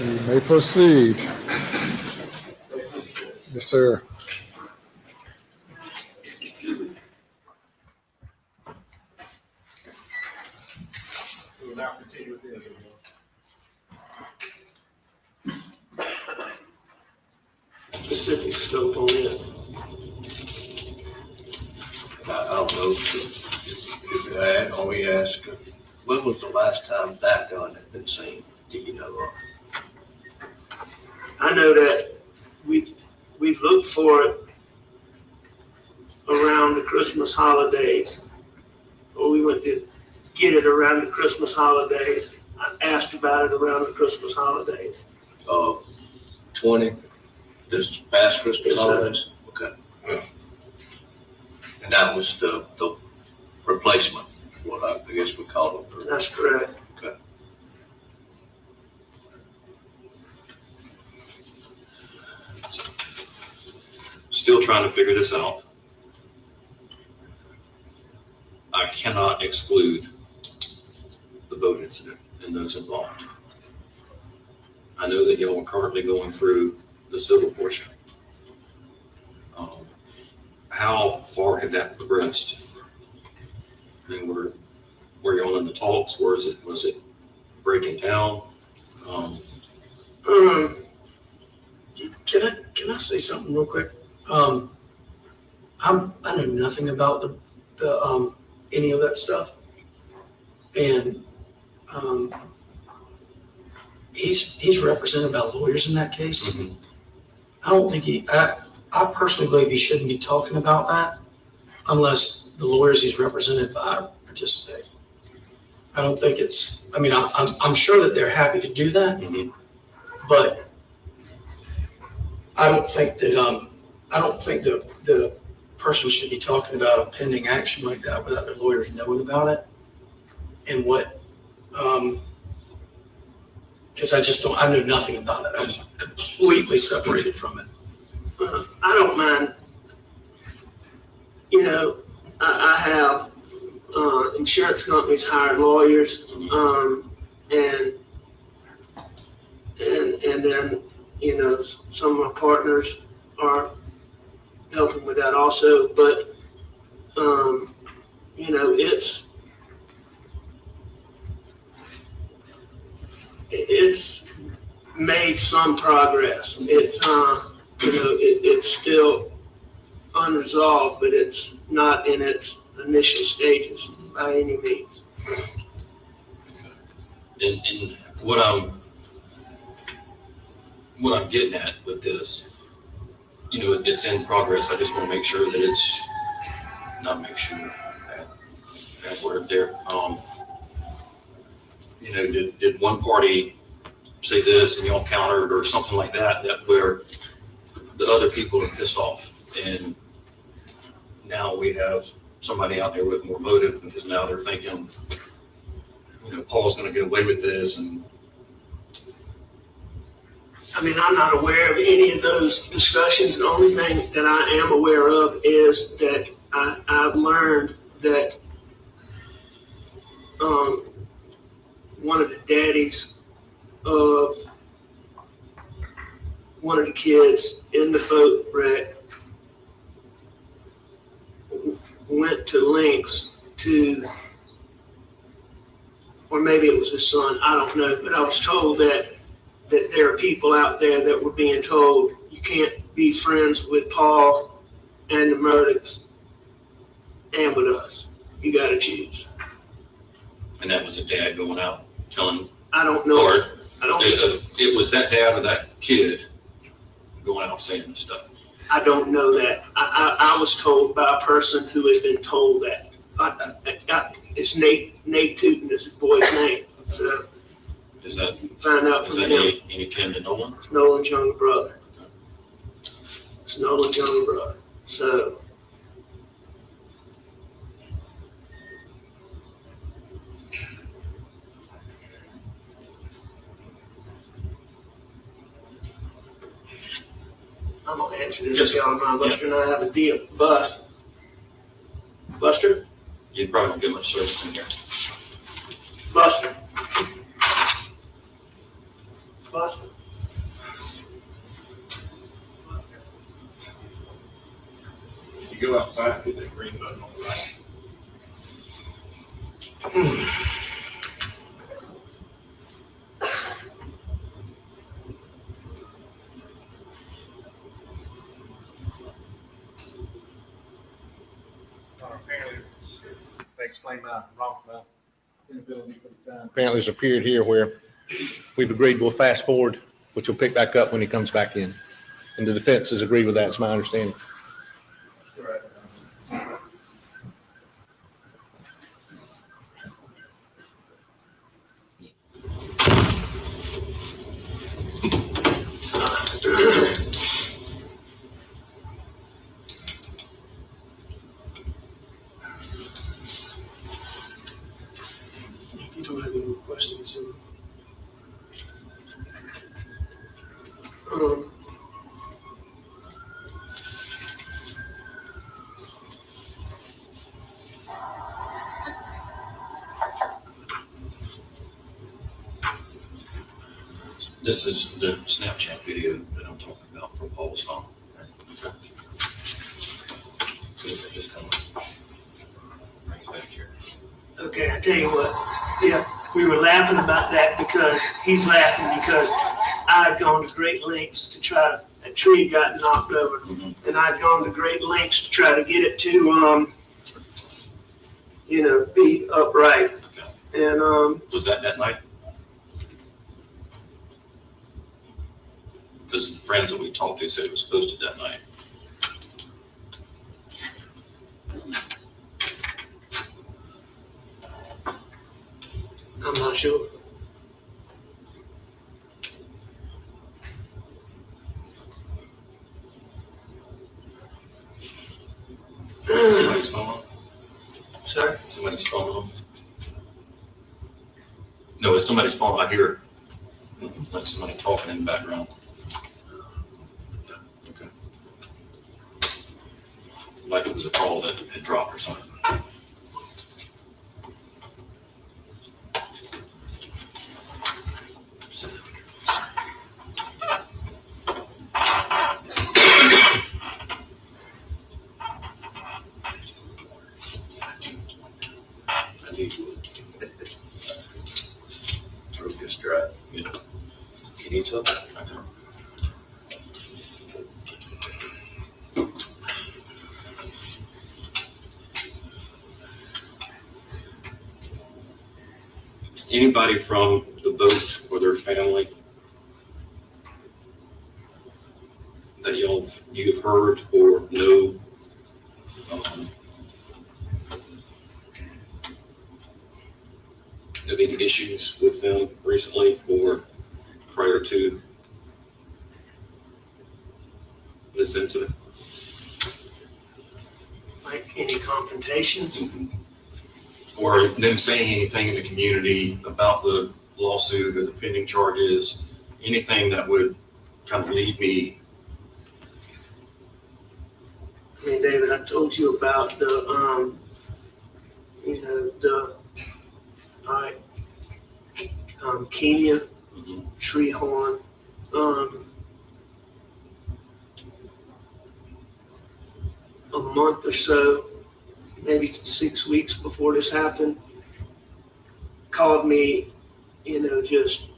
You may proceed. Yes, sir.
We will now continue with the other one.
Specific scope on it.
I don't know if you had, or we asked, when was the last time that gun had been seen? Do you know of?
I know that we looked for it around the Christmas holidays, or we went to get it around the Christmas holidays. I asked about it around the Christmas holidays.
Of 20, this past Christmas
Yes, sir.
holidays? Okay. And that was the replacement, what I guess we call it.
That's correct.
Okay.
Still trying to figure this out. I cannot exclude the boat incident and those involved. I know that y'all are currently going through the civil portion. How far had that progressed? I mean, were y'all in the talks? Was it breaking down?
Can I say something real quick? I know nothing about the any of that stuff, and he's represented by lawyers in that case.
Mm-hmm.
I don't think I personally believe he shouldn't be talking about that unless the lawyers he's represented by participate. I don't think it's. I mean, I'm sure that they're happy to do that,
Mm-hmm.
but I don't think that the person should be talking about a pending action like that without their lawyers knowing about it and what. Because I know nothing about it. I'm completely separated from it. I don't mind. You know, I have insurance companies hire lawyers, and then some of my partners are helping with that also. But it's made some progress. It's still unresolved, but it's not in its initial stages by any means.
And what I'm getting at with this, it's in progress. I just want to make sure that it's not make sure. Bad word there. Did one party say this and y'all countered or something like that where the other people are pissed off, and now we have somebody out there with more motive because now they're thinking, Paul's going to get away with this. And
I mean, I'm not aware of any of those discussions. The only thing that I am aware of is that I've learned that one of the daddies of one of the kids in the boat wreck went to lengths to, or maybe it was his son, I don't know, but I was told that there are people out there that were being told you can't be friends with Paul and the Murdaughs and with us. You got to choose.
And that was a dad going out telling.
I don't know.
Or it was that dad or that kid going out saying this stuff.
I don't know that. I was told by a person who had been told that. It's Nate Tootin is the boy's name. So
is that
find out from him.
Any kin to Nolan?
It's Nolan's younger brother. It's Nolan's younger brother. So I'm gonna answer this if y'all don't mind. Buster and I have a deal. Buster?
You probably don't get much service in here.
Buster. Buster.
If you go outside, hit that green button on the right.
Explain my inability for the time. Apparently it's a period here where we've agreed we'll fast forward, which will pick back up when he comes back in. And the defense has agreed with that, it's my understanding.
You don't have any more questions?
This is the Snapchat video that I'm talking about from Paul's phone. Okay. So it just kind of brings back here.
Okay, I tell you what. Yeah, we were laughing about that because he's laughing because I've gone to great lengths to try to, a tree got knocked over, and I've gone to great lengths to try to get it to, be upright.
Okay.
And
was that night? Because the friends that we talked to said it was posted that night.
I'm not sure.
Somebody's phone on?
Sorry?
Somebody's phone on? No, it's somebody's phone. I hear like somebody talking in the background. Okay. Like it was a call that had dropped or something.
Throat just dry.
Yeah.
You need something?
Anybody from the boat or their family that you've heard or know have any issues with them recently or prior to this incident?
Like any confrontations?
Or them saying anything in the community about the lawsuit or the pending charges, anything that would kind of lead me?
I mean, David, I told you about the, Kenya, tree horn, a month or so, maybe 6 weeks before this happened, called me, just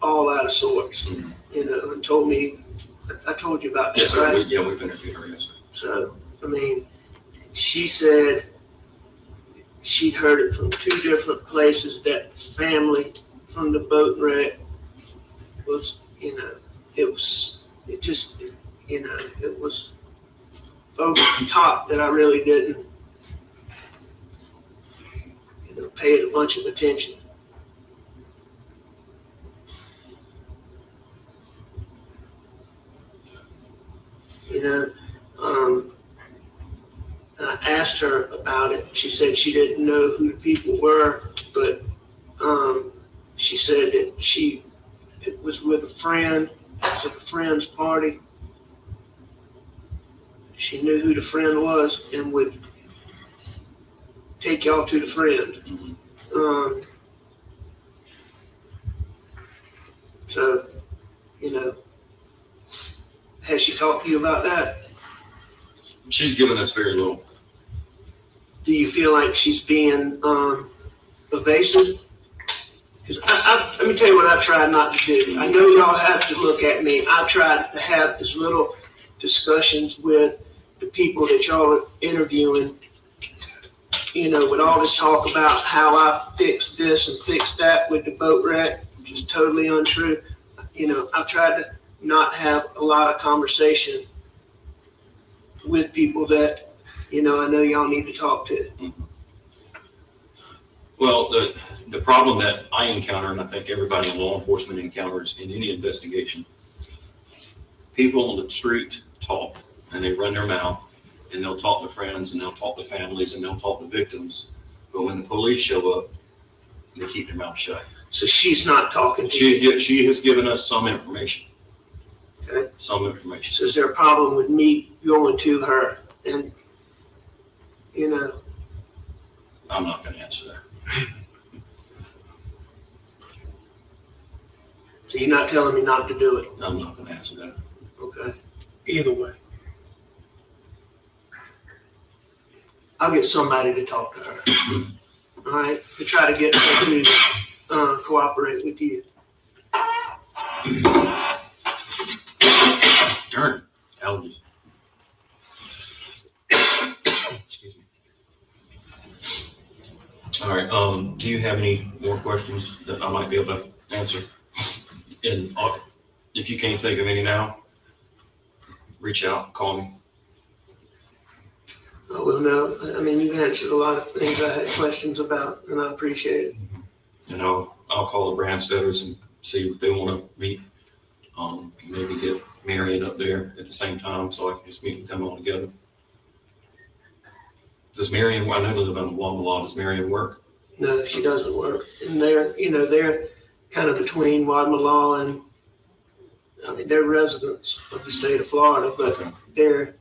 all out of sorts, and told me, I told you about this,
Yes, sir.
right?
We've interviewed her, yes, sir.
So, I mean, she said she'd heard it from 2 different places that family from the boat wreck was, it was over the top that I really didn't, pay it a bunch of attention. I asked her about it. She said she didn't know who the people were, but she said that it was with a friend. It was at a friend's party. She knew who the friend was and would take y'all to the friend. So, you know, has she talked to you about that?
She's given us very little.
Do you feel like she's being evasive? Because let me tell you what I've tried not to do. I know y'all have to look at me. I've tried to have as little discussions with the people that y'all are interviewing, you know, with all this talk about how I fixed this and fixed that with the boat wreck, which is totally untrue. You know, I've tried to not have a lot of conversation with people that, you know, I know y'all need to talk to.
Mm-hmm. Well, the problem that I encounter, and I think everybody in law enforcement encounters in any investigation, people on the street talk and they run their mouth and they'll talk to friends and they'll talk to families and they'll talk to victims. But when the police show up, they keep their mouth shut.
So she's not talking to you?
She has given us some information.
Okay.
Some information.
So is there a problem with me going to her and, you know?
I'm not going to answer that.
So you're not telling me not to do it?
I'm not going to answer that.
Okay. Either way. I'll get somebody to talk to her. All right? To try to get her to cooperate with you.
Darn, allergies. Excuse me. All right, do you have any more questions that I might be able to answer? And if you can't think of any now, reach out, call me.
Oh, well, no, I mean, you've answered a lot of things I had questions about, and I appreciate it.
And I'll call the Bransteaders and see if they want to meet. Maybe get Marion up there at the same time so I can just meet with them all together. Does Marion, I know they live on the Waterloo, does Marion work?
No, she doesn't work. And they're kind of between Wadmalaw and, I mean, they're residents of the state of Florida, but they're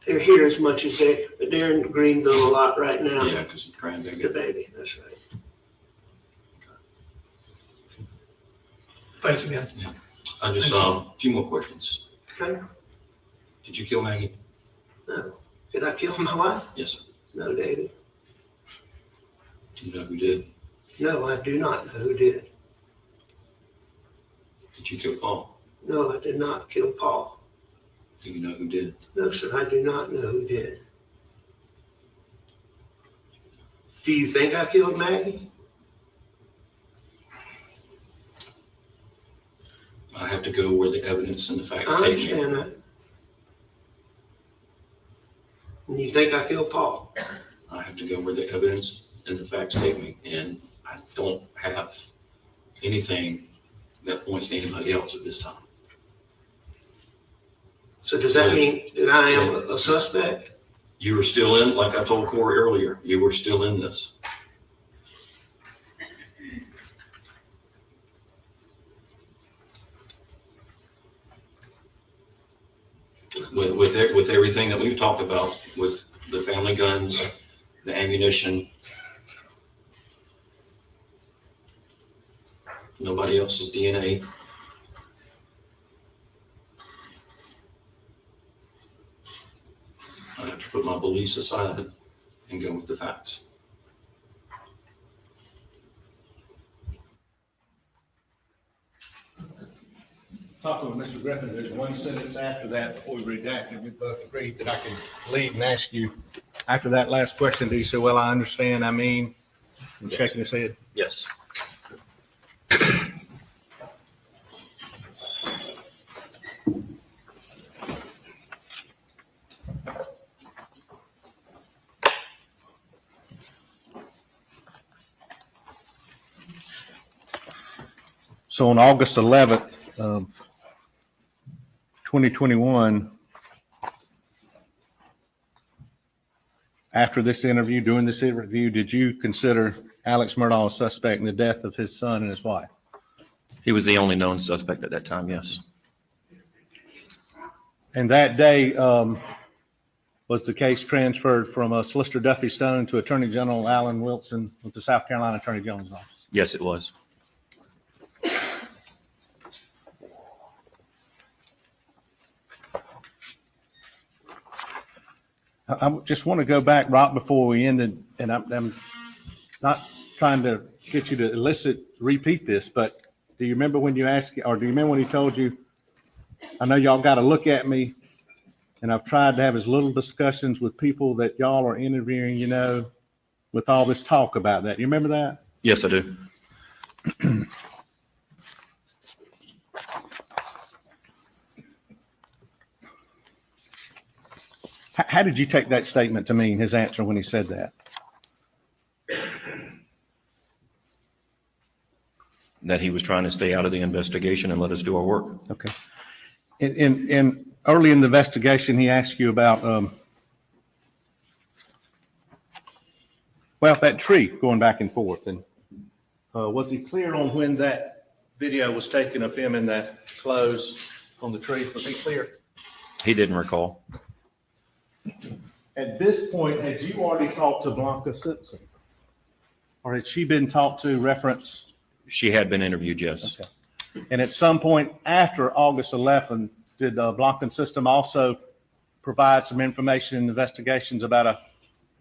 here as much as but they're in Greenville a lot right now.
Yeah, because of grandbaby.
The baby, that's right. Thank you, man.
Yeah. I just, a few more questions.
Okay.
Did you kill Maggie?
No. Did I kill my wife?
Yes, sir.
No, David.
Do you know who did?
No, I do not know who did.
Did you kill Paul?
No, I did not kill Paul.
Do you know who did?
No, sir, I do not know who did. Do you think I killed Maggie?
I have to go where the evidence and the facts
I
take me.
understand that. And you think I killed Paul?
I have to go where the evidence and the facts take me, and I don't have anything that points to anybody else at this time.
So does that mean that I am a suspect?
You were still in, like I told Corey earlier, you were still in this. With everything that we've talked about, with the family guns, the ammunition, nobody else's DNA. I have to put my beliefs aside and go with the facts.
Talking with Mr. Griffin, there's one sentence after that before we redact it. We both agreed that I can lead and ask you after that last question. Do you say, well, I understand, I mean, and shaking his head?
Yes.
So on August 11th, 2021, after this interview, during this interview, did you consider Alex Murdaugh a suspect in the death of his son and his wife?
He was the only known suspect at that time, yes.
And that day, was the case transferred from Solicitor Duffy Stone to Attorney General Alan Wilson with the South Carolina Attorney General's office?
Yes, it was.
I just want to go back right before we ended, and I'm not trying to get you to repeat this, but do you remember when you asked, or do you remember when he told you, I know y'all got to look at me, and I've tried to have as little discussions with people that y'all are interviewing, with all this talk about that. You remember that?
Yes, I do.
How did you take that statement to mean, his answer when he said that?
That he was trying to stay out of the investigation and let us do our work.
Okay. In early in the investigation, he asked you about, that tree going back and forth. And was he clear on when that video was taken of him in that clothes on the tree? Was he clear?
He didn't recall.
At this point, had you already talked to Blanca Simpson? Or had she been talked to reference?
She had been interviewed, yes.
Okay. And at some point after August 11, did Blanca System also provide some information in investigations about a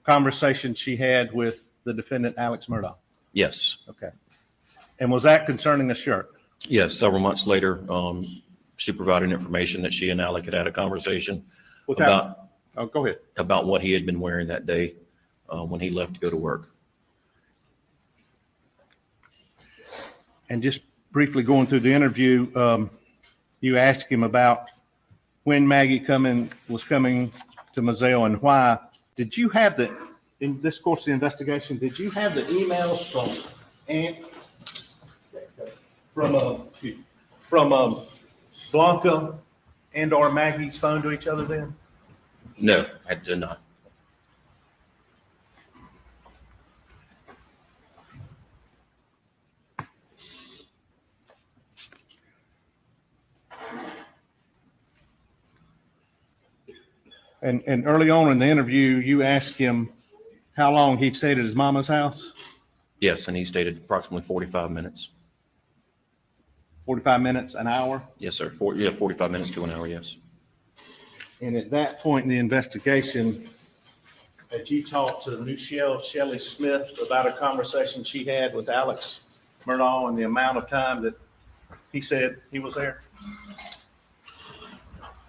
conversation she had with the defendant, Alex Murdaugh?
Yes.
Okay. And was that concerning the shirt?
Yes. Several months later, she provided information that she and Alec had a conversation
go ahead.
About what he had been wearing that day when he left to go to work.
And just briefly going through the interview, you asked him about when Maggie was coming to Moselle and why. Did you have in this course of the investigation, did you have the emails from Blanca and or Maggie's phone to each other then?
No, I did not.
And early on in the interview, you asked him how long he'd stayed at his mama's house?
Yes, and he stated approximately 45 minutes.
45 minutes, an hour?
Yes, sir. 45 minutes to an hour, yes.
And at that point in the investigation, had you talked to Michelle Shelley Smith about a conversation she had with Alex Murdaugh and the amount of time that he said he was there?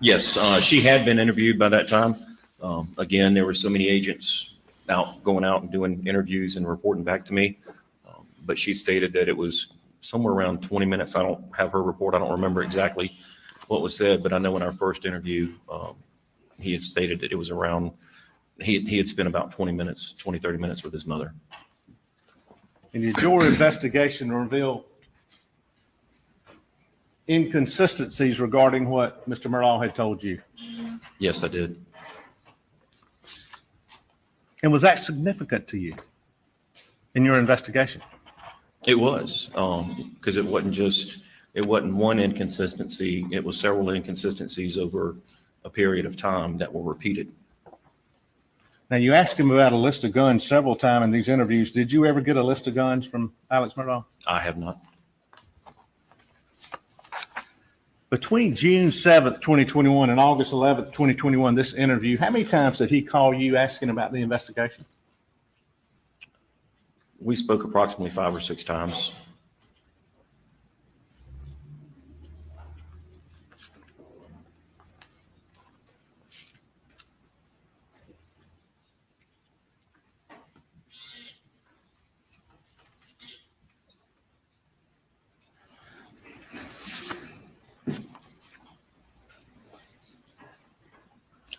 Yes, she had been interviewed by that time. Again, there were so many agents going out and doing interviews and reporting back to me. But she stated that it was somewhere around 20 minutes. I don't have her report. I don't remember exactly what was said, but I know in our first interview, he had stated that it was around, he had spent about 30 minutes with his mother.
And did your investigation reveal inconsistencies regarding what Mr. Murdaugh had told you?
Yes, I did.
And was that significant to you in your investigation?
It was, because it wasn't one inconsistency. It was several inconsistencies over a period of time that were repeated.
Now, you asked him about a list of guns several times in these interviews. Did you ever get a list of guns from Alex Murdaugh?
I have not.
Between June 7th, 2021 and August 11th, 2021, this interview, how many times did he call you asking about the investigation?
We spoke approximately 5 or 6 times.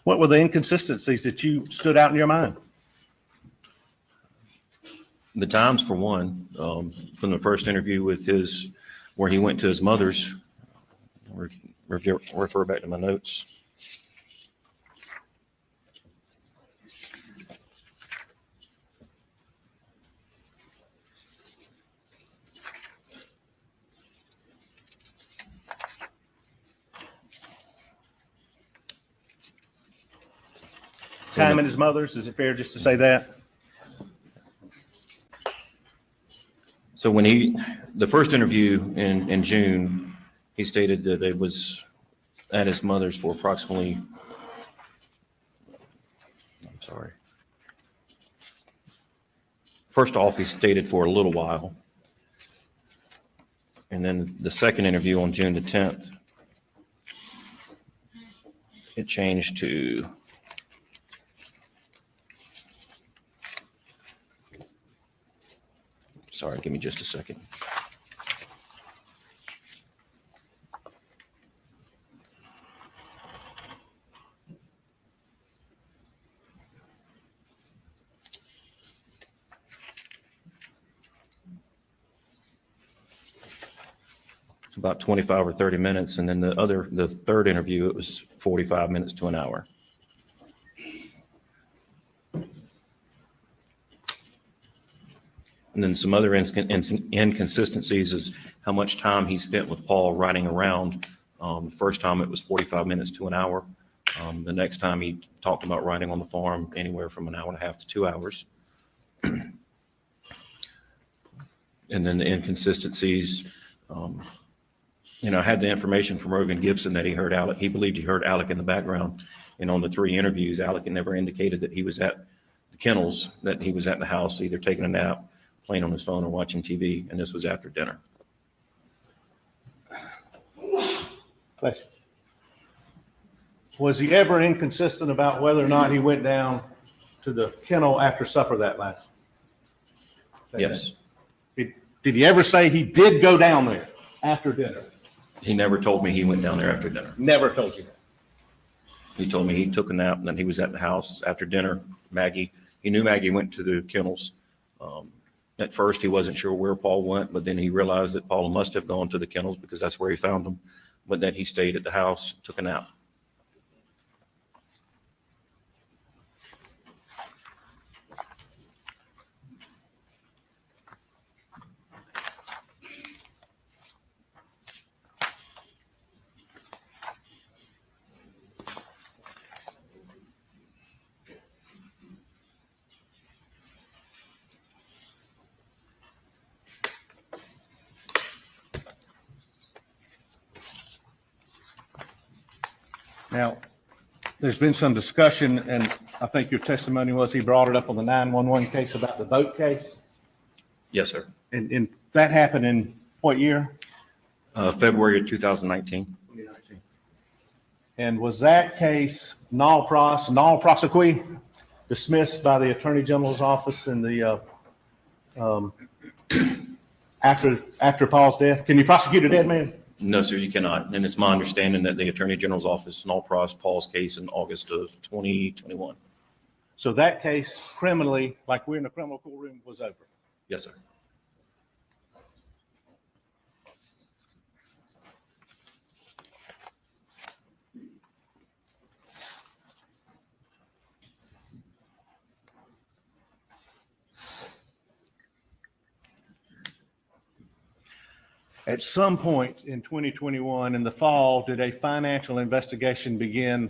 What were the inconsistencies that you stood out in your mind?
The times, for one, from the first interview where he went to his mother's, refer back to my notes.
Time at his mother's, is it fair just to say that?
So the first interview in June, he stated that it was at his mother's for approximately, sorry. First off, he stayed for a little while. And then the second interview on June the 10th, it changed to sorry, give me just a second. It's about 25 or 30 minutes. And then the third interview, it was 45 minutes to an hour. And then some other inconsistencies is how much time he spent with Paul riding around. The first time it was 45 minutes to an hour. The next time he talked about riding on the farm anywhere from an hour and a half to 2 hours. And then the inconsistencies, I had the information from Rogan Gibson that he heard Alec. He believed he heard Alec in the background. And on the 3 interviews, Alec had never indicated that he was at the kennels, that he was at the house, either taking a nap, playing on his phone, or watching TV. And this was after dinner.
Question. Was he ever inconsistent about whether or not he went down to the kennel after supper that last?
Yes.
Did he ever say he did go down there after dinner?
He never told me he went down there after dinner.
Never told you that.
He told me he took a nap and then he was at the house after dinner. He knew Maggie went to the kennels. At first, he wasn't sure where Paul went, but then he realized that Paul must have gone to the kennels because that's where he found him. But then he stayed at the house, took a nap.
Now, there's been some discussion, and I think your testimony was he brought it up on the 911 case about the boat case.
Yes, sir.
And that happened in what year?
February of 2019.
2019. And was that case null prosequi, dismissed by the Attorney General's office in the after Paul's death? Can you prosecute a dead man?
No, sir, you cannot. And it's my understanding that the Attorney General's office null pros Paul's case in August of 2021.
So that case criminally, like we're in a criminal courtroom, was over?
Yes, sir.
At some point in 2021, in the fall, did a financial investigation begin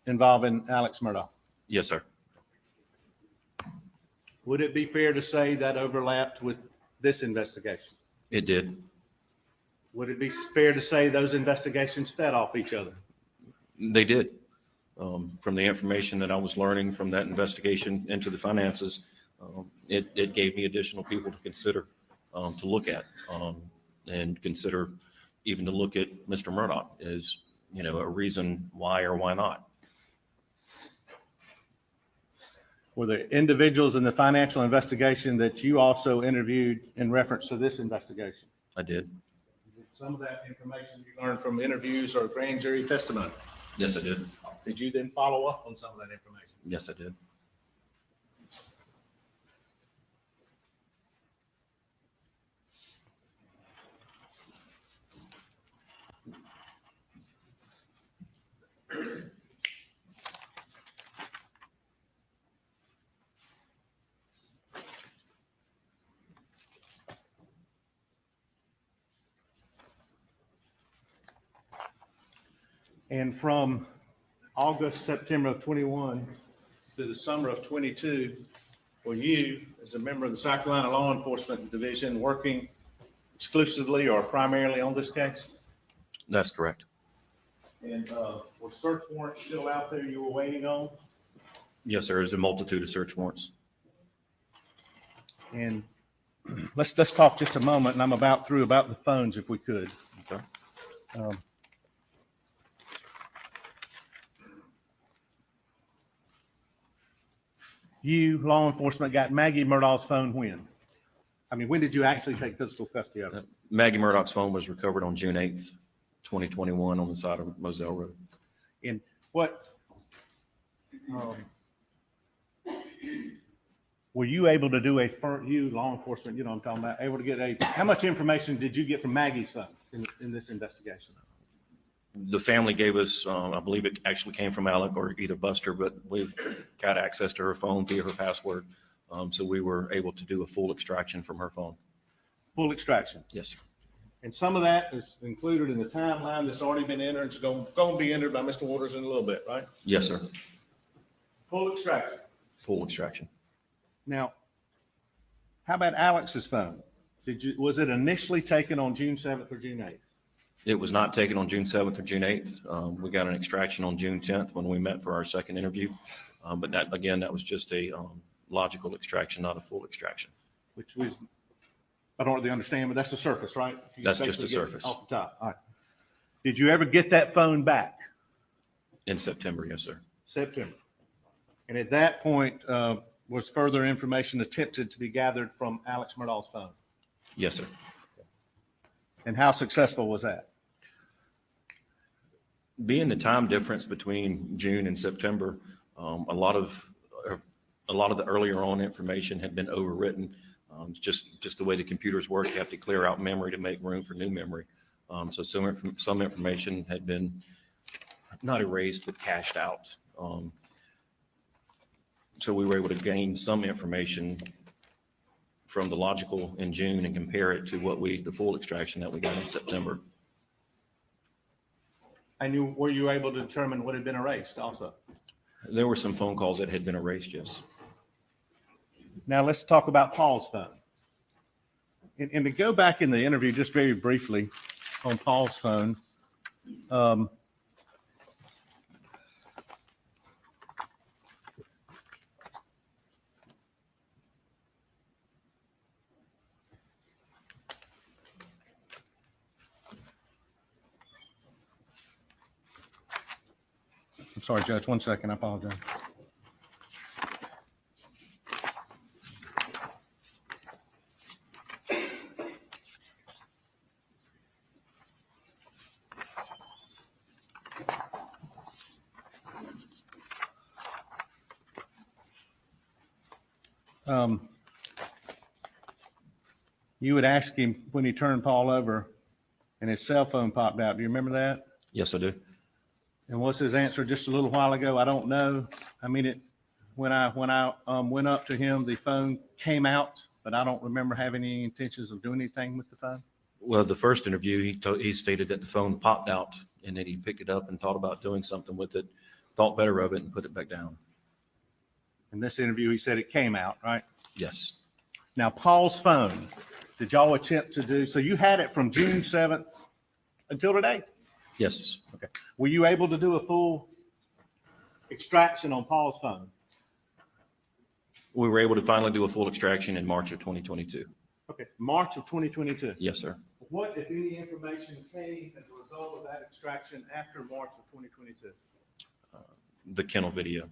involving Alex Murdaugh?
Yes, sir.
Would it be fair to say that overlapped with this investigation?
It did.
Would it be fair to say those investigations fed off each other?
They did. From the information that I was learning from that investigation into the finances, it gave me additional people to consider, to look at. And consider even to look at Mr. Murdaugh as, a reason why or why not.
Were there individuals in the financial investigation that you also interviewed in reference to this investigation?
I did.
Did some of that information you learned from interviews or grand jury testimony?
Yes, I did.
Did you then follow up on some of that information?
Yes, I did.
And from August, September of 21 to the summer of 22, were you, as a member of the South Carolina Law Enforcement Division, working exclusively or primarily on this case?
That's correct.
And were search warrants still out there you were waiting on?
Yes, sir. There's a multitude of search warrants.
And let's talk just a moment, and I'm about the phones if we could.
Okay.
You, law enforcement, got Maggie Murdaugh's phone when? I mean, when did you actually take physical custody of it?
Maggie Murdaugh's phone was recovered on June 8th, 2021 on the side of Moselle Road.
And what, were you able to do you, law enforcement, you know what I'm talking about, able to get how much information did you get from Maggie's phone in this investigation?
The family gave us, I believe it actually came from Alec or either Buster, but we got access to her phone via her password. So we were able to do a full extraction from her phone.
Full extraction?
Yes, sir.
And some of that is included in the timeline that's already been entered. It's going to be entered by Mr. Waters in a little bit, right?
Yes, sir.
Full extraction.
Full extraction.
Now, how about Alex's phone? Was it initially taken on June 7th or June 8th?
It was not taken on June 7th or June 8th. We got an extraction on June 10th when we met for our second interview. But that was just a logical extraction, not a full extraction.
Which was, I don't really understand, but that's the surface, right?
That's just the surface.
Off the top. All right. Did you ever get that phone back?
In September, yes, sir.
September. And at that point, was further information attempted to be gathered from Alex Murdaugh's phone?
Yes, sir.
And how successful was that?
Being the time difference between June and September, a lot of the earlier on information had been overwritten. It's just the way the computers work. You have to clear out memory to make room for new memory. So some information had been not erased, but cached out. So we were able to gain some information from the logical in June and compare it to the full extraction that we got in September.
And were you able to determine what had been erased also?
There were some phone calls that had been erased, yes.
Now let's talk about Paul's phone. And to go back in the interview just very briefly on Paul's phone, I'm sorry, Judge, 1 second, I apologize. You would ask him when he turned Paul over and his cell phone popped out. Do you remember that?
Yes, I do.
And what's his answer just a little while ago? I don't know. I mean, when I went up to him, the phone came out, but I don't remember having any intentions of doing anything with the phone.
Well, the first interview, he stated that the phone popped out and that he picked it up and thought about doing something with it, thought better of it and put it back down.
In this interview, he said it came out, right?
Yes.
Now, Paul's phone, did y'all attempt to do, so you had it from June 7th until today?
Yes.
Okay. Were you able to do a full extraction on Paul's phone?
We were able to finally do a full extraction in March of 2022.
Okay, March of 2022.
Yes, sir.
What, if any, information came as a result of that extraction after March of 2022?
The kennel video.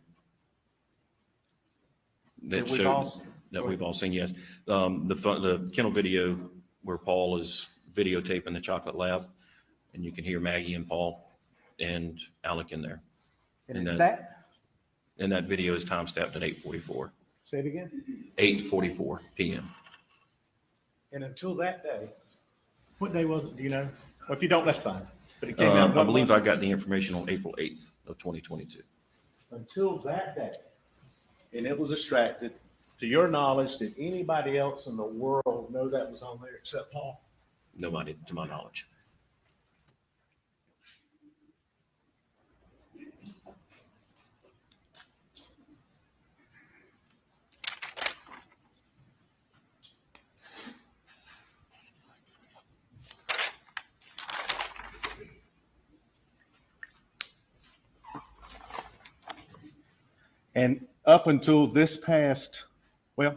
That we've all
seen, yes. The kennel video where Paul is videotaping the chocolate lab, and you can hear Maggie and Paul and Alec in there. And that video is time-stamped at 8:44.
Say it again?
8:44 p.m.
And until that day, what day was it? Do you know? Well, if you don't, that's fine. But it came out.
I believe I got the information on April 8th of 2022.
Until that day, and it was extracted. To your knowledge, did anybody else in the world know that was on there except Paul?
Nobody, to my knowledge.
And up until this past, well,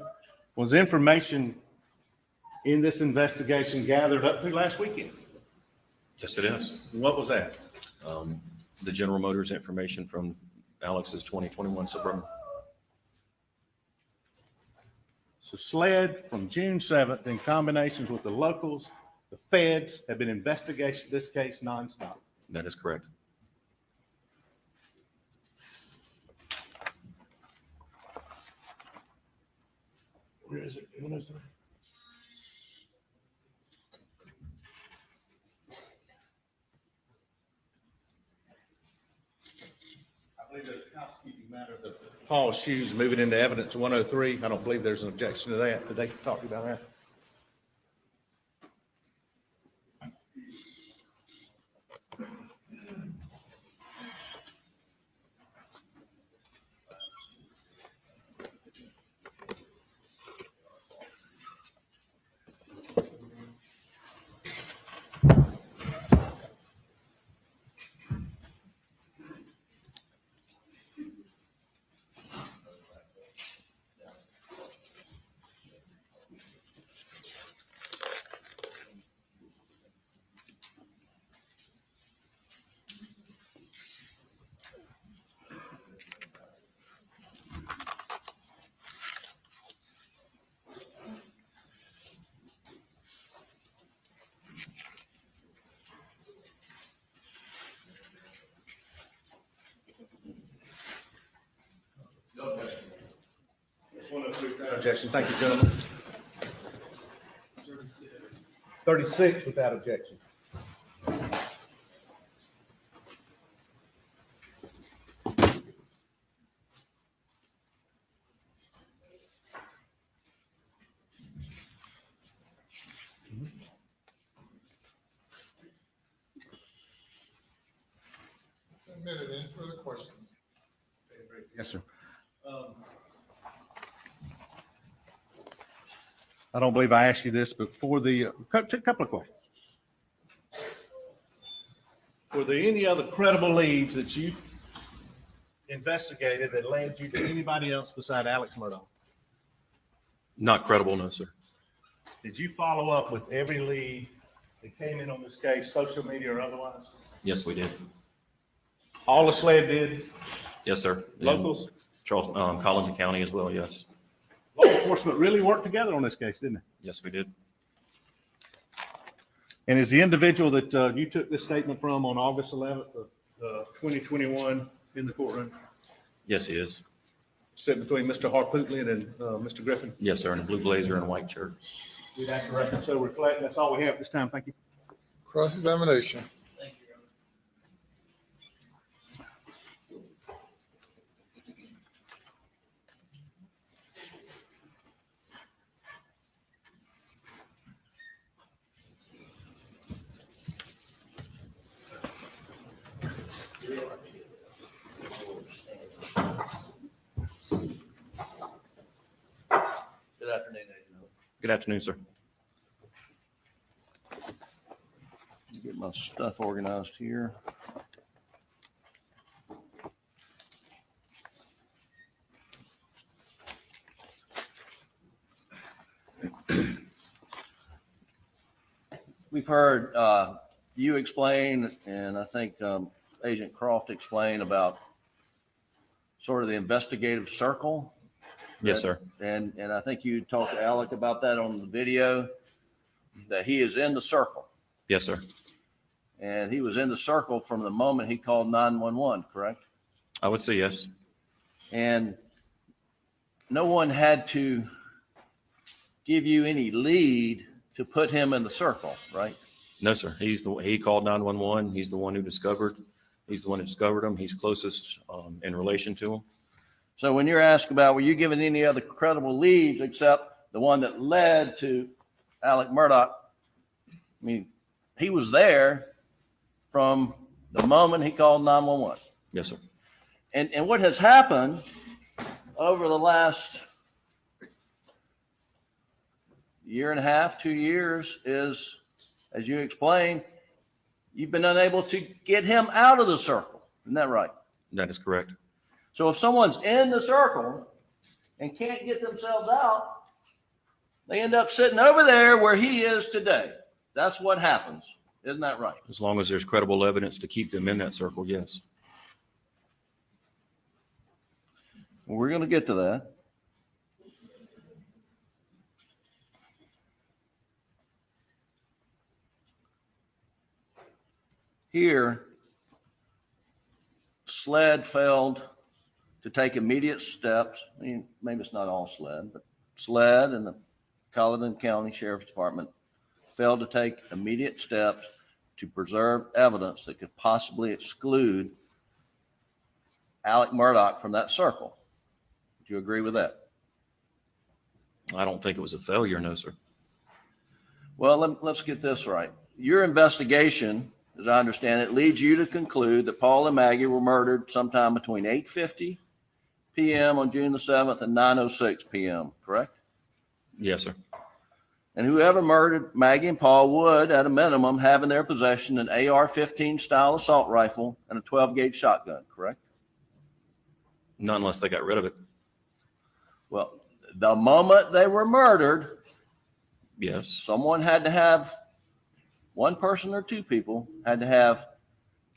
was information in this investigation gathered up through last weekend?
Yes, it is.
What was that?
The General Motors information from Alex's 2021 Suburban.
So SLED from June 7th in combinations with the locals, the feds have been investigating this case nonstop.
That is correct.
Where is it? What is it? I believe there's a housekeeping matter that Paul's shoes moving into evidence 103. I don't believe there's an objection to that. Did they talk about that? Objection. Thank you, gentlemen. 36 without objection.
Submitted. Any further questions?
Yes, sir. I don't believe I asked you this, but for the couple of questions. Were there any other credible leads that you've investigated that led you to anybody else beside Alex Murdaugh?
Not credible, no, sir.
Did you follow up with every lead that came in on this case, social media or otherwise?
Yes, we did.
All the SLED did?
Yes, sir.
Locals?
Charles, Collin County as well, yes.
Law enforcement really worked together on this case, didn't it?
Yes, we did.
And is the individual that you took this statement from on August 11th of 2021 in the courtroom?
Yes, he is.
Sitting between Mr. Harpootlian and Mr. Griffin?
Yes, sir, in a blue blazer and a white shirt.
We'd have to record so reflect. That's all we have this time. Thank you.
Cross-examination.
Good afternoon, Agent.
Good afternoon, sir.
Get my stuff organized here. We've heard you explain, and I think Agent Croft explained about sort of the investigative circle.
Yes, sir.
And I think you talked to Alec about that on the video, that he is in the circle.
Yes, sir.
And he was in the circle from the moment he called 911, correct?
I would say yes.
And no one had to give you any lead to put him in the circle, right?
No, sir. He called 911. He's the one who discovered him. He's closest in relation to him.
So when you're asked about, were you given any other credible leads except the one that led to Alex Murdaugh? I mean, he was there from the moment he called 911.
Yes, sir.
And what has happened over the last year and a half, 2 years is, as you explained, you've been unable to get him out of the circle. Isn't that right?
That is correct.
So if someone's in the circle and can't get themselves out, they end up sitting over there where he is today. That's what happens. Isn't that right?
As long as there's credible evidence to keep them in that circle, yes.
We're going to get to that. Here, SLED failed to take immediate steps. I mean, maybe it's not all SLED, but SLED and the Colleton County Sheriff's Department failed to take immediate steps to preserve evidence that could possibly exclude Alex Murdaugh from that circle. Would you agree with that?
I don't think it was a failure, no, sir.
Well, let's get this right. Your investigation, as I understand it, leads you to conclude that Paul and Maggie were murdered sometime between 8:50 p.m. on June the 7th and 9:06 p.m., correct?
Yes, sir.
And whoever murdered Maggie and Paul would, at a minimum, have in their possession an AR-15 style assault rifle and a 12-gauge shotgun, correct?
Not unless they got rid of it.
Well, the moment they were murdered,
yes,
someone had to have, one person or two people had to have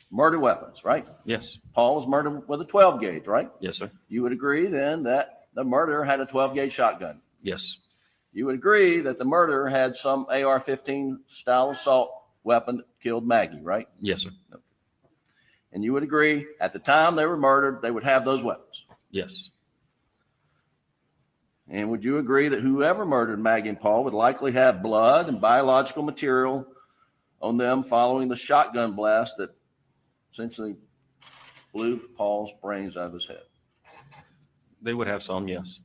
murder weapons, right?
Yes.
Paul was murdered with a 12-gauge, right?
Yes, sir.
You would agree then that the murderer had a 12-gauge shotgun.
Yes.
You would agree that the murderer had some AR-15 style assault weapon that killed Maggie, right?
Yes, sir.
And you would agree at the time they were murdered, they would have those weapons.
Yes.
And would you agree that whoever murdered Maggie and Paul would likely have blood and biological material on them following the shotgun blast that essentially blew Paul's brains out of his head?
They would have some, yes.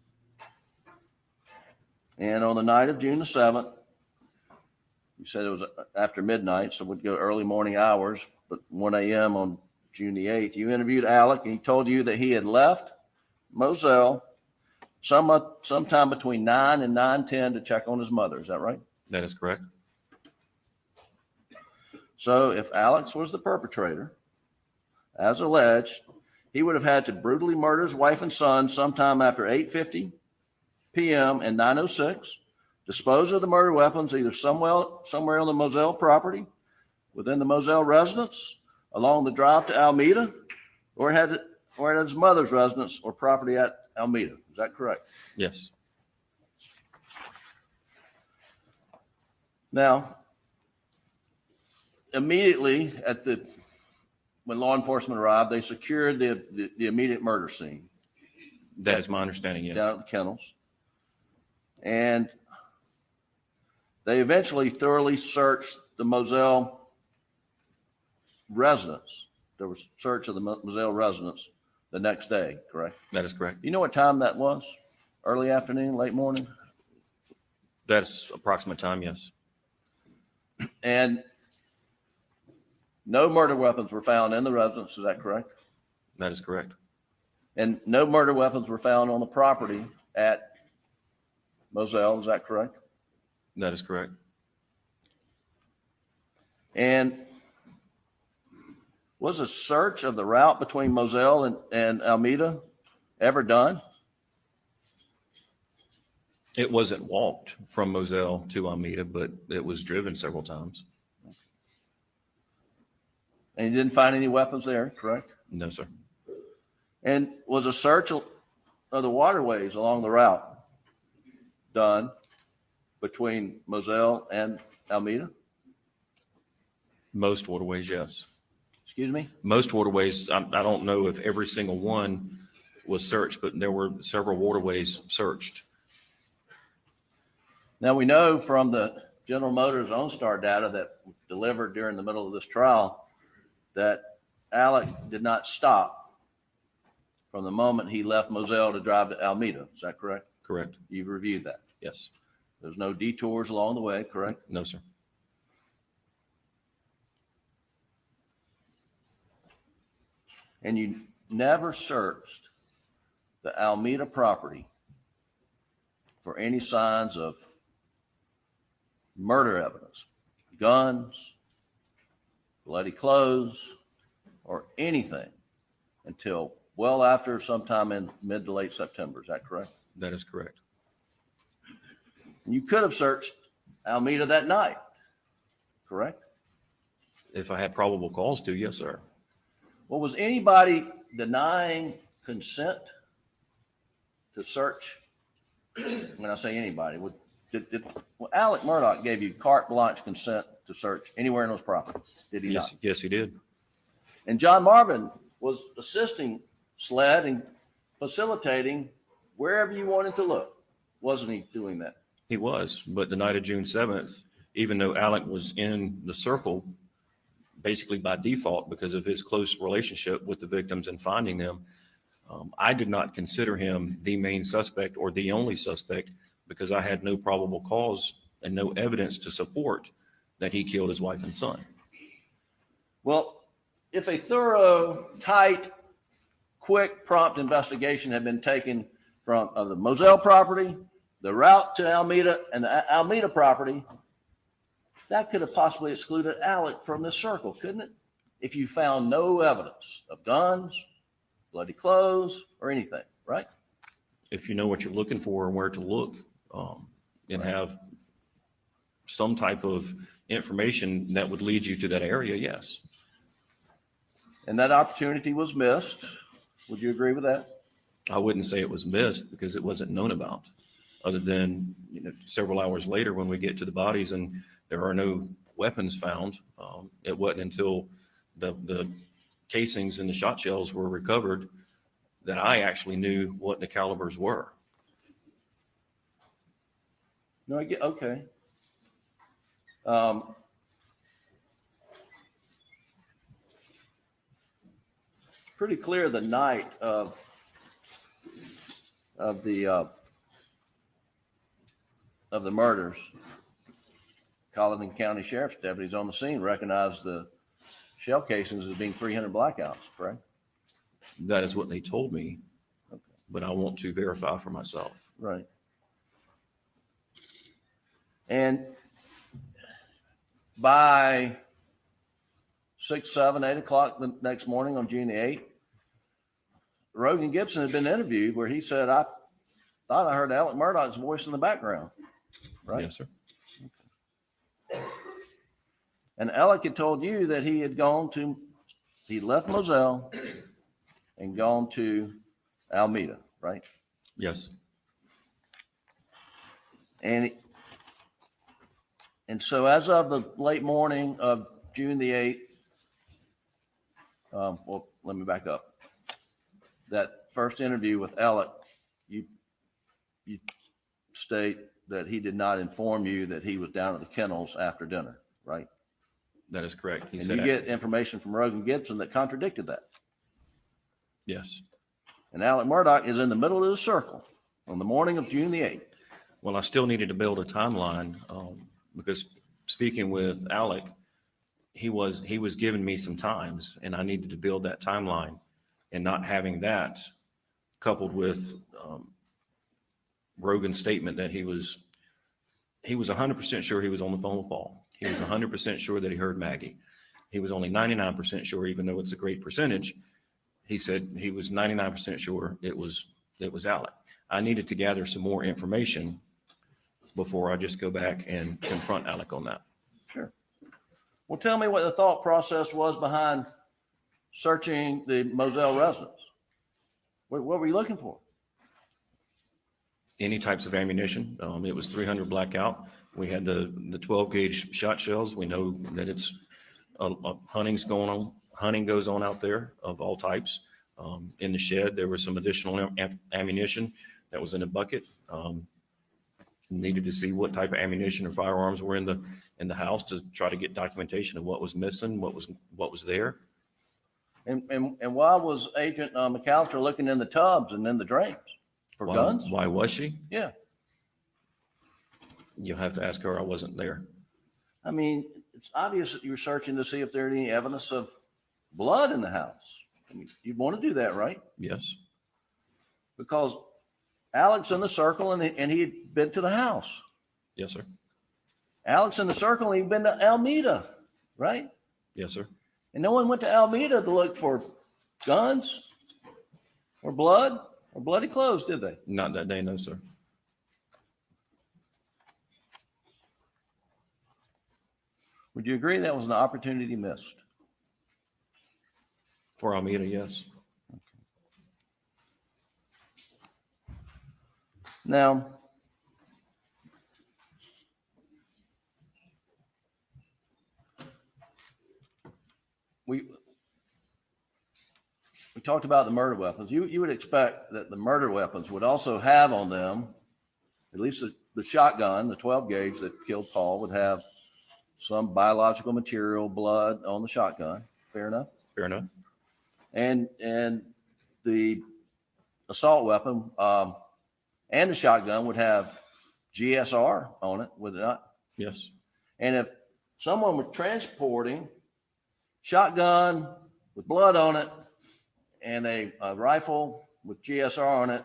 And on the night of June the 7th, you said it was after midnight, so we'd go early morning hours, but 1 a.m. on June the 8th, you interviewed Alec, and he told you that he had left Moselle sometime between 9 and 9:10 to check on his mother. Is that right?
That is correct.
So if Alex was the perpetrator, as alleged, he would have had to brutally murder his wife and son sometime after 8:50 p.m. and 9:06, dispose of the murder weapons either somewhere on the Moselle property, within the Moselle residence, along the drive to Alameda, or at his mother's residence or property at Alameda. Is that correct?
Yes.
Now, immediately when law enforcement arrived, they secured the immediate murder scene.
That is my understanding, yes.
Down at the kennels. And they eventually thoroughly searched the Moselle residence. There was search of the Moselle residence the next day, correct?
That is correct.
You know what time that was? Early afternoon, late morning?
That's approximate time, yes.
And no murder weapons were found in the residence, is that correct?
That is correct.
And no murder weapons were found on the property at Moselle, is that correct?
That is correct.
And was a search of the route between Moselle and Alameda ever done?
It wasn't walked from Moselle to Alameda, but it was driven several times.
And you didn't find any weapons there, correct?
No, sir.
And was a search of the waterways along the route done between Moselle and Alameda?
Most waterways, yes.
Excuse me?
Most waterways, I don't know if every single one was searched, but there were several waterways searched.
Now we know from the General Motors OnStar data that was delivered during the middle of this trial that Alec did not stop from the moment he left Moselle to drive to Alameda. Is that correct?
Correct.
You've reviewed that?
Yes.
There's no detours along the way, correct?
No, sir.
And you never searched the Alameda property for any signs of murder evidence, guns, bloody clothes, or anything until well after sometime in mid to late September. Is that correct?
That is correct.
You could have searched Alameda that night, correct?
If I had probable cause to, yes, sir.
Well, was anybody denying consent to search? When I say anybody, well, Alex Murdaugh gave you carte blanche consent to search anywhere in those properties, did he
Yes,
not?
yes, he did.
And John Marvin was assisting SLED and facilitating wherever you wanted to look. Wasn't he doing that?
He was, but the night of June 7th, even though Alec was in the circle, basically by default because of his close relationship with the victims and finding them, I did not consider him the main suspect or the only suspect because I had no probable cause and no evidence to support that he killed his wife and son.
Well, if a thorough, tight, quick, prompt investigation had been taken of the Moselle property, the route to Alameda, and the Alameda property, that could have possibly excluded Alec from this circle, couldn't it? If you found no evidence of guns, bloody clothes, or anything, right?
If you know what you're looking for and where to look, and have some type of information that would lead you to that area, yes.
And that opportunity was missed. Would you agree with that?
I wouldn't say it was missed because it wasn't known about, other than several hours later when we get to the bodies and there are no weapons found. It wasn't until the casings and the shot shells were recovered that I actually knew what the calibers were.
No, I get, okay. Pretty clear the night of the murders, Colleton County Sheriff's deputies on the scene recognized the shell casings as being 300 blackouts, correct?
That is what they told me, but I want to verify for myself.
Right. And by 6, 7, 8 o'clock the next morning on June the 8th, Rogan Gibson had been interviewed where he said, I thought I heard Alex Murdaugh's voice in the background, right?
Yes, sir.
And Alec had told you that he left Moselle and gone to Alameda, right?
Yes.
And so as of the late morning of June the 8th, well, let me back up. That first interview with Alec, you state that he did not inform you that he was down at the kennels after dinner, right?
That is correct.
And you get information from Rogan Gibson that contradicted that.
Yes.
And Alex Murdaugh is in the middle of the circle on the morning of June the 8th.
Well, I still needed to build a timeline because speaking with Alec, he was giving me some times and I needed to build that timeline, and not having that coupled with Rogan's statement that he was 100% sure he was on the phone with Paul. He was 100% sure that he heard Maggie. He was only 99% sure, even though it's a great percentage. He said he was 99% sure it was Alec. I needed to gather some more information before I just go back and confront Alec on that.
Sure. Well, tell me what the thought process was behind searching the Moselle residence. What were you looking for?
Any types of ammunition. It was 300 blackout. We had the 12 gauge shot shells. We know that it's hunting goes on out there of all types. In the shed, there was some additional ammunition that was in a bucket. Needed to see what type of ammunition or firearms were in the house to try to get documentation of what was missing, what was there.
And why was Agent McAllister looking in the tubs and in the drains for guns?
Why was she?
Yeah.
You'll have to ask her. I wasn't there.
I mean, it's obvious that you were searching to see if there any evidence of blood in the house. I mean, you'd want to do that, right?
Yes.
Because Alex in the circle and he had been to the house.
Yes, sir.
Alex in the circle and he'd been to Alameda, right?
Yes, sir.
And no one went to Alameda to look for guns, or blood or bloody clothes, did they?
Not that day, no, sir.
Would you agree that was an opportunity missed?
For Almeida, yes.
Now, we talked about the murder weapons. You would expect that the murder weapons would also have on them, at least the shotgun, the 12 gauge that killed Paul, would have some biological material, blood on the shotgun. Fair enough?
Fair enough.
And the assault weapon and the shotgun would have GSR on it, would it not?
Yes.
And if someone were transporting shotgun with blood on it and a rifle with GSR on it,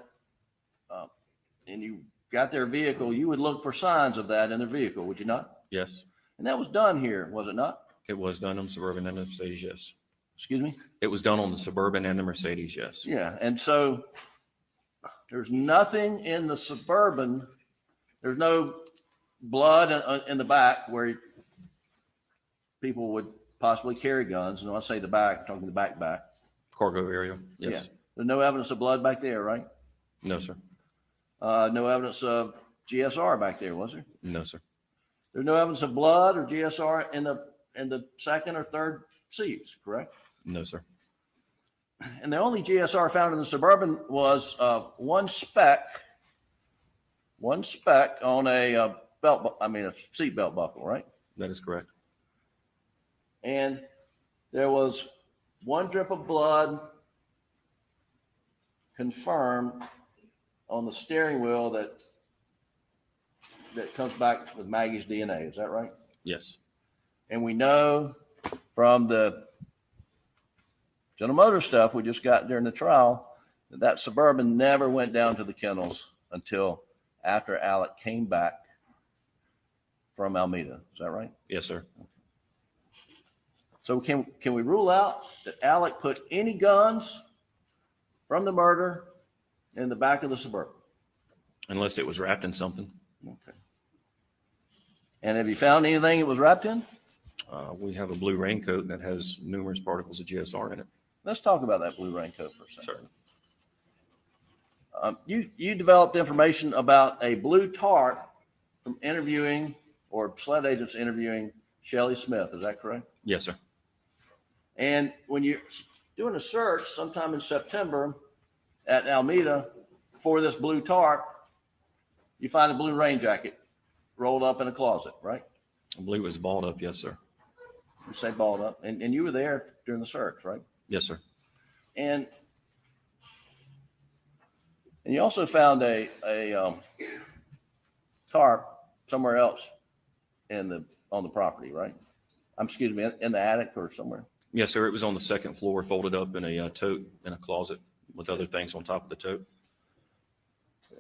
and you got their vehicle, you would look for signs of that in their vehicle, would you not?
Yes.
And that was done here, was it not?
It was done on the Suburban and the Mercedes, yes.
Excuse me?
It was done on the Suburban and the Mercedes, yes.
Yeah, and so there's nothing in the Suburban, there's no blood in the back where people would possibly carry guns. And when I say the back, I'm talking the back.
Cargo area, yes.
Yeah. There's no evidence of blood back there, right?
No, sir.
No evidence of GSR back there, was there?
No, sir.
There's no evidence of blood or GSR in the second or third seats, correct?
No, sir.
And the only GSR found in the Suburban was one speck on a seat belt buckle, right?
That is correct.
And there was one drip of blood confirmed on the steering wheel that comes back with Maggie's DNA. Is that right?
Yes.
And we know from the General Motors stuff we just got during the trial that Suburban never went down to the kennels until after Alec came back from Almeida. Is that right?
Yes, sir.
So can we rule out that Alec put any guns from the murder in the back of the Suburban?
Unless it was wrapped in something.
Okay. And have you found anything it was wrapped in?
We have a blue raincoat that has numerous particles of GSR in it.
Let's talk about that blue raincoat for a second. You developed information about a blue tarp from interviewing or SLED agents interviewing Shelley Smith. Is that correct?
Yes, sir.
And when you're doing a search sometime in September at Almeida for this blue tarp, you find a blue rain jacket rolled up in a closet, right?
I believe it was balled up. Yes, sir.
You say balled up. And you were there during the search, right?
Yes, sir.
And you also found a tarp somewhere else on the property, right? Excuse me, in the attic or somewhere.
Yes, sir. It was on the second floor, folded up in a tote in a closet with other things on top of the tote.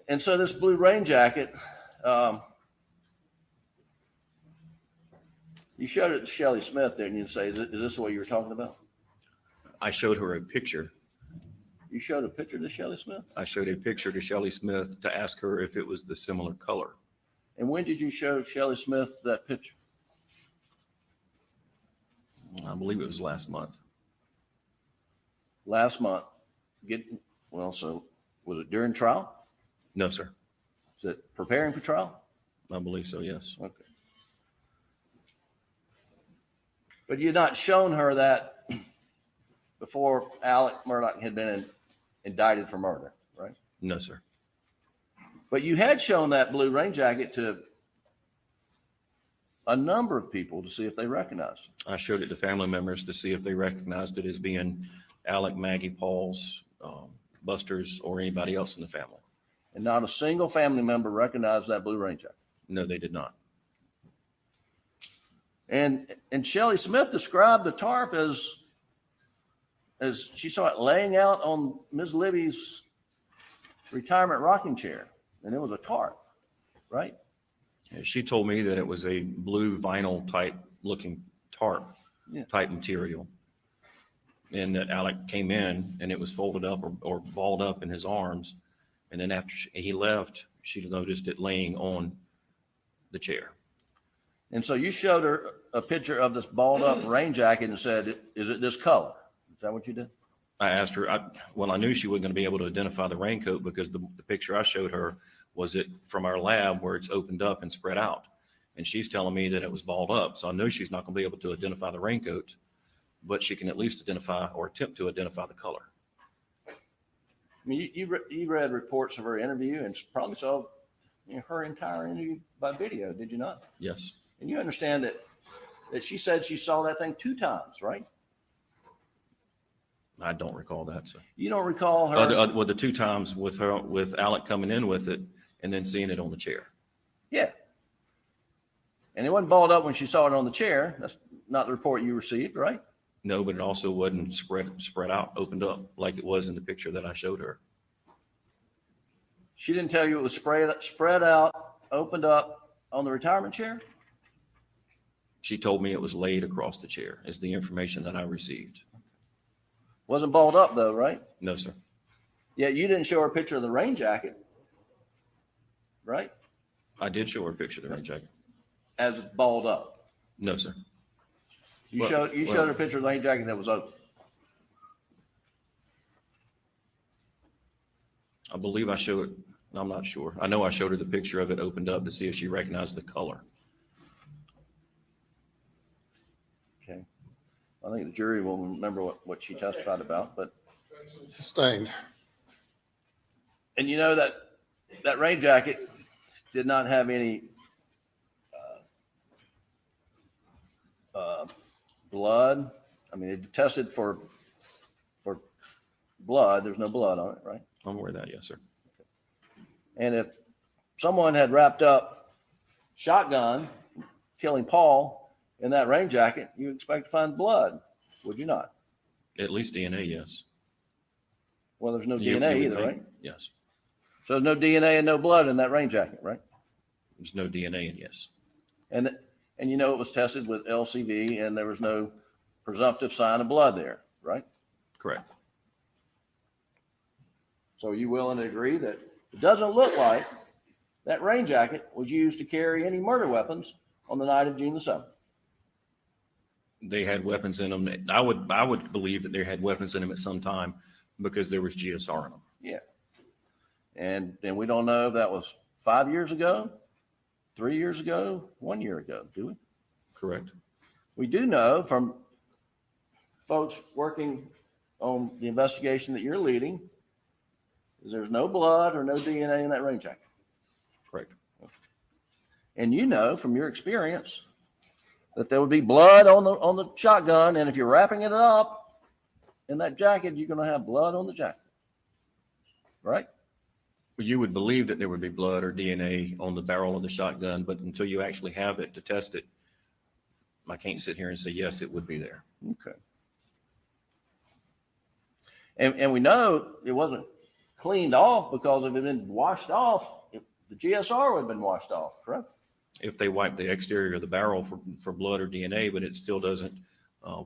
And so this blue rain jacket, you showed it to Shelley Smith there, and you say, is this what you were talking about?
I showed her a picture.
You showed a picture to Shelley Smith?
I showed a picture to Shelley Smith to ask her if it was the similar color.
And when did you show Shelley Smith that picture?
I believe it was last month.
Last month. So was it during trial?
No, sir.
Is it preparing for trial?
I believe so, yes.
Okay. But you'd not shown her that before Alex Murdaugh had been indicted for murder, right?
No, sir.
But you had shown that blue rain jacket to a number of people to see if they recognized it.
I showed it to family members to see if they recognized it as being Alec, Maggie, Paul's, Buster's, or anybody else in the family.
And not a single family member recognized that blue rain jacket.
No, they did not.
And Shelley Smith described the tarp as she saw it laying out on Ms. Libby's retirement rocking chair, and it was a tarp, right?
She told me that it was a blue vinyl type looking tarp type material. and that Alec came in and it was folded up or balled up in his arms. And then after he left, she noticed it laying on the chair.
And so you showed her a picture of this balled up rain jacket and said, is it this color? Is that what you did?
I asked her, I knew she wasn't going to be able to identify the raincoat because the picture I showed her was it from our lab where it's opened up and spread out. And she's telling me that it was balled up. So I know she's not going to be able to identify the raincoat, but she can at least identify or attempt to identify the color.
I mean, you read reports of her interview and probably saw her entire interview by video, did you not?
Yes.
And you understand that she said she saw that thing 2 times, right?
I don't recall that. So
you don't recall her?
Well, the 2 times with Alec coming in with it and then seeing it on the chair.
Yeah. And it wasn't balled up when she saw it on the chair. That's not the report you received, right?
No, but it also wasn't spread out, opened up like it was in the picture that I showed her.
She didn't tell you it was spread out, opened up on the retirement chair?
She told me it was laid across the chair. Is the information that I received.
Wasn't balled up though, right?
No, sir.
Yeah, you didn't show her a picture of the rain jacket, right?
I did show her a picture of the rain jacket.
As balled up?
No, sir.
You showed her a picture of the rain jacket that was open?
I believe I showed it. I'm not sure. I know I showed her the picture of it opened up to see if she recognized the color.
Okay. I think the jury will remember what she testified about, but.
Sustained.
And you know that rain jacket did not have any blood. I mean, it tested for blood. There's no blood on it, right?
I'm aware of that, yes, sir.
And if someone had wrapped up shotgun killing Paul in that rain jacket, you expect to find blood, would you not?
At least DNA, yes.
Well, there's no
You
DNA
would
either,
think,
right?
Yes.
So there's no DNA and no blood in that rain jacket, right?
There's no DNA, and yes.
And you know it was tested with LCV and there was no presumptive sign of blood there, right?
Correct.
So are you willing to agree that it doesn't look like that rain jacket was used to carry any murder weapons on the night of June the 7th?
They had weapons in them. I would believe that they had weapons in them at some time because there was GSR in them.
Yeah. And we don't know if that was 5 years ago, 3 years ago, 1 year ago, do we?
Correct.
We do know from folks working on the investigation that you're leading, is there's no blood or no DNA in that rain jacket.
Correct.
And you know from your experience that there would be blood on the shotgun, and if you're wrapping it up in that jacket, you're going to have blood on the jacket, right?
Well, you would believe that there would be blood or DNA on the barrel of the shotgun, but until you actually have it to test it, I can't sit here and say, yes, it would be there.
Okay. And we know it wasn't cleaned off because if it had been washed off, the GSR would have been washed off, correct?
If they wipe the exterior of the barrel for blood or DNA, but it still doesn't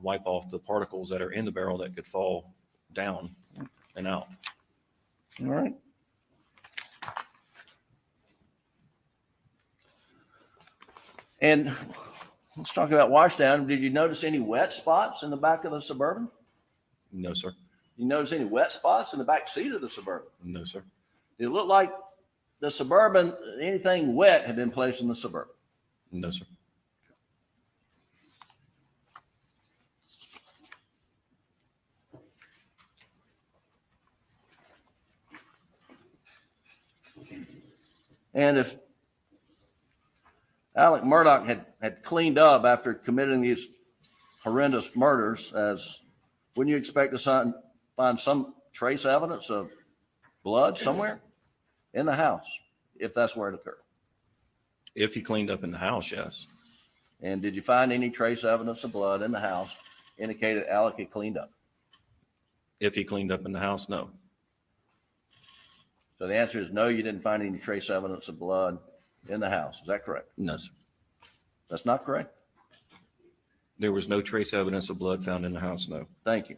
wipe off the particles that are in the barrel that could fall down and out.
All right. And let's talk about washdown. Did you notice any wet spots in the back of the Suburban?
No, sir.
You notice any wet spots in the back seat of the Suburban?
No, sir.
Did it look like the Suburban, anything wet had been placed in the Suburban?
No, sir.
And if Alex Murdaugh had cleaned up after committing these horrendous murders, wouldn't you expect to find some trace evidence of blood somewhere in the house, if that's where it occurred?
If he cleaned up in the house, yes.
And did you find any trace evidence of blood in the house indicated Alec had cleaned up?
If he cleaned up in the house, no.
So the answer is no, you didn't find any trace evidence of blood in the house. Is that correct?
No, sir.
That's not correct?
There was no trace evidence of blood found in the house, no.
Thank you.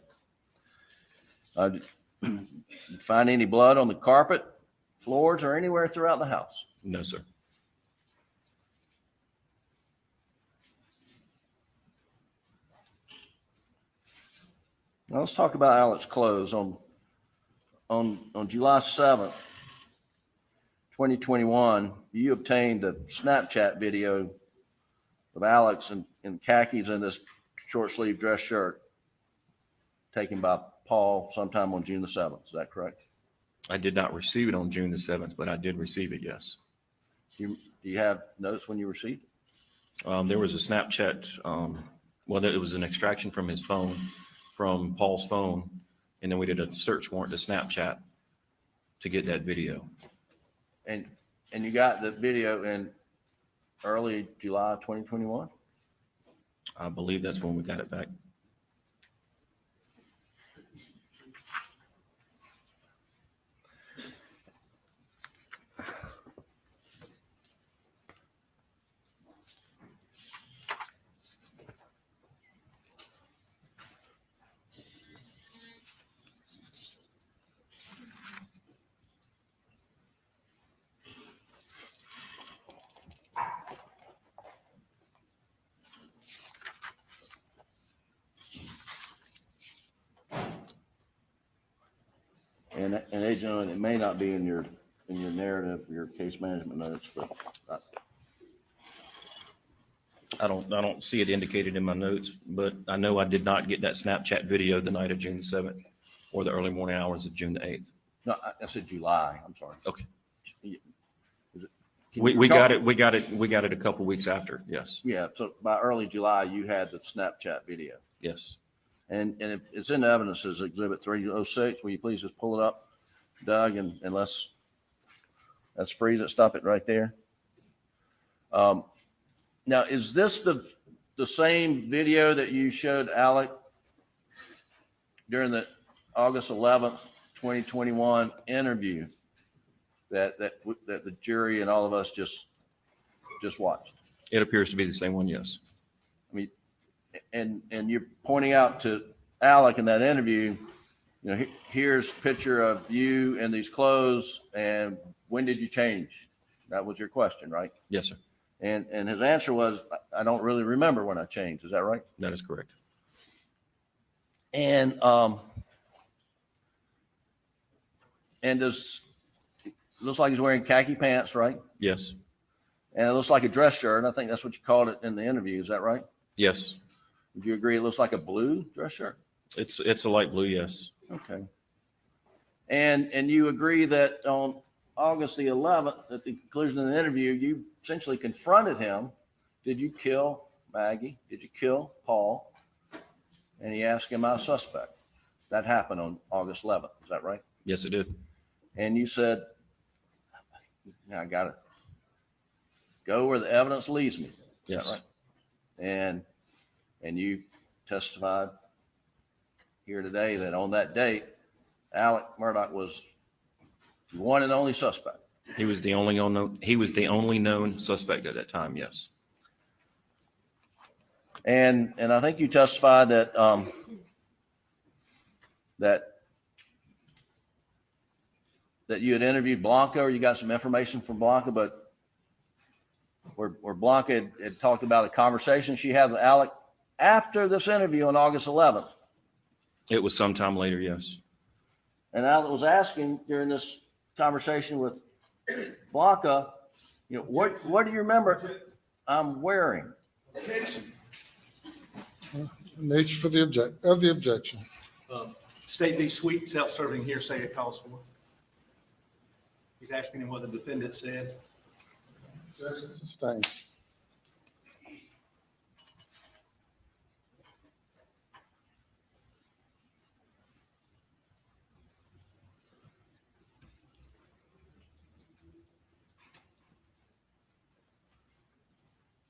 Did you find any blood on the carpet, floors, or anywhere throughout the house?
No, sir.
Now let's talk about Alex's clothes. On July 7th, 2021, you obtained the Snapchat video of Alex in khakis and this short sleeve dress shirt taken by Paul sometime on June the 7th. Is that correct?
I did not receive it on June the 7th, but I did receive it, yes.
Do you have notes when you received it?
There was a Snapchat, well, it was an extraction from his phone, from Paul's phone, and then we did a search warrant to Snapchat to get that video.
And you got the video in early July 2021?
I believe that's when we got it back.
And Agent, it may not be in your narrative, your case management notes, but
I don't see it indicated in my notes, but I know I did not get that Snapchat video the night of June the 7th or the early morning hours of June the 8th.
no, I said July. I'm sorry.
Okay.
Can
We
you
got
talk-
we got it a couple weeks after. Yes.
Yeah. So by early July, you had the Snapchat video.
Yes.
And it's in the evidence as Exhibit 306. Will you please just pull it up, Doug, and let's freeze it, stop it right there. Now, is this the same video that you showed Alec during the August 11th, 2021 interview that the jury and all of us just watched?
It appears to be the same one. Yes.
I mean, and you're pointing out to Alec in that interview, you know, here's a picture of you in these clothes, and when did you change? That was your question, right?
Yes, sir.
And his answer was, I don't really remember when I changed. Is that right?
That is correct.
And it looks like he's wearing khaki pants, right?
Yes.
And it looks like a dress shirt. And I think that's what you called it in the interview. Is that right?
Yes.
Would you agree it looks like a blue dress shirt?
It's a light blue. Yes.
Okay. And you agree that on August the 11th, at the conclusion of the interview, you essentially confronted him. Did you kill Maggie? Did you kill Paul? And he asked, am I a suspect? That happened on August 11th. Is that right?
Yes, it did.
And you said, I got to go where the evidence leads me. Is
Yes.
that right? And you testified here today that on that date, Alex Murdaugh was the one and only suspect.
He was the only known suspect at that time. Yes.
And I think you testified that that you had interviewed Blanca, or you got some information from Blanca, but where Blanca had talked about a conversation she had with Alec after this interview on August 11th.
It was sometime later. Yes.
And Alec was asking during this conversation with Blanca, you know, what do you remember I'm wearing?
Nature for the objection.
State B sweet self-serving hearsay it calls for. He's asking him what the defendant said.
Objection sustained.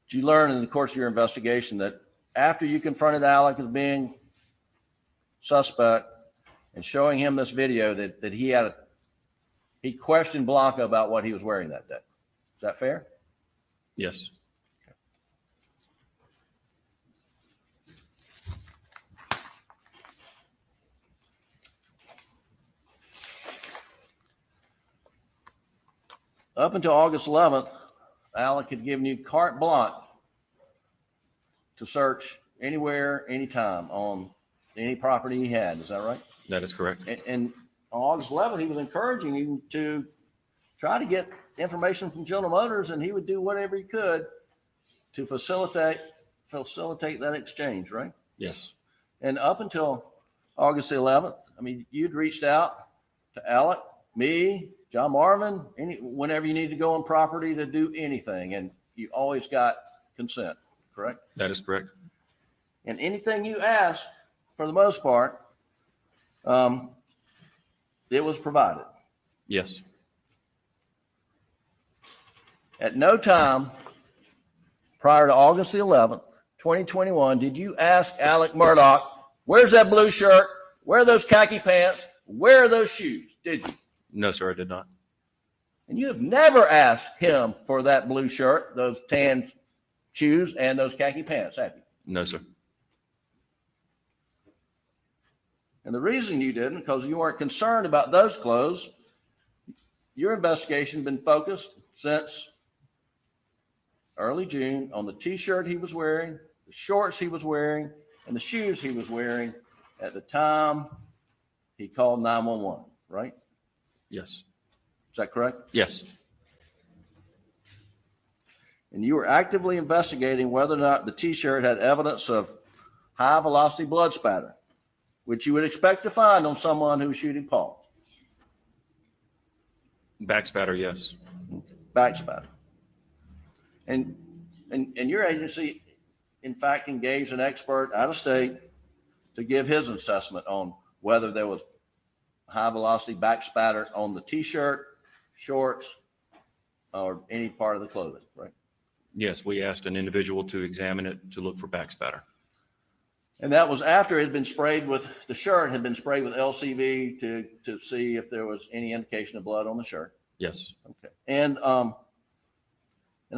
Did you learn in the course of your investigation that after you confronted Alec as being suspect and showing him this video that he questioned Blanca about what he was wearing that day? Is that fair?
Yes.
up until August 11th, Alec had given you carte blanche to search anywhere, anytime on any property he had. Is that right?
That is correct.
And on August 11th, he was encouraging you to try to get information from General Motors, and he would do whatever he could to facilitate that exchange, right?
Yes.
And up until August 11th, I mean, you'd reached out to Alec, me, John Marvin, whenever you need to go on property to do anything, and you always got consent, correct?
That is correct.
And anything you asked, for the most part, it was provided.
Yes.
At no time prior to August the 11th, 2021, did you ask Alex Murdaugh, where's that blue shirt? Where are those khaki pants? Where are those shoes? Did you?
No, sir, I did not.
And you have never asked him for that blue shirt, those tan shoes, and those khaki pants, have you?
No, sir.
And the reason you didn't, because you weren't concerned about those clothes. Your investigation has been focused since early June on the T-shirt he was wearing, the shorts he was wearing, and the shoes he was wearing at the time he called 911, right?
Yes.
Is that correct?
Yes.
And you were actively investigating whether or not the T-shirt had evidence of high velocity blood spatter, which you would expect to find on someone who was shooting Paul.
Backspatter, yes.
Backspatter. And your agency, in fact, engaged an expert out of state to give his assessment on whether there was high velocity backspatter on the T-shirt, shorts, or any part of the clothing, right?
Yes, we asked an individual to examine it to look for backspatter.
And that was after it had been sprayed with, the shirt had been sprayed with LCV to see if there was any indication of blood on the shirt.
Yes.
Okay. And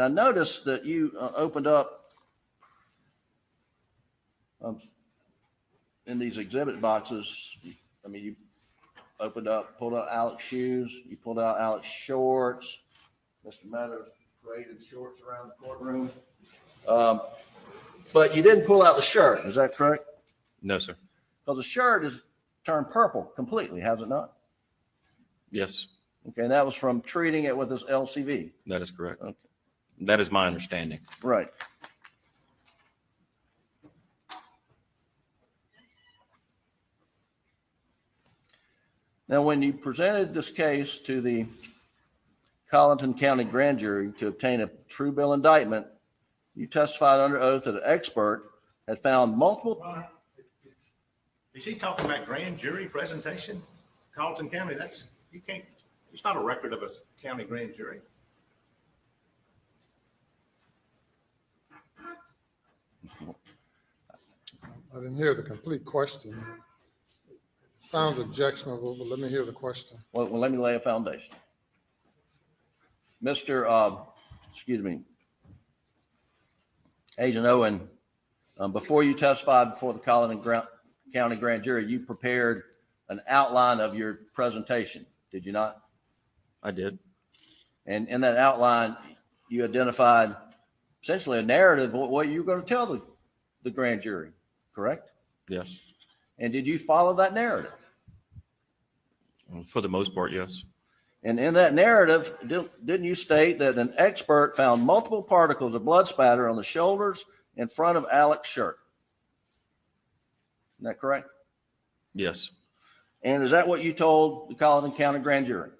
I noticed that you opened up in these exhibit boxes. I mean, you opened up, pulled out Alec's shoes, you pulled out Alec's shorts. Mr. Meadows paraded shorts around the courtroom. But you didn't pull out the shirt, is that correct?
No, sir.
Because the shirt is turned purple completely, has it not?
Yes.
Okay, and that was from treating it with this LCV.
That is correct.
Okay.
That is my understanding.
Right. Now, when you presented this case to the Islandton County Grand Jury to obtain a true bill indictment, you testified under oath that an expert had found multiple.
Is he talking about grand jury presentation? Carlton County, you can't, it's not a record of a county grand jury.
I didn't hear the complete question. It sounds objectionable, but let me hear the question.
Well, let me lay a foundation. Agent Owen, before you testified before the Islandton County Grand Jury, you prepared an outline of your presentation, did you not?
I did.
And in that outline, you identified essentially a narrative of what you were going to tell the grand jury, correct?
Yes.
And did you follow that narrative?
For the most part, yes.
And in that narrative, didn't you state that an expert found multiple particles of blood spatter on the shoulders and front of Alec's shirt? Isn't that correct?
Yes.
And is that what you told the Islandton County Grand Jury?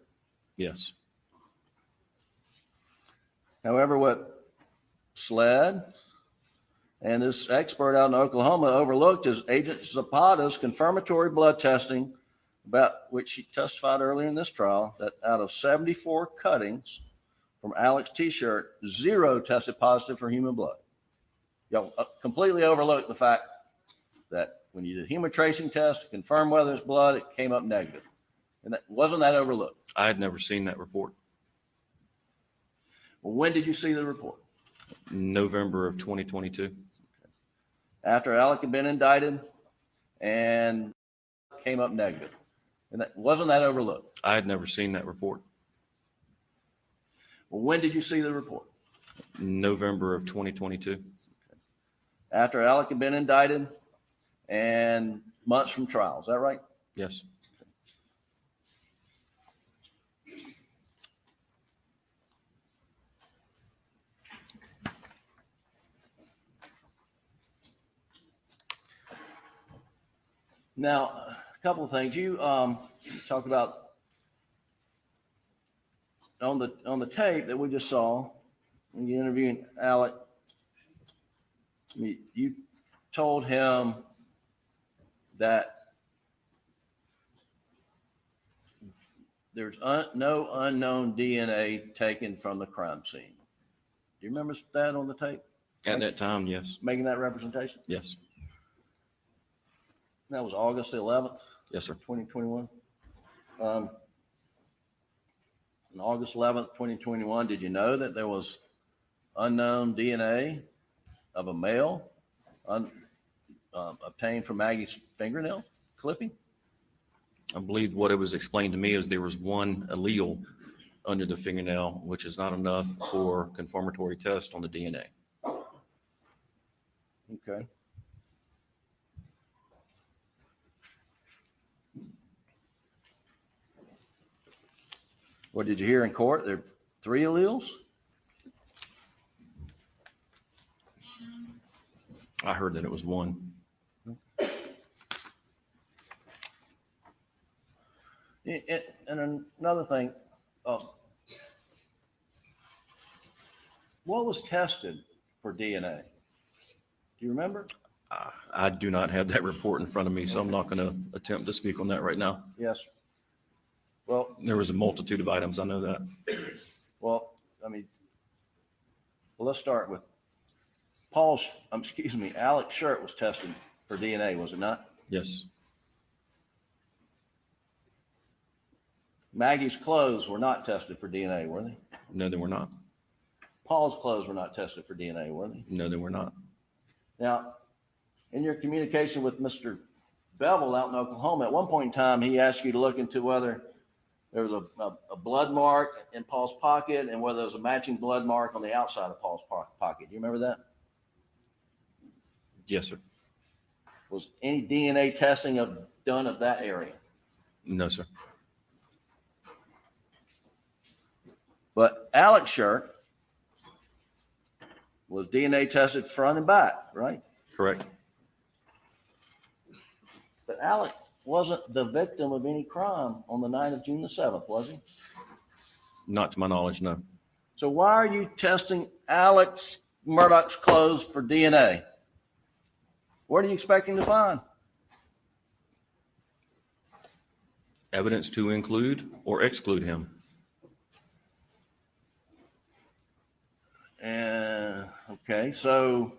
Yes.
However, what SLED and this expert out in Oklahoma overlooked is Agent Zapata's confirmatory blood testing, about which she testified earlier in this trial, that out of 74 cuttings from Alec's T-shirt, 0 tested positive for human blood. Y'all completely overlooked the fact that when you did a human tracing test to confirm whether it's blood, it came up negative. And wasn't that overlooked?
I had never seen that report.
Well, when did you see the report?
November of 2022.
After Alec had been indicted and came up negative. And wasn't that overlooked?
I had never seen that report.
When did you see the report?
November of 2022.
After Alec had been indicted and months from trial. Is that right?
Yes.
Now, a couple of things. You talked about on the tape that we just saw when you interviewing Alec. You told him that there's no unknown DNA taken from the crime scene. Do you remember that on the tape?
At that time, yes.
Making that representation?
Yes.
That was August the 11th?
Yes, sir.
2021. On August 11th, 2021, did you know that there was unknown DNA of a male obtained from Maggie's fingernail clipping?
I believe what it was explained to me is there was one allele under the fingernail, which is not enough for confirmatory test on the DNA.
Okay. What did you hear in court? There are 3 alleles?
I heard that it was one.
And another thing, what was tested for DNA? Do you remember?
I do not have that report in front of me, so I'm not going to attempt to speak on that right now.
Yes. Well,
there was a multitude of items. I know that.
Well, let's start with Alec's shirt was tested for DNA, was it not?
Yes.
Maggie's clothes were not tested for DNA, were they?
No, they were not.
Paul's clothes were not tested for DNA, were they?
No, they were not.
Now, in your communication with Mr. Bevel out in Oklahoma, at one point in time, he asked you to look into whether there was a blood mark in Paul's pocket and whether there was a matching blood mark on the outside of Paul's pocket. Do you remember that?
Yes, sir.
Was any DNA testing done of that area?
No, sir.
But Alec's shirt was DNA tested front and back, right?
Correct.
But Alec wasn't the victim of any crime on the night of June the 7th, was he?
Not to my knowledge, no.
So why are you testing Alex Murdaugh's clothes for DNA? What are you expecting to find?
Evidence to include or exclude him.
Okay, so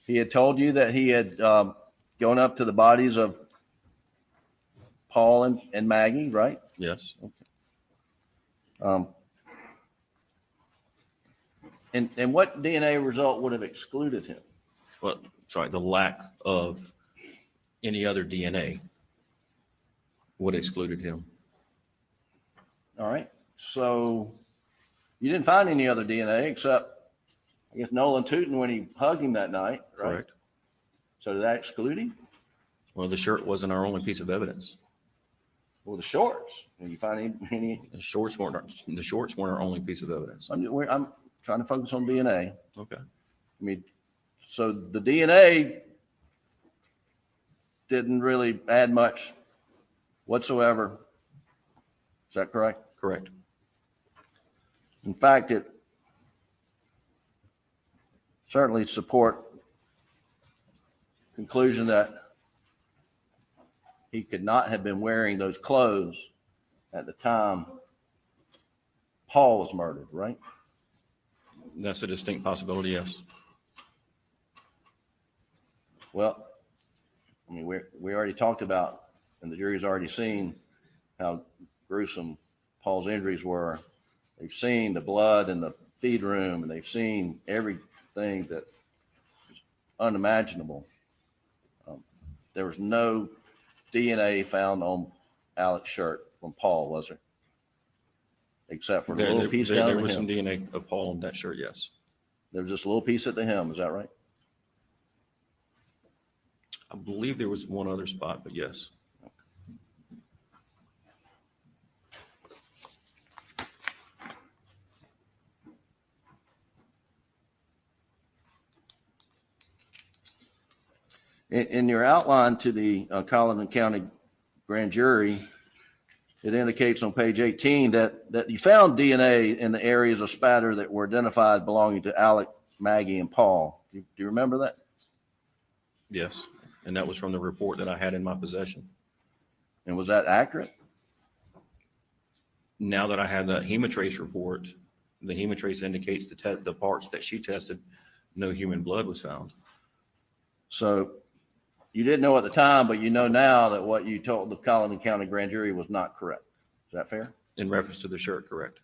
he had told you that he had gone up to the bodies of Paul and Maggie, right?
Yes.
Okay. And what DNA result would have excluded him?
Well, sorry, the lack of any other DNA would have excluded him.
All right. So you didn't find any other DNA except, I guess, Nolan Tootin when he hugged him that night, right?
Correct.
So did that exclude him?
Well, the shirt wasn't our only piece of evidence.
Well, the shorts. Did you find any?
The shorts weren't our only piece of evidence.
I'm trying to focus on DNA.
Okay.
So the DNA didn't really add much whatsoever. Is that correct?
Correct.
In fact, it certainly support conclusion that he could not have been wearing those clothes at the time Paul was murdered, right?
That's a distinct possibility, yes.
Well, we already talked about, and the jury's already seen how gruesome Paul's injuries were. They've seen the blood in the feed room, and they've seen everything that is unimaginable. There was no DNA found on Alec's shirt from Paul, was there? except for the little piece down
There
at the
was some
hem.
DNA of Paul on that shirt, yes.
There's just a little piece at the hem, is that right?
I believe there was one other spot, but yes.
In your outline to the Islandton County Grand Jury, it indicates on page 18 that you found DNA in the areas of spatter that were identified belonging to Alex, Maggie, and Paul. Do you remember that?
Yes. And that was from the report that I had in my possession.
And was that accurate?
Now that I have that hemotrace report, the hemotrace indicates the parts that she tested, no human blood was found.
So you didn't know at the time, but you know now that what you told the Islandton County Grand Jury was not correct. Is that fair?
In reference to the shirt, correct.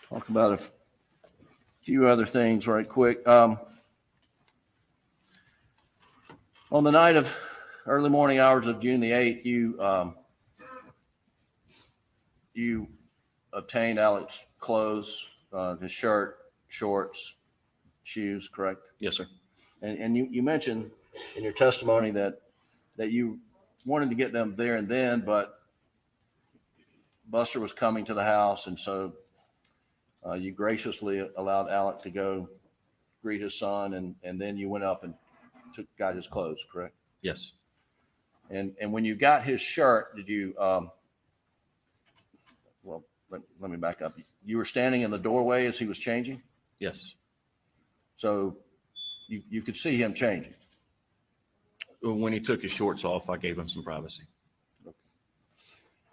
Talk about a few other things right quick. On the night of early morning hours of June the 8th, you obtained Alex's clothes, his shirt, shorts, shoes, correct?
Yes, sir.
And you mentioned in your testimony that you wanted to get them there and then, but Buster was coming to the house, and so you graciously allowed Alex to go greet his son, and then you went up and got his clothes, correct?
Yes.
And when you got his shirt, did you, well, let me back up. You were standing in the doorway as he was changing?
Yes.
So you could see him changing?
When he took his shorts off, I gave him some privacy.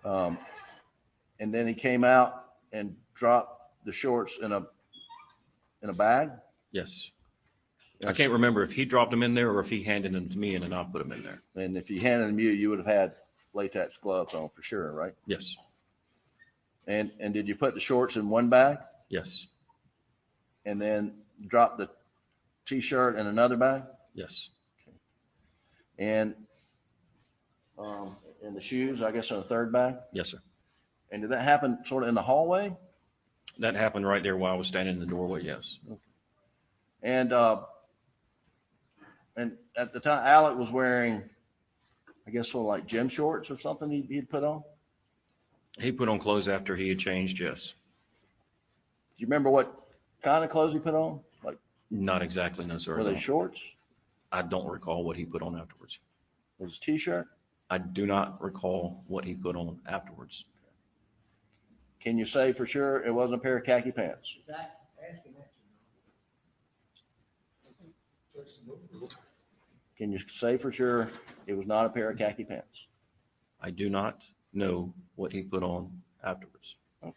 And then he came out and dropped the shorts in a bag?
Yes. I can't remember if he dropped them in there or if he handed them to me and then I put them in there.
And if he handed them you would have had latex gloves on for sure, right?
Yes.
And did you put the shorts in one bag?
Yes.
And then drop the t-shirt in another bag?
Yes.
Okay. And the shoes, I guess, in a third bag?
Yes, sir.
And did that happen sort of in the hallway?
That happened right there while I was standing in the doorway, yes.
Okay. And at the time, Alec was wearing, I guess, sort of like gym shorts or something he'd put on?
He put on clothes after he had changed, yes.
Do you remember what kind of clothes he put on? Like,
Not exactly, no, sir.
were they
no.
shorts?
I don't recall what he put on afterwards.
Was it a t-shirt?
I do not recall what he put on afterwards.
Can you say for sure it wasn't a pair of khaki pants? Can you say for sure it was not a pair of khaki pants?
I do not know what he put on afterwards.
Okay.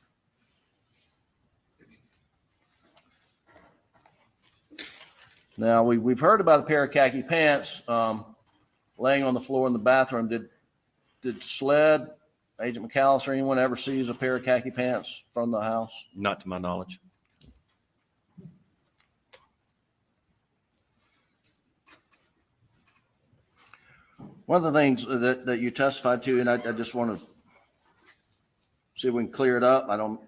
Now, we've heard about a pair of khaki pants laying on the floor in the bathroom. Did SLED, Agent McAllister, anyone ever sees a pair of khaki pants from the house?
Not to my knowledge.
One of the things that you testified to, and I just want to see if we can clear it up. I don't,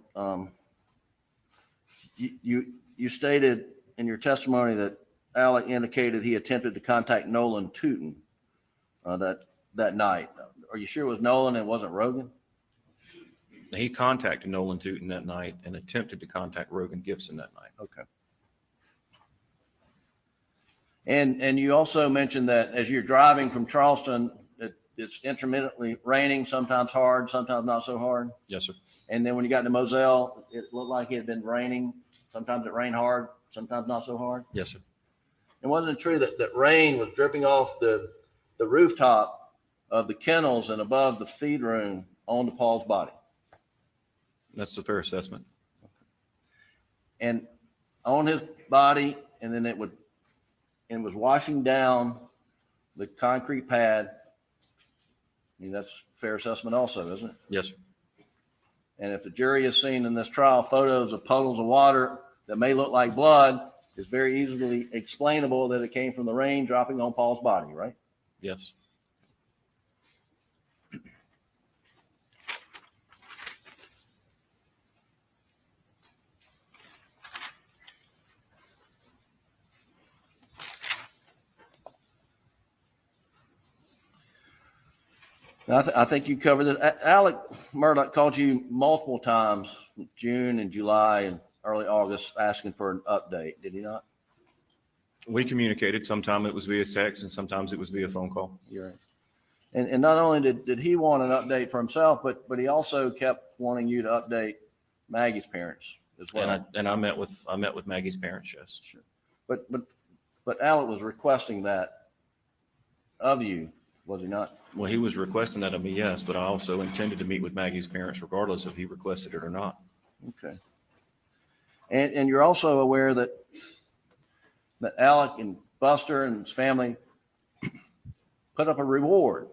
you stated in your testimony that Alec indicated he attempted to contact Nolan Tootin that night. Are you sure it was Nolan and it wasn't Rogan?
He contacted Nolan Tootin that night and attempted to contact Rogan Gibson that night.
Okay. And you also mentioned that as you're driving from Charleston, it's intermittently raining, sometimes hard, sometimes not so hard.
Yes, sir.
And then when you got to Moselle, it looked like it had been raining. Sometimes it rained hard, sometimes not so hard.
Yes, sir.
And wasn't it true that rain was dripping off the rooftop of the kennels and above the feed room onto Paul's body?
That's a fair assessment.
And on his body, and then it was washing down the concrete pad. I mean, that's fair assessment also, isn't it?
Yes, sir.
And if the jury has seen in this trial photos of puddles of water that may look like blood, it's very easily explainable that it came from the rain dropping on Paul's body, right?
Yes.
Now, I think you covered it. Alex Murdaugh called you multiple times, June and July and early August, asking for an update. Did he not?
We communicated. Sometimes it was via text and sometimes it was via phone call.
You're right. And not only did he want an update for himself, but he also kept wanting you to update Maggie's parents as well.
And I met with Maggie's parents. Yes.
Sure. But Alex was requesting that of you, was he not?
Well, he was requesting that of me, yes, but I also intended to meet with Maggie's parents regardless if he requested it or not.
Okay. And you're also aware that Alec and Buster and his family put up a reward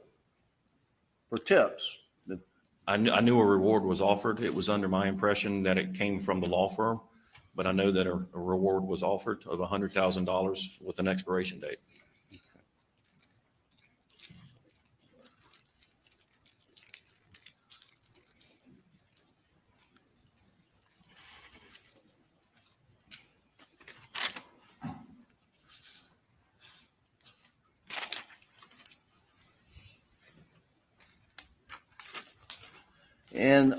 for tips.
I knew a reward was offered. It was under my impression that it came from the law firm, but I know that a reward was offered of $100,000 with an expiration date.
And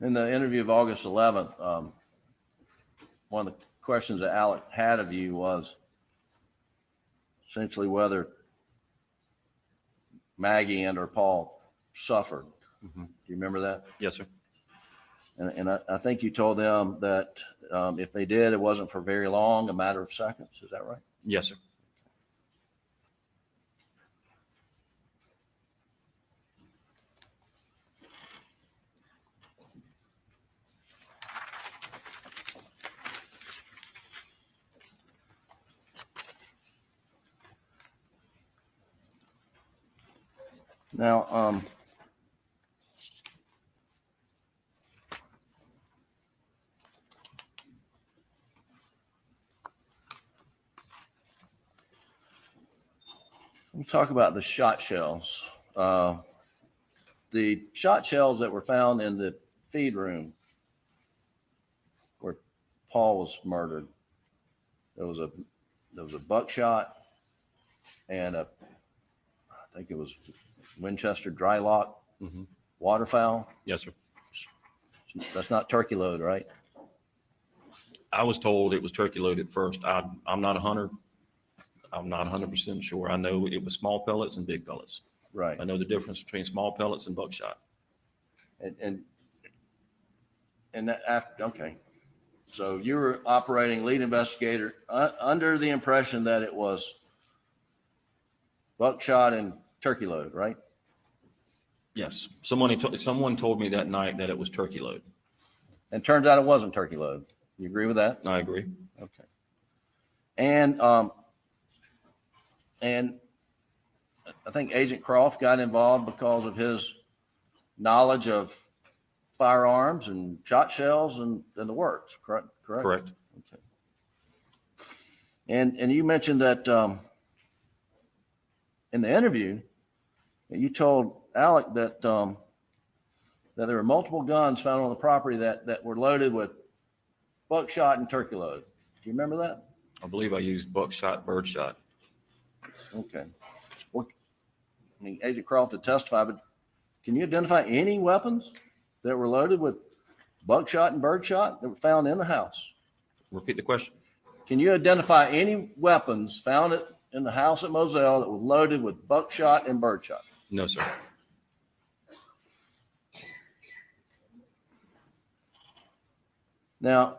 in the interview of August 11th, one of the questions that Alec had of you was essentially whether Maggie and or Paul suffered.
Mm-hmm.
Do you remember that?
Yes, sir.
And I think you told them that if they did, it wasn't for very long, a matter of seconds. Is that right?
Yes, sir.
Now, we'll talk about the shot shells. The shot shells that were found in the feed room where Paul was murdered, there was a buckshot and I think it was Winchester dry lock waterfowl.
Yes, sir.
That's not turkey load, right?
I was told it was turkey load at first. I'm not a hunter. I'm not 100% sure. I know it was small pellets and big pellets.
Right.
I know the difference between small pellets and buckshot.
And that after, okay. So you were operating lead investigator under the impression that it was buckshot and turkey load, right?
Yes. Someone told me that night that it was turkey load.
And turns out it wasn't turkey load. You agree with that?
I agree.
Okay. And I think Agent Croft got involved because of his knowledge of firearms and shot shells and the works, correct?
Correct.
Okay. And you mentioned that in the interview, you told Alec that that there were multiple guns found on the property that were loaded with buckshot and turkey load. Do you remember that?
I believe I used buckshot, birdshot.
Okay. Well, I mean, Agent Croft had testified, but can you identify any weapons that were loaded with buckshot and birdshot that were found in the house?
Repeat the question.
Can you identify any weapons found in the house at Moselle that were loaded with buckshot and birdshot?
No, sir.
Now,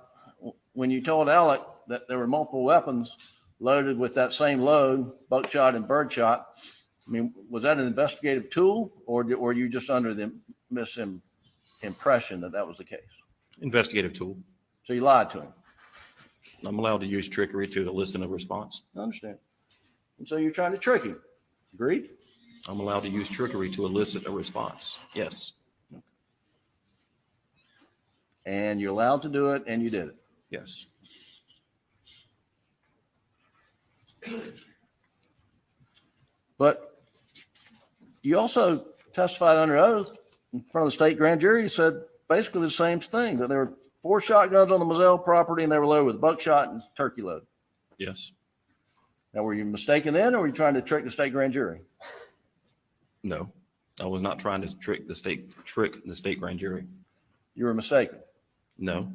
when you told Alec that there were multiple weapons loaded with that same load, buckshot and birdshot, I mean, was that an investigative tool, or were you just under the misimpression that that was the case?
Investigative tool.
So you lied to him?
I'm allowed to use trickery to elicit a response.
I understand. And so you're trying to trick him. Agreed?
I'm allowed to use trickery to elicit a response. Yes.
And you're allowed to do it, and you did it.
Yes.
But you also testified under oath in front of the state grand jury. You said basically the same thing, that there were 4 shotguns on the Moselle property and they were loaded with buckshot and turkey load.
Yes.
Now, were you mistaken then, or were you trying to trick the state grand jury?
No, I was not trying to trick the state grand jury.
You were mistaken.
No.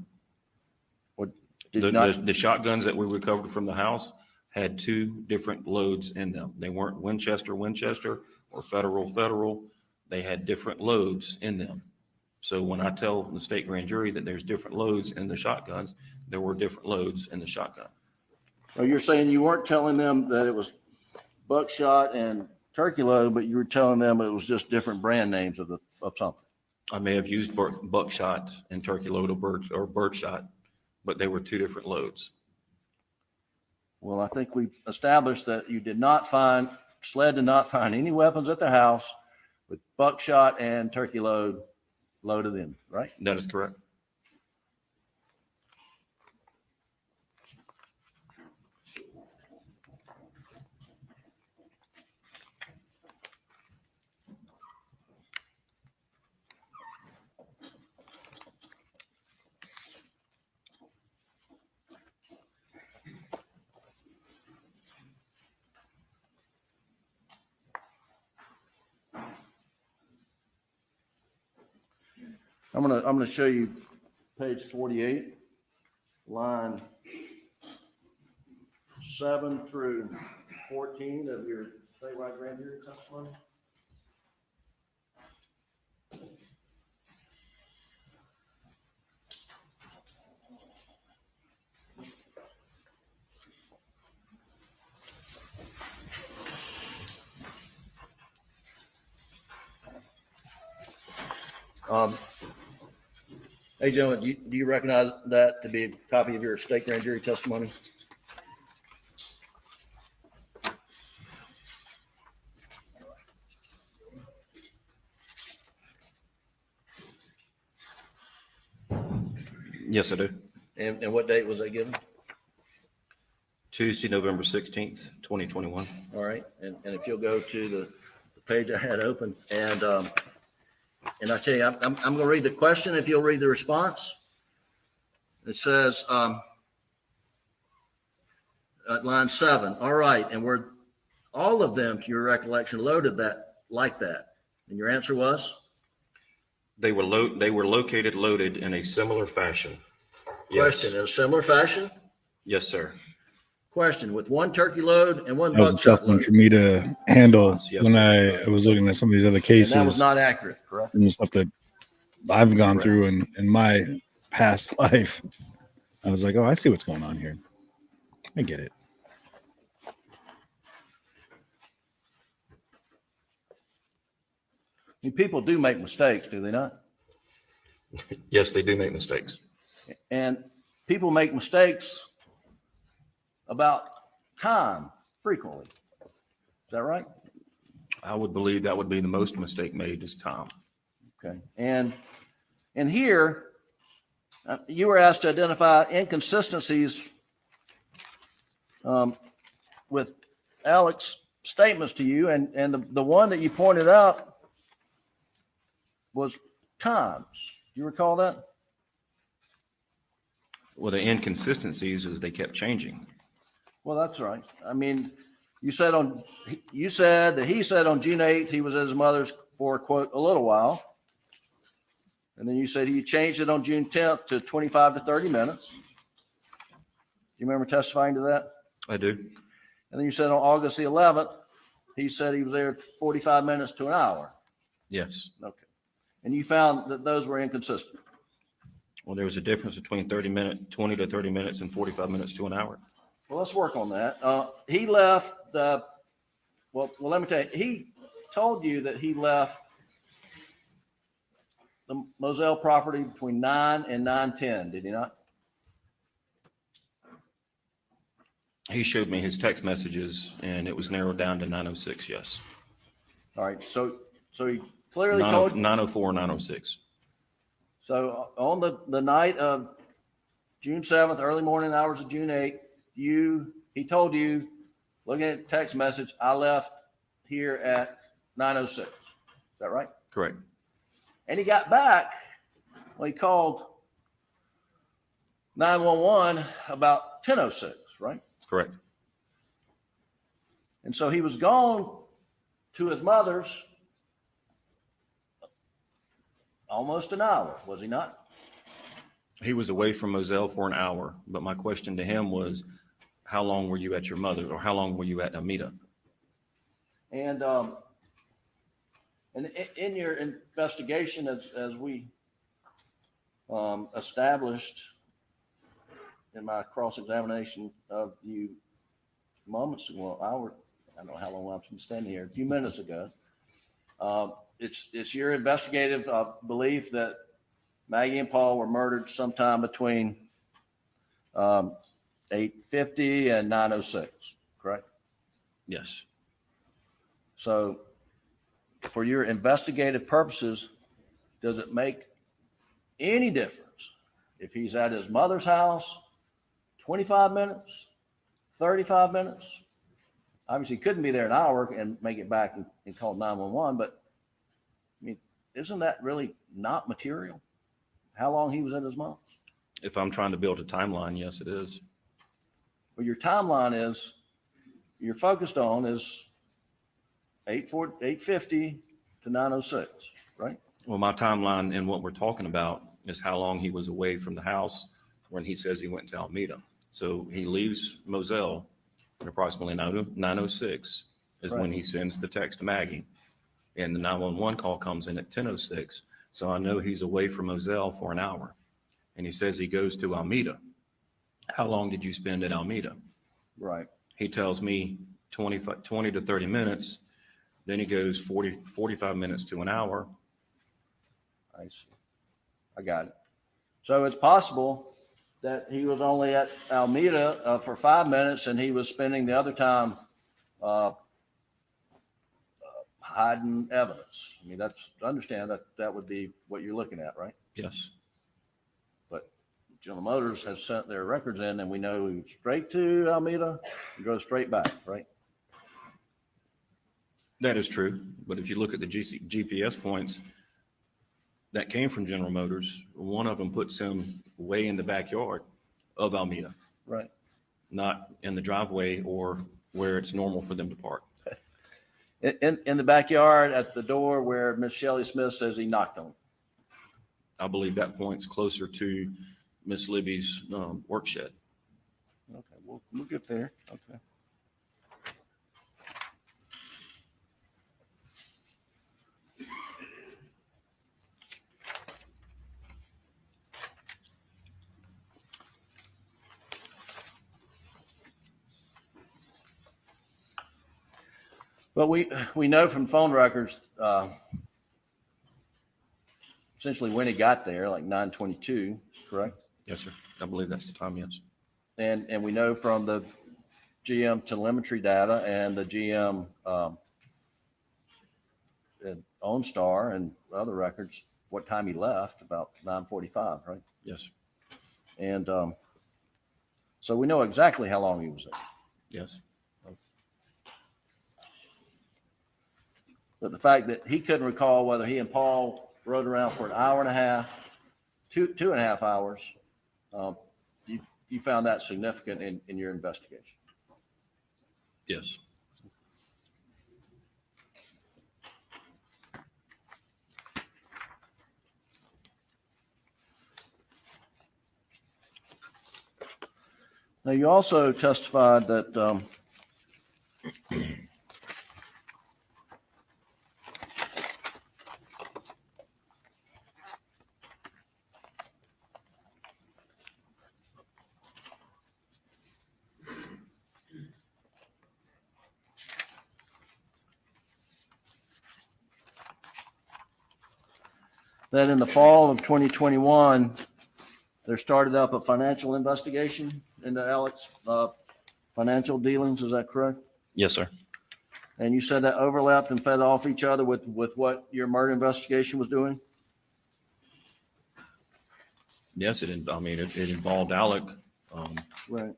What did you not?
The shotguns that we recovered from the house had 2 different loads in them. They weren't Winchester or Federal. They had different loads in them. So when I tell the state grand jury that there's different loads in the shotguns, there were different loads in the shotgun.
So you're saying you weren't telling them that it was buckshot and turkey load, but you were telling them it was just different brand names of something.
I may have used buckshot and turkey load or birdshot, but they were 2 different loads.
Well, I think we established that you did not find, SLED did not find any weapons at the house with buckshot and turkey load loaded in, right?
That is correct.
I'm gonna show you page 48, line 7 through 14 of your statewide grand jury testimony. Hey, gentlemen, do you recognize that to be a copy of your state grand jury testimony?
Yes, I do.
And what date was that given?
Tuesday, November 16th, 2021.
All right, and if you'll go to the page I had open, and I tell you, I'm going to read the question. If you'll read the response, it says at line 7. All right, and were all of them, to your recollection, loaded that like that? And your answer was?
They were located loaded in a similar fashion.
Question, in a similar fashion?
Yes, sir.
Question, with 1 turkey load and 1
That was a
buckshot
tough one
load.
for me to handle
Yes,
when
sir.
I was looking at some of these other
And
cases.
that was not accurate, correct?
And the stuff that I've gone
Correct.
through in my past life. I was like, oh, I see what's going on here. I get it.
I mean, people do make mistakes, do they not?
Yes, they do make mistakes.
And people make mistakes about time frequently. Is that right?
I would believe that would be the most mistake made is time.
Okay. And here, you were asked to identify inconsistencies with Alex's statements to you, and the one that you pointed out was times. Do you recall that?
Well, the inconsistencies is they kept changing.
Well, that's right. I mean, you said that he said on June 8th he was at his mother's for, quote, a little while. And then you said he changed it on June 10th to 25 to 30 minutes. Do you remember testifying to that?
I do.
And then you said on August the 11th, he said he was there 45 minutes to an hour.
Yes.
Okay. And you found that those were inconsistent.
Well, there was a difference between 20 to 30 minutes and 45 minutes to an hour.
Well, let's work on that. He left well, let me tell you, he told you that he left the Moselle property between 9 and 9:10, did he not?
He showed me his text messages, and it was narrowed down to 906, yes.
All right, so he clearly told
904, 906.
So on the night of June 7th, early morning hours of June 8th, he told you, looking at the text message, I left here at 906. Is that right?
Correct.
And he got back when he called 911 about 10:06, right?
Correct.
And so he was gone to his mother's almost an hour, was he not?
He was away from Moselle for an hour, but my question to him was, how long were you at your mother, or how long were you at Amita?
And in your investigation, as we established in my cross-examination of you moments ago, I don't know how long I've been standing here, a few minutes ago, it's your investigative belief that Maggie and Paul were murdered sometime between 8:50 and 9:06, correct?
Yes.
So for your investigative purposes, does it make any difference if he's at his mother's house 25 minutes, 35 minutes? Obviously, he couldn't be there an hour and make it back and call 911, but I mean, isn't that really not material? How long he was at his mom's?
If I'm trying to build a timeline, yes, it is.
Well, your timeline is, you're focused on is 8:50 to 9:06, right?
Well, my timeline and what we're talking about is how long he was away from the house when he says he went to Alameda. So he leaves Moselle at approximately 9:06 is when
Right.
he sends the text to Maggie. And the 911 call comes in at 10:06. So I know he's away from Moselle for an hour. And he says he goes to Alameda. How long did you spend at Alameda?
Right.
He tells me 20 to 30 minutes. Then he goes 45 minutes to an hour.
I see. I got it. So it's possible that he was only at Alameda for 5 minutes and he was spending the other time hiding evidence. I mean, I understand that would be what you're looking at, right?
Yes.
But General Motors has sent their records in and we know he went straight to Alameda and goes straight back, right?
That is true. But if you look at the GPS points that came from General Motors, one of them puts him way in the backyard of Alameda.
Right.
Not in the driveway or where it's normal for them to park.
In the backyard at the door where Miss Shelley Smith says he knocked on.
I believe that point's closer to Miss Libby's work shed.
Okay, we'll get there. Okay. But we know from phone records, essentially when he got there, like 9:22, correct?
Yes, sir. I believe that's the time, yes.
And we know from the GM telemetry data and the GM OnStar and other records, what time he left, about 9:45, right?
Yes.
And so we know exactly how long he was there.
Yes.
But the fact that he couldn't recall whether he and Paul rode around for an hour and a half, two and a half hours, you found that significant in your investigation.
Yes.
Now, you also testified that that in the fall of 2021, there started up a financial investigation into Alex
financial dealings, is that correct?
Yes, sir.
And you said that overlapped and fed off each other with what your murder investigation was doing?
Yes, it involved Alec.
Right.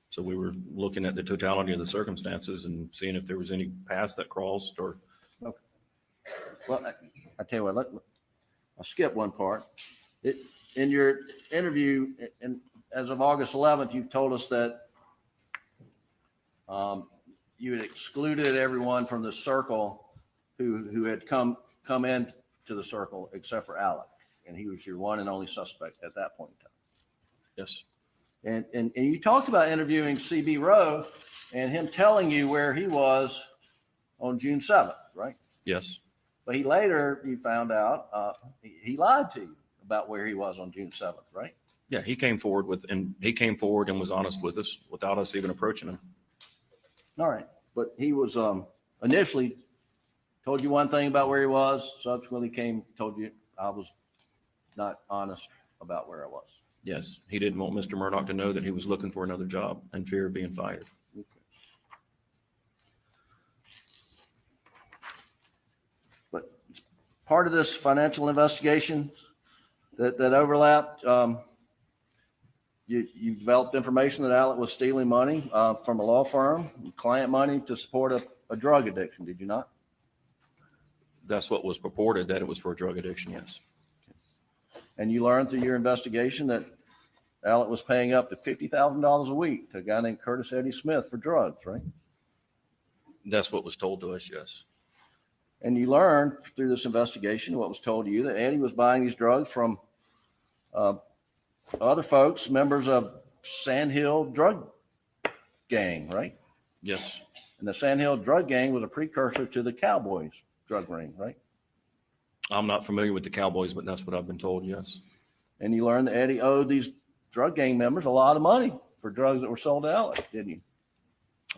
So we were looking at the totality of the circumstances and seeing if there was any paths that crossed or.
Okay. Well, I tell you what, I'll skip one part. In your interview, and as of August 11th, you told us that you had excluded everyone from the circle who had come in to the circle except for Alec, and he was your one and only suspect at that point in time.
Yes.
And you talked about interviewing CB Rowe and him telling you where he was on June 7th, right?
Yes.
But you found out he lied to you about where he was on June 7th, right?
Yeah, he came forward and was honest with us without us even approaching him.
All right. But he was initially told you one thing about where he was, subsequently told you I was not honest about where I was.
Yes, he didn't want Mr. Murdaugh to know that he was looking for another job and fear of being fired.
Okay. But part of this financial investigation that overlapped, you developed information that Alec was stealing money from a law firm, client money to support a drug addiction, did you not?
That's what was purported, that it was for a drug addiction, yes.
And you learned through your investigation that Alec was paying up to $50,000 a week to a guy named Curtis Eddie Smith for drugs, right?
That's what was told to us, yes.
And you learned through this investigation, what was told to you, that Eddie was buying these drugs from other folks, members of Sandhill drug gang, right?
Yes.
And the Sandhill drug gang was a precursor to the Cowboys drug ring, right?
I'm not familiar with the Cowboys, but that's what I've been told, yes.
And you learned that Eddie owed these drug gang members a lot of money for drugs that were sold to Alec, didn't you?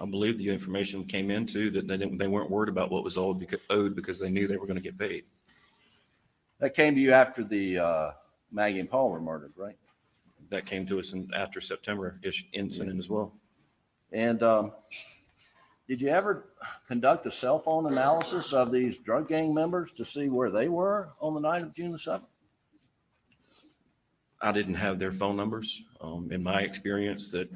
I believe the information came into that they weren't worried about what was owed because they knew they were going to get paid.
That came to you after the Maggie and Paul were murdered, right?
That came to us after September-ish incident as well.
And did you ever conduct a cell phone analysis of these drug gang members to see where they were on the night of June the 7th?
I didn't have their phone numbers. In my experience, that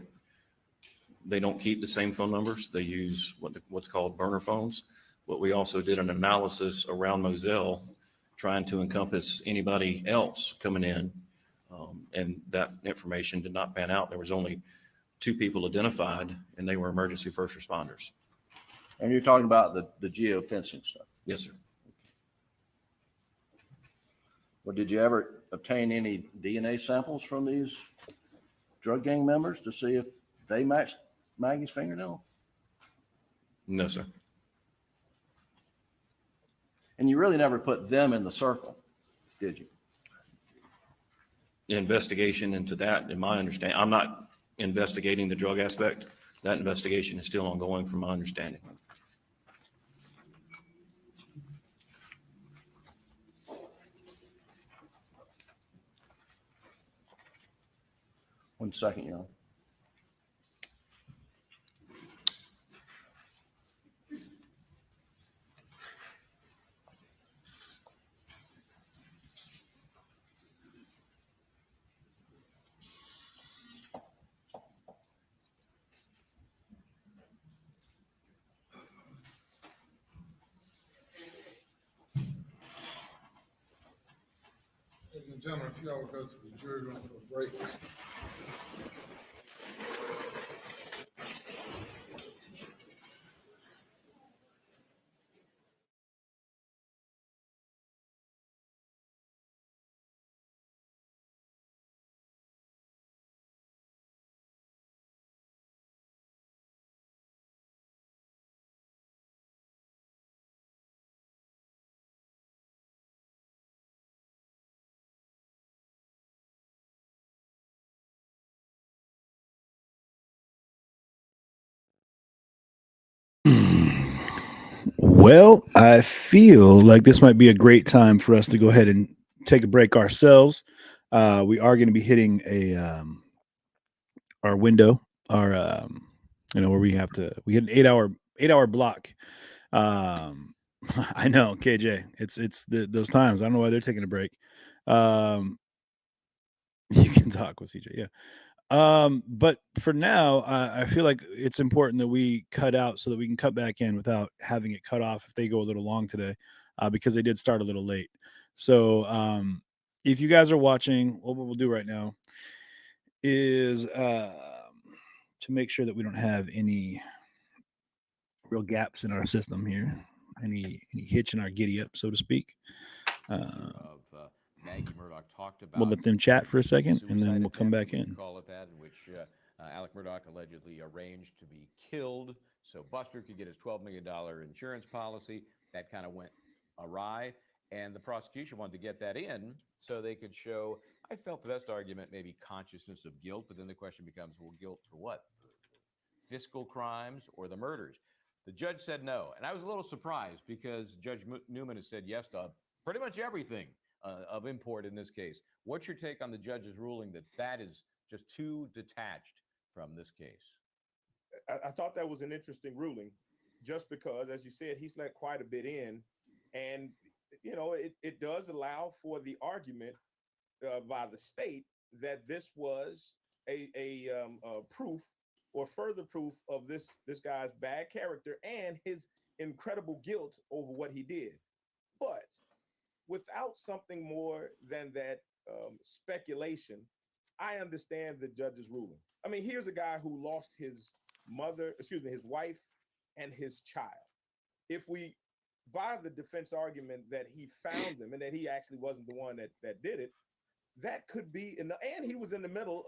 they don't keep the same phone numbers. They use what's called burner phones. But we also did an analysis around Moselle, trying to encompass anybody else coming in, and that information did not pan out. There was only 2 people identified, and they were emergency first responders.
And you're talking about the geofencing stuff?
Yes, sir.
Well, did you ever obtain any DNA samples from these drug gang members to see if they matched Maggie's fingernail?
No, sir.
And you really never put them in the circle, did you?
The investigation into that, in my understanding, I'm not investigating the drug aspect. That investigation is still ongoing from my understanding.
One second, you know.
Ladies and gentlemen, if y'all would go to the jury room for a break.
Well, I feel like this might be a great time for us to go ahead and take a break ourselves. We are going to be hitting our window, our where we get an 8 hour block. I know, KJ, it's those times. I don't know why they're taking a break. You can talk with CJ. Yeah. But for now, I feel like it's important that we cut out so that we can cut back in without having it cut off if they go a little long today, because they did start a little late. So if you guys are watching, what we'll do right now is to make sure that we don't have any real gaps in our system here, any hitch in our giddy up, so to speak.
Maggie Murdaugh talked about.
We'll let them chat for a second, and then we'll come back in.
Call it that, in which Alex Murdaugh allegedly arranged to be killed so Buster could get his $12 million insurance policy. That kind of went awry, and the prosecution wanted to get that in so they could show. I felt the best argument maybe consciousness of guilt, but then the question becomes, well, guilt for what? Fiscal crimes or the murders? The judge said no, and I was a little surprised because Judge Newman has said yes to pretty much everything of import in this case. What's your take on the judge's ruling that is just too detached from this case?
I thought that was an interesting ruling, just because, as you said, he's let quite a bit in, and it does allow for the argument by the state that this was a proof or further proof of this guy's bad character and his incredible guilt over what he did. But without something more than that speculation, I understand the judge's ruling. I mean, here's a guy who lost his wife and his child. If we buy the defense argument that he found them and that he actually wasn't the one that did it, that could be and he was in the middle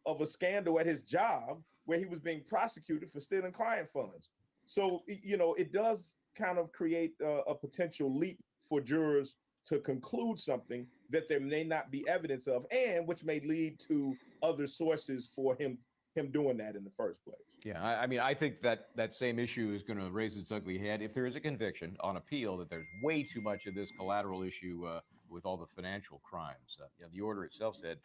of a scandal at his job where he was being prosecuted for stealing client funds. So, it does kind of create a potential leap for jurors to conclude something that there may not be evidence of, and which may lead to other sources for him doing that in the first place.
Yeah, I mean, I think that same issue is going to raise its ugly head if there is a conviction on appeal that there's way too much of this collateral issue with all the financial crimes. The order itself said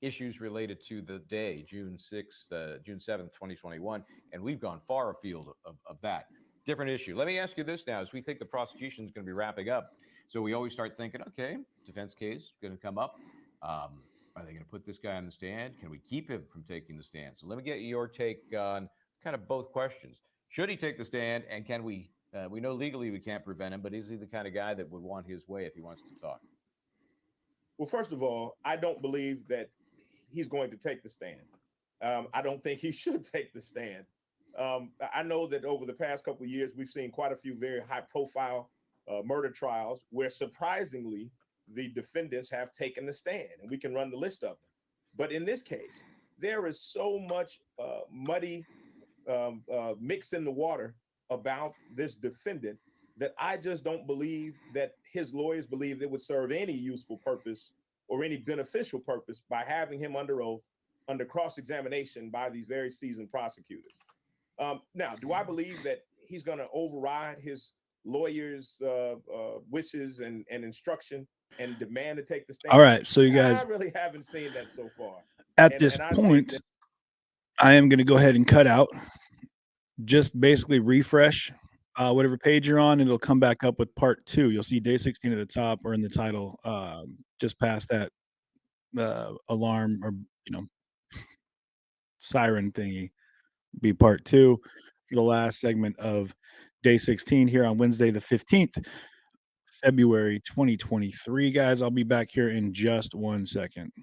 issues related to the day, June 6th, June 7th, 2021, and we've gone far afield of that. Different issue. Let me ask you this now, as we think the prosecution is going to be wrapping up. So we always start thinking, okay, defense case going to come up. Are they going to put this guy on the stand? Can we keep him from taking the stand? So let me get your take on kind of both questions. Should he take the stand, and can we know legally we can't prevent him, but is he the kind of guy that would want his way if he wants to talk?
Well, first of all, I don't believe that he's going to take the stand. I don't think he should take the stand. I know that over the past couple of years, we've seen quite a few very high-profile murder trials where, surprisingly, the defendants have taken the stand, and we can run the list of them. But in this case, there is so much muddy mix in the water about this defendant that I just don't believe that his lawyers believe it would serve any useful purpose or any beneficial purpose by having him under oath, under cross-examination by these very seasoned prosecutors. Now, do I believe that he's going to override his lawyers' wishes and instruction and demand to take the stand?
All right, so you guys,
I really haven't seen that so far.
At this point, I am going to go ahead and cut out. Just basically refresh whatever page you're on, and it'll come back up with part 2. You'll see day 16 at the top or in the title, just past that alarm or siren thingy. Be part 2 for the last segment of day 16 here on Wednesday the 15th, February 2023. Guys, I'll be back here in just 1 second.